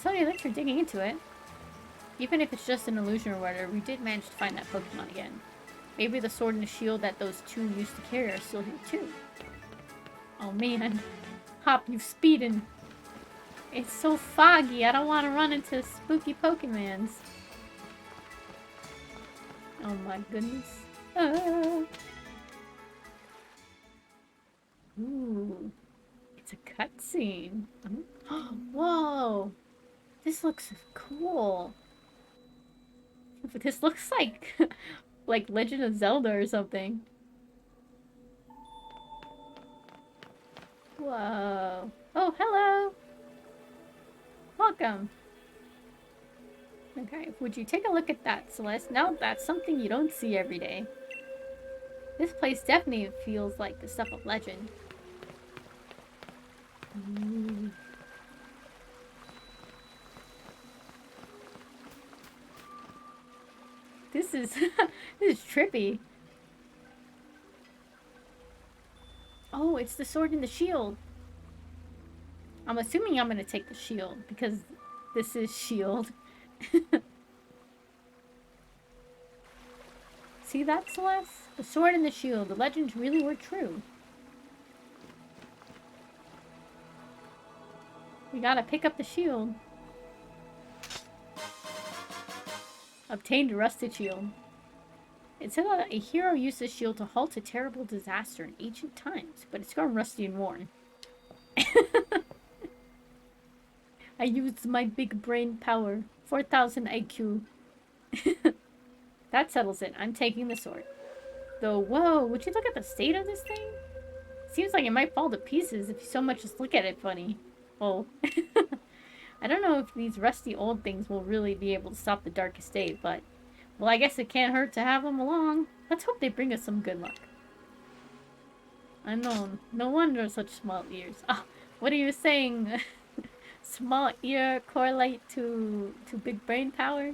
Sonia, thanks for digging into it. Even if it's just an illusion or whatever, we did manage to find that Pokemon again. Maybe the sword and the shield that those two used to carry are still here too. Oh man. Hop, you speeding. It's so foggy, I don't want to run into spooky Pokemons. Oh my goodness. Ah. Ooh. It's a cutscene. Whoa. This looks cool. This looks like like Legend of Zelda or something. Whoa. Oh, hello. Welcome. Okay, would you take a look at that, Celeste? Now that's something you don't see every day. This place definitely feels like the stuff of legend. Ooh. This is this is trippy. Oh, it's the sword and the shield. I'm assuming I'm gonna take the shield because this is shield. See that, Celeste? The sword and the shield. The legends really were true. We gotta pick up the shield. Obtained a rusted shield. It said that a hero used this shield to halt a terrible disaster in ancient times, but it's gone rusty and worn. I used my big brain power. 4,000 IQ. That settles it. I'm taking the sword. Though, whoa, would you look at the state of this thing? Seems like it might fall to pieces if you so much as look at it funny. Oh. I don't know if these rusty old things will really be able to stop the darkest day, but... well, I guess it can't hurt to have them along. Let's hope they bring us some good luck. Unknown. No wonder such small ears. Ah, what are you saying? Small ear correlate to big brain power?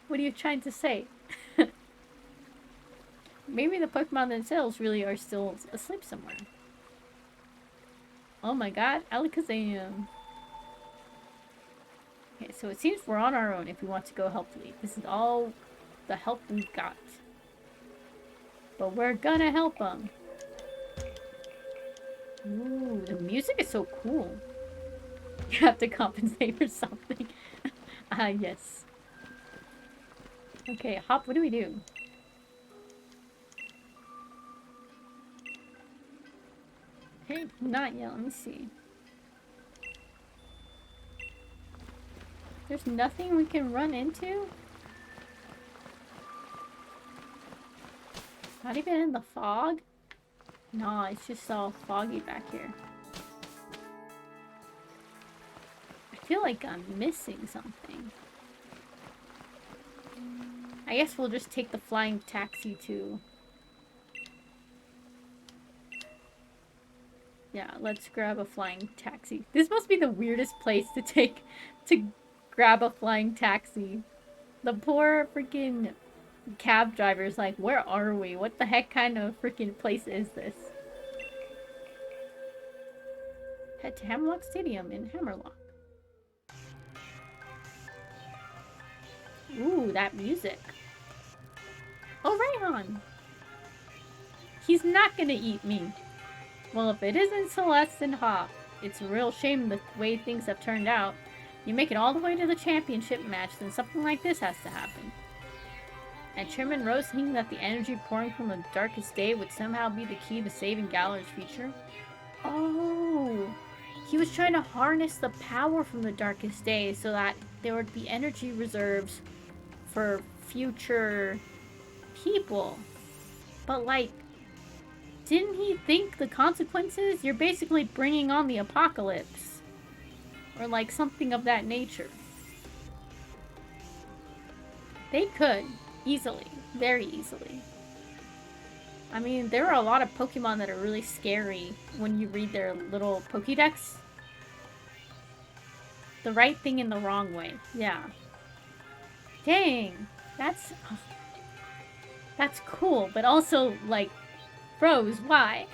What are you trying to say? Maybe the Pokemon themselves really are still asleep somewhere. Oh my god, Alakazam. Okay, so it seems we're on our own if we want to go help Lee. This is all the help we've got. But we're gonna help them. Ooh, the music is so cool. You have to compensate for something. Ah, yes. Okay, Hop, what do we do? Okay, not yet. Let me see. There's nothing we can run into? Not even in the fog? Nah, it's just all foggy back here. I feel like I'm missing something. I guess we'll just take the flying taxi to... yeah, let's grab a flying taxi. This must be the weirdest place to grab a flying taxi. The poor freaking cab driver's like, where are we? What the heck kind of freaking place is this? Head to Hammerlock Stadium in Hammerlock. Ooh, that music. Oh, Rayhan! He's not gonna eat me. Well, if it isn't Celeste and Hop, it's a real shame the way things have turned out. You make it all the way to the championship match, then something like this has to happen. And Chairman Rose thinking that the energy pouring from the darkest day would somehow be the key to saving Galar's future? Oh! He was trying to harness the power from the darkest day so that there would be energy reserves for future people. But like, didn't he think the consequences? You're basically bringing on the apocalypse. Or like something of that nature. They could. Easily. Very easily. I mean, there are a lot of Pokemon that are really scary when you read their little Pokédex. the right thing in the wrong way. Yeah. Dang. That's cool, but also, like, bros, why?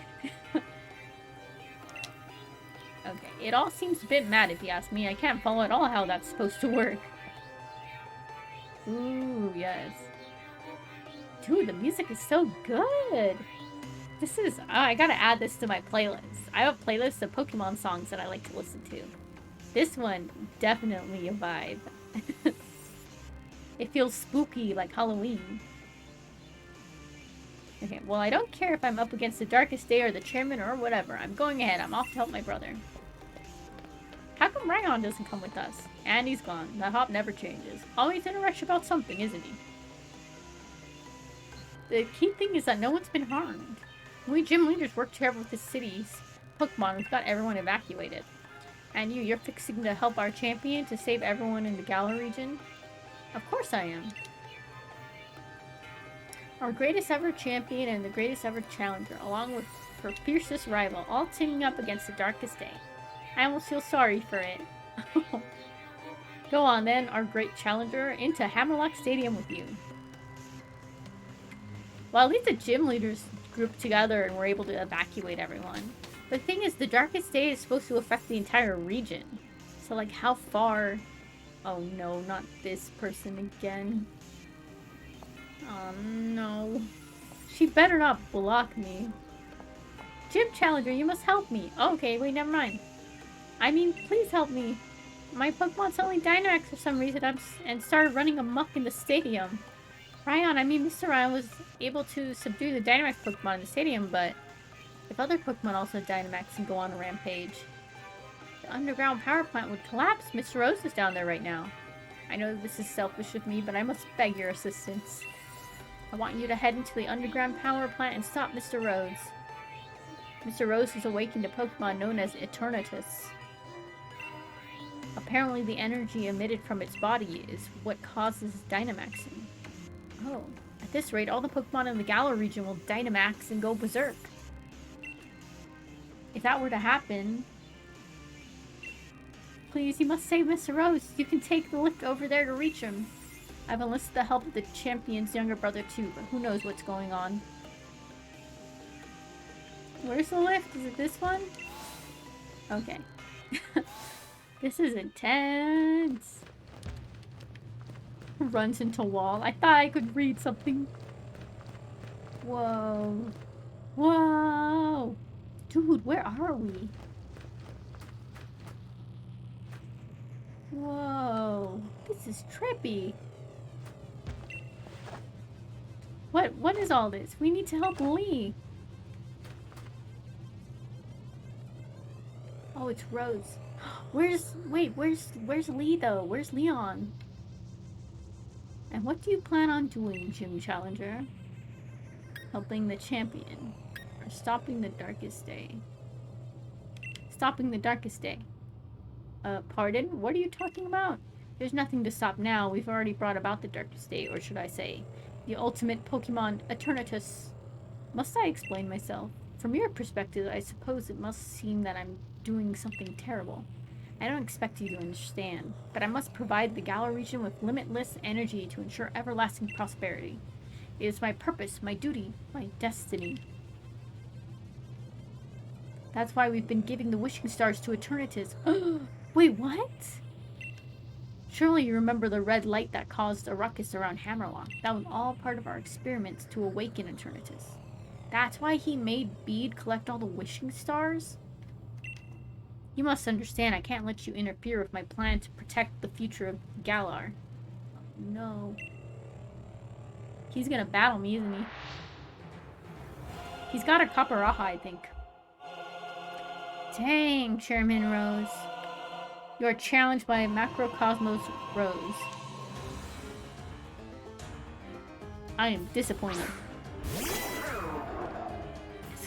Okay, it all seems a bit mad if you ask me. I can't follow at all how that's supposed to work. Ooh, yes. Dude, the music is so good! This is... Oh, I gotta add this to my playlist. I have a playlist of Pokemon songs that I like to listen to. This one, definitely a vibe. It feels spooky, like Halloween. Okay, well, I don't care if I'm up against the Darkest Day or the Chairman or whatever. I'm going ahead. I'm off to help my brother. How come Ryan doesn't come with us? And he's gone. That hop never changes. Always in a rush about something, isn't he? The key thing is that no one's been harmed. We gym leaders work together with the city's Pokemon. We've got everyone evacuated. And you're fixing to help our champion to save everyone in the Galar region? Of course I am. Our greatest ever champion and the greatest ever challenger, along with her fiercest rival, all teaming up against the Darkest Day. I almost feel sorry for it. Go on then, our great challenger, into Hammerlock Stadium with you. Well, at least the gym leaders grouped together and were able to evacuate everyone. The thing is, the Darkest Day is supposed to affect the entire region. So, like, how far... Oh no, not this person again. Oh no. She better not block me. Gym Challenger, you must help me. Oh, okay, wait, never mind. I mean, please help me. My Pokemon suddenly Dynamax for some reason and started running amok in the stadium. Mr. Ryan was able to subdue the Dynamax Pokemon in the stadium, but if other Pokemon also Dynamax and go on a rampage, the underground power plant would collapse. Mr. Rose is down there right now. I know this is selfish of me, but I must beg your assistance. I want you to head into the underground power plant and stop Mr. Rose. Mr. Rose has awakened a Pokemon known as Eternatus. Apparently the energy emitted from its body is what causes Dynamaxing. Oh, at this rate, all the Pokemon in the Galar region will Dynamax and go berserk. If that were to happen... Please, you must save Mr. Rose. You can take the lift over there to reach him. I've enlisted the help of the champion's younger brother too, but who knows what's going on. Where's the lift? Is it this one? Okay. This is intense. Runs into wall. I thought I could read something. Whoa. Whoa. Dude, where are we? Whoa. This is trippy. What is all this? We need to help Lee. Oh, it's Rose. Where's Lee though? Where's Leon? And what do you plan on doing, Gym Challenger? Helping the champion. Or stopping the Darkest Day? Stopping the Darkest Day. Pardon? What are you talking about? There's nothing to stop now. We've already brought about the Darkest Day, or should I say, the ultimate Pokemon Eternatus. Must I explain myself? From your perspective, I suppose it must seem that I'm doing something terrible. I don't expect you to understand, but I must provide the Galar region with limitless energy to ensure everlasting prosperity. It is my purpose, my duty, my destiny. That's why we've been giving the wishing stars to Eternatus. Wait, what? Surely you remember the red light that caused a ruckus around Hammerlock. That was all part of our experiments to awaken Eternatus. That's why he made Bede collect all the wishing stars? You must understand, I can't let you interfere with my plan to protect the future of Galar. Oh, no. He's gonna battle me, isn't he? He's got a Caparraja, I think. Dang, Chairman Rose. You are challenged by Macrocosmos Rose. I am disappointed.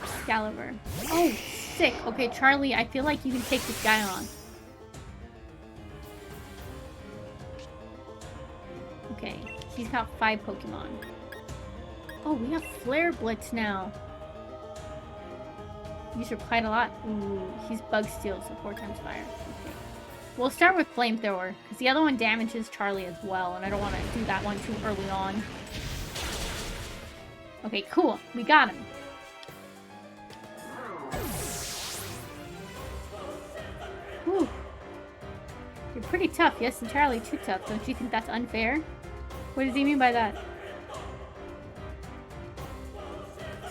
Excalibur. Oh, sick. Okay, Charlie, I feel like you can take this guy on. Okay, he's got 5 Pokemon. Oh, we have Flare Blitz now. These are quite a lot. Ooh, he's Bug Steel, so 4 times fire. Okay. We'll start with Flamethrower, because the other one damages Charlie as well, and I don't want to do that one too early on. Okay, cool. We got him. Whew. You're pretty tough. Yes, entirely too tough. Don't you think that's unfair? What does he mean by that?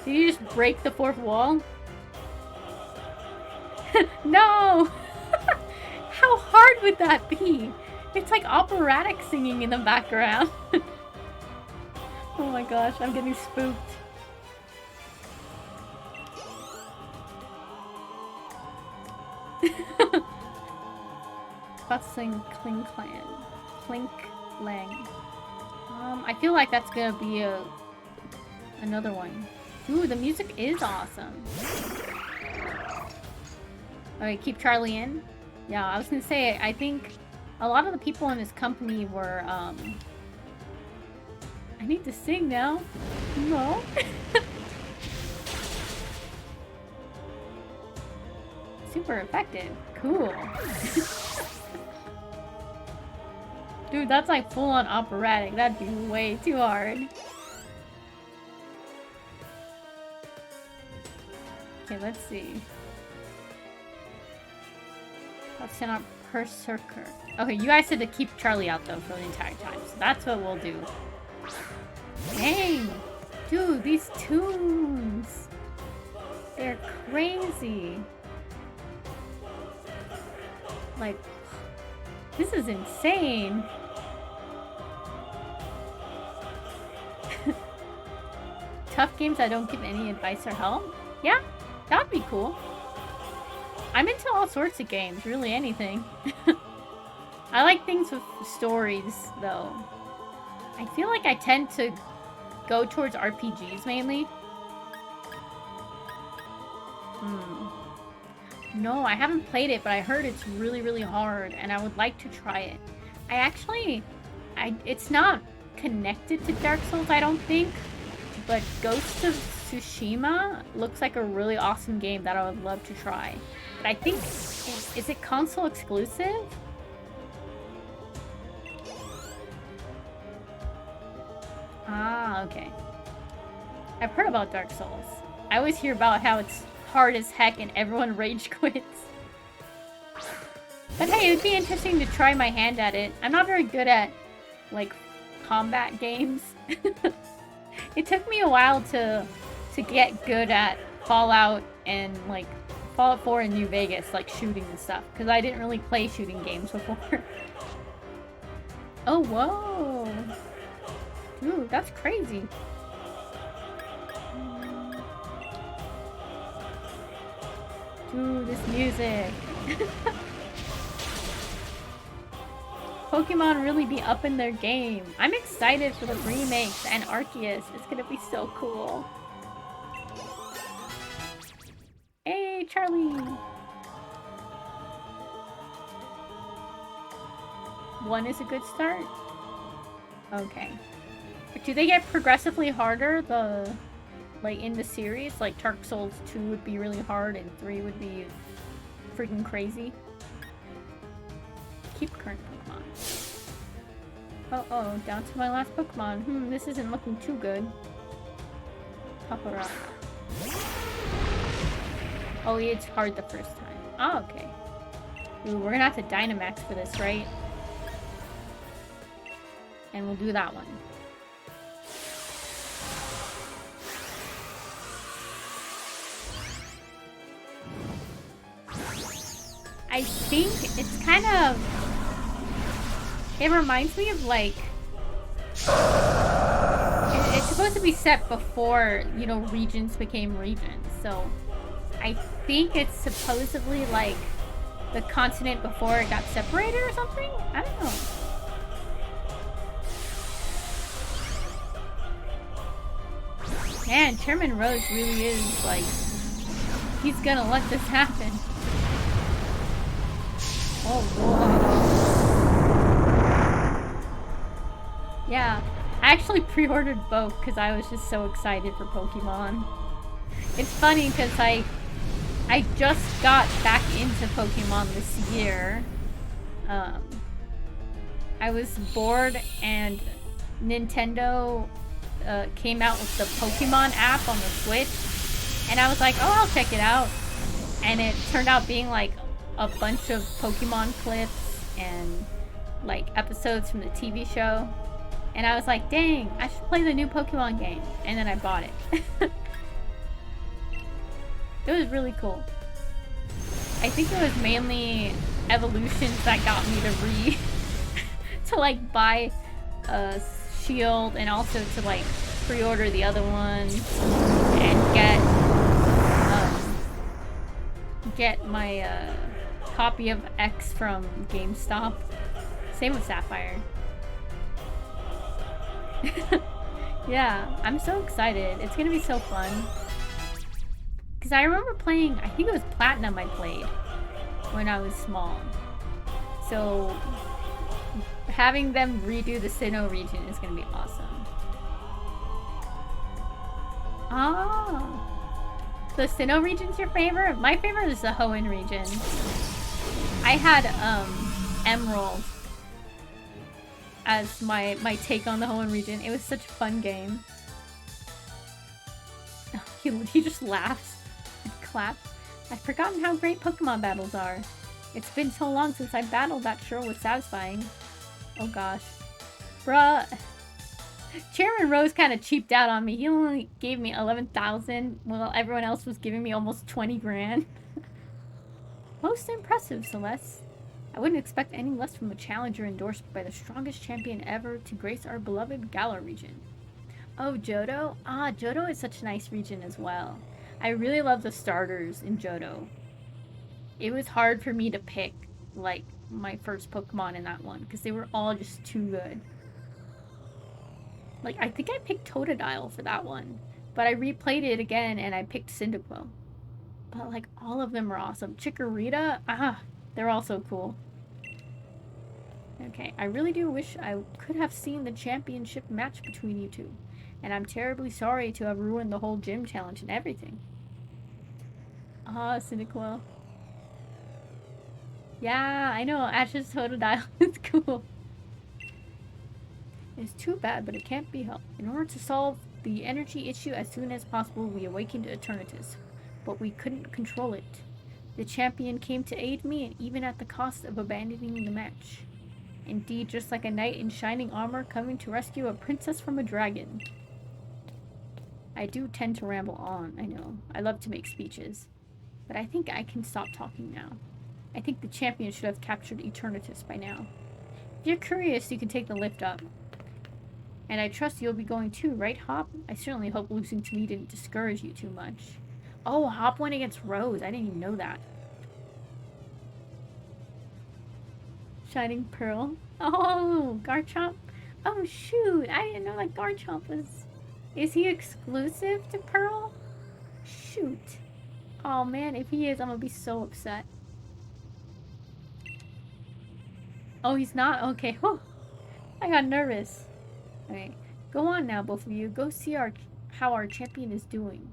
Did you just break the fourth wall? No! How hard would that be? It's like operatic singing in the background. Oh my gosh, I'm getting spooked. About to sing Cling Clan. Clink Lang. I feel like that's gonna be another one. Ooh, the music is awesome. Okay, keep Charlie in. Yeah, I was gonna say, I think a lot of the people in this company were, I need to sing now. No. Super effective. Cool. Dude, that's like full-on operatic. That'd be way too hard. Okay, let's see. Let's send out Berserker. Okay, you guys said to keep Charlie out though for the entire time, so that's what we'll do. Dang! Dude, these tunes! They're crazy! Like, this is insane! Tough games I don't give any advice or help? Yeah, that would be cool. I'm into all sorts of games, really anything. I like things with stories, though. I feel like I tend to go towards RPGs, mainly. No, I haven't played it, but I heard it's really, really hard, and I would like to try it. It's not connected to Dark Souls, I don't think, but Ghost of Tsushima looks like a really awesome game that I would love to try. But I think, is it console exclusive? Ah, okay. I've heard about Dark Souls. I always hear about how it's hard as heck and everyone rage quits. But hey, it would be interesting to try my hand at it. I'm not very good at, like, combat games. It took me a while to get good at Fallout and, like, Fallout 4 and New Vegas, like, shooting and stuff. Because I didn't really play shooting games before. Oh, whoa! Dude, that's crazy. Dude, this music. Pokemon really be up in their game. I'm excited for the remakes and Arceus. It's gonna be so cool. Hey, Charlie! 1 is a good start? Okay. Do they get progressively harder, like, in the series? Like, Dark Souls 2 would be really hard and 3 would be freaking crazy? Keep current Pokemon. Uh-oh, down to my last Pokemon. This isn't looking too good. Papara. Oh, it's hard the first time. Oh, okay. Ooh, we're gonna have to Dynamax for this, right? And we'll do that one. I think it's kind of... It reminds me of, like... It's supposed to be set before, you know, regions became regions. So, I think it's supposedly, like, the continent before it got separated or something? I don't know. Man, Chairman Rose really is, like... He's gonna let this happen. Oh, boy. Yeah, I actually pre-ordered both because I was just so excited for Pokemon. It's funny because I just got back into Pokemon this year. um, I was bored and Nintendo came out with the Pokemon app on the Switch, and I was like, oh, I'll check it out. And it turned out being like a bunch of Pokemon clips and like episodes from the TV show. And I was like, dang, I should play the new Pokemon game. And then I bought it. It was really cool. I think it was mainly Evolutions that got me to to like buy a Shield and also to like pre-order the other ones and get my copy of X from GameStop. Same with Sapphire. Yeah, I'm so excited. It's gonna be so fun. Because I remember playing, I think it was Platinum I played when I was small. So having them redo the Sinnoh region is gonna be awesome. Ah. The Sinnoh region's your favorite? My favorite is the Hoenn region. I had Emerald as my take on the Hoenn region. It was such a fun game. He just laughs and claps. I've forgotten how great Pokemon battles are. It's been so long since I battled, that sure was satisfying. Oh gosh. Bruh. Chairman Rose kind of cheaped out on me. He only gave me 11,000 while everyone else was giving me almost 20 grand. Most impressive, Celeste. I wouldn't expect any less from a challenger endorsed by the strongest champion ever to grace our beloved Galar region. Oh, Johto? Ah, Johto is such a nice region as well. I really love the starters in Johto. It was hard for me to pick, like, my first Pokemon in that one, because they were all just too good. Like, I think I picked Totodile for that one, but I replayed it again and I picked Cyndaquil. But, like, all of them are awesome. Chikorita, they're all so cool. Okay, I really do wish I could have seen the championship match between you two. And I'm terribly sorry to have ruined the whole gym challenge and everything. Cyndaquil. Yeah, I know, Ash's Totodile is cool. It's too bad, but it can't be helped. In order to solve the energy issue as soon as possible, we awakened Eternatus. But we couldn't control it. The champion came to aid me, and even at the cost of abandoning the match. Indeed, just like a knight in shining armor coming to rescue a princess from a dragon. I do tend to ramble on, I know. I love to make speeches. But I think I can stop talking now. I think the champion should have captured Eternatus by now. If you're curious, you can take the lift up. And I trust you'll be going too, right, Hop? I certainly hope losing to me didn't discourage you too much. Oh, Hop went against Rose. I didn't even know that. Shining Pearl. Oh, Garchomp. Oh, shoot. I didn't know that Garchomp was... Is he exclusive to Pearl? Shoot. Oh, man. If he is, I'm gonna be so upset. Oh, he's not? Okay. Whew. I got nervous. Okay. Go on now, both of you. Go see how our champion is doing.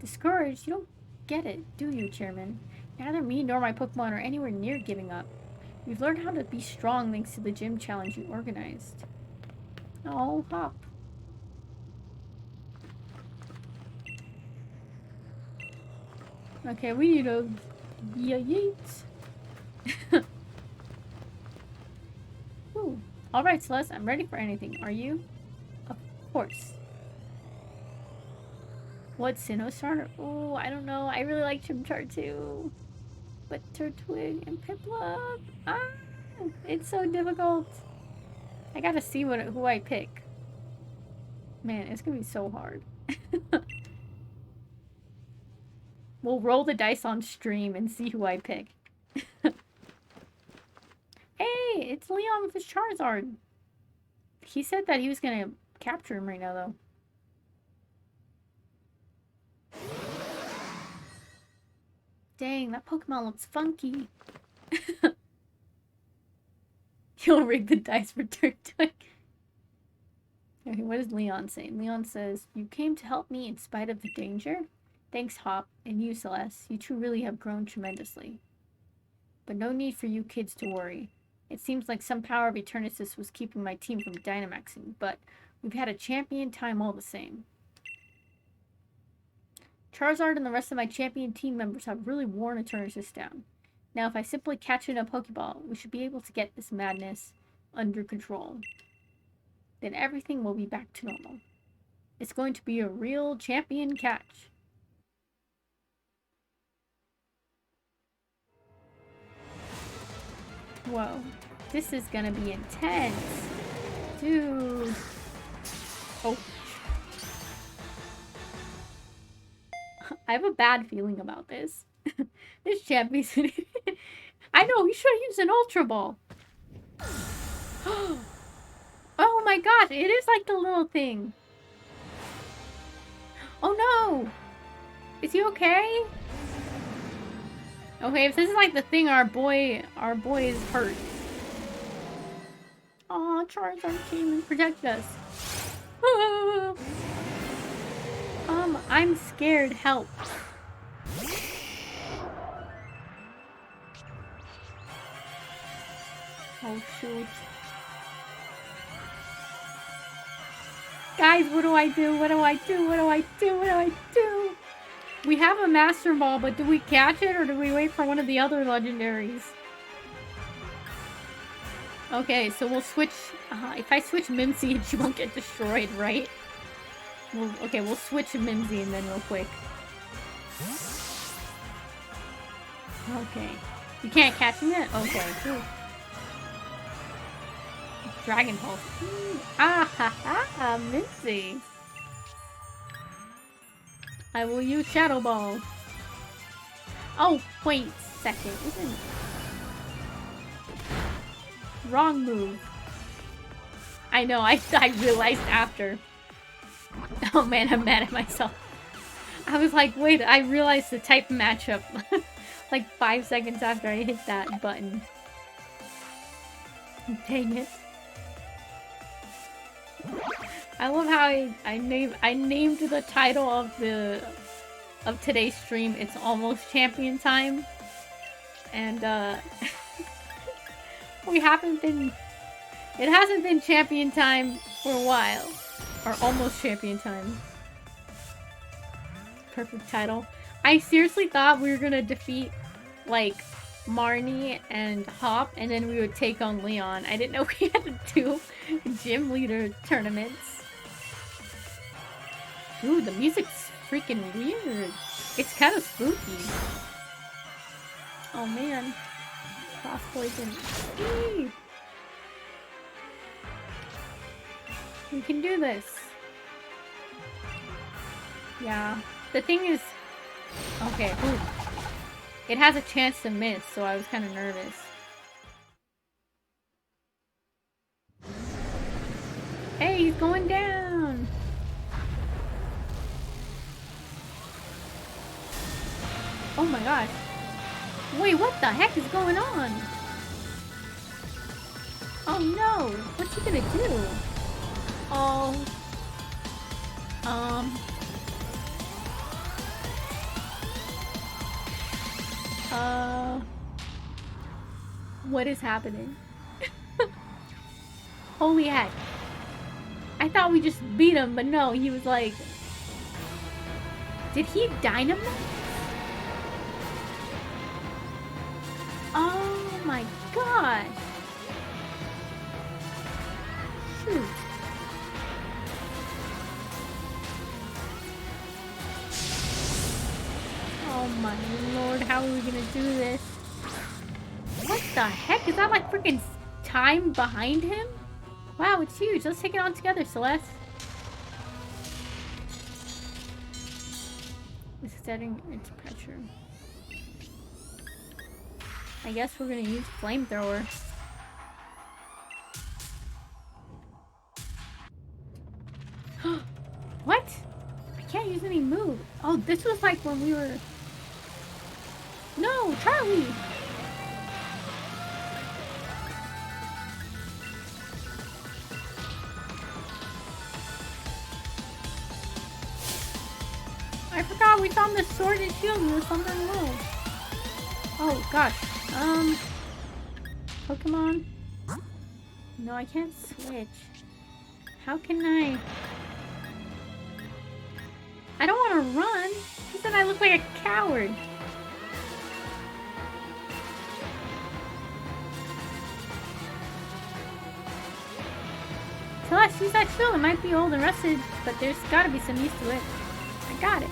Discouraged? You don't get it, do you, Chairman? Neither me nor my Pokemon are anywhere near giving up. We've learned how to be strong thanks to the gym challenge you organized. Oh, Hop. Okay, we need a yeet. Ooh. Alright, Celeste, I'm ready for anything. Are you? Of course. What Sinnoh starter? Oh, I don't know. I really like Chimchar too. But Turtwig and Piplup. It's so difficult. I gotta see who I pick. Man, it's gonna be so hard. We'll roll the dice on stream and see who I pick. Hey, it's Leon with his Charizard. He said that he was gonna capture him right now, though. Dang, that Pokemon looks funky. You'll rig the dice for Turtwig. Okay, what does Leon say? Leon says, you came to help me in spite of the danger? Thanks, Hop. And you, Celeste. You two really have grown tremendously. But no need for you kids to worry. It seems like some power of Eternatus was keeping my team from Dynamaxing, but we've had a champion time all the same. Charizard and the rest of my champion team members have really worn Eternatus down. Now, if I simply catch it in a Pokeball, we should be able to get this madness under control. Then everything will be back to normal. It's going to be a real champion catch. Whoa. This is gonna be intense. Dude. Oh. I have a bad feeling about this. This champion's... I know, we should use an Ultra Ball. Oh my gosh, it is like the little thing. Oh no! Is he okay? Okay, if this is like the thing, our boy is hurt. Aw, Charizard came and protected us. I'm scared. Help. Oh shoot. Guys, what do I do? What do I do? What do I do? What do I do? We have a Master Ball, but do we catch it or do we wait for one of the other legendaries? Okay, so we'll switch. If I switch Mimsy, she won't get destroyed, right? Okay, we'll switch Mimsy and then real quick. Okay. You can't catch him yet? Okay, cool. Dragon Pulse. Ah ha ha, Mimsy. I will use Shadow Ball. Oh, wait a second. Isn't it? Wrong move. I know, I realized after. Oh man, I'm mad at myself. I was like, wait, I realized the type matchup. Like 5 seconds after I hit that button. Dang it. I love how I named the title of today's stream. It's almost champion time, and we haven't been. It hasn't been champion time for a while, or almost champion time. Perfect title. I seriously thought we were gonna defeat like Marnie and Hop, and then we would take on Leon. I didn't know we had to do gym leader tournaments. Dude, the music's freaking weird. It's kind of spooky. Oh man. Cross poison. Eee! We can do this. Yeah. The thing is... Okay, ooh. It has a chance to miss, so I was kind of nervous. Hey, he's going down! Oh my gosh. Wait, what the heck is going on? Oh no! What's he gonna do? Oh... What is happening? Holy heck. I thought we just beat him, but no, he was like... Did he dynamite? Oh my gosh. Shoot. Oh my lord, how are we gonna do this? What the heck? Is that like freaking time behind him? Wow, it's huge. Let's take it on together, Celeste. It's setting its pressure. I guess we're gonna use flamethrower. What? I can't use any move. Oh, this was like when we were... No, Charlie! I forgot we found the sword and shield and there's something wrong. Oh gosh. Pokemon. No, I can't switch. How can I? I don't want to run. Because then I look like a coward. Celeste, use that shield. It might be old and rusted, but there's gotta be some use to it. I got it.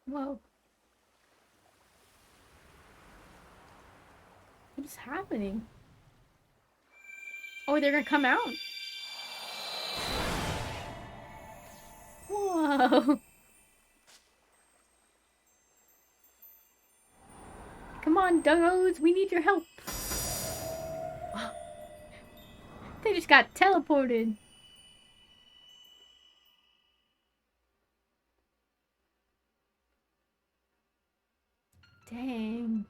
Whoa. What is happening? Oh, they're gonna come out? Whoa. Come on, Duggos, we need your help. They just got teleported. Dang.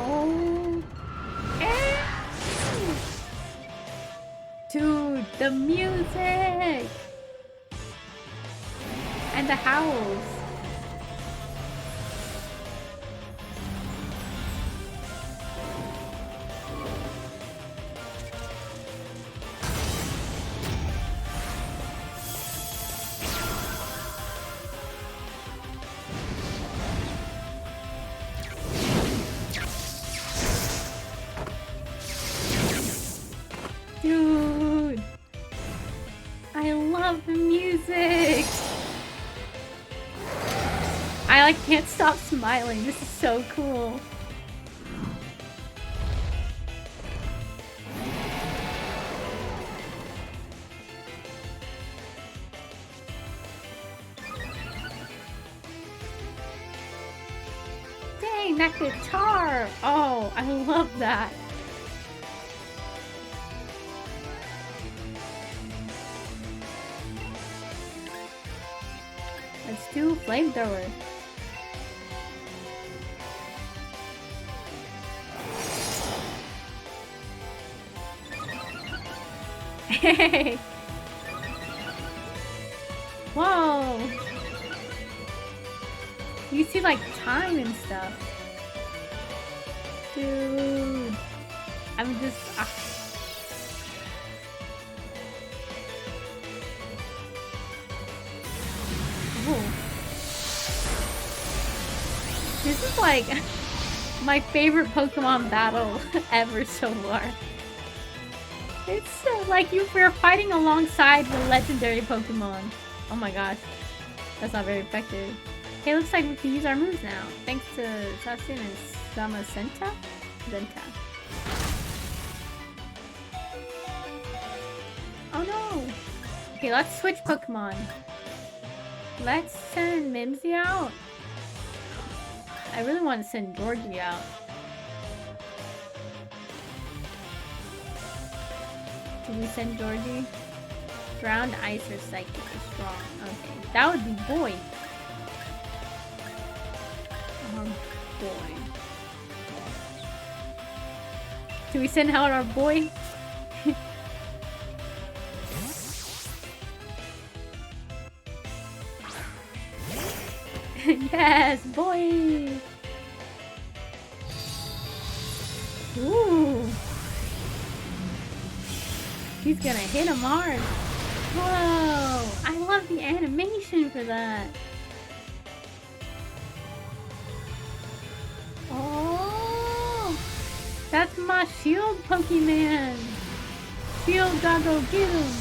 Oh. Dude, the music! And the howls. Dude, I love the music. I like can't stop smiling. This is so cool. Dang, that guitar. Oh, I love that. Let's do flamethrower. Hey! Whoa! You see like time and stuff. Dude. I'm just... This is like my favorite Pokemon battle ever so far. It's like we're fighting alongside the legendary Pokemon. Oh my gosh. That's not very effective. Hey, looks like we can use our moves now. Thanks to Sasin and Samacenta? Zenta. Oh no! Okay, let's switch Pokemon. Let's send Mimsy out. I really want to send Georgie out. Do we send Georgie? Ground, Ice, or Psychic is strong. Okay, that would be Boy. Boy. Do we send out our Boy? Yes, Boy! Ooh! He's gonna hit him hard. Whoa! I love the animation for that. Oh! That's my shield Pokemon! Shield gotta go get him!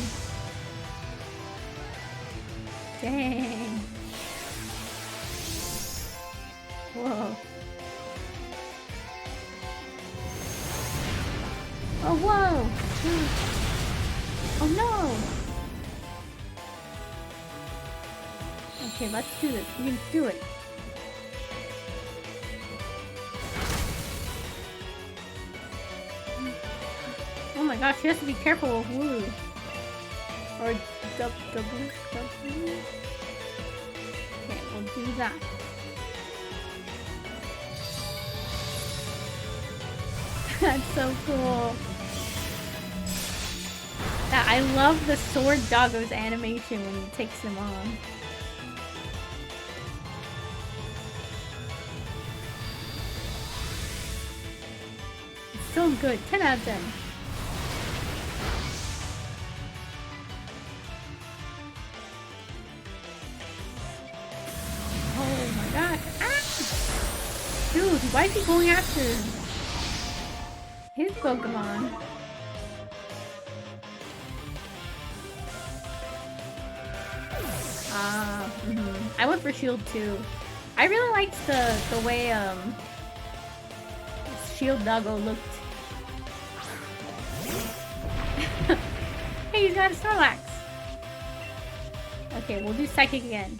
Dang! Whoa. Oh, whoa! Oh no! Okay, let's do this. We can do it. Oh my gosh, you have to be careful with Woo. Or W. Okay, we'll do that. That's so cool. I love the sword doggo's animation when he takes him on. It's so good. 10 out of 10. Oh my gosh. Ah! Dude, why is he going after his Pokemon? I went for shield too. I really liked the way shield doggo looked. Hey, he's got a Snorlax. Okay, we'll do psychic again.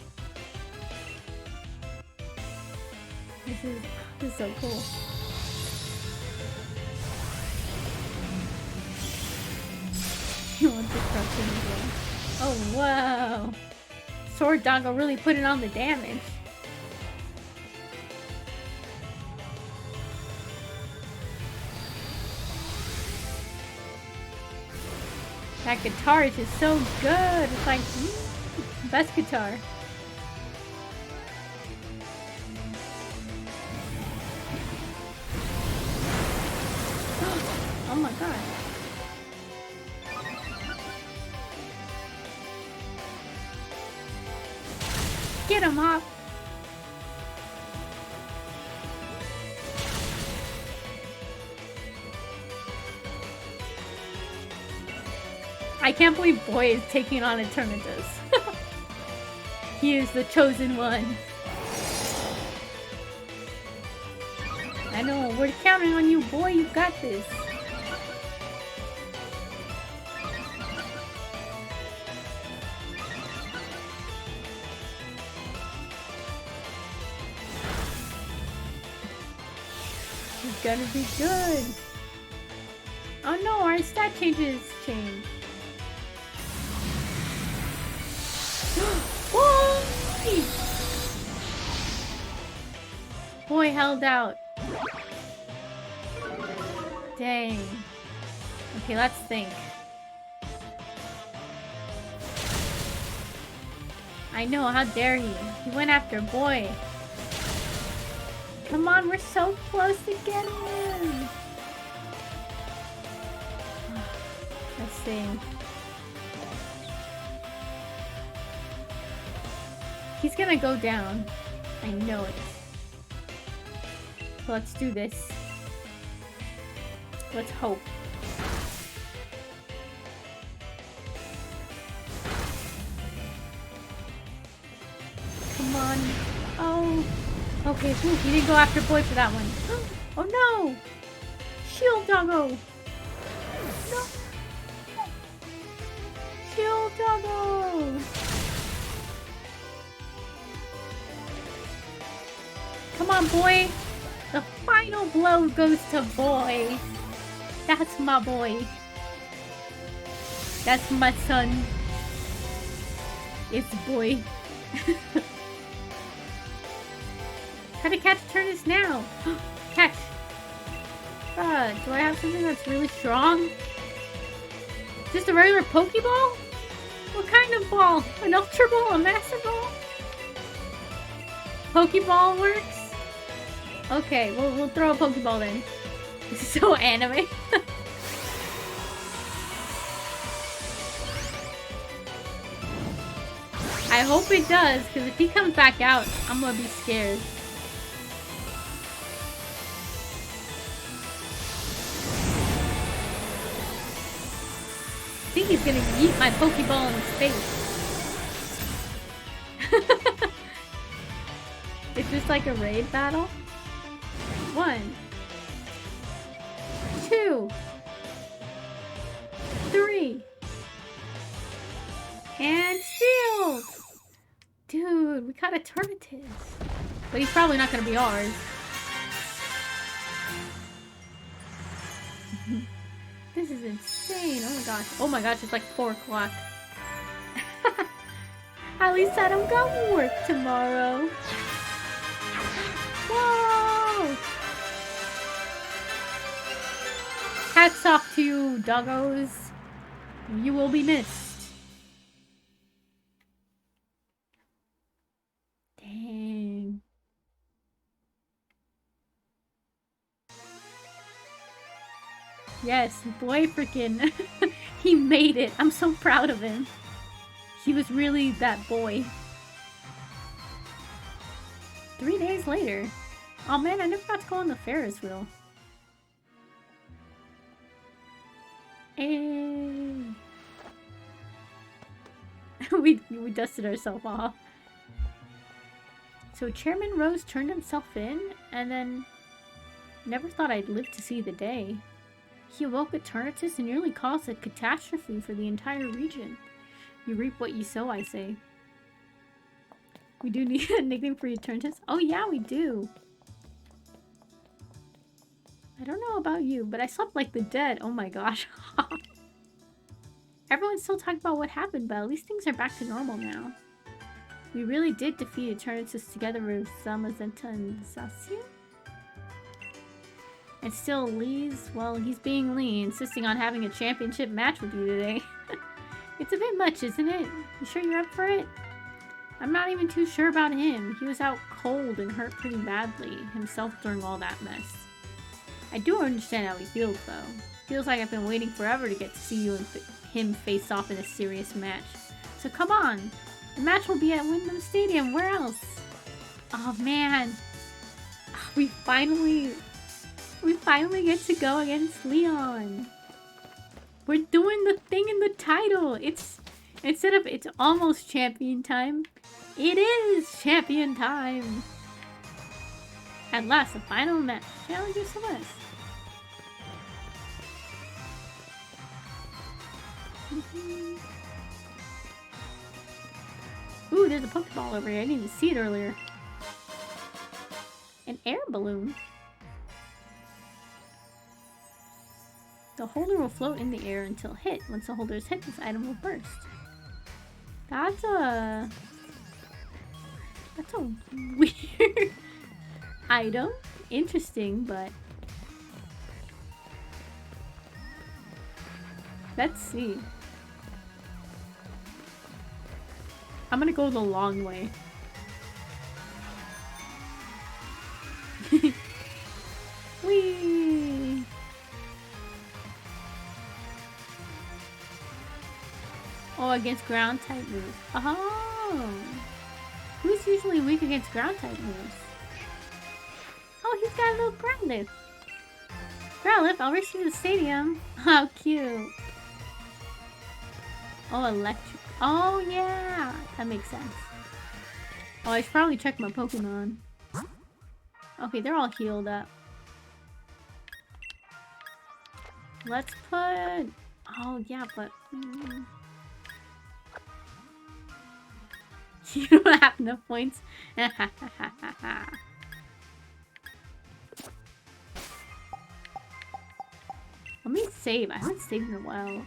This is so cool. You want destruction as well. Oh wow. Sword doggo really putting on the damage. That guitar is just so good. It's like best guitar. Oh my god. Get him up! I can't believe Boy is taking on Eternatus. He is the chosen one. I know, we're counting on you, Boy. You got this. It's gonna be good. Oh no, our stat changes change. Boy! Boy held out. Dang. Okay, let's think. I know, how dare he? He went after Boy. Come on, we're so close to getting him. Let's see. He's gonna go down. I know it. So let's do this. Let's hope. Come on. Oh. Okay, ooh, he didn't go after Boy for that one. Oh no! Shield doggo! No! Shield doggo! Come on, Boy! The final blow goes to Boy! That's my boy! That's my son! It's Boy! How to catch Eternatus now? Catch! Do I have something that's really strong? Just a regular Pokeball? What kind of ball? An Ultra Ball? A Master Ball? Pokeball works? Okay, we'll throw a Pokeball then. This is so anime. I hope it does, because if he comes back out, I'm gonna be scared. I think he's gonna yeet my Pokeball in his face. It's just like a raid battle. 1, 2, 3, and shield! Dude, we got Eternatus. But he's probably not gonna be ours. This is insane. Oh my gosh. Oh my gosh, it's like 4 o'clock. At least I don't got work tomorrow. Whoa! Hats off to you, doggos. You will be missed. Dang. Yes, boy freaking. He made it. I'm so proud of him. He was really that boy. 3 days later. Oh man, I never got to go on the Ferris wheel. Hey. we dusted ourselves off. So Chairman Rose turned himself in, and then never thought I'd live to see the day. He awoke Eternatus and nearly caused a catastrophe for the entire region. You reap what you sow, I say. We do need a nickname for Eternatus? Oh yeah, we do. I don't know about you, but I slept like the dead. Oh my gosh. Everyone's still talking about what happened, but at least things are back to normal now. We really did defeat Eternatus together with Zamazenta and Zacian? And still Lee's, well, he's being Lee, insisting on having a championship match with you today. It's a bit much, isn't it? You sure you're up for it? I'm not even too sure about him. He was out cold and hurt pretty badly himself during all that mess. I do understand how he feels, though. Feels like I've been waiting forever to get to see you and him face off in a serious match. So come on! The match will be at Wyndham Stadium. Where else? Oh man. We finally get to go against Leon. We're doing the thing in the title. It's instead of it's almost champion time, it is champion time. At last, the final match. Challenger Celeste. Ooh, there's a Pokeball over here. I didn't even see it earlier. An air balloon. The holder will float in the air until hit. Once the holder is hit, this item will burst. That's a weird item. Interesting, but let's see. I'm gonna go the long way. Whee! Oh, against ground type moves. Oh! Who's usually weak against ground type moves? Oh, he's got a little Growlithe. Growlithe, I'll race you to the stadium. How cute. Oh, electric. Oh, yeah. That makes sense. Oh, I should probably check my Pokemon. Okay, they're all healed up. Let's put... Oh, yeah, but... You don't have enough points. Let me save. I haven't saved in a while.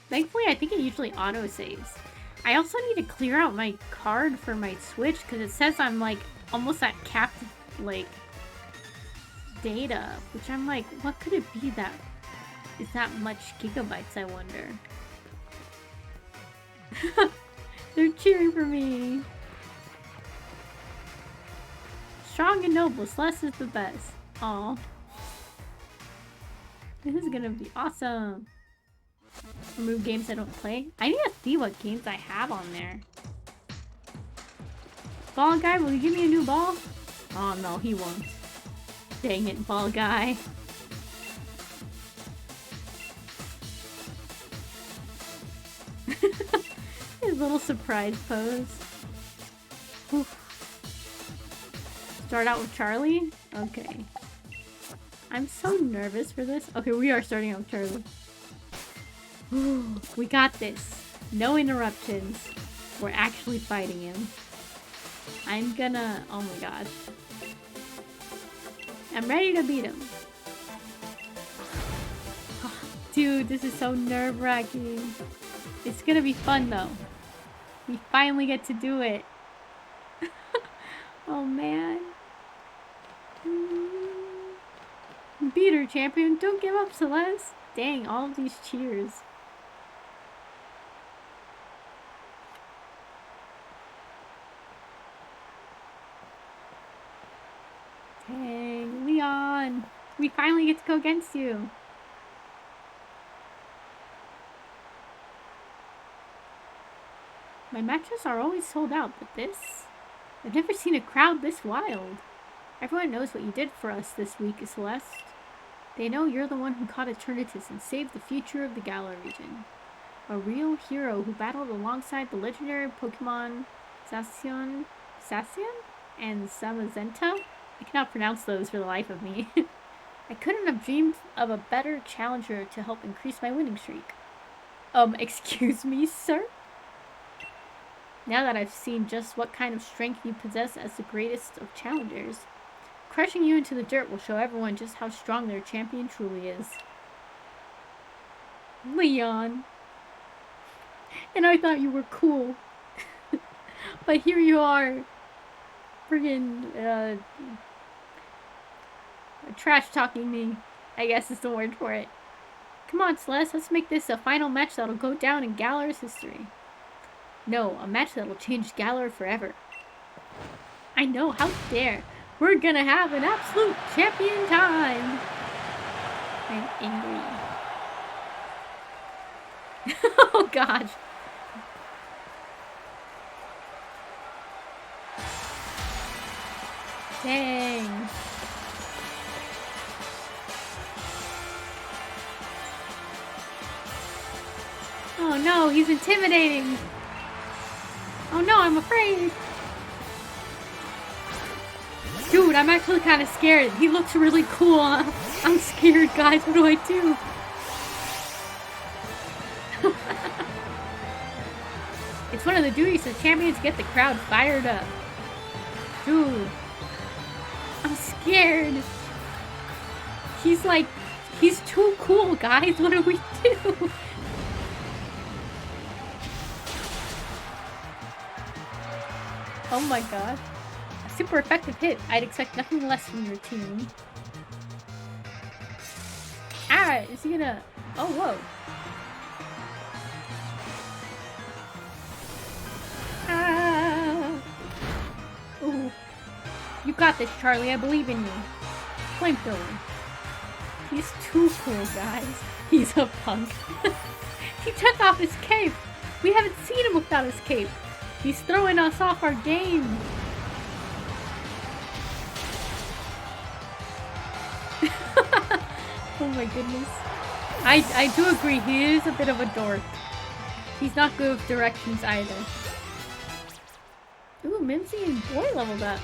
Thankfully, I think it usually auto-saves. I also need to clear out my card for my Switch because it says I'm like almost at capped like data, which I'm like, what could it be that is that much gigabytes, I wonder? They're cheering for me. Strong and noble, Celeste is the best. Aw. This is gonna be awesome. Remove games I don't play. I need to see what games I have on there. Ball guy, will you give me a new ball? Oh no, he won't. Dang it, ball guy. His little surprise pose. Oof. Start out with Charlie? Okay. I'm so nervous for this. Okay, we are starting out with Charlie. We got this. No interruptions. We're actually fighting him. I'm gonna... Oh my gosh. I'm ready to beat him. Oh, dude, this is so nerve-wracking. It's gonna be fun though. We finally get to do it. Oh man. Beat her, champion. Don't give up, Celeste. Dang, all of these cheers. Dang, Leon! We finally get to go against you! My matches are always sold out, but this? I've never seen a crowd this wild. Everyone knows what you did for us this week, Celeste. They know you're the one who caught Eternatus and saved the future of the Galar region. A real hero who battled alongside the legendary Pokemon Zacian and Samazenta? I cannot pronounce those for the life of me. I couldn't have dreamed of a better challenger to help increase my winning streak. Excuse me, sir? Now that I've seen just what kind of strength you possess as the greatest of challengers, crushing you into the dirt will show everyone just how strong their champion truly is. Leon. And I thought you were cool. But here you are. Friggin', trash talking me, I guess is the word for it. Come on, Celeste, let's make this a final match that'll go down in Galar's history. No, a match that'll change Galar forever. I know, how dare. We're gonna have an absolute champion time. I'm angry. Oh gosh. Dang. Oh no, he's intimidating. Oh no, I'm afraid. Dude, I'm actually kind of scared. He looks really cool. I'm scared, guys. What do I do? It's one of the duties of champions to get the crowd fired up. Dude. I'm scared. He's too cool, guys. What do we do? Oh my god. A super effective hit. I'd expect nothing less from your team. Ah, is he gonna... Oh, whoa. Ah. Ooh. You got this, Charlie. I believe in you. Flamethrower. He's too cool, guys. He's a punk. He took off his cape. We haven't seen him without his cape. He's throwing us off our game. Oh my goodness. I do agree, he is a bit of a dork. He's not good with directions either. Ooh, Mimsy and Boy leveled up.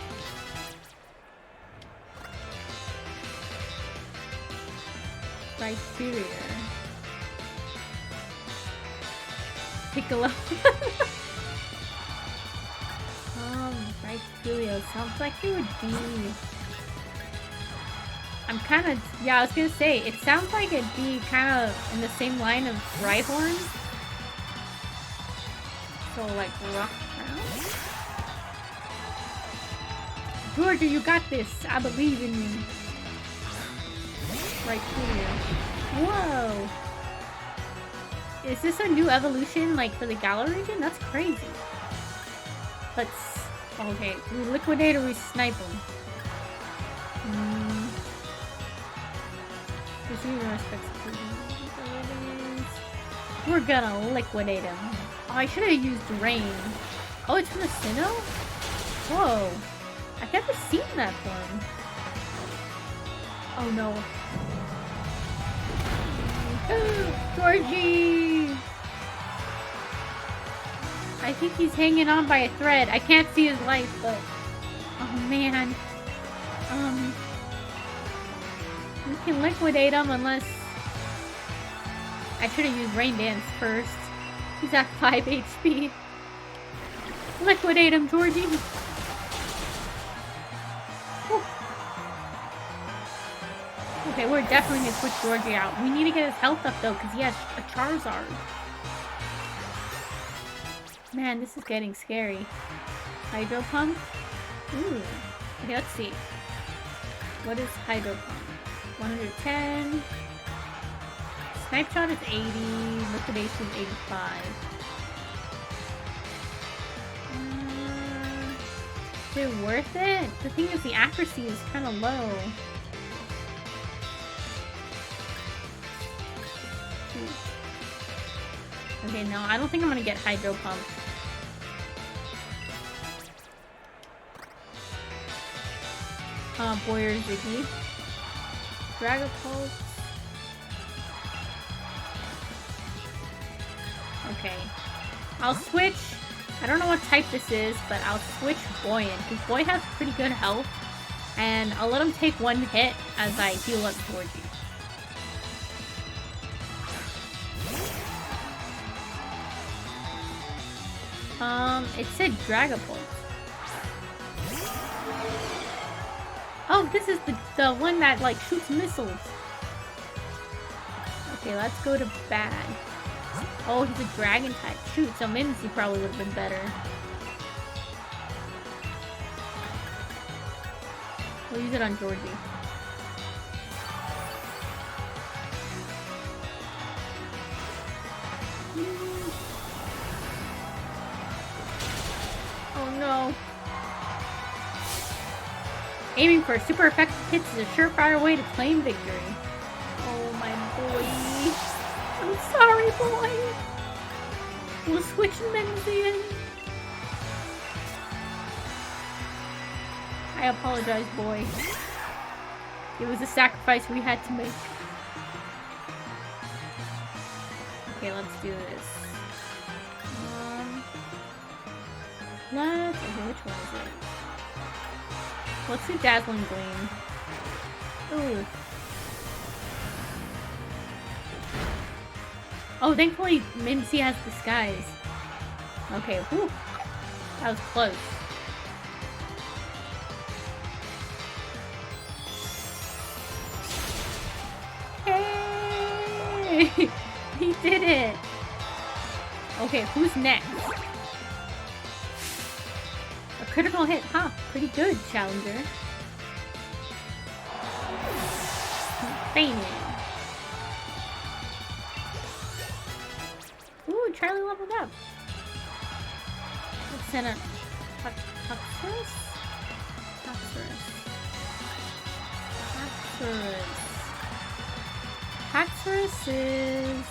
Criteria. Piccolo. Julio sounds like it would be... I'm kind of... Yeah, I was gonna say, it sounds like it'd be kind of in the same line of Rhyhorn. So, like, Rock Crown? Georgia, you got this! I believe in you. Right here. Whoa! Is this a new evolution, like, for the Galar region? That's crazy. Let's... Okay, we liquidate or we snipe him. We're gonna liquidate him. Oh, I should have used rain. Oh, it's from the Sinnoh? Whoa. I've never seen that form. Oh no. Georgie! I think he's hanging on by a thread. I can't see his life, but... Oh, man. We can liquidate him unless... I should have used Rain Dance first. He's at 5 HP. Liquidate him, Georgie! Whew. Okay, we're definitely gonna switch Georgie out. We need to get his health up, though, because he has a Charizard. Man, this is getting scary. Hydro Pump? Ooh. Okay, let's see. What is Hydro Pump? 110. Snipe shot is 80, liquidation is 85. Is it worth it? The thing is, the accuracy is kind of low. Okay, no, I don't think I'm gonna get Hydro Pump. Boyer Ziggy. Dragapult. Okay. I'll switch. I don't know what type this is, but I'll switch Buoyant, because Boy has pretty good health. And I'll let him take one hit as I heal up towards you. It said Dragapult. Oh, this is the one that, like, shoots missiles. Okay, let's go to bad. Oh, he's a dragon type. Shoot, so Mimsy probably would have been better. We'll use it on Georgie. Oh no. Aiming for super effective hits is a surefire way to claim victory. Oh my boy. I'm sorry, boy. We'll switch Mimsy in. I apologize, boy. It was a sacrifice we had to make. Okay, let's do this. Okay, which one is it? Let's do Dazzling Gleam. Ooh. Oh, thankfully Mimsy has Disguise. Okay, whew. That was close. Hey! He did it! Okay, who's next? A critical hit, huh? Pretty good, Challenger. Fainted. Ooh, Charlie leveled up. Let's send a Haxorus? Haxorus is...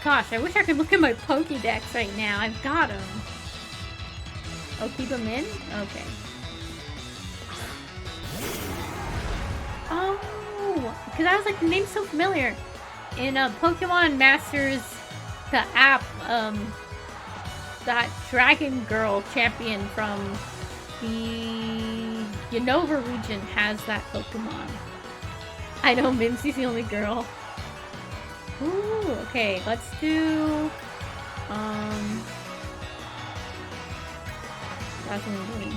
Gosh, I wish I could look at my Pokédex right now. I've got him. Oh, keep him in? Okay. Oh! Because I was like, the name's so familiar. In Pokemon Masters, the app, that Dragon Girl champion from the Unova region has that Pokemon. I know, Mimsy's the only girl. Ooh, okay, let's do... Dazzling Gleam,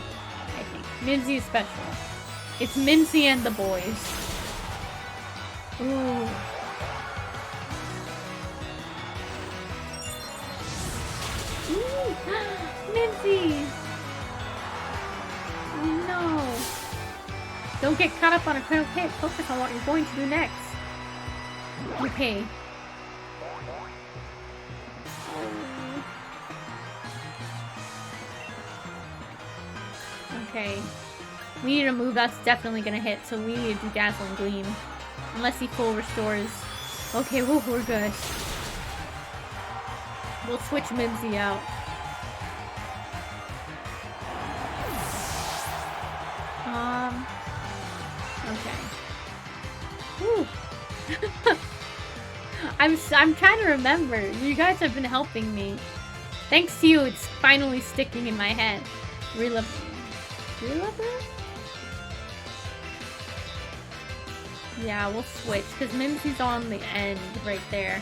I think. Mimsy is special. It's Mimsy and the boys. Ooh. Ooh. Mimsy! Oh no. Don't get caught up on a critical hit. Focus on what you're going to do next. Okay. Okay. We need a move that's definitely gonna hit, so we need to do Dazzling Gleam. Unless he full restores. Okay, well, we're good. We'll switch Mimsy out. Okay. Whew. I'm trying to remember. You guys have been helping me. Thanks to you, it's finally sticking in my head. Relive. Yeah, we'll switch, because Mimsy's on the end right there.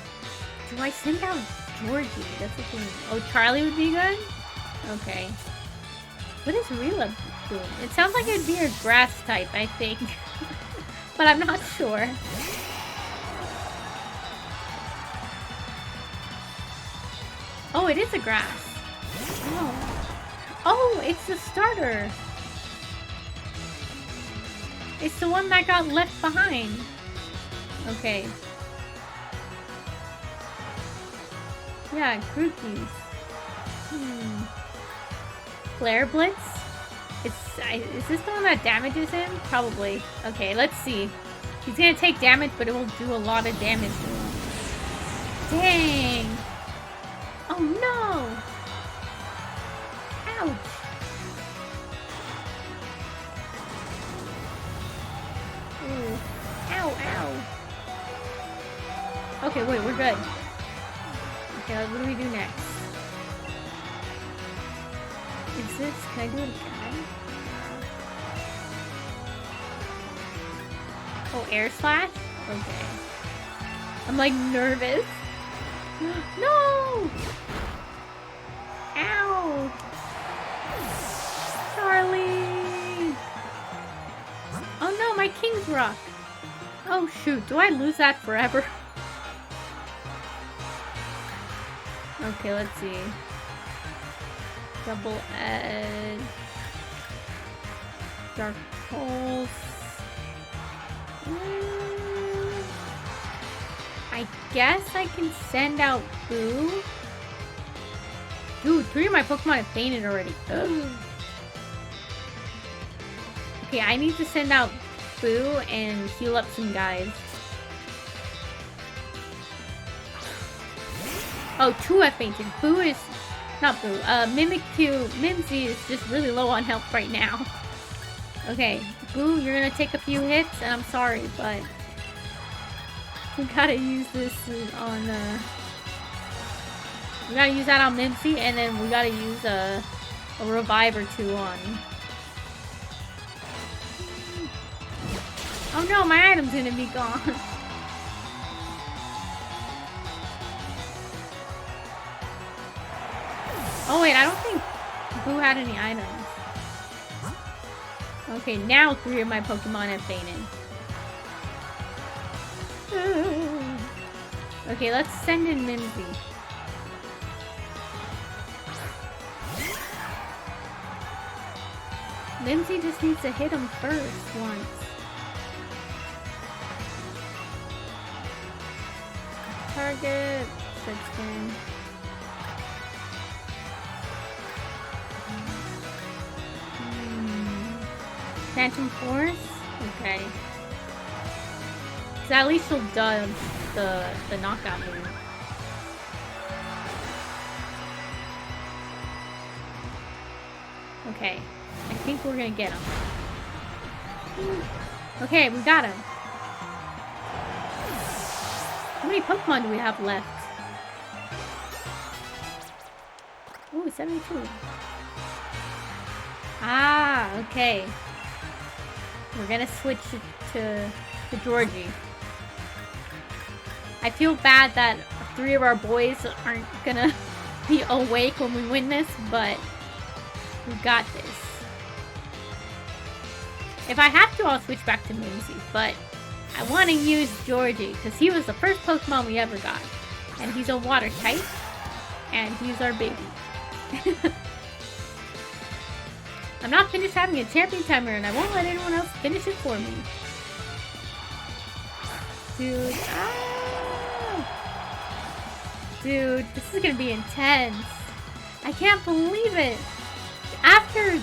Do I send out Georgie? That's the thing. Oh, Charlie would be good? Okay. What is Relive doing? It sounds like it'd be a grass type, I think. But I'm not sure. Oh, it is a grass. Oh, oh, it's the starter. It's the one that got left behind. Okay. Yeah, Grookey's. Flare Blitz? Is this the one that damages him? Probably. Okay, let's see. He's gonna take damage, but it will do a lot of damage to him. Dang! Oh no! Ouch! Ooh. Ow, ow! Okay, wait, we're good. Okay, what do we do next? Is this... Can I do it again? Oh, air slash? Okay. I'm like nervous. No! Ow! Charlie! Oh no, my King's Rock! Oh shoot, do I lose that forever? Okay, let's see. Double Edge. Dark Pulse. I guess I can send out Boo. Dude, 3 of my Pokemon have fainted already. Ugh. Okay, I need to send out Boo and heal up some guys. Oh, 2 have fainted. Boo is... Not Boo. Mimsy is just really low on health right now. Okay, Boo, you're gonna take a few hits, and I'm sorry, but... We gotta use this on, We gotta use that on Mimsy, and then we gotta use a revive or 2 on... Oh no, my item's gonna be gone. Oh wait, I don't think Boo had any items. Okay, now 3 of my Pokemon have fainted. Okay, let's send in Mimsy. Mimsy just needs to hit him first once. Target, set spin. Phantom Force? Okay. So at least she'll dodge the knockout move. Okay. I think we're gonna get him. Okay, we got him. How many Pokemon do we have left? Ooh, 72. Ah, okay. We're gonna switch to Georgie. I feel bad that 3 of our boys aren't gonna be awake when we win this, but we got this. If I have to, I'll switch back to Mimsy, but I want to use Georgie because he was the first Pokemon we ever got. And he's a water type, and he's our baby. I'm not finished having a champion timer, and I won't let anyone else finish it for me. Dude, Dude, this is gonna be intense. I can't believe it. After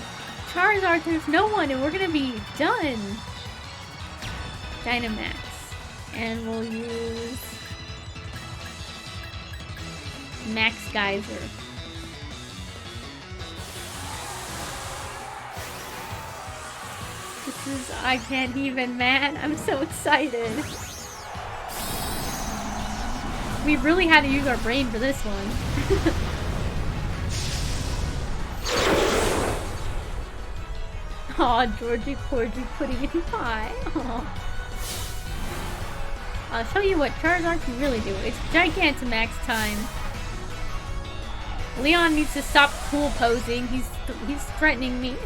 Charizard, there's no one, and we're gonna be done. Dynamax. And we'll use Max Geyser. I can't even, man. I'm so excited. We really had to use our brain for this one. Aw, Georgie Porgy putting it in pie. Aww. I'll show you what Charizard can really do. It's Gigantamax time. Leon needs to stop cool posing. He's threatening me.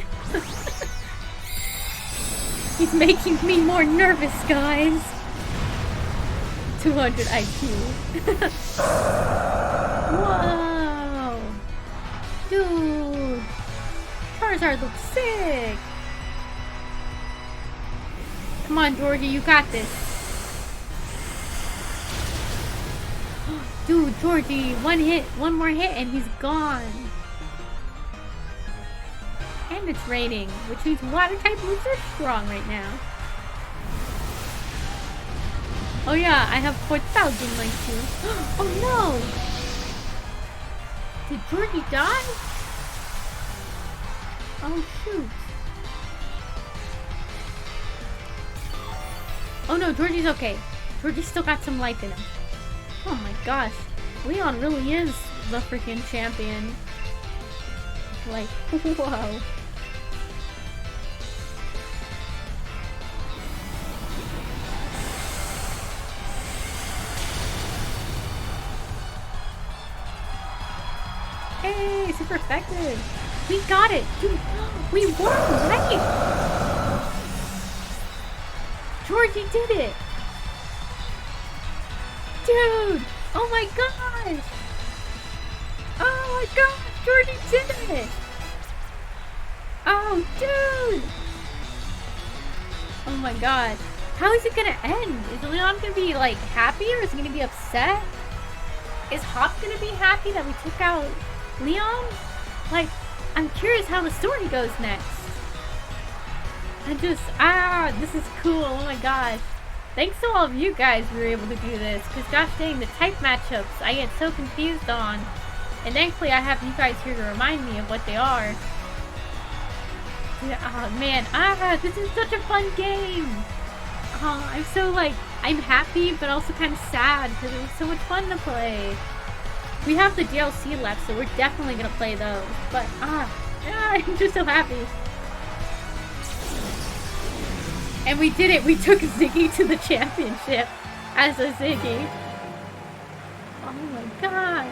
He's making me more nervous, guys. 200 IQ. Whoa! Dude! Charizard looks sick! Come on, Georgie, you got this. Dude, Georgie, one more hit, and he's gone. And it's raining, which means water type moves are strong right now. Oh yeah, I have 4,000 like you. Oh no! Did Georgie die? Oh shoot. Oh no, Georgie's okay. Georgie's still got some life in him. Oh my gosh. Leon really is the freaking champion. Like, whoa. Hey, super effective. We got it. Dude, we won, right? Georgie did it. Dude, oh my gosh. Oh my gosh, Georgie did it. Oh, dude. Oh my god. How is it gonna end? Is Leon gonna be, like, happy or is he gonna be upset? Is Hop gonna be happy that we took out Leon? Like, I'm curious how the story goes next. This is cool. Oh my gosh. Thanks to all of you guys we were able to do this. Because gosh dang, the type matchups I get so confused on. And thankfully I have you guys here to remind me of what they are. Oh man, this is such a fun game. Oh, I'm so like, I'm happy but also kind of sad because it was so much fun to play. We have the DLC left, so we're definitely gonna play those. But I'm just so happy. And we did it. We took Ziggy to the championship as a Ziggy. Oh my god.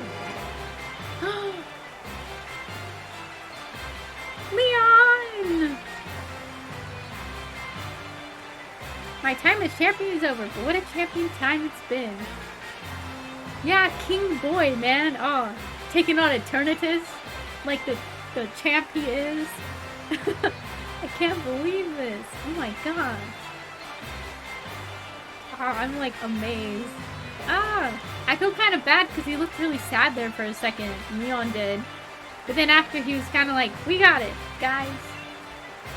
Leon! My time as champion is over, but what a champion time it's been. Yeah, King Boy, man. Oh, taking on Eternatus like the champ he is. I can't believe this. Oh my god. Oh, I'm like amazed. I feel kind of bad because he looked really sad there for a second. Leon did. But then after he was kind of like, we got it, guys.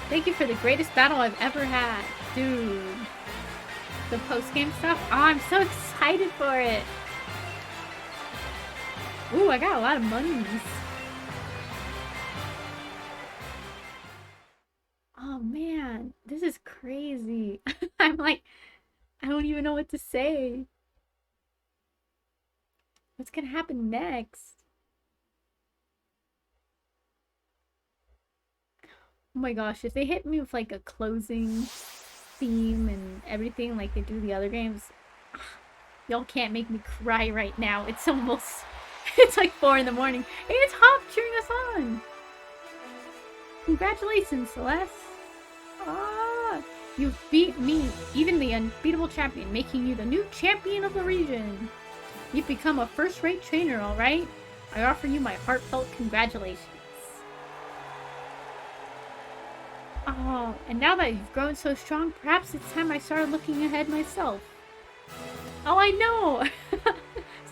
Thank you for the greatest battle I've ever had. Dude. The post-game stuff? Oh, I'm so excited for it. Ooh, I got a lot of monies. Oh man, this is crazy. I'm like, I don't even know what to say. What's gonna happen next? Oh my gosh, if they hit me with like a closing theme and everything like they do the other games, y'all can't make me cry right now. It's almost, it's like 4 in the morning. Hey, it's Hop cheering us on. Congratulations, Celeste. You beat me, even the unbeatable champion, making you the new champion of the region. You've become a first-rate trainer, alright? I offer you my heartfelt congratulations. Oh, and now that you've grown so strong, perhaps it's time I started looking ahead myself. Oh, I know!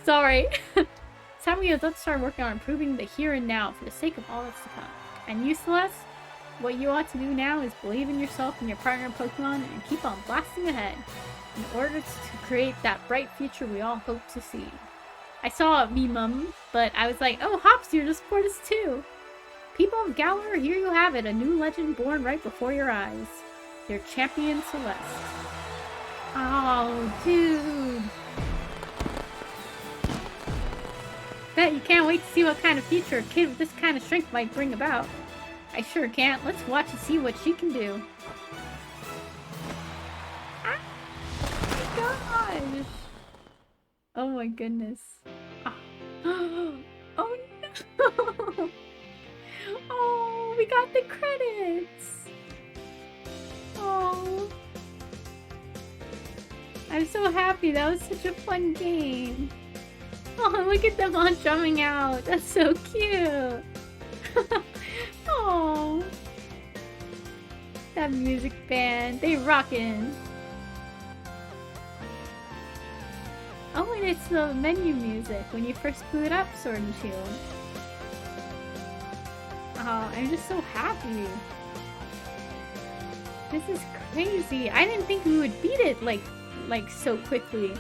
Sorry. It's time we adults start working on improving the here and now for the sake of all that's to come. And you, Celeste? What you ought to do now is believe in yourself and your partner in Pokemon and keep on blasting ahead in order to create that bright future we all hope to see. I saw a meme, but I was like, oh, Hop's here to support us too. People of Galar, here you have it, a new legend born right before your eyes. Your champion, Celeste. Oh, dude. Bet you can't wait to see what kind of future a kid with this kind of strength might bring about. I sure can't. Let's watch and see what she can do. Oh my gosh. Oh my goodness. Oh, oh no. Oh, we got the credits. Oh. I'm so happy. That was such a fun game. Oh, look at them all drumming out. That's so cute. Oh, that music band, they rockin'. Oh, and it's the menu music when you first boot up Sword and Shield. Oh, I'm just so happy. This is crazy. I didn't think we would beat it like so quickly.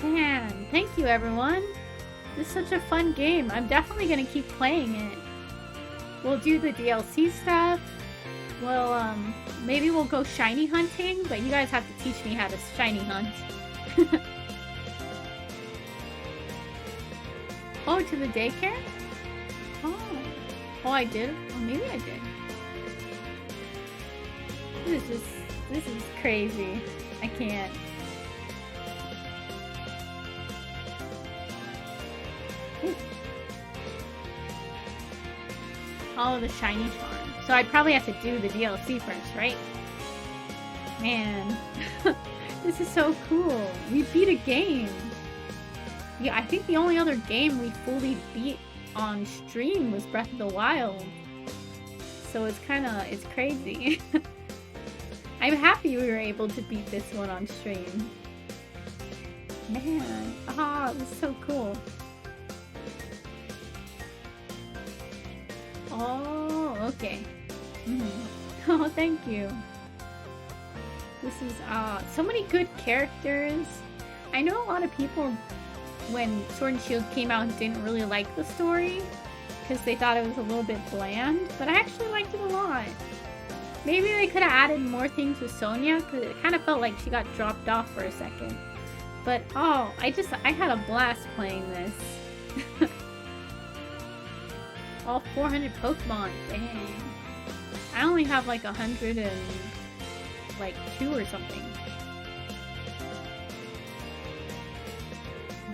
Man, thank you everyone. This is such a fun game. I'm definitely gonna keep playing it. We'll do the DLC stuff. Well, maybe we'll go shiny hunting, but you guys have to teach me how to shiny hunt. Oh, to the daycare? Oh. Oh, I did? Oh, maybe I did. This is crazy. I can't. Ooh. Oh, the shiny farm. So I'd probably have to do the DLC first, right? Man. This is so cool. We beat a game. Yeah, I think the only other game we fully beat on stream was Breath of the Wild. So it's crazy. I'm happy we were able to beat this one on stream. Man, it was so cool. Oh, okay. Oh, thank you. This is, so many good characters. I know a lot of people, when Sword and Shield came out, didn't really like the story because they thought it was a little bit bland, but I actually liked it a lot. Maybe they could have added more things with Sonya because it kind of felt like she got dropped off for a second. But I had a blast playing this. All 400 Pokemon, dang. I only have like 102 or something.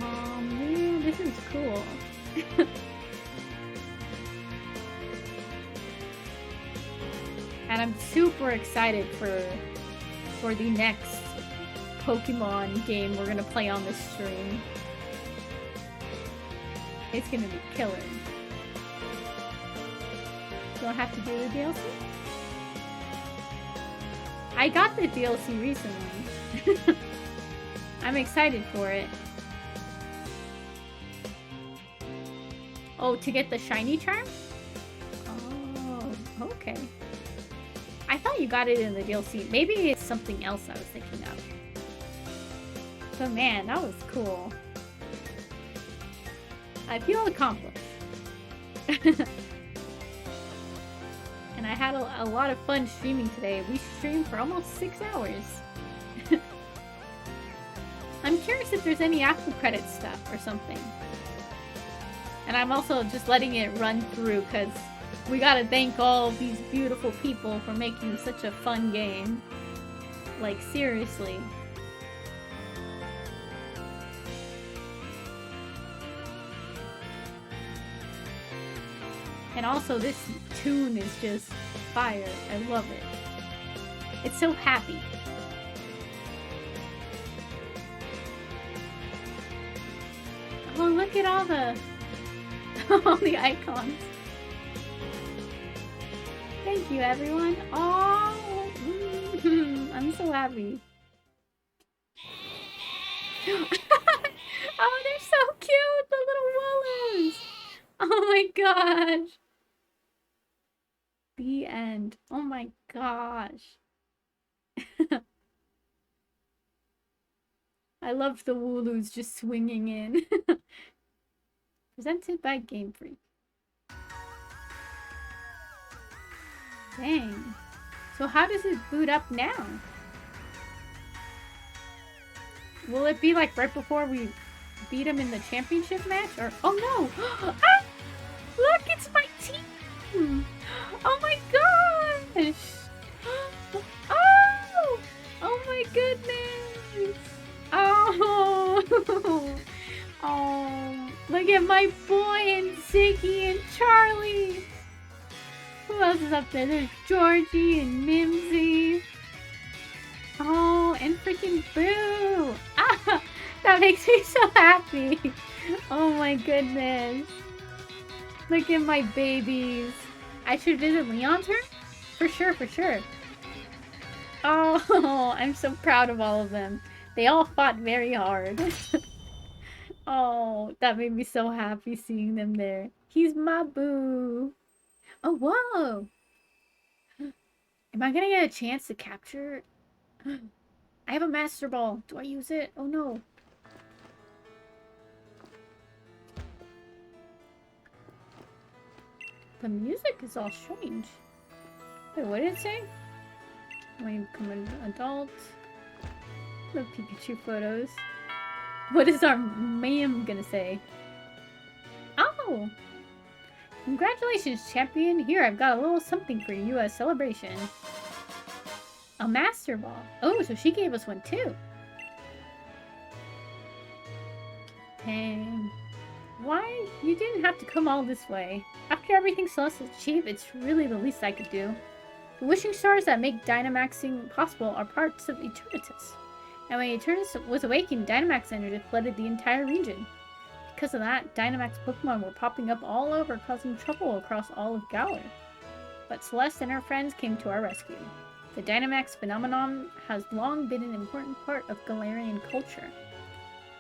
Oh man, this is cool. And I'm super excited for the next Pokemon game we're gonna play on this stream. It's gonna be killer. Do I have to do the DLC? I got the DLC recently. I'm excited for it. Oh, to get the shiny charm? Oh, okay. I thought you got it in the DLC. Maybe it's something else I was thinking of. But man, that was cool. I feel accomplished. And I had a lot of fun streaming today. We streamed for almost 6 hours. I'm curious if there's any after credit stuff or something. And I'm also just letting it run through because we gotta thank all these beautiful people for making such a fun game. Like, seriously. And also, this tune is just fire. I love it. It's so happy. Oh, look at all the icons. Thank you, everyone. Oh, I'm so happy. Oh, they're so cute, the little Wooloos. Oh my gosh. The end. Oh my gosh. I love the Wooloos just swinging in. Presented by Game Freak. Dang. So how does it boot up now? Will it be like right before we beat him in the championship match? Or oh no! Ah! Look, it's my team! Oh my gosh! Oh! Oh my goodness! Oh! Oh! Look at my boy and Ziggy and Charlie! Who else is up there? There's Georgie and Mimsy. Oh, and freaking Boo! Ah! That makes me so happy! Oh my goodness! Look at my babies! I should visit Leon's room? For sure, for sure. Oh, I'm so proud of all of them. They all fought very hard. Oh, that made me so happy seeing them there. He's my boo. Oh, whoa. Am I gonna get a chance to capture? I have a master ball. Do I use it? Oh no. The music is all strange. Wait, what did it say? When you become an adult. The Pikachu photos. What is our ma'am gonna say? Oh! Congratulations, champion. Here, I've got a little something for you as celebration. A master ball. Oh, so she gave us one too. Dang. Why? You didn't have to come all this way. After everything Celeste achieved, it's really the least I could do. The wishing stars that make Dynamaxing possible are parts of Eternatus. And when Eternatus was awakened, Dynamax energy flooded the entire region. Because of that, Dynamax Pokemon were popping up all over, causing trouble across all of Galar. But Celeste and her friends came to our rescue. The Dynamax phenomenon has long been an important part of Galarian culture.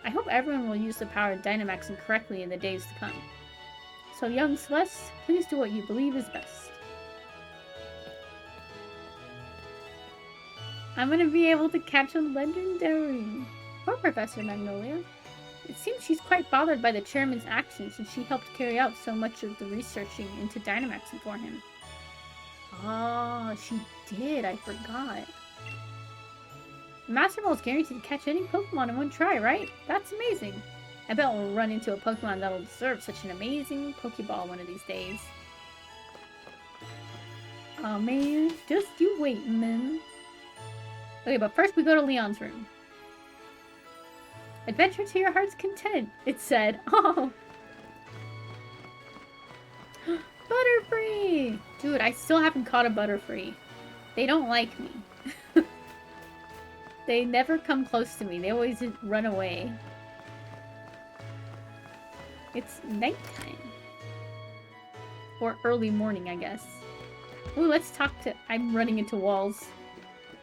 I hope everyone will use the power of Dynamaxing correctly in the days to come. So young Celeste, please do what you believe is best. I'm gonna be able to catch a legendary. Poor Professor Magnolia. It seems she's quite bothered by the chairman's actions since she helped carry out so much of the researching into Dynamaxing for him. Oh, she did. I forgot. The Master Ball is guaranteed to catch any Pokemon in one try, right? That's amazing. I bet we'll run into a Pokemon that'll deserve such an amazing Pokeball one of these days. Oh man, just you wait, man. Okay, but first we go to Leon's room. Adventure to your heart's content, it said. Oh! Butterfree! Dude, I still haven't caught a Butterfree. They don't like me. They never come close to me. They always run away. It's nighttime. Or early morning, I guess. Ooh, let's talk to... I'm running into walls.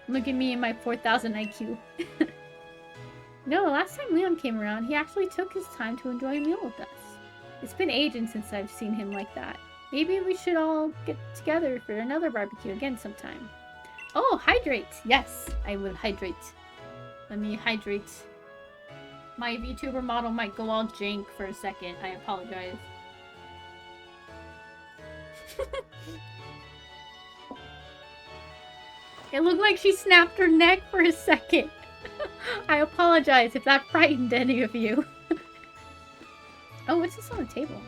Look at me and my 4,000 IQ. No, last time Leon came around, he actually took his time to enjoy a meal with us. It's been ages since I've seen him like that. Maybe we should all get together for another barbecue again sometime. Oh, hydrate! Yes, I will hydrate. Let me hydrate. My VTuber model might go all jank for a second. I apologize. It looked like she snapped her neck for a second. I apologize if that frightened any of you. Oh, what's this on the table?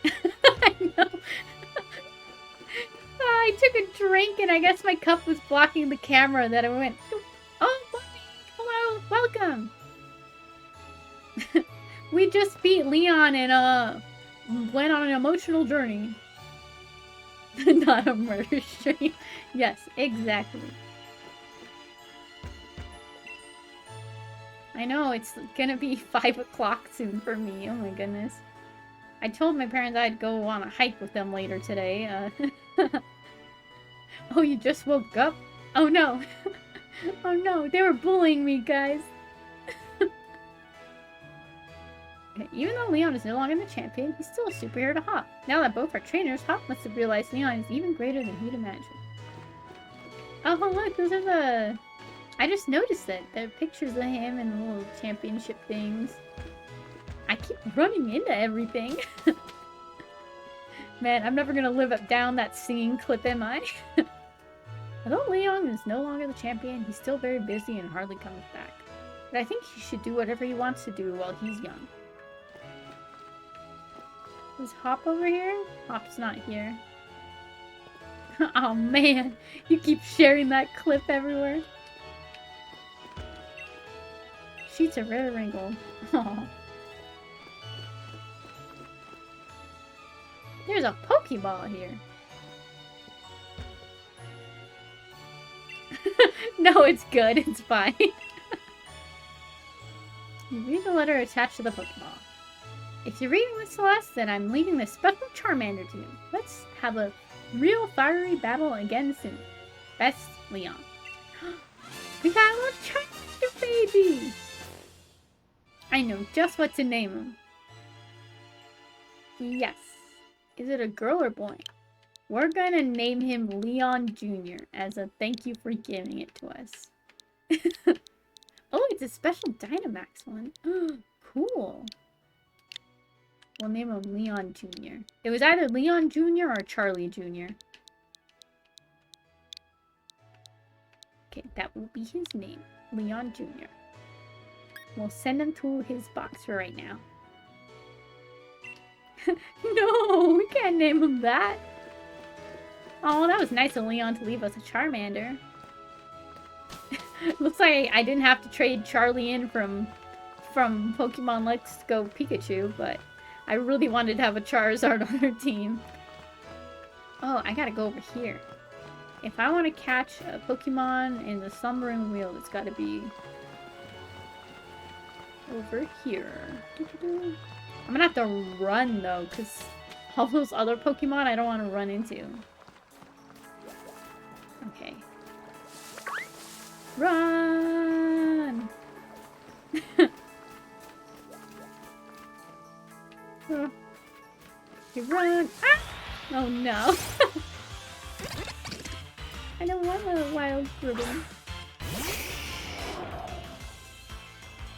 I know. I took a drink and I guess my cup was blocking the camera that I went, oh, hello, welcome. We just beat Leon and went on an emotional journey. Not a murder stream. Yes, exactly. I know, it's gonna be 5 o'clock soon for me. Oh my goodness. I told my parents I'd go on a hike with them later today. Oh, you just woke up? Oh no. Oh no, they were bullying me, guys. Even though Leon is no longer the champion, he's still a superhero to Hop. Now that both are trainers, Hop must have realized Leon is even greater than he'd imagined. Oh, look, those are the... I just noticed it. There are pictures of him and little championship things. I keep running into everything. Man, I'm never gonna live up down that singing clip, am I? Although Leon is no longer the champion, he's still very busy and hardly comes back. But I think he should do whatever he wants to do while he's young. Is Hop over here? Hop's not here. Oh man, you keep sharing that clip everywhere. Sheets are very wrinkled. Aww. There's a Pokeball here. No, it's good. It's fine. You read the letter attached to the Pokeball. If you're reading with Celeste, then I'm leaving this special Charmander to you. Let's have a real fiery battle again soon. Best, Leon. We got a little Charmander baby! I know just what to name him. Yes. Is it a girl or boy? We're gonna name him Leon Jr. as a thank you for giving it to us. Oh, it's a special Dynamax one. Cool. We'll name him Leon Jr. It was either Leon Jr. or Charlie Jr. Okay, that will be his name. Leon Jr. We'll send him to his box for right now. No, we can't name him that. Oh, that was nice of Leon to leave us a Charmander. Looks like I didn't have to trade Charlie in from Pokemon Let's Go Pikachu, but I really wanted to have a Charizard on our team. Oh, I gotta go over here. If I want to catch a Pokemon in the Slumbering Wheel, it's gotta be over here. I'm gonna have to run though, because all those other Pokemon I don't want to run into. Okay. Run! You run! Ah! Oh no! I don't want a wild ribbon.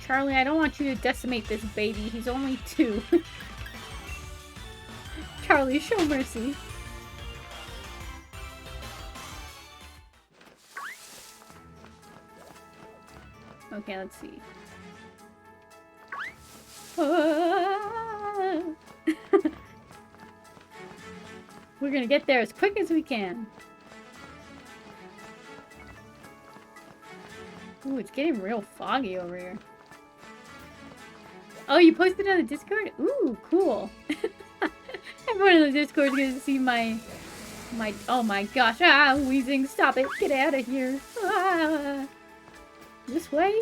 Charlie, I don't want you to decimate this baby. He's only 2. Charlie, show mercy. Okay, let's see. We're gonna get there as quick as we can. Ooh, it's getting real foggy over here. Oh, you posted on the Discord? Ooh, cool. Everyone in the Discord is gonna see my... Oh my gosh. Ah, wheezing. Stop it. Get out of here. Ah. This way?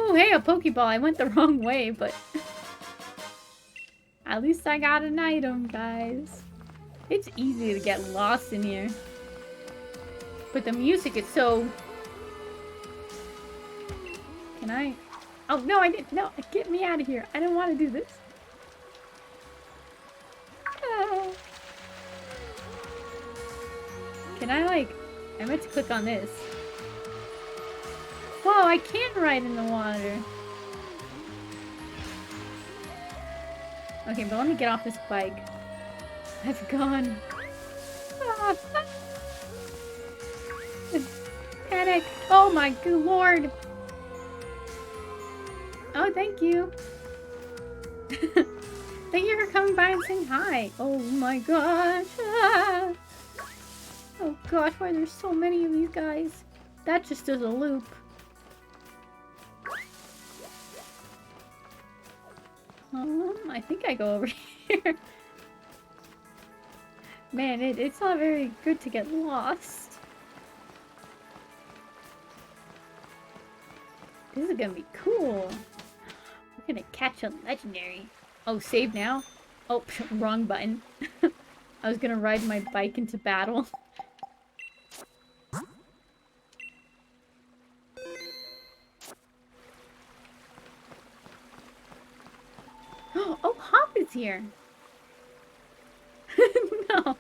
Oh, hey, a Pokeball. I went the wrong way, but... At least I got an item, guys. It's easy to get lost in here. But the music is so... Can I? Oh, no, I didn't. No, get me out of here. I didn't want to do this. Ah. Can I, like... I meant to click on this. Whoa, I can ride in the water. Okay, but let me get off this bike. I've gone. Ah. Panic. Oh my good lord. Oh, thank you. Thank you for coming by and saying hi. Oh my gosh. Ah. Oh gosh, why there's so many of these guys? That just does a loop. I think I go over here. Man, it's not very good to get lost. This is gonna be cool. We're gonna catch a legendary. Oh, save now? Oh, wrong button. I was gonna ride my bike into battle. Oh, Hop is here. No.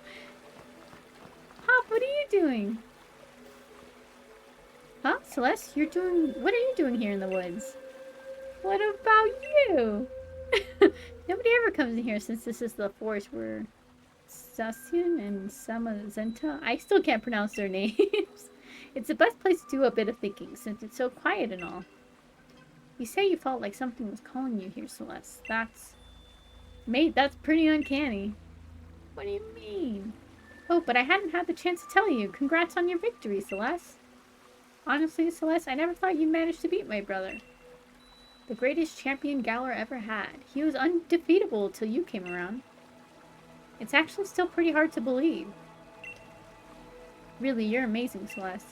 Hop, what are you doing? Huh? Celeste, you're doing... What are you doing here in the woods? What about you? Nobody ever comes in here since this is the forest where Sasian and Samazenta... I still can't pronounce their names. It's the best place to do a bit of thinking since it's so quiet and all. You say you felt like something was calling you here, Celeste. That's pretty uncanny. What do you mean? Oh, but I hadn't had the chance to tell you. Congrats on your victory, Celeste. Honestly, Celeste, I never thought you managed to beat my brother. The greatest champion Galar ever had. He was undefeatable till you came around. It's actually still pretty hard to believe. Really, you're amazing, Celeste.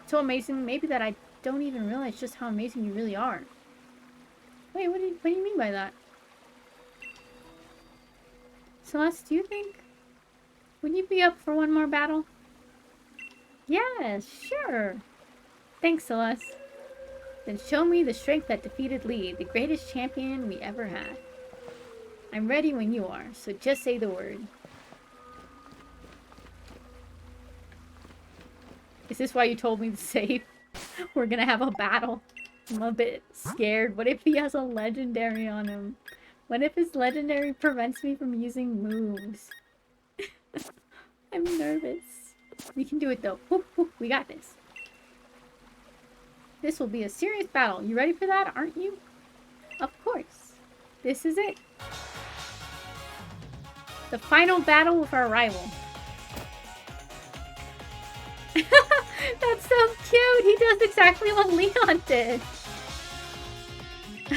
So amazing, maybe that I don't even realize just how amazing you really are. Wait, what do you mean by that? Celeste, do you think... Would you be up for one more battle? Yes, sure. Thanks, Celeste. Then show me the strength that defeated Lee, the greatest champion we ever had. I'm ready when you are, so just say the word. Is this why you told me to save? We're gonna have a battle. I'm a bit scared. What if he has a legendary on him? What if his legendary prevents me from using moves? I'm nervous. We can do it though. Woo, woo, we got this. This will be a serious battle. You ready for that, aren't you? Of course. This is it. The final battle with our rival. That's so cute! He does exactly what Leon did!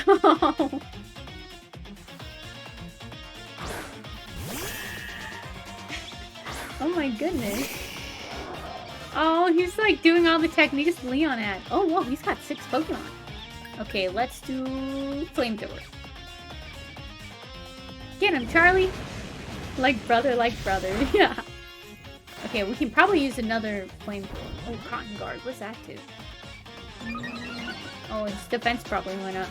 Oh. Oh my goodness. Oh, he's like doing all the techniques Leon had. Oh, whoa, he's got 6 Pokemon. Okay, let's do Flamethrower. Get him, Charlie! Like brother, yeah. Okay, we can probably use another Flamethrower. Oh, Cotton Guard, what's that do? Oh, his defense probably went up.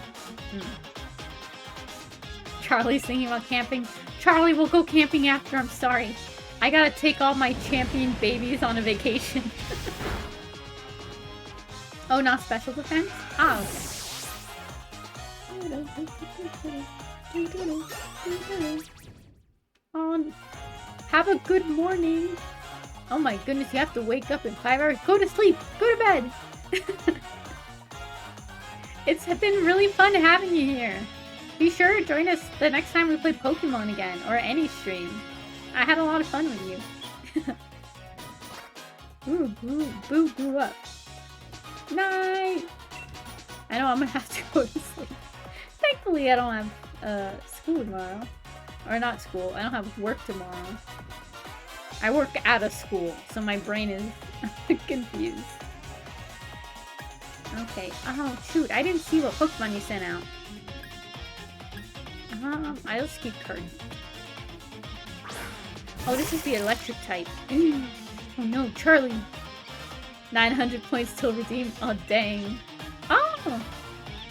Charlie's thinking about camping. Charlie will go camping after, I'm sorry. I gotta take all my champion babies on a vacation. Oh, not special defense? Ah, okay. Oh, have a good morning. Oh my goodness, you have to wake up in 5 hours. Go to sleep. Go to bed. It's been really fun having you here. Be sure to join us the next time we play Pokemon again, or any stream. I had a lot of fun with you. Ooh, Boo grew up. Night! I know I'm gonna have to go to sleep. Thankfully, I don't have school tomorrow. Or not school, I don't have work tomorrow. I work out of school, so my brain is confused. Okay. Oh, shoot. I didn't see what Pokemon you sent out. I'll skip card. Oh, this is the electric type. Oh no, Charlie. 900 points till redeemed. Oh, dang. Oh!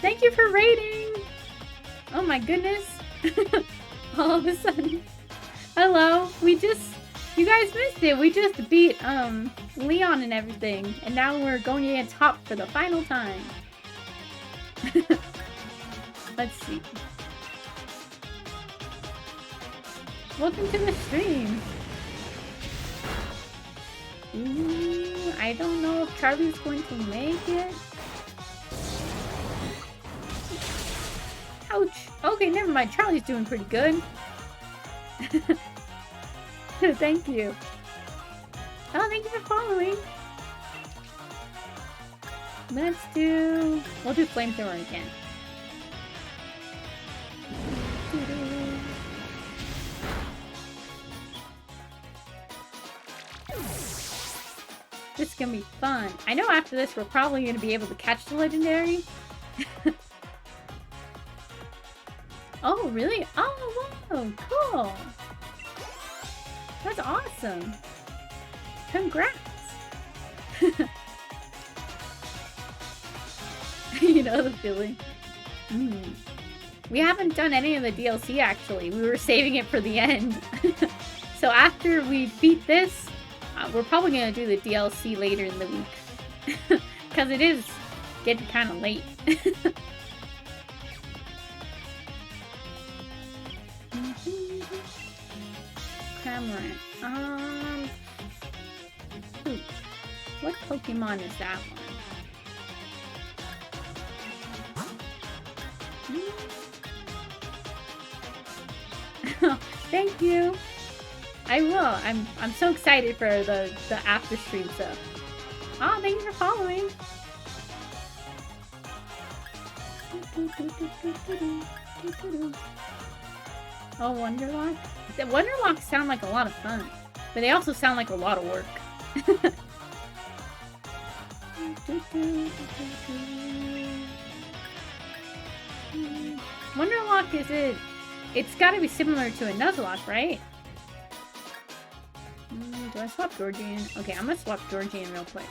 Thank you for raiding! Oh my goodness. All of a sudden. Hello. You guys missed it. We just beat, Leon and everything. And now we're going against Hop for the final time. Let's see. Welcome to the stream. Ooh, I don't know if Charlie's going to make it. Ouch. Okay, never mind. Charlie's doing pretty good. Thank you. Oh, thank you for following. We'll do Flamethrower again. This is gonna be fun. I know after this we're probably gonna be able to catch the legendary. Oh, really? Oh, wow, cool. That's awesome. Congrats. You know the feeling. We haven't done any of the DLC actually. We were saving it for the end. So after we beat this, we're probably going to do the DLC later in the week. Because it is getting kind of late. Cramorant. What Pokemon is that one? Thank you. I will. I'm so excited for the after stream stuff. Oh, thank you for following. Oh, Wonderlock? The Wonderlocks sound like a lot of fun, but they also sound like a lot of work. Wonderlock, is it? It's gotta be similar to a Nuzlocke, right? Do I swap Georgian? Okay, I'm gonna swap Georgian real quick.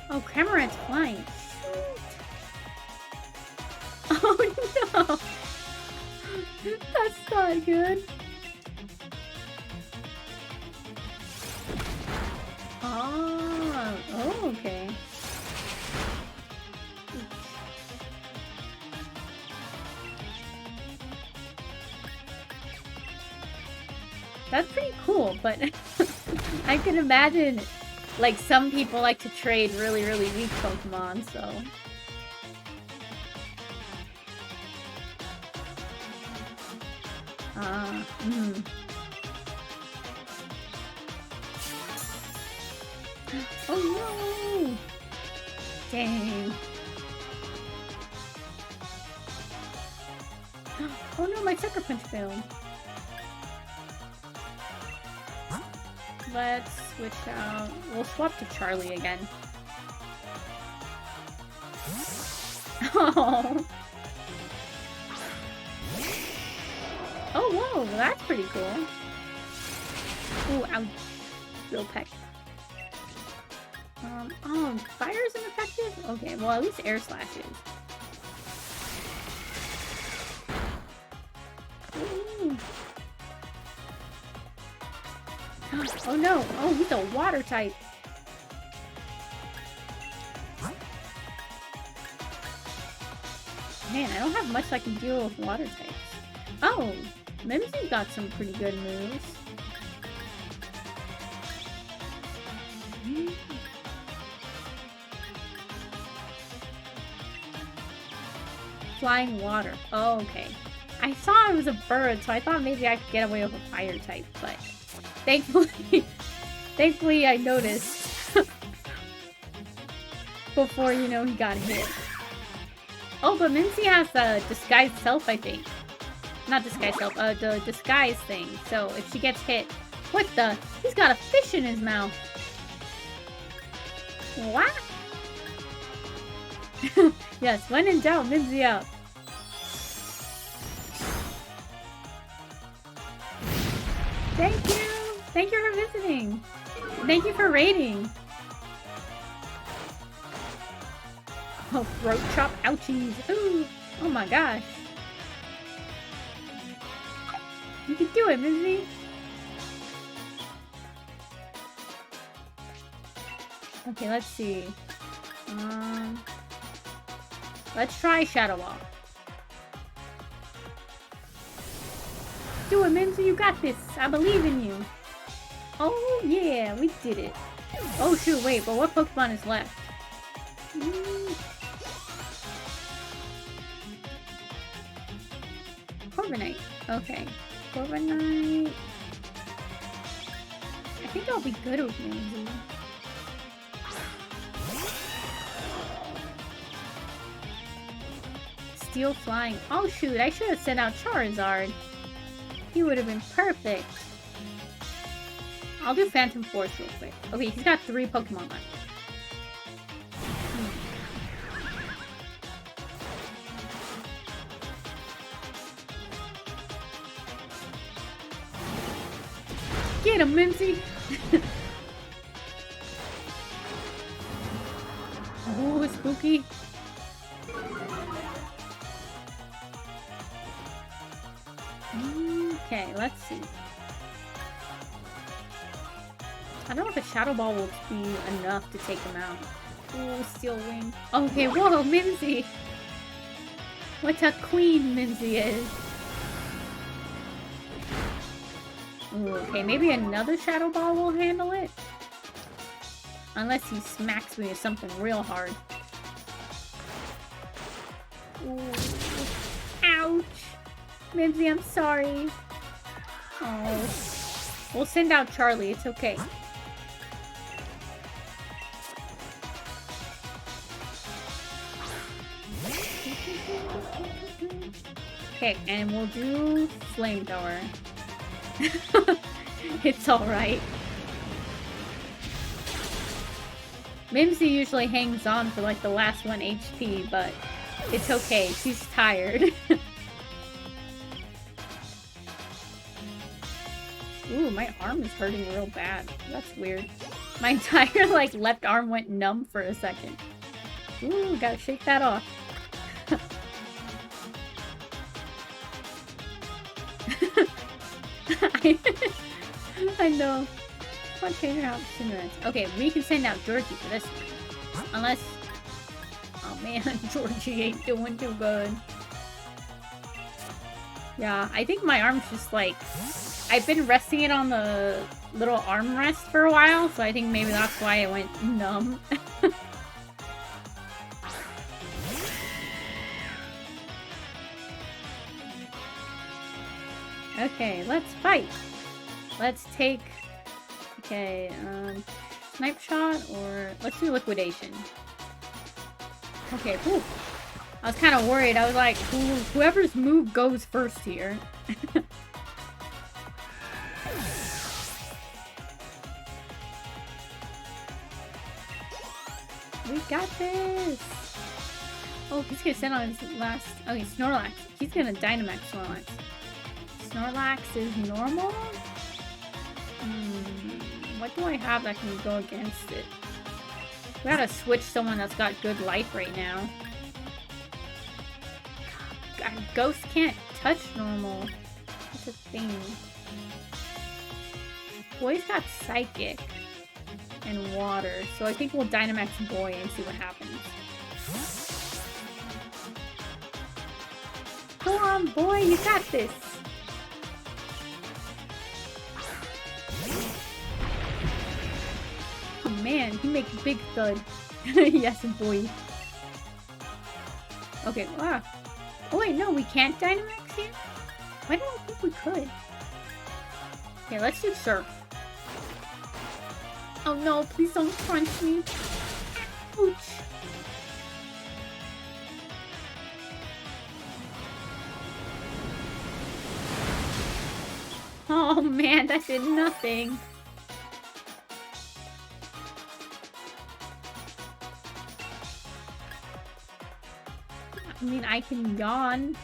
Oh, Cramorant's flying. Oh no! That's not good. Oh, okay. That's pretty cool, but I can imagine, like, some people like to trade really, really weak Pokemon, so... Oh no! Dang. Oh no, my Sucker Punch failed. Let's switch out. We'll swap to Charlie again. Oh. Oh, whoa, that's pretty cool. Ooh, ouch. Real peck. Oh, fire isn't effective? Okay, well, at least air slash is. Ooh. Oh no! Oh, he's a water type! Man, I don't have much I can deal with water types. Oh! Mimsy got some pretty good moves. Flying water. Oh, okay. I saw it was a bird, so I thought maybe I could get away with a fire type, but thankfully I noticed before, you know, he got hit. Oh, but Mincy has the disguise self, I think. Not disguise self, the disguise thing. So if she gets hit, what the? He's got a fish in his mouth. What? Yes, when in doubt, Minzy up. Thank you! Thank you for visiting! Thank you for raiding! Oh, throat chop ouchies! Ooh! Oh my gosh! You can do it, Minzy! Okay, let's see. Let's try Shadow Ball. Do it, Minzy, you got this. I believe in you. Oh, yeah, we did it. Oh, shoot, wait, but what Pokemon is left? Corviknight. Okay. Corviknight. I think I'll be good with Minzy. Steel Flying. Oh, shoot, I should have sent out Charizard. He would have been perfect. I'll do Phantom Force real quick. Okay, he's got 3 Pokemon left. Get him, Mincy! Ooh, spooky. Okay, let's see. I don't know if a Shadow Ball will be enough to take him out. Ooh, Steel Wing. Okay, whoa, Minzy! What a queen Minzy is! Ooh, okay, maybe another Shadow Ball will handle it? Unless he smacks me with something real hard. Ooh. Ouch! Minzy, I'm sorry. Oh. We'll send out Charlie, it's okay. Okay, and we'll do Flamethrower. It's alright. Mimsy usually hangs on for like the last 1 HP, but it's okay. She's tired. Ooh, my arm is hurting real bad. That's weird. My entire, like, left arm went numb for a second. Ooh, gotta shake that off. I know. What trainer helps ignorance? Okay, we can send out Georgie for this one. Unless... Oh man, Georgie ain't doing too good. Yeah, I think my arm's just like... I've been resting it on the little armrest for a while, so I think maybe that's why it went numb. Okay, let's fight! Let's take... Okay, snipe shot, or... Let's do liquidation. Okay, whew. I was kind of worried. I was like, whoever's move goes first here. We got this! Oh, he's gonna send on his last... Okay, Snorlax. He's gonna Dynamax Snorlax. Snorlax is normal? What do I have that can go against it? We gotta switch someone that's got good life right now. God, Ghost can't touch normal. That's a thing. Boy's got Psychic and Water, so I think we'll Dynamax Boy and see what happens. Go on, Boy, you got this! Oh man, he makes a big thud. Yes, Boy. Okay, wow. Oh wait, no, we can't Dynamax here? Why don't I think we could? Okay, let's do Surf. Oh no, please don't crunch me. Ouch. Oh man, that did nothing. I mean, I can yawn.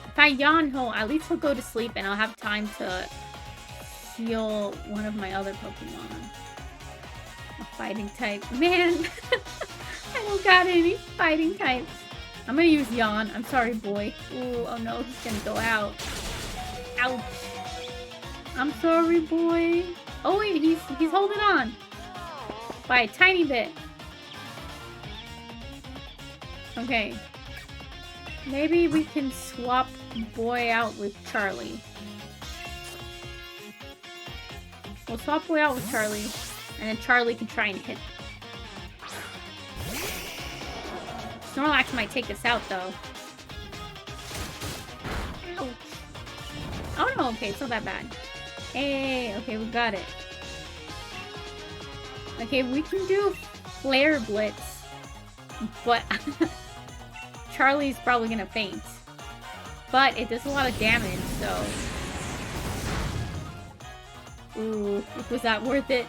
If I yawn, at least he'll go to sleep and I'll have time to heal one of my other Pokemon. A fighting type. Man! I don't got any fighting types. I'm gonna use yawn. I'm sorry, Boy. Ooh, oh no, he's gonna go out. Ouch. I'm sorry, Boy. Oh wait, he's holding on. By a tiny bit. Okay. Maybe we can swap Boy out with Charlie. We'll swap Boy out with Charlie, and then Charlie can try and hit. Snorlax might take us out, though. Ouch. Oh no, okay, it's not that bad. Hey, okay, we got it. Okay, we can do Flare Blitz, but Charlie's probably gonna faint. But it does a lot of damage, so... Ooh, was that worth it?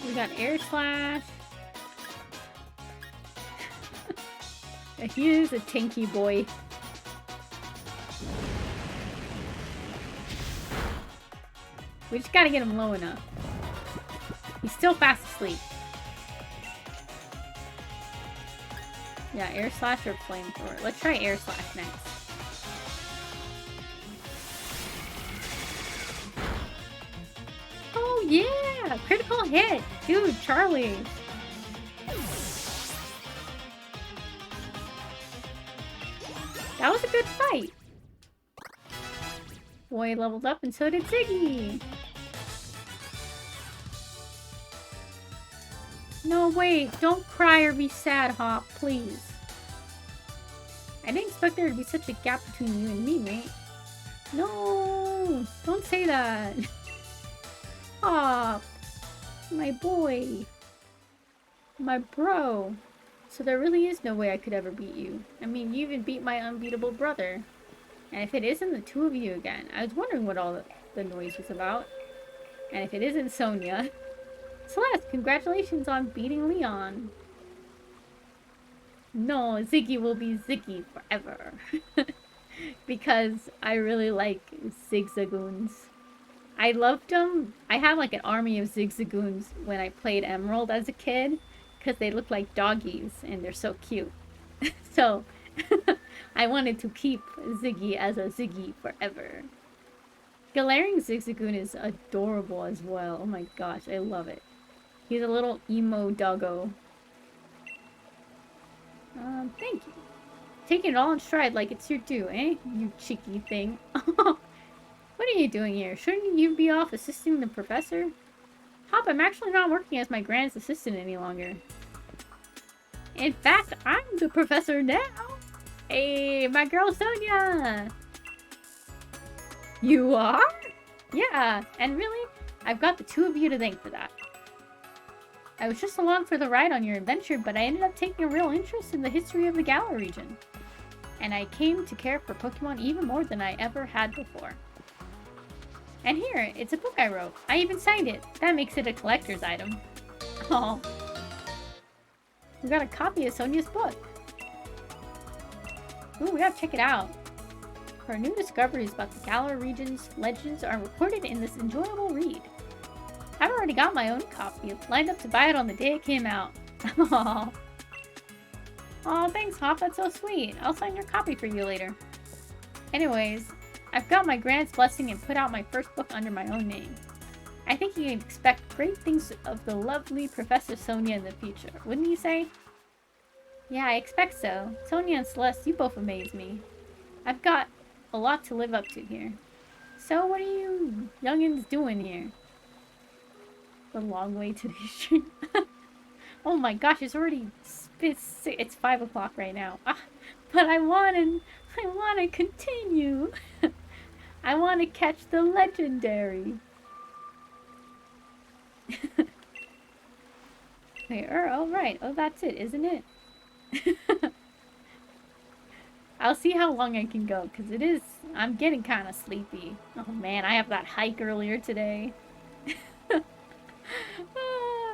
We got Air Slash. He is a tanky boy. We just gotta get him low enough. He's still fast asleep. Yeah, Air Slash or Flamethrower. Let's try Air Slash next. Oh yeah! Critical hit! Dude, Charlie! That was a good fight! Boy leveled up and so did Ziggy! No, wait, don't cry or be sad, Hop, please. I didn't expect there to be such a gap between you and me, mate. No, don't say that. Hop, my boy, my bro. So there really is no way I could ever beat you. I mean, you even beat my unbeatable brother. And if it isn't the two of you again, I was wondering what all the noise was about. And if it isn't Sonia, Celeste, congratulations on beating Leon. No, Ziggy will be Ziggy forever. Because I really like Zigzagoons. I loved them. I had like an army of Zigzagoons when I played Emerald as a kid. Because they look like doggies and they're so cute. So, I wanted to keep Ziggy as a Ziggy forever. Galarian Zigzagoon is adorable as well. Oh my gosh, I love it. He's a little emo doggo. Thank you. Taking it all in stride like it's your due, eh? You cheeky thing. What are you doing here? Shouldn't you be off assisting the professor? Hop, I'm actually not working as my grand's assistant any longer. In fact, I'm the professor now. Hey, my girl Sonia! You are? Yeah, and really, I've got the two of you to thank for that. I was just along for the ride on your adventure, but I ended up taking a real interest in the history of the Galar region. And I came to care for Pokemon even more than I ever had before. And here, it's a book I wrote. I even signed it. That makes it a collector's item. Oh. We got a copy of Sonia's book. Ooh, we gotta check it out. Her new discoveries about the Galar region's legends are recorded in this enjoyable read. I've already got my own copy, lined up to buy it on the day it came out. Aww. Aw, thanks, Hop, that's so sweet. I'll sign your copy for you later. Anyways, I've got my grand's blessing and put out my first book under my own name. I think you can expect great things of the lovely Professor Sonia in the future, wouldn't you say? Yeah, I expect so. Sonia and Celeste, you both amaze me. I've got a lot to live up to here. So what are you youngins doing here? The long way to the stream. Oh my gosh, it's already it's 5 o'clock right now. But I wanna continue. I wanna catch the legendary. Wait, oh right. Oh, that's it, isn't it? I'll see how long I can go, because I'm getting kind of sleepy. Oh man, I have that hike earlier today.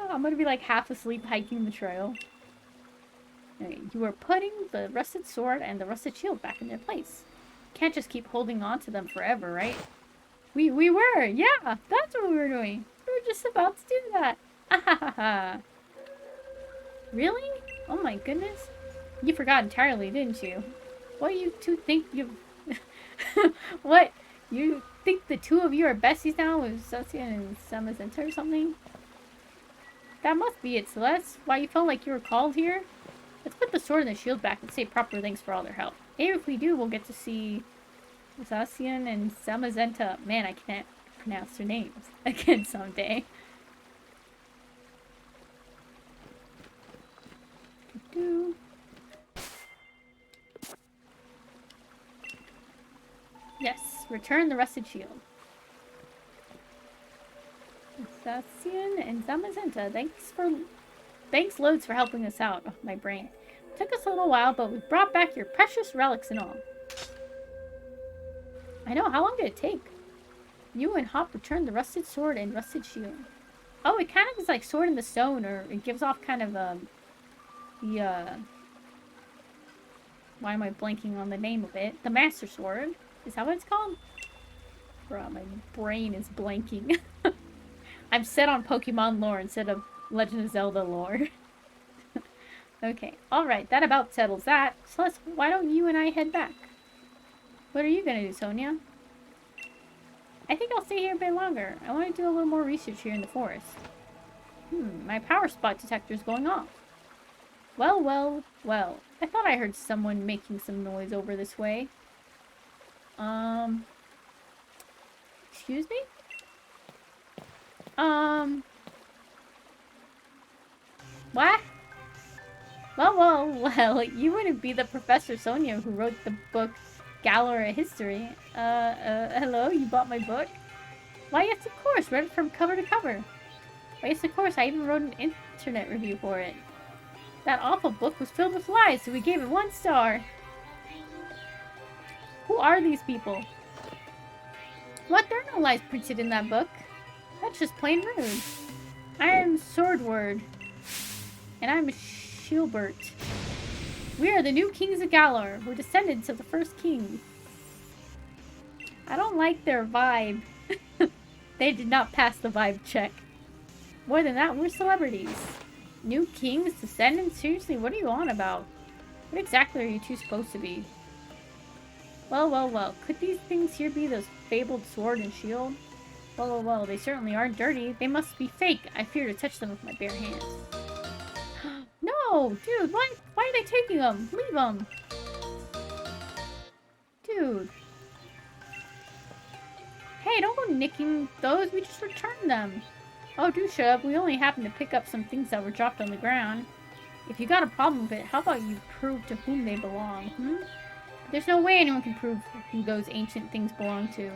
I'm gonna be like half asleep hiking the trail. Okay, you are putting the rusted sword and the rusted shield back in their place. Can't just keep holding on to them forever, right? We were, yeah, that's what we were doing. We were just about to do that. Ahahaha. Really? Oh my goodness. You forgot entirely, didn't you? What you two think you've... What? You think the two of you are besties now with Sosia and Samazenta or something? That must be it, Celeste. Why you felt like you were called here? Let's put the sword and the shield back and say proper thanks for all their help. Maybe if we do, we'll get to see Zacian and Samazenta. Man, I can't pronounce their names again someday. Yes, return the rusted shield. Zacian and Zamazenta, thanks loads for helping us out. Oh, my brain. It took us a little while, but we brought back your precious relics and all. I know, how long did it take? You and Hop returned the rusted sword and rusted shield. Oh, it kind of is like Sword in the Stone, or it gives off kind of, why am I blanking on the name of it? The Master Sword. Is that what it's called? Bruh, my brain is blanking. I'm set on Pokemon lore instead of Legend of Zelda lore. Okay, alright, that about settles that. Celeste, why don't you and I head back? What are you gonna do, Sonia? I think I'll stay here a bit longer. I want to do a little more research here in the forest. My power spot detector's going off. Well, well, well. I thought I heard someone making some noise over this way. Excuse me? What? Well, you wouldn't be the Professor Sonia who wrote the book Galar History. Hello, you bought my book? Why, yes, of course, read it from cover to cover. Why, yes, of course, I even wrote an internet review for it. That awful book was filled with lies, so we gave it 1 star. Who are these people? What? There are no lies printed in that book. That's just plain rude. I am Swordward. And I'm Shilbert. We are the new kings of Galar. We're descendants of the first king. I don't like their vibe. They did not pass the vibe check. More than that, we're celebrities. New kings, descendants? Seriously, what are you on about? What exactly are you two supposed to be? Well, well, well. Could these things here be those fabled sword and shield? Well, well, well. They certainly aren't dirty. They must be fake. I fear to touch them with my bare hands. No! Dude, why are they taking them? Leave them! Dude. Hey, don't go nicking those. We just returned them. Oh, do shut up. We only happened to pick up some things that were dropped on the ground. If you got a problem with it, how about you prove to whom they belong, There's no way anyone can prove who those ancient things belong to.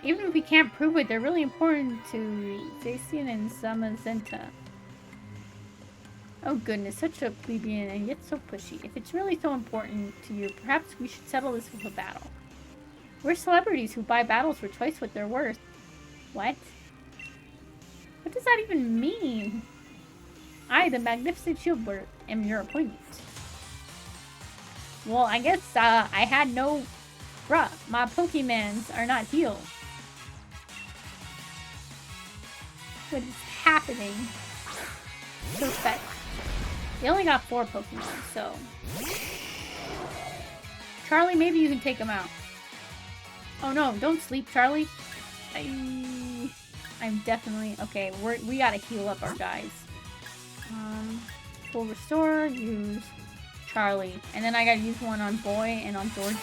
Even if we can't prove it, they're really important to Zacian and Samazenta. Oh goodness, such a plebeian and yet so pushy. If it's really so important to you, perhaps we should settle this with a battle. We're celebrities who buy battles for twice what they're worth. What? What does that even mean? I, the magnificent Shieldbert, am your appointment. Well, I guess I had no... Bruh, my Pokemons are not healed. What is happening? Perfect. They only got 4 Pokemon, so... Charlie, maybe you can take them out. Oh no, don't sleep, Charlie. I'm definitely... Okay, we gotta heal up our guys. Full restore, use Charlie. And then I gotta use one on Boy and on Georgie.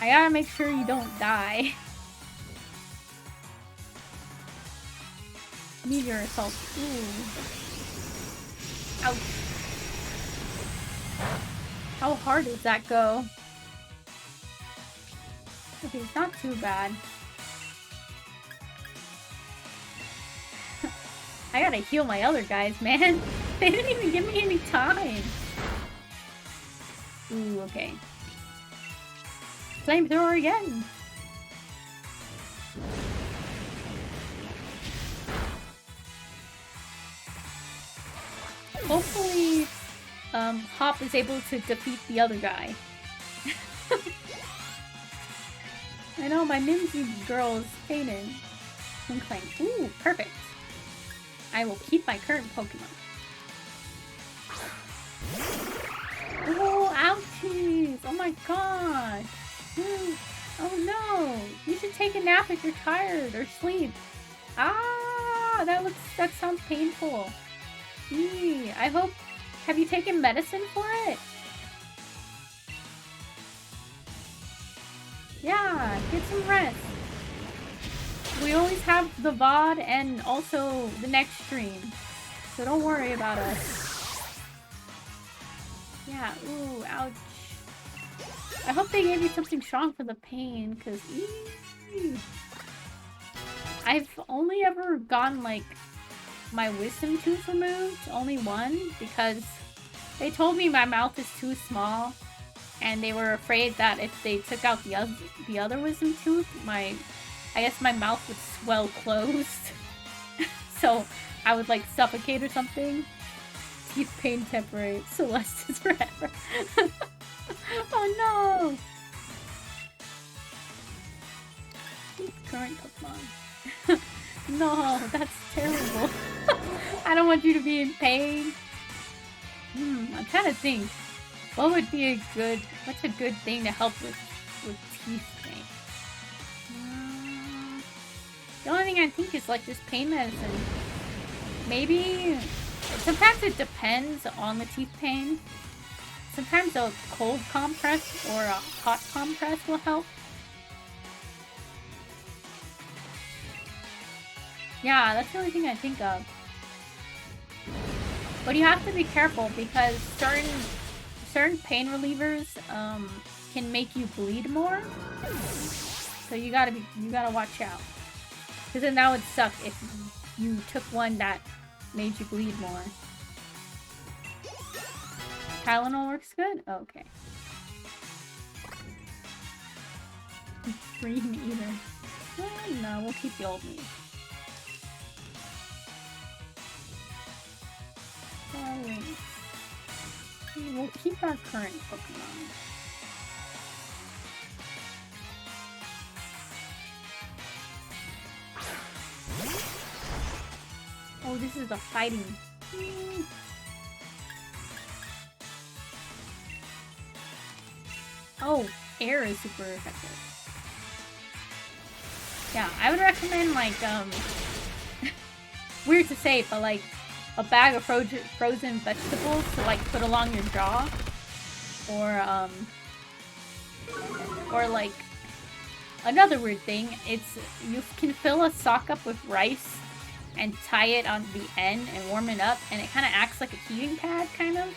I gotta make sure you don't die. Meteor assault. Ooh. Ouch. How hard does that go? Okay, it's not too bad. I gotta heal my other guys, man. They didn't even give me any time. Ooh, okay. Flamethrower again. Hopefully, Hop is able to defeat the other guy. I know, my Mimsy girl is fading. Ooh, perfect. I will keep my current Pokemon. Oh, ouchies! Oh my god! Oh no! You should take a nap if you're tired or sleep. Ah, that sounds painful. Eee, I hope... Have you taken medicine for it? Yeah, get some rest. We always have the VOD and also the next stream. So don't worry about us. Yeah, ooh, ouch. I hope they gave you something strong for the pain, because I've only ever gotten, like, my wisdom tooth removed. Only one, because they told me my mouth is too small. And they were afraid that if they took out the other wisdom tooth, I guess my mouth would swell closed. So I would like suffocate or something. Teeth pain temporary. Celeste is forever. Oh no! Current Pokemon. No, that's terrible. I don't want you to be in pain. I'm trying to think. What would be what's a good thing to help with teeth pain? The only thing I think is like just pain medicine. Maybe, sometimes it depends on the teeth pain. Sometimes a cold compress or a hot compress will help. Yeah, that's the only thing I think of. But you have to be careful because certain pain relievers can make you bleed more. So you gotta watch out. Because then that would suck if you took one that made you bleed more. Tylenol works good? Oh, okay. Green either. No, we'll keep the old me. Wait. We'll keep our current Pokemon. Oh, this is the fighting. Oh, air is super effective. Yeah, I would recommend, like, weird to say, but, like, a bag of frozen vegetables to, like, put along your jaw. Or, like, another weird thing, it's, you can fill a sock up with rice and tie it on the end and warm it up, and it kind of acts like a heating pad, kind of.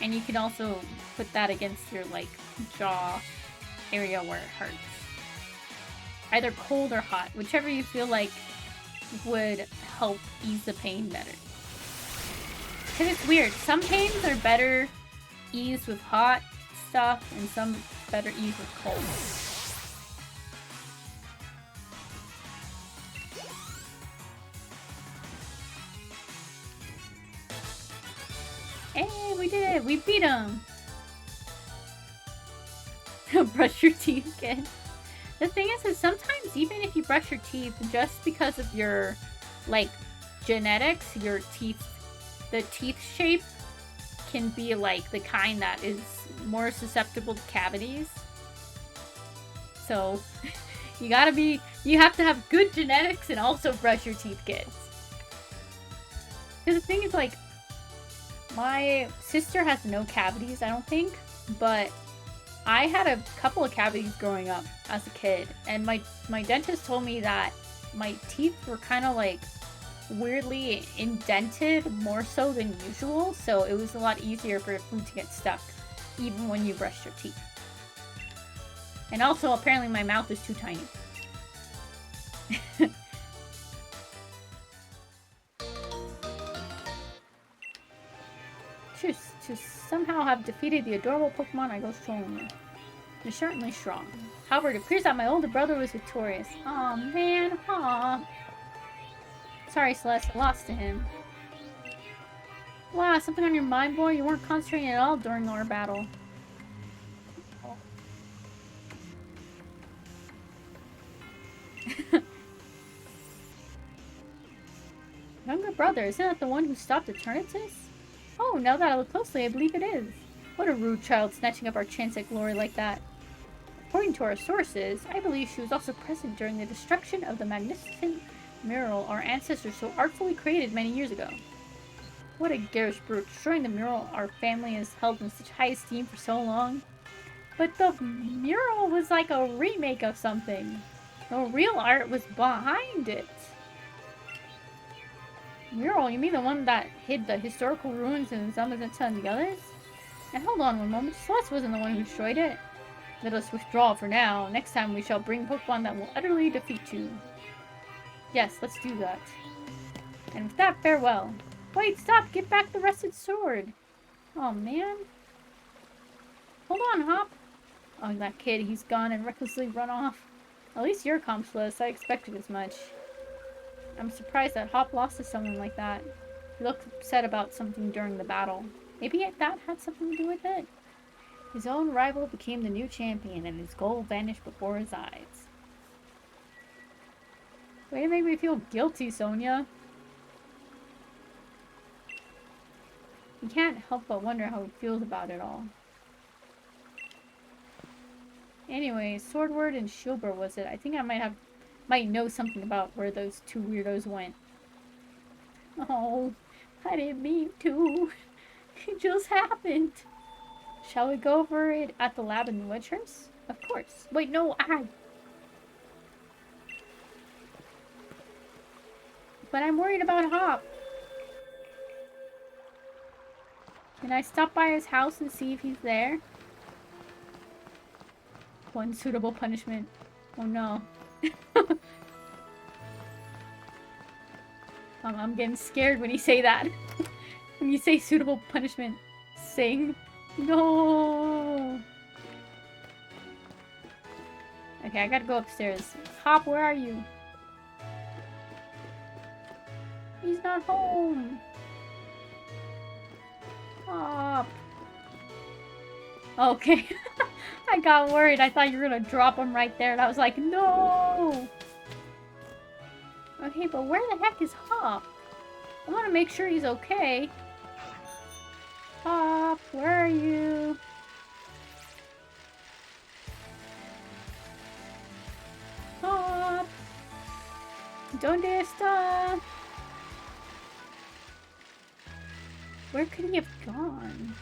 And you can also put that against your, like, jaw area where it hurts. Either cold or hot, whichever you feel like would help ease the pain better. Because it's weird. Some pains are better eased with hot stuff, and some better eased with cold. Hey, we did it! We beat him! Brush your teeth again. The thing is sometimes even if you brush your teeth, just because of your, like, genetics, your teeth, the teeth shape can be, like, the kind that is more susceptible to cavities. So, you have to have good genetics and also brush your teeth, kids. Because the thing is, like, my sister has no cavities, I don't think, but I had a couple of cavities growing up as a kid, and my dentist told me that my teeth were kind of, like, weirdly indented more so than usual, so it was a lot easier for food to get stuck even when you brushed your teeth. And also, apparently my mouth is too tiny. To somehow have defeated the adorable Pokemon, I go strongly. You're certainly strong. However, it appears that my older brother was victorious. Aw, man. Aw. Sorry, Celeste. I lost to him. Wow, something on your mind, boy? You weren't concentrating at all during our battle. Younger brother, isn't that the one who stopped Eternatus? Oh, now that I look closely, I believe it is. What a rude child snatching up our chance at glory like that. According to our sources, I believe she was also present during the destruction of the magnificent mural our ancestors so artfully created many years ago. What a garish brute, destroying the mural our family has held in such high esteem for so long. But the mural was like a remake of something. The real art was behind it. Mural? You mean the one that hid the historical ruins and some of the others? And hold on one moment, Celeste wasn't the one who destroyed it. Let us withdraw for now. Next time we shall bring Pokemon that will utterly defeat you. Yes, let's do that. And with that, farewell. Wait, stop! Get back the rusted sword! Oh man. Hold on, Hop. Oh, that kid, he's gone and recklessly run off. At least you're calm, Celeste. I expected as much. I'm surprised that Hop lost to someone like that. He looked upset about something during the battle. Maybe that had something to do with it? His own rival became the new champion, and his goal vanished before his eyes. Way to make me feel guilty, Sonia. You can't help but wonder how he feels about it all. Anyway, Swordward and Shieldbur was it? I think I might know something about where those two weirdos went. Oh, I didn't mean to. It just happened. Shall we go over it at the lab in Wedgehurst? Of course. Wait, no, But I'm worried about Hop. Can I stop by his house and see if he's there? One suitable punishment. Oh no. I'm getting scared when you say that. When you say suitable punishment. Sing. No. I Okay, I gotta go upstairs. Hop, where are you? He's not home. Hop. Okay. I got worried. I thought you were gonna drop him right there, and I was like, no! Okay, but where the heck is Hop? I want to make sure he's okay. Hop, where are you? Hop! ¿Dónde está? Where could he have gone?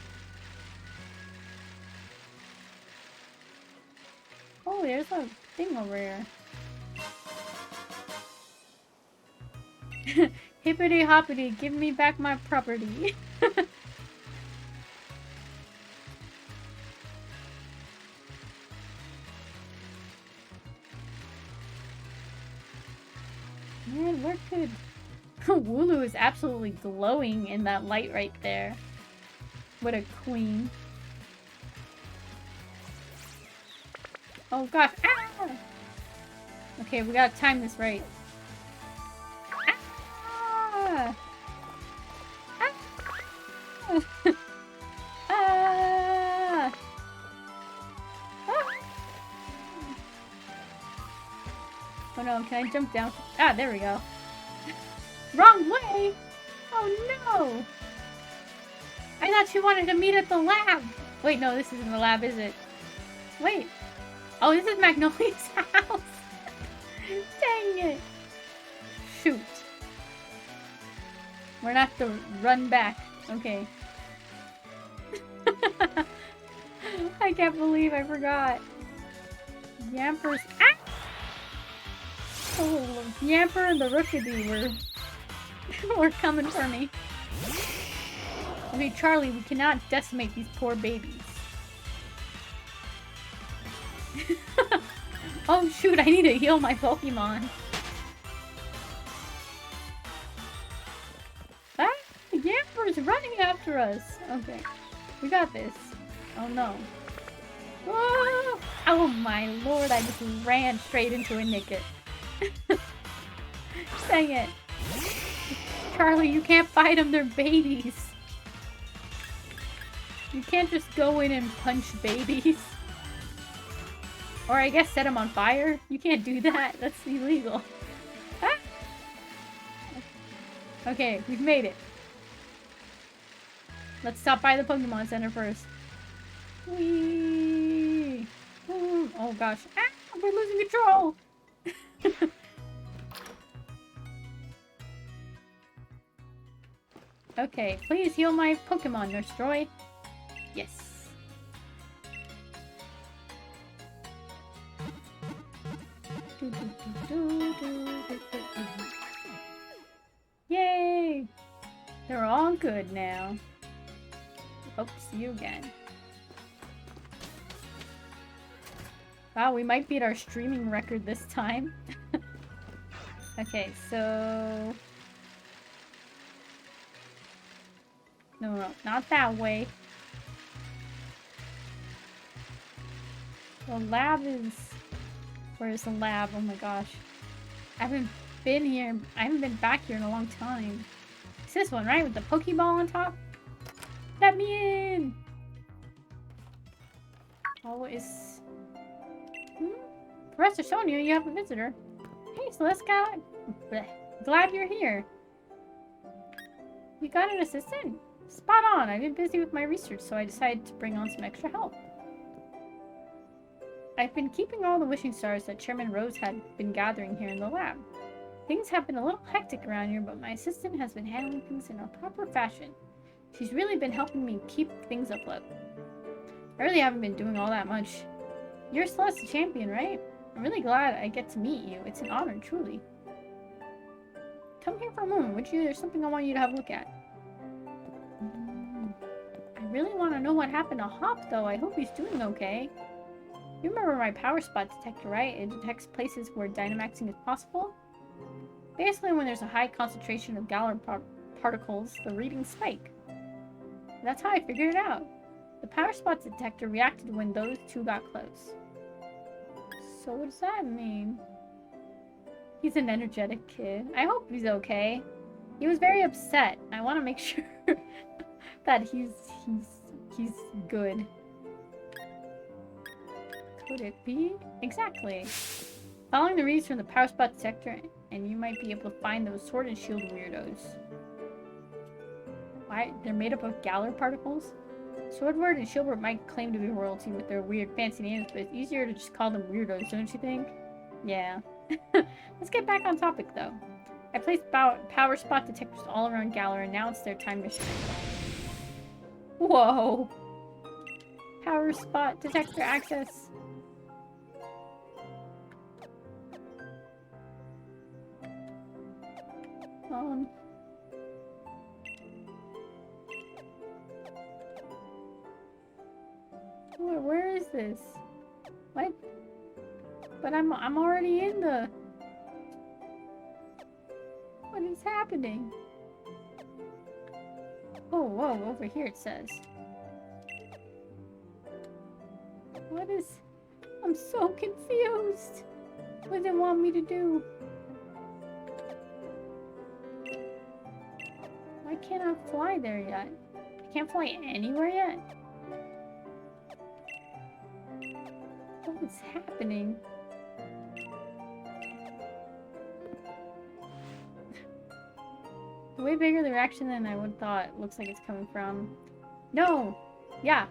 Oh, there's a thing over here. Hippity hoppity, give me back my property. Man, where could... Wooloo is absolutely glowing in that light right there. What a queen. Oh gosh. Ah! Okay, we gotta time this right. Ah! Ah! Ah! Oh no, can I jump down? Ah, there we go. Wrong way! Oh no! I thought you wanted to meet at the lab! Wait, no, this isn't the lab, is it? Wait. Oh, this is Magnolia's house! Dang it! Shoot. We're gonna have to run back. Okay. I can't believe I forgot. Yamper's... Ah! Oh, Yamper and the Rookity were coming for me. Okay, Charlie, we cannot decimate these poor babies. Oh shoot, I need to heal my Pokemon. Ah! Yamper's running after us! Okay. We got this. Oh no. Whoa! Oh my lord, I just ran straight into a Nickit. Dang it. Charlie, you can't fight them, they're babies. You can't just go in and punch babies. Or I guess set them on fire? You can't do that, that's illegal. Ah! Okay, we've made it. Let's stop by the Pokemon Center first. Whee! Ooh. Oh gosh. Ah! We're losing control! Okay, please heal my Pokemon, Nurse Joy. Yes. Yay! They're all good now. Hope to see you again. Wow, we might beat our streaming record this time. Okay, so... No, not that way. The lab is... Where's the lab? Oh my gosh. I haven't been here. I haven't been back here in a long time. It's this one, right? With the Pokeball on top? Let me in! Oh, is... Professor Sonia, you have a visitor. Hey, Celeste, glad you're here. You got an assistant? Spot on. I've been busy with my research, so I decided to bring on some extra help. I've been keeping all the wishing stars that Chairman Rose had been gathering here in the lab. Things have been a little hectic around here, but my assistant has been handling things in a proper fashion. She's really been helping me keep things afloat. I really haven't been doing all that much. You're Celeste the champion, right? I'm really glad I get to meet you. It's an honor, truly. Come here for a moment, would you? There's something I want you to have a look at. I really want to know what happened to Hop, though. I hope he's doing okay. You remember my power spot detector, right? It detects places where Dynamaxing is possible. Basically, when there's a high concentration of Galar particles, the readings spike. That's how I figured it out. The power spot detector reacted when those two got close. So what does that mean? He's an energetic kid. I hope he's okay. He was very upset. I want to make sure that he's good. Could it be? Exactly. Following the reads from the power spot detector, and you might be able to find those sword and shield weirdos. Why? They're made up of Galar particles? Swordward and Shieldward might claim to be royalty with their weird fancy names, but it's easier to just call them weirdos, don't you think? Yeah. Let's get back on topic, though. I placed power spot detectors all around Galar, and now it's their time to shine. Whoa! Power spot detector access. Where is this? What? But I'm already in the... What is happening? Oh, whoa, over here it says. What is... I'm so confused. What does it want me to do? Why can't I fly there yet? I can't fly anywhere yet? What is happening? Way bigger the reaction than I would have thought. Looks like it's coming from... No! Yeah!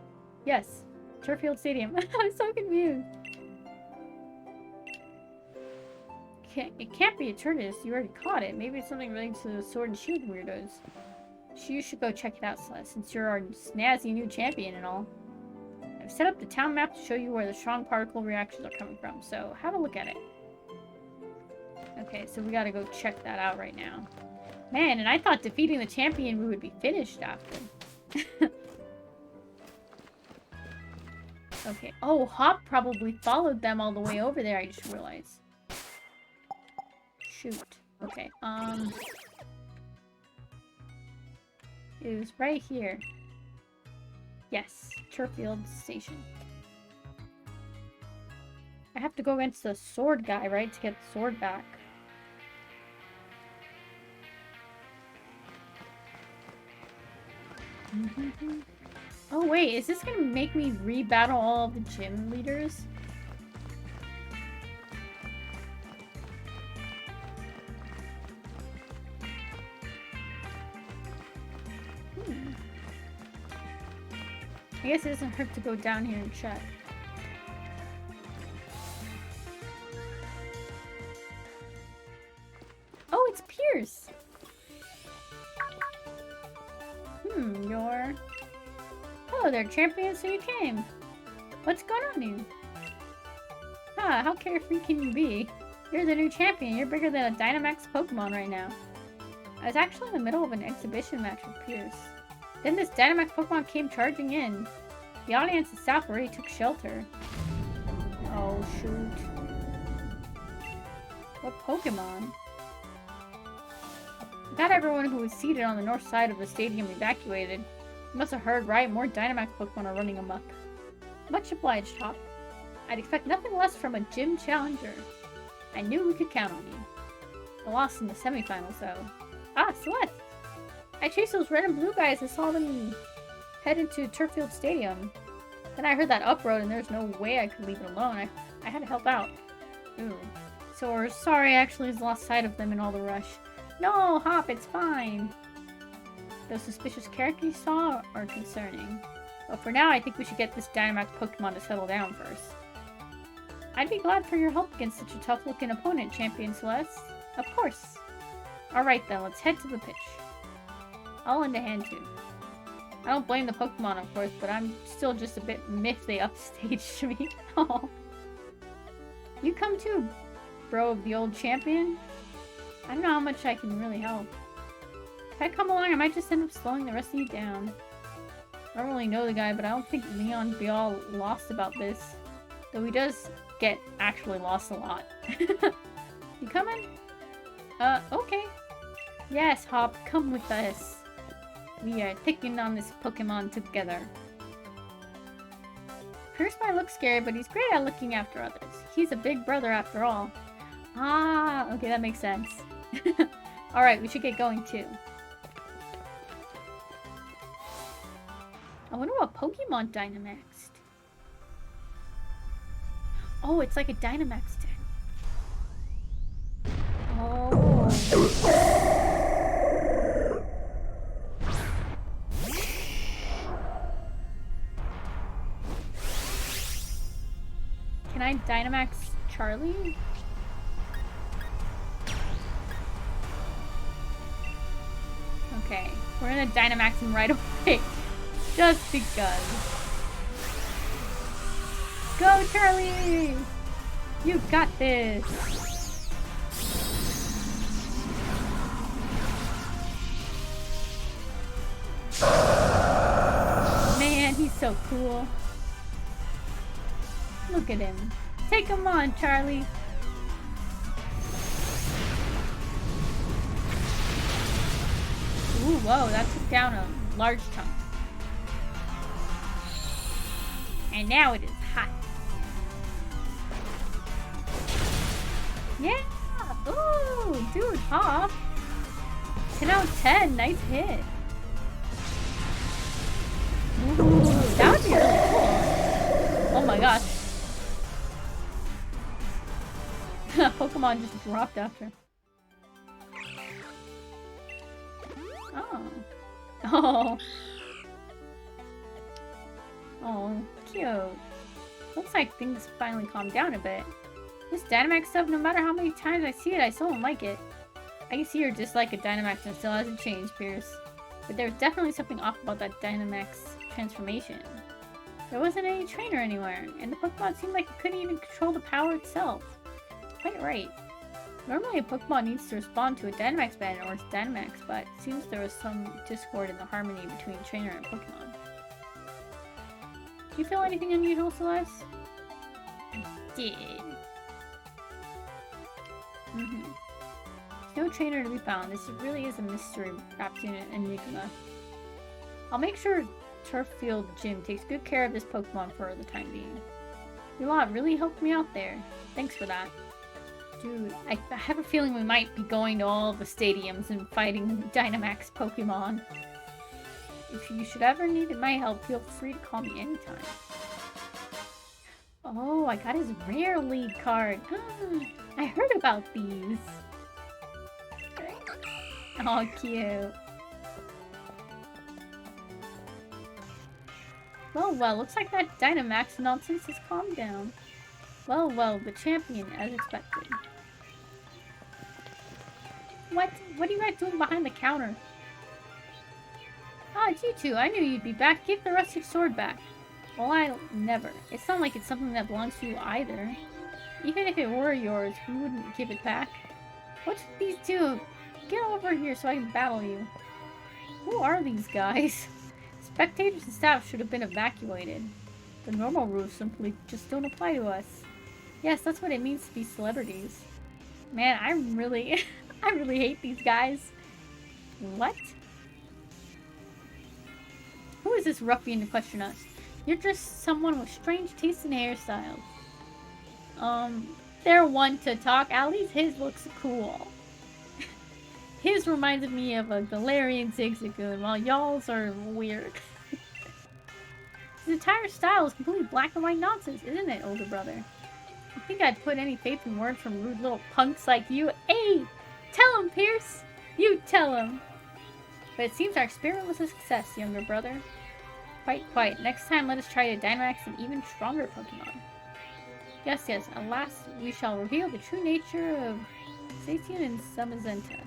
Yes! Turfield Stadium. I'm so confused. It can't be a tortoise. You already caught it. Maybe it's something related to the sword and shield weirdos. You should go check it out, Celeste, since you're our snazzy new champion and all. I've set up the town map to show you where the strong particle reactions are coming from, so have a look at it. Okay, so we gotta go check that out right now. Man, and I thought defeating the champion we would be finished after. Okay. Oh, Hop probably followed them all the way over there, I just realized. Shoot. Okay, it was right here. Yes, Turfield Station. I have to go against the sword guy, right, to get the sword back. Oh wait, is this gonna make me re-battle all of the gym leaders? I guess it doesn't hurt to go down here and check. Oh, it's Pierce! You're... Hello there, champion, so you came. What's going on here? Ah, how carefree can you be? You're the new champion. You're bigger than a Dynamax Pokemon right now. I was actually in the middle of an exhibition match with Pierce. Then this Dynamax Pokemon came charging in. The audience itself already took shelter. Oh, shoot. What Pokemon? Got everyone who was seated on the north side of the stadium evacuated. You must have heard right, more Dynamax Pokemon are running amok. Much obliged, Hop. I'd expect nothing less from a gym challenger. I knew we could count on you. I lost in the semifinals, though. Ah, Celeste! I chased those red and blue guys and saw them head into Turfield Stadium. Then I heard that uproar and there's no way I could leave it alone. I had to help out. Ooh. So we're sorry I actually lost sight of them in all the rush. No, Hop, it's fine. Those suspicious characters you saw are concerning. But for now, I think we should get this Dynamax Pokemon to settle down first. I'd be glad for your help against such a tough-looking opponent, Champion Celeste. Of course. Alright then, let's head to the pitch. I'll lend a hand too. I don't blame the Pokemon, of course, but I'm still just a bit miffed they upstaged me. Oh. You come too, bro of the old champion? I don't know how much I can really help. If I come along, I might just end up slowing the rest of you down. I don't really know the guy, but I don't think Leon would be all lost about this. Though he does get actually lost a lot. You coming? Okay. Yes, Hop, come with us. We are taking on this Pokemon together. Pierce might look scary, but he's great at looking after others. he's a big brother after all. Ah, okay, that makes sense. Alright, we should get going too. I wonder what Pokemon Dynamaxed. Oh, it's like a Dynamax den. Oh. Can I Dynamax Charlie? Okay, we're gonna Dynamax him right away. Just because. Go, Charlie! You got this! Man, he's so cool. Look at him. Take him on, Charlie! Ooh, whoa, that took down a large chunk. And now it is hot. Yeah! Ooh, dude, huh? 10 out of 10, nice hit. Ooh, that would be really cool. Oh my gosh. Pokemon just dropped after. Oh. Oh. Oh, cute. Looks like things finally calmed down a bit. This Dynamax stuff, no matter how many times I see it, I still don't like it. I can see your dislike of Dynamax and it still hasn't changed, Pierce. But there's definitely something off about that Dynamax transformation. There wasn't any trainer anywhere, and the Pokemon seemed like it couldn't even control the power itself. Quite right. Normally a Pokemon needs to respond to a Dynamax band or its Dynamax, but it seems there was some discord in the harmony between trainer and Pokemon. Do you feel anything unusual, Celeste? I did. There's no trainer to be found. This really is a mystery wrapped in an enigma. I'll make sure Turffield Gym takes good care of this Pokemon for the time being. Your lot really helped me out there. Thanks for that. Dude, I have a feeling we might be going to all the stadiums and fighting Dynamax Pokemon. If you should ever need my help, feel free to call me anytime. Oh, I got his rare lead card. I heard about these. Oh, cute. Well, looks like that Dynamax nonsense has calmed down. Well, the champion, as expected. What are you guys doing behind the counter? Ah, it's you two. I knew you'd be back. Give the rusty sword back. Well, I never. It's not like it's something that belongs to you either. Even if it were yours, we wouldn't give it back. What's with these two? Get over here so I can battle you. Who are these guys? Spectators and staff should have been evacuated. The normal rules simply just don't apply to us. Yes, that's what it means to be celebrities. Man, I really hate these guys. What? Who is this ruffian to question us? You're just someone with strange tastes in hairstyles. They're one to talk. At least his looks cool. His reminded me of a Galarian Zigzagoon, while y'all's are weird. His entire style is completely black and white nonsense, isn't it, older brother? You think I'd put any faith in words from rude little punks like you? Hey! Tell him, Pierce! You tell him! But it seems our experiment was a success, younger brother. Quite. Next time, let us try to Dynamax an even stronger Pokemon. Yes. At last, we shall reveal the true nature of Zacian and Zamazenta.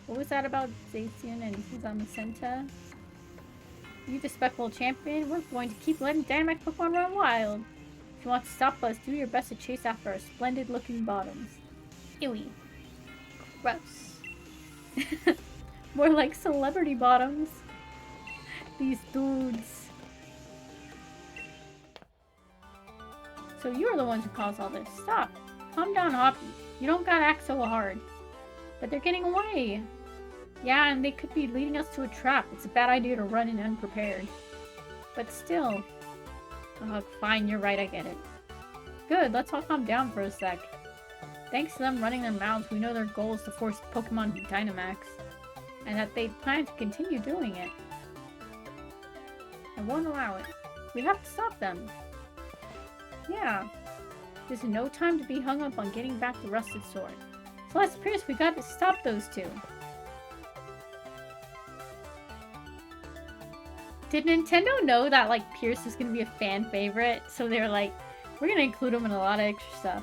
What was that about Zacian and Zamazenta? You the speckled champion, we're going to keep letting Dynamax Pokemon run wild. If you want to stop us, do your best to chase after our splendid-looking bottoms. Ewy. Gross. More like celebrity bottoms. These dudes. So you're the ones who caused all this. Stop. Calm down, Hoppy. You don't gotta act so hard. But they're getting away. Yeah, and they could be leading us to a trap. It's a bad idea to run in unprepared. But still. Oh, fine, you're right, I get it. Good, let's all calm down for a sec. Thanks to them running their mouths, we know their goal is to force Pokemon to Dynamax. And that they plan to continue doing it. I won't allow it. We have to stop them. Yeah. There's no time to be hung up on getting back the Rusted Sword. Celeste Pierce, we got to stop those two. Did Nintendo know that, like, Pierce was gonna be a fan favorite? So they were like, we're gonna include him in a lot of extra stuff.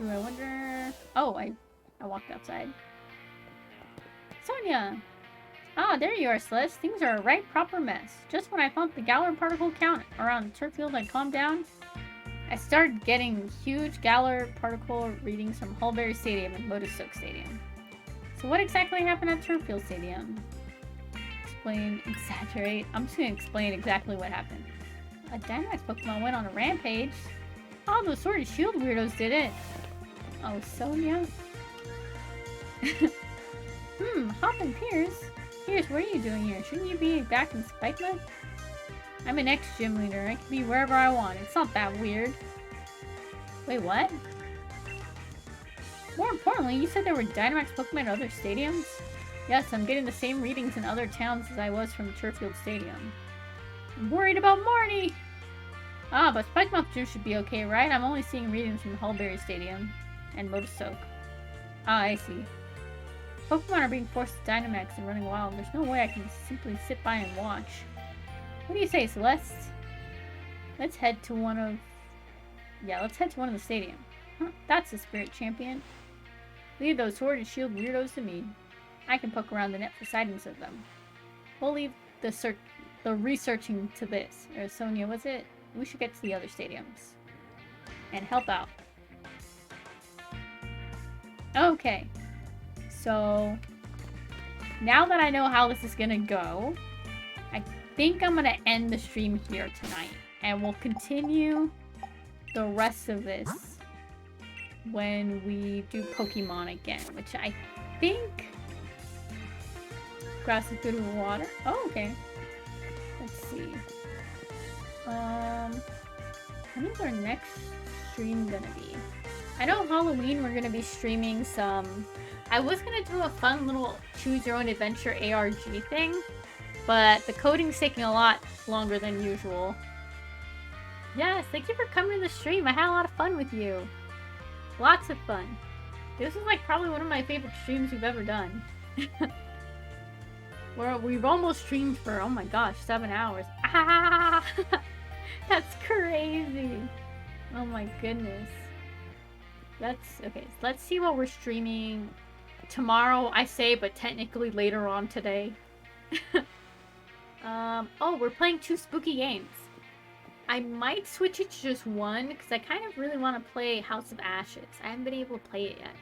Ooh, I wonder... Oh, I walked outside. Sonia! Ah, there you are, Celeste. Things are a right proper mess. Just when I thought the Galar particle count around the turf field had calmed down, I started getting huge Galar particle readings from Hullberry Stadium and Motostoke Stadium. So what exactly happened at Turffield Stadium? Explain, exaggerate. I'm just gonna explain exactly what happened. A Dynamax Pokemon went on a rampage. Oh, those Sword and Shield weirdos did it. Oh, Sonia? Hop and Pierce? Pierce, what are you doing here? Shouldn't you be back in Spikelet? I'm an ex-gym leader. I can be wherever I want. It's not that weird. Wait, what? More importantly, you said there were Dynamax Pokemon at other stadiums? Yes, I'm getting the same readings in other towns as I was from Turffield Stadium. I'm worried about Marnie! Ah, but Spikemuth Gym should be okay, right? I'm only seeing readings from Hullberry Stadium and Motostoke. Ah, I see. Pokemon are being forced to Dynamax and running wild. There's no way I can simply sit by and watch. What do you say, Celeste? Let's head to one of... Yeah, let's head to one of the stadium. Huh, that's the Spirit Champion. Leave those Sword and Shield weirdos to me. I can poke around the net for sightings of them. We'll leave the researching to this. Or Sonia, was it? We should get to the other stadiums. And help out. Okay. So, now that I know how this is gonna go, I think I'm gonna end the stream here tonight. And we'll continue the rest of this when we do Pokemon again, which I think... Grass is good with water? Oh, okay. Let's see. When is our next stream gonna be? I know Halloween we're gonna be streaming some... I was gonna do a fun little choose your own adventure ARG thing, but the coding's taking a lot longer than usual. Yes, thank you for coming to the stream. I had a lot of fun with you. Lots of fun. This is like probably one of my favorite streams we've ever done. We've almost streamed for, oh my gosh, 7 hours. Ah! That's crazy. Oh my goodness. Okay, so let's see what we're streaming tomorrow, I say, but technically later on today. Oh, we're playing 2 spooky games. I might switch it to just one, because I kind of really want to play House of Ashes. I haven't been able to play it yet.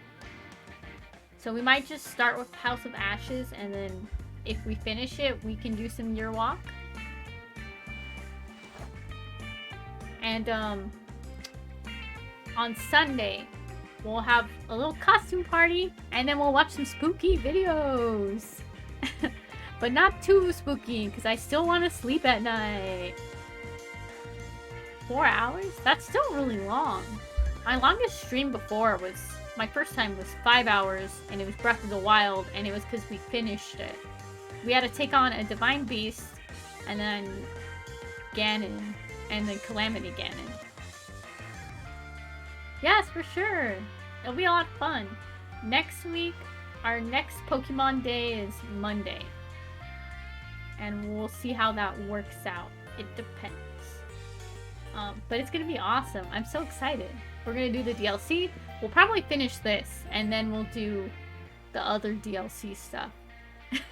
So we might just start with House of Ashes, and then if we finish it, we can do some Year Walk. And, on Sunday, we'll have a little costume party, and then we'll watch some spooky videos. But not too spooky, because I still want to sleep at night. 4 hours? That's still really long. My longest stream before was... My first time was 5 hours, and it was Breath of the Wild, and it was because we finished it. We had to take on a Divine Beast, and then Ganon, and then Calamity Ganon. Yes, for sure! It'll be a lot of fun. Next week, our next Pokemon Day is Monday. And we'll see how that works out. It depends. But it's gonna be awesome. I'm so excited. We're gonna do the DLC. We'll probably finish this, and then we'll do the other DLC stuff.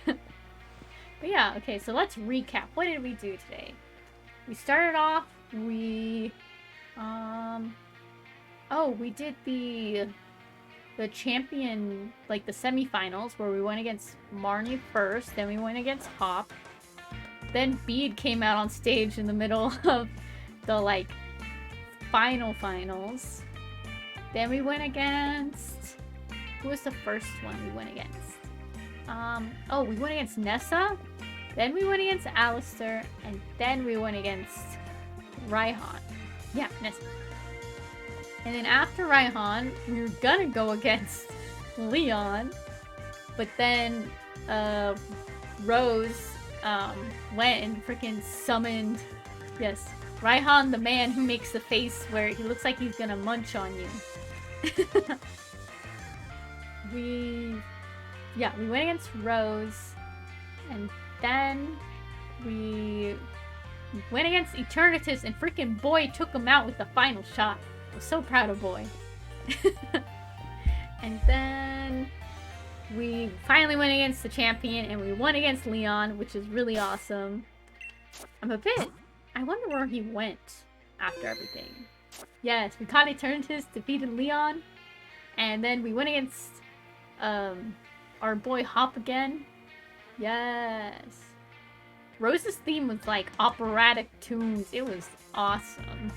But yeah, okay, so let's recap. What did we do today? We started off, we did the champion, like the semifinals, where we went against Marnie first, then we went against Hop. Then Bede came out on stage in the middle of the, like, finals. Then we went against... Who was the first one we went against? We went against Nessa. Then we went against Alistair, and then we went against Raihan. Yeah, Nessie. And then after Raihan, we were gonna go against Leon, but then Rose went and freaking summoned, yes, Raihan, the man who makes the face where he looks like he's gonna munch on you. we went against Rose, and then we went against Eternatus, and freaking Boy took him out with the final shot. I was so proud of Boy. And then we finally went against the champion, and we won against Leon, which is really awesome. I wonder where he went after everything. Yes, we caught Eternatus, defeated Leon, and then we went against our boy Hop again. Yes. Rose's theme was like operatic tunes. It was awesome.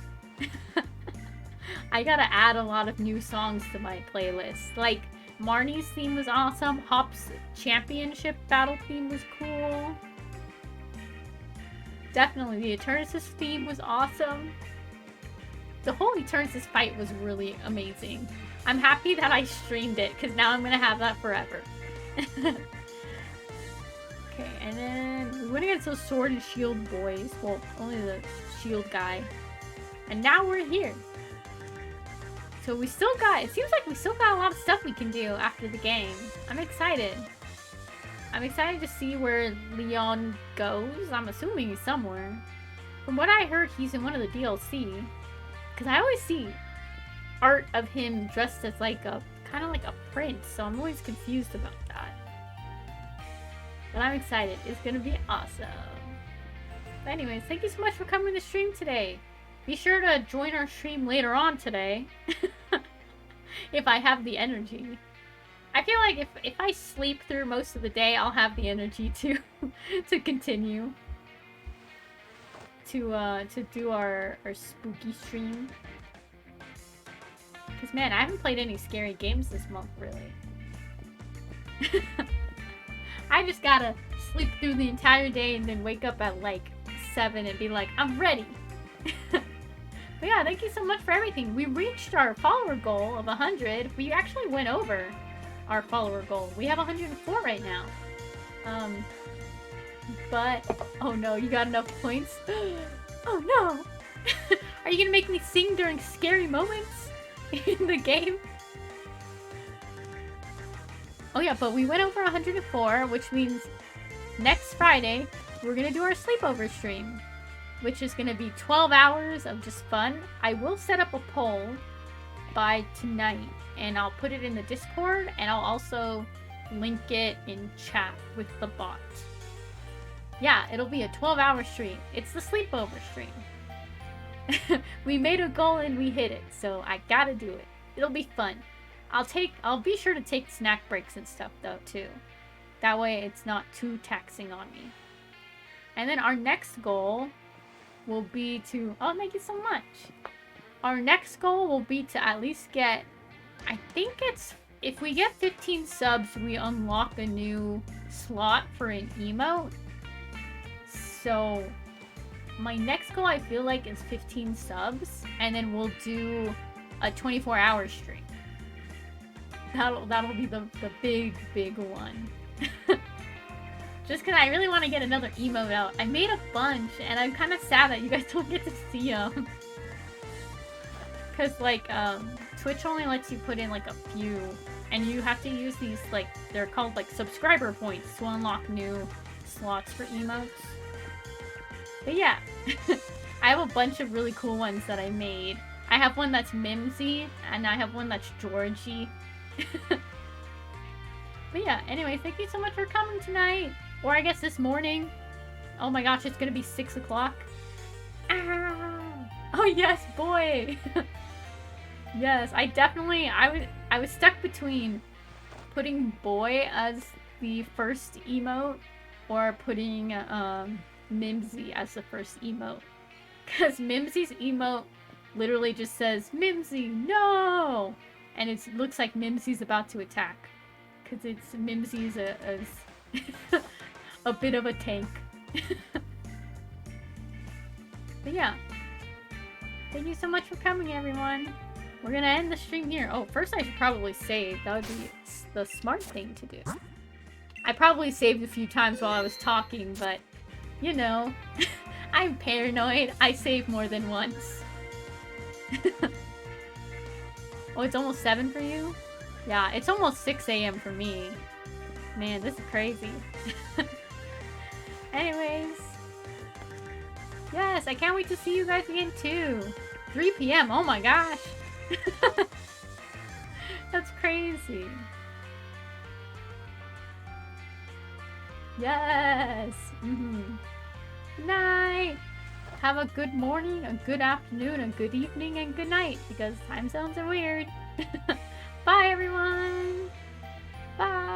I gotta add a lot of new songs to my playlist. Like, Marnie's theme was awesome. Hop's championship battle theme was cool. Definitely, the Eternatus theme was awesome. The whole Eternatus fight was really amazing. I'm happy that I streamed it, because now I'm gonna have that forever. Okay, and then we went against those sword and shield boys. Well, only the shield guy. And now we're here. So we still got, it seems like we still got a lot of stuff we can do after the game. I'm excited. I'm excited to see where Leon goes. I'm assuming he's somewhere. From what I heard, he's in one of the DLC. Because I always see art of him dressed as like a, kind of like a prince. So I'm always confused about that. But I'm excited. It's going to be awesome. But anyways, thank you so much for coming to the stream today. Be sure to join our stream later on today. If I have the energy. I feel like if I sleep through most of the day, I'll have the energy to to continue to do our spooky stream. Because man, I haven't played any scary games this month, really. I just gotta sleep through the entire day and then wake up at like 7 and be like, I'm ready. But yeah, thank you so much for everything. We reached our follower goal of 100. We actually went over our follower goal. We have 104 right now. But, oh no, you got enough points? Oh no! Are you gonna make me sing during scary moments in the game? Oh yeah, but we went over 104, which means next Friday, we're gonna do our sleepover stream, which is gonna be 12 hours of just fun. I will set up a poll by tonight, and I'll put it in the Discord, and I'll also link it in chat with the bot. Yeah, it'll be a 12-hour stream. It's the sleepover stream. We made a goal and we hit it, so I gotta do it. It'll be fun. I'll be sure to take snack breaks and stuff though too. That way it's not too taxing on me. And then our next goal will be to, oh, thank you so much. Our next goal will be to at least get, I think it's, if we get 15 subs, we unlock a new slot for an emote. So my next goal I feel like is 15 subs, and then we'll do a 24-hour stream. That'll be the big one. Just because I really want to get another emote out. I made a bunch, and I'm kind of sad that you guys don't get to see them. Because, like, Twitch only lets you put in, like, a few. And you have to use these, like, they're called, like, subscriber points to unlock new slots for emotes. But yeah, I have a bunch of really cool ones that I made. I have one that's Mimsy, and I have one that's Georgie. But yeah, anyway, thank you so much for coming tonight. Or I guess this morning. Oh my gosh, it's gonna be 6 o'clock. Ah! Oh yes, boy! Yes, I was stuck between putting boy as the first emote or putting Mimsy as the first emote. Because Mimsy's emote literally just says, Mimsy, no! And it looks like Mimsy's about to attack. Because Mimsy's a bit of a tank. But yeah. Thank you so much for coming, everyone. We're gonna end the stream here. Oh, first I should probably save. That would be the smart thing to do. I probably saved a few times while I was talking, but, you know, I'm paranoid. I save more than once. Oh, it's almost 7 for you? Yeah, it's almost 6 a.m. for me. Man, this is crazy. Anyways. Yes, I can't wait to see you guys again, too. 3 p.m. Oh my gosh. That's crazy. Yes. Good night. Have a good morning, a good afternoon, a good evening, and good night, because time zones are weird. Bye, everyone. Bye.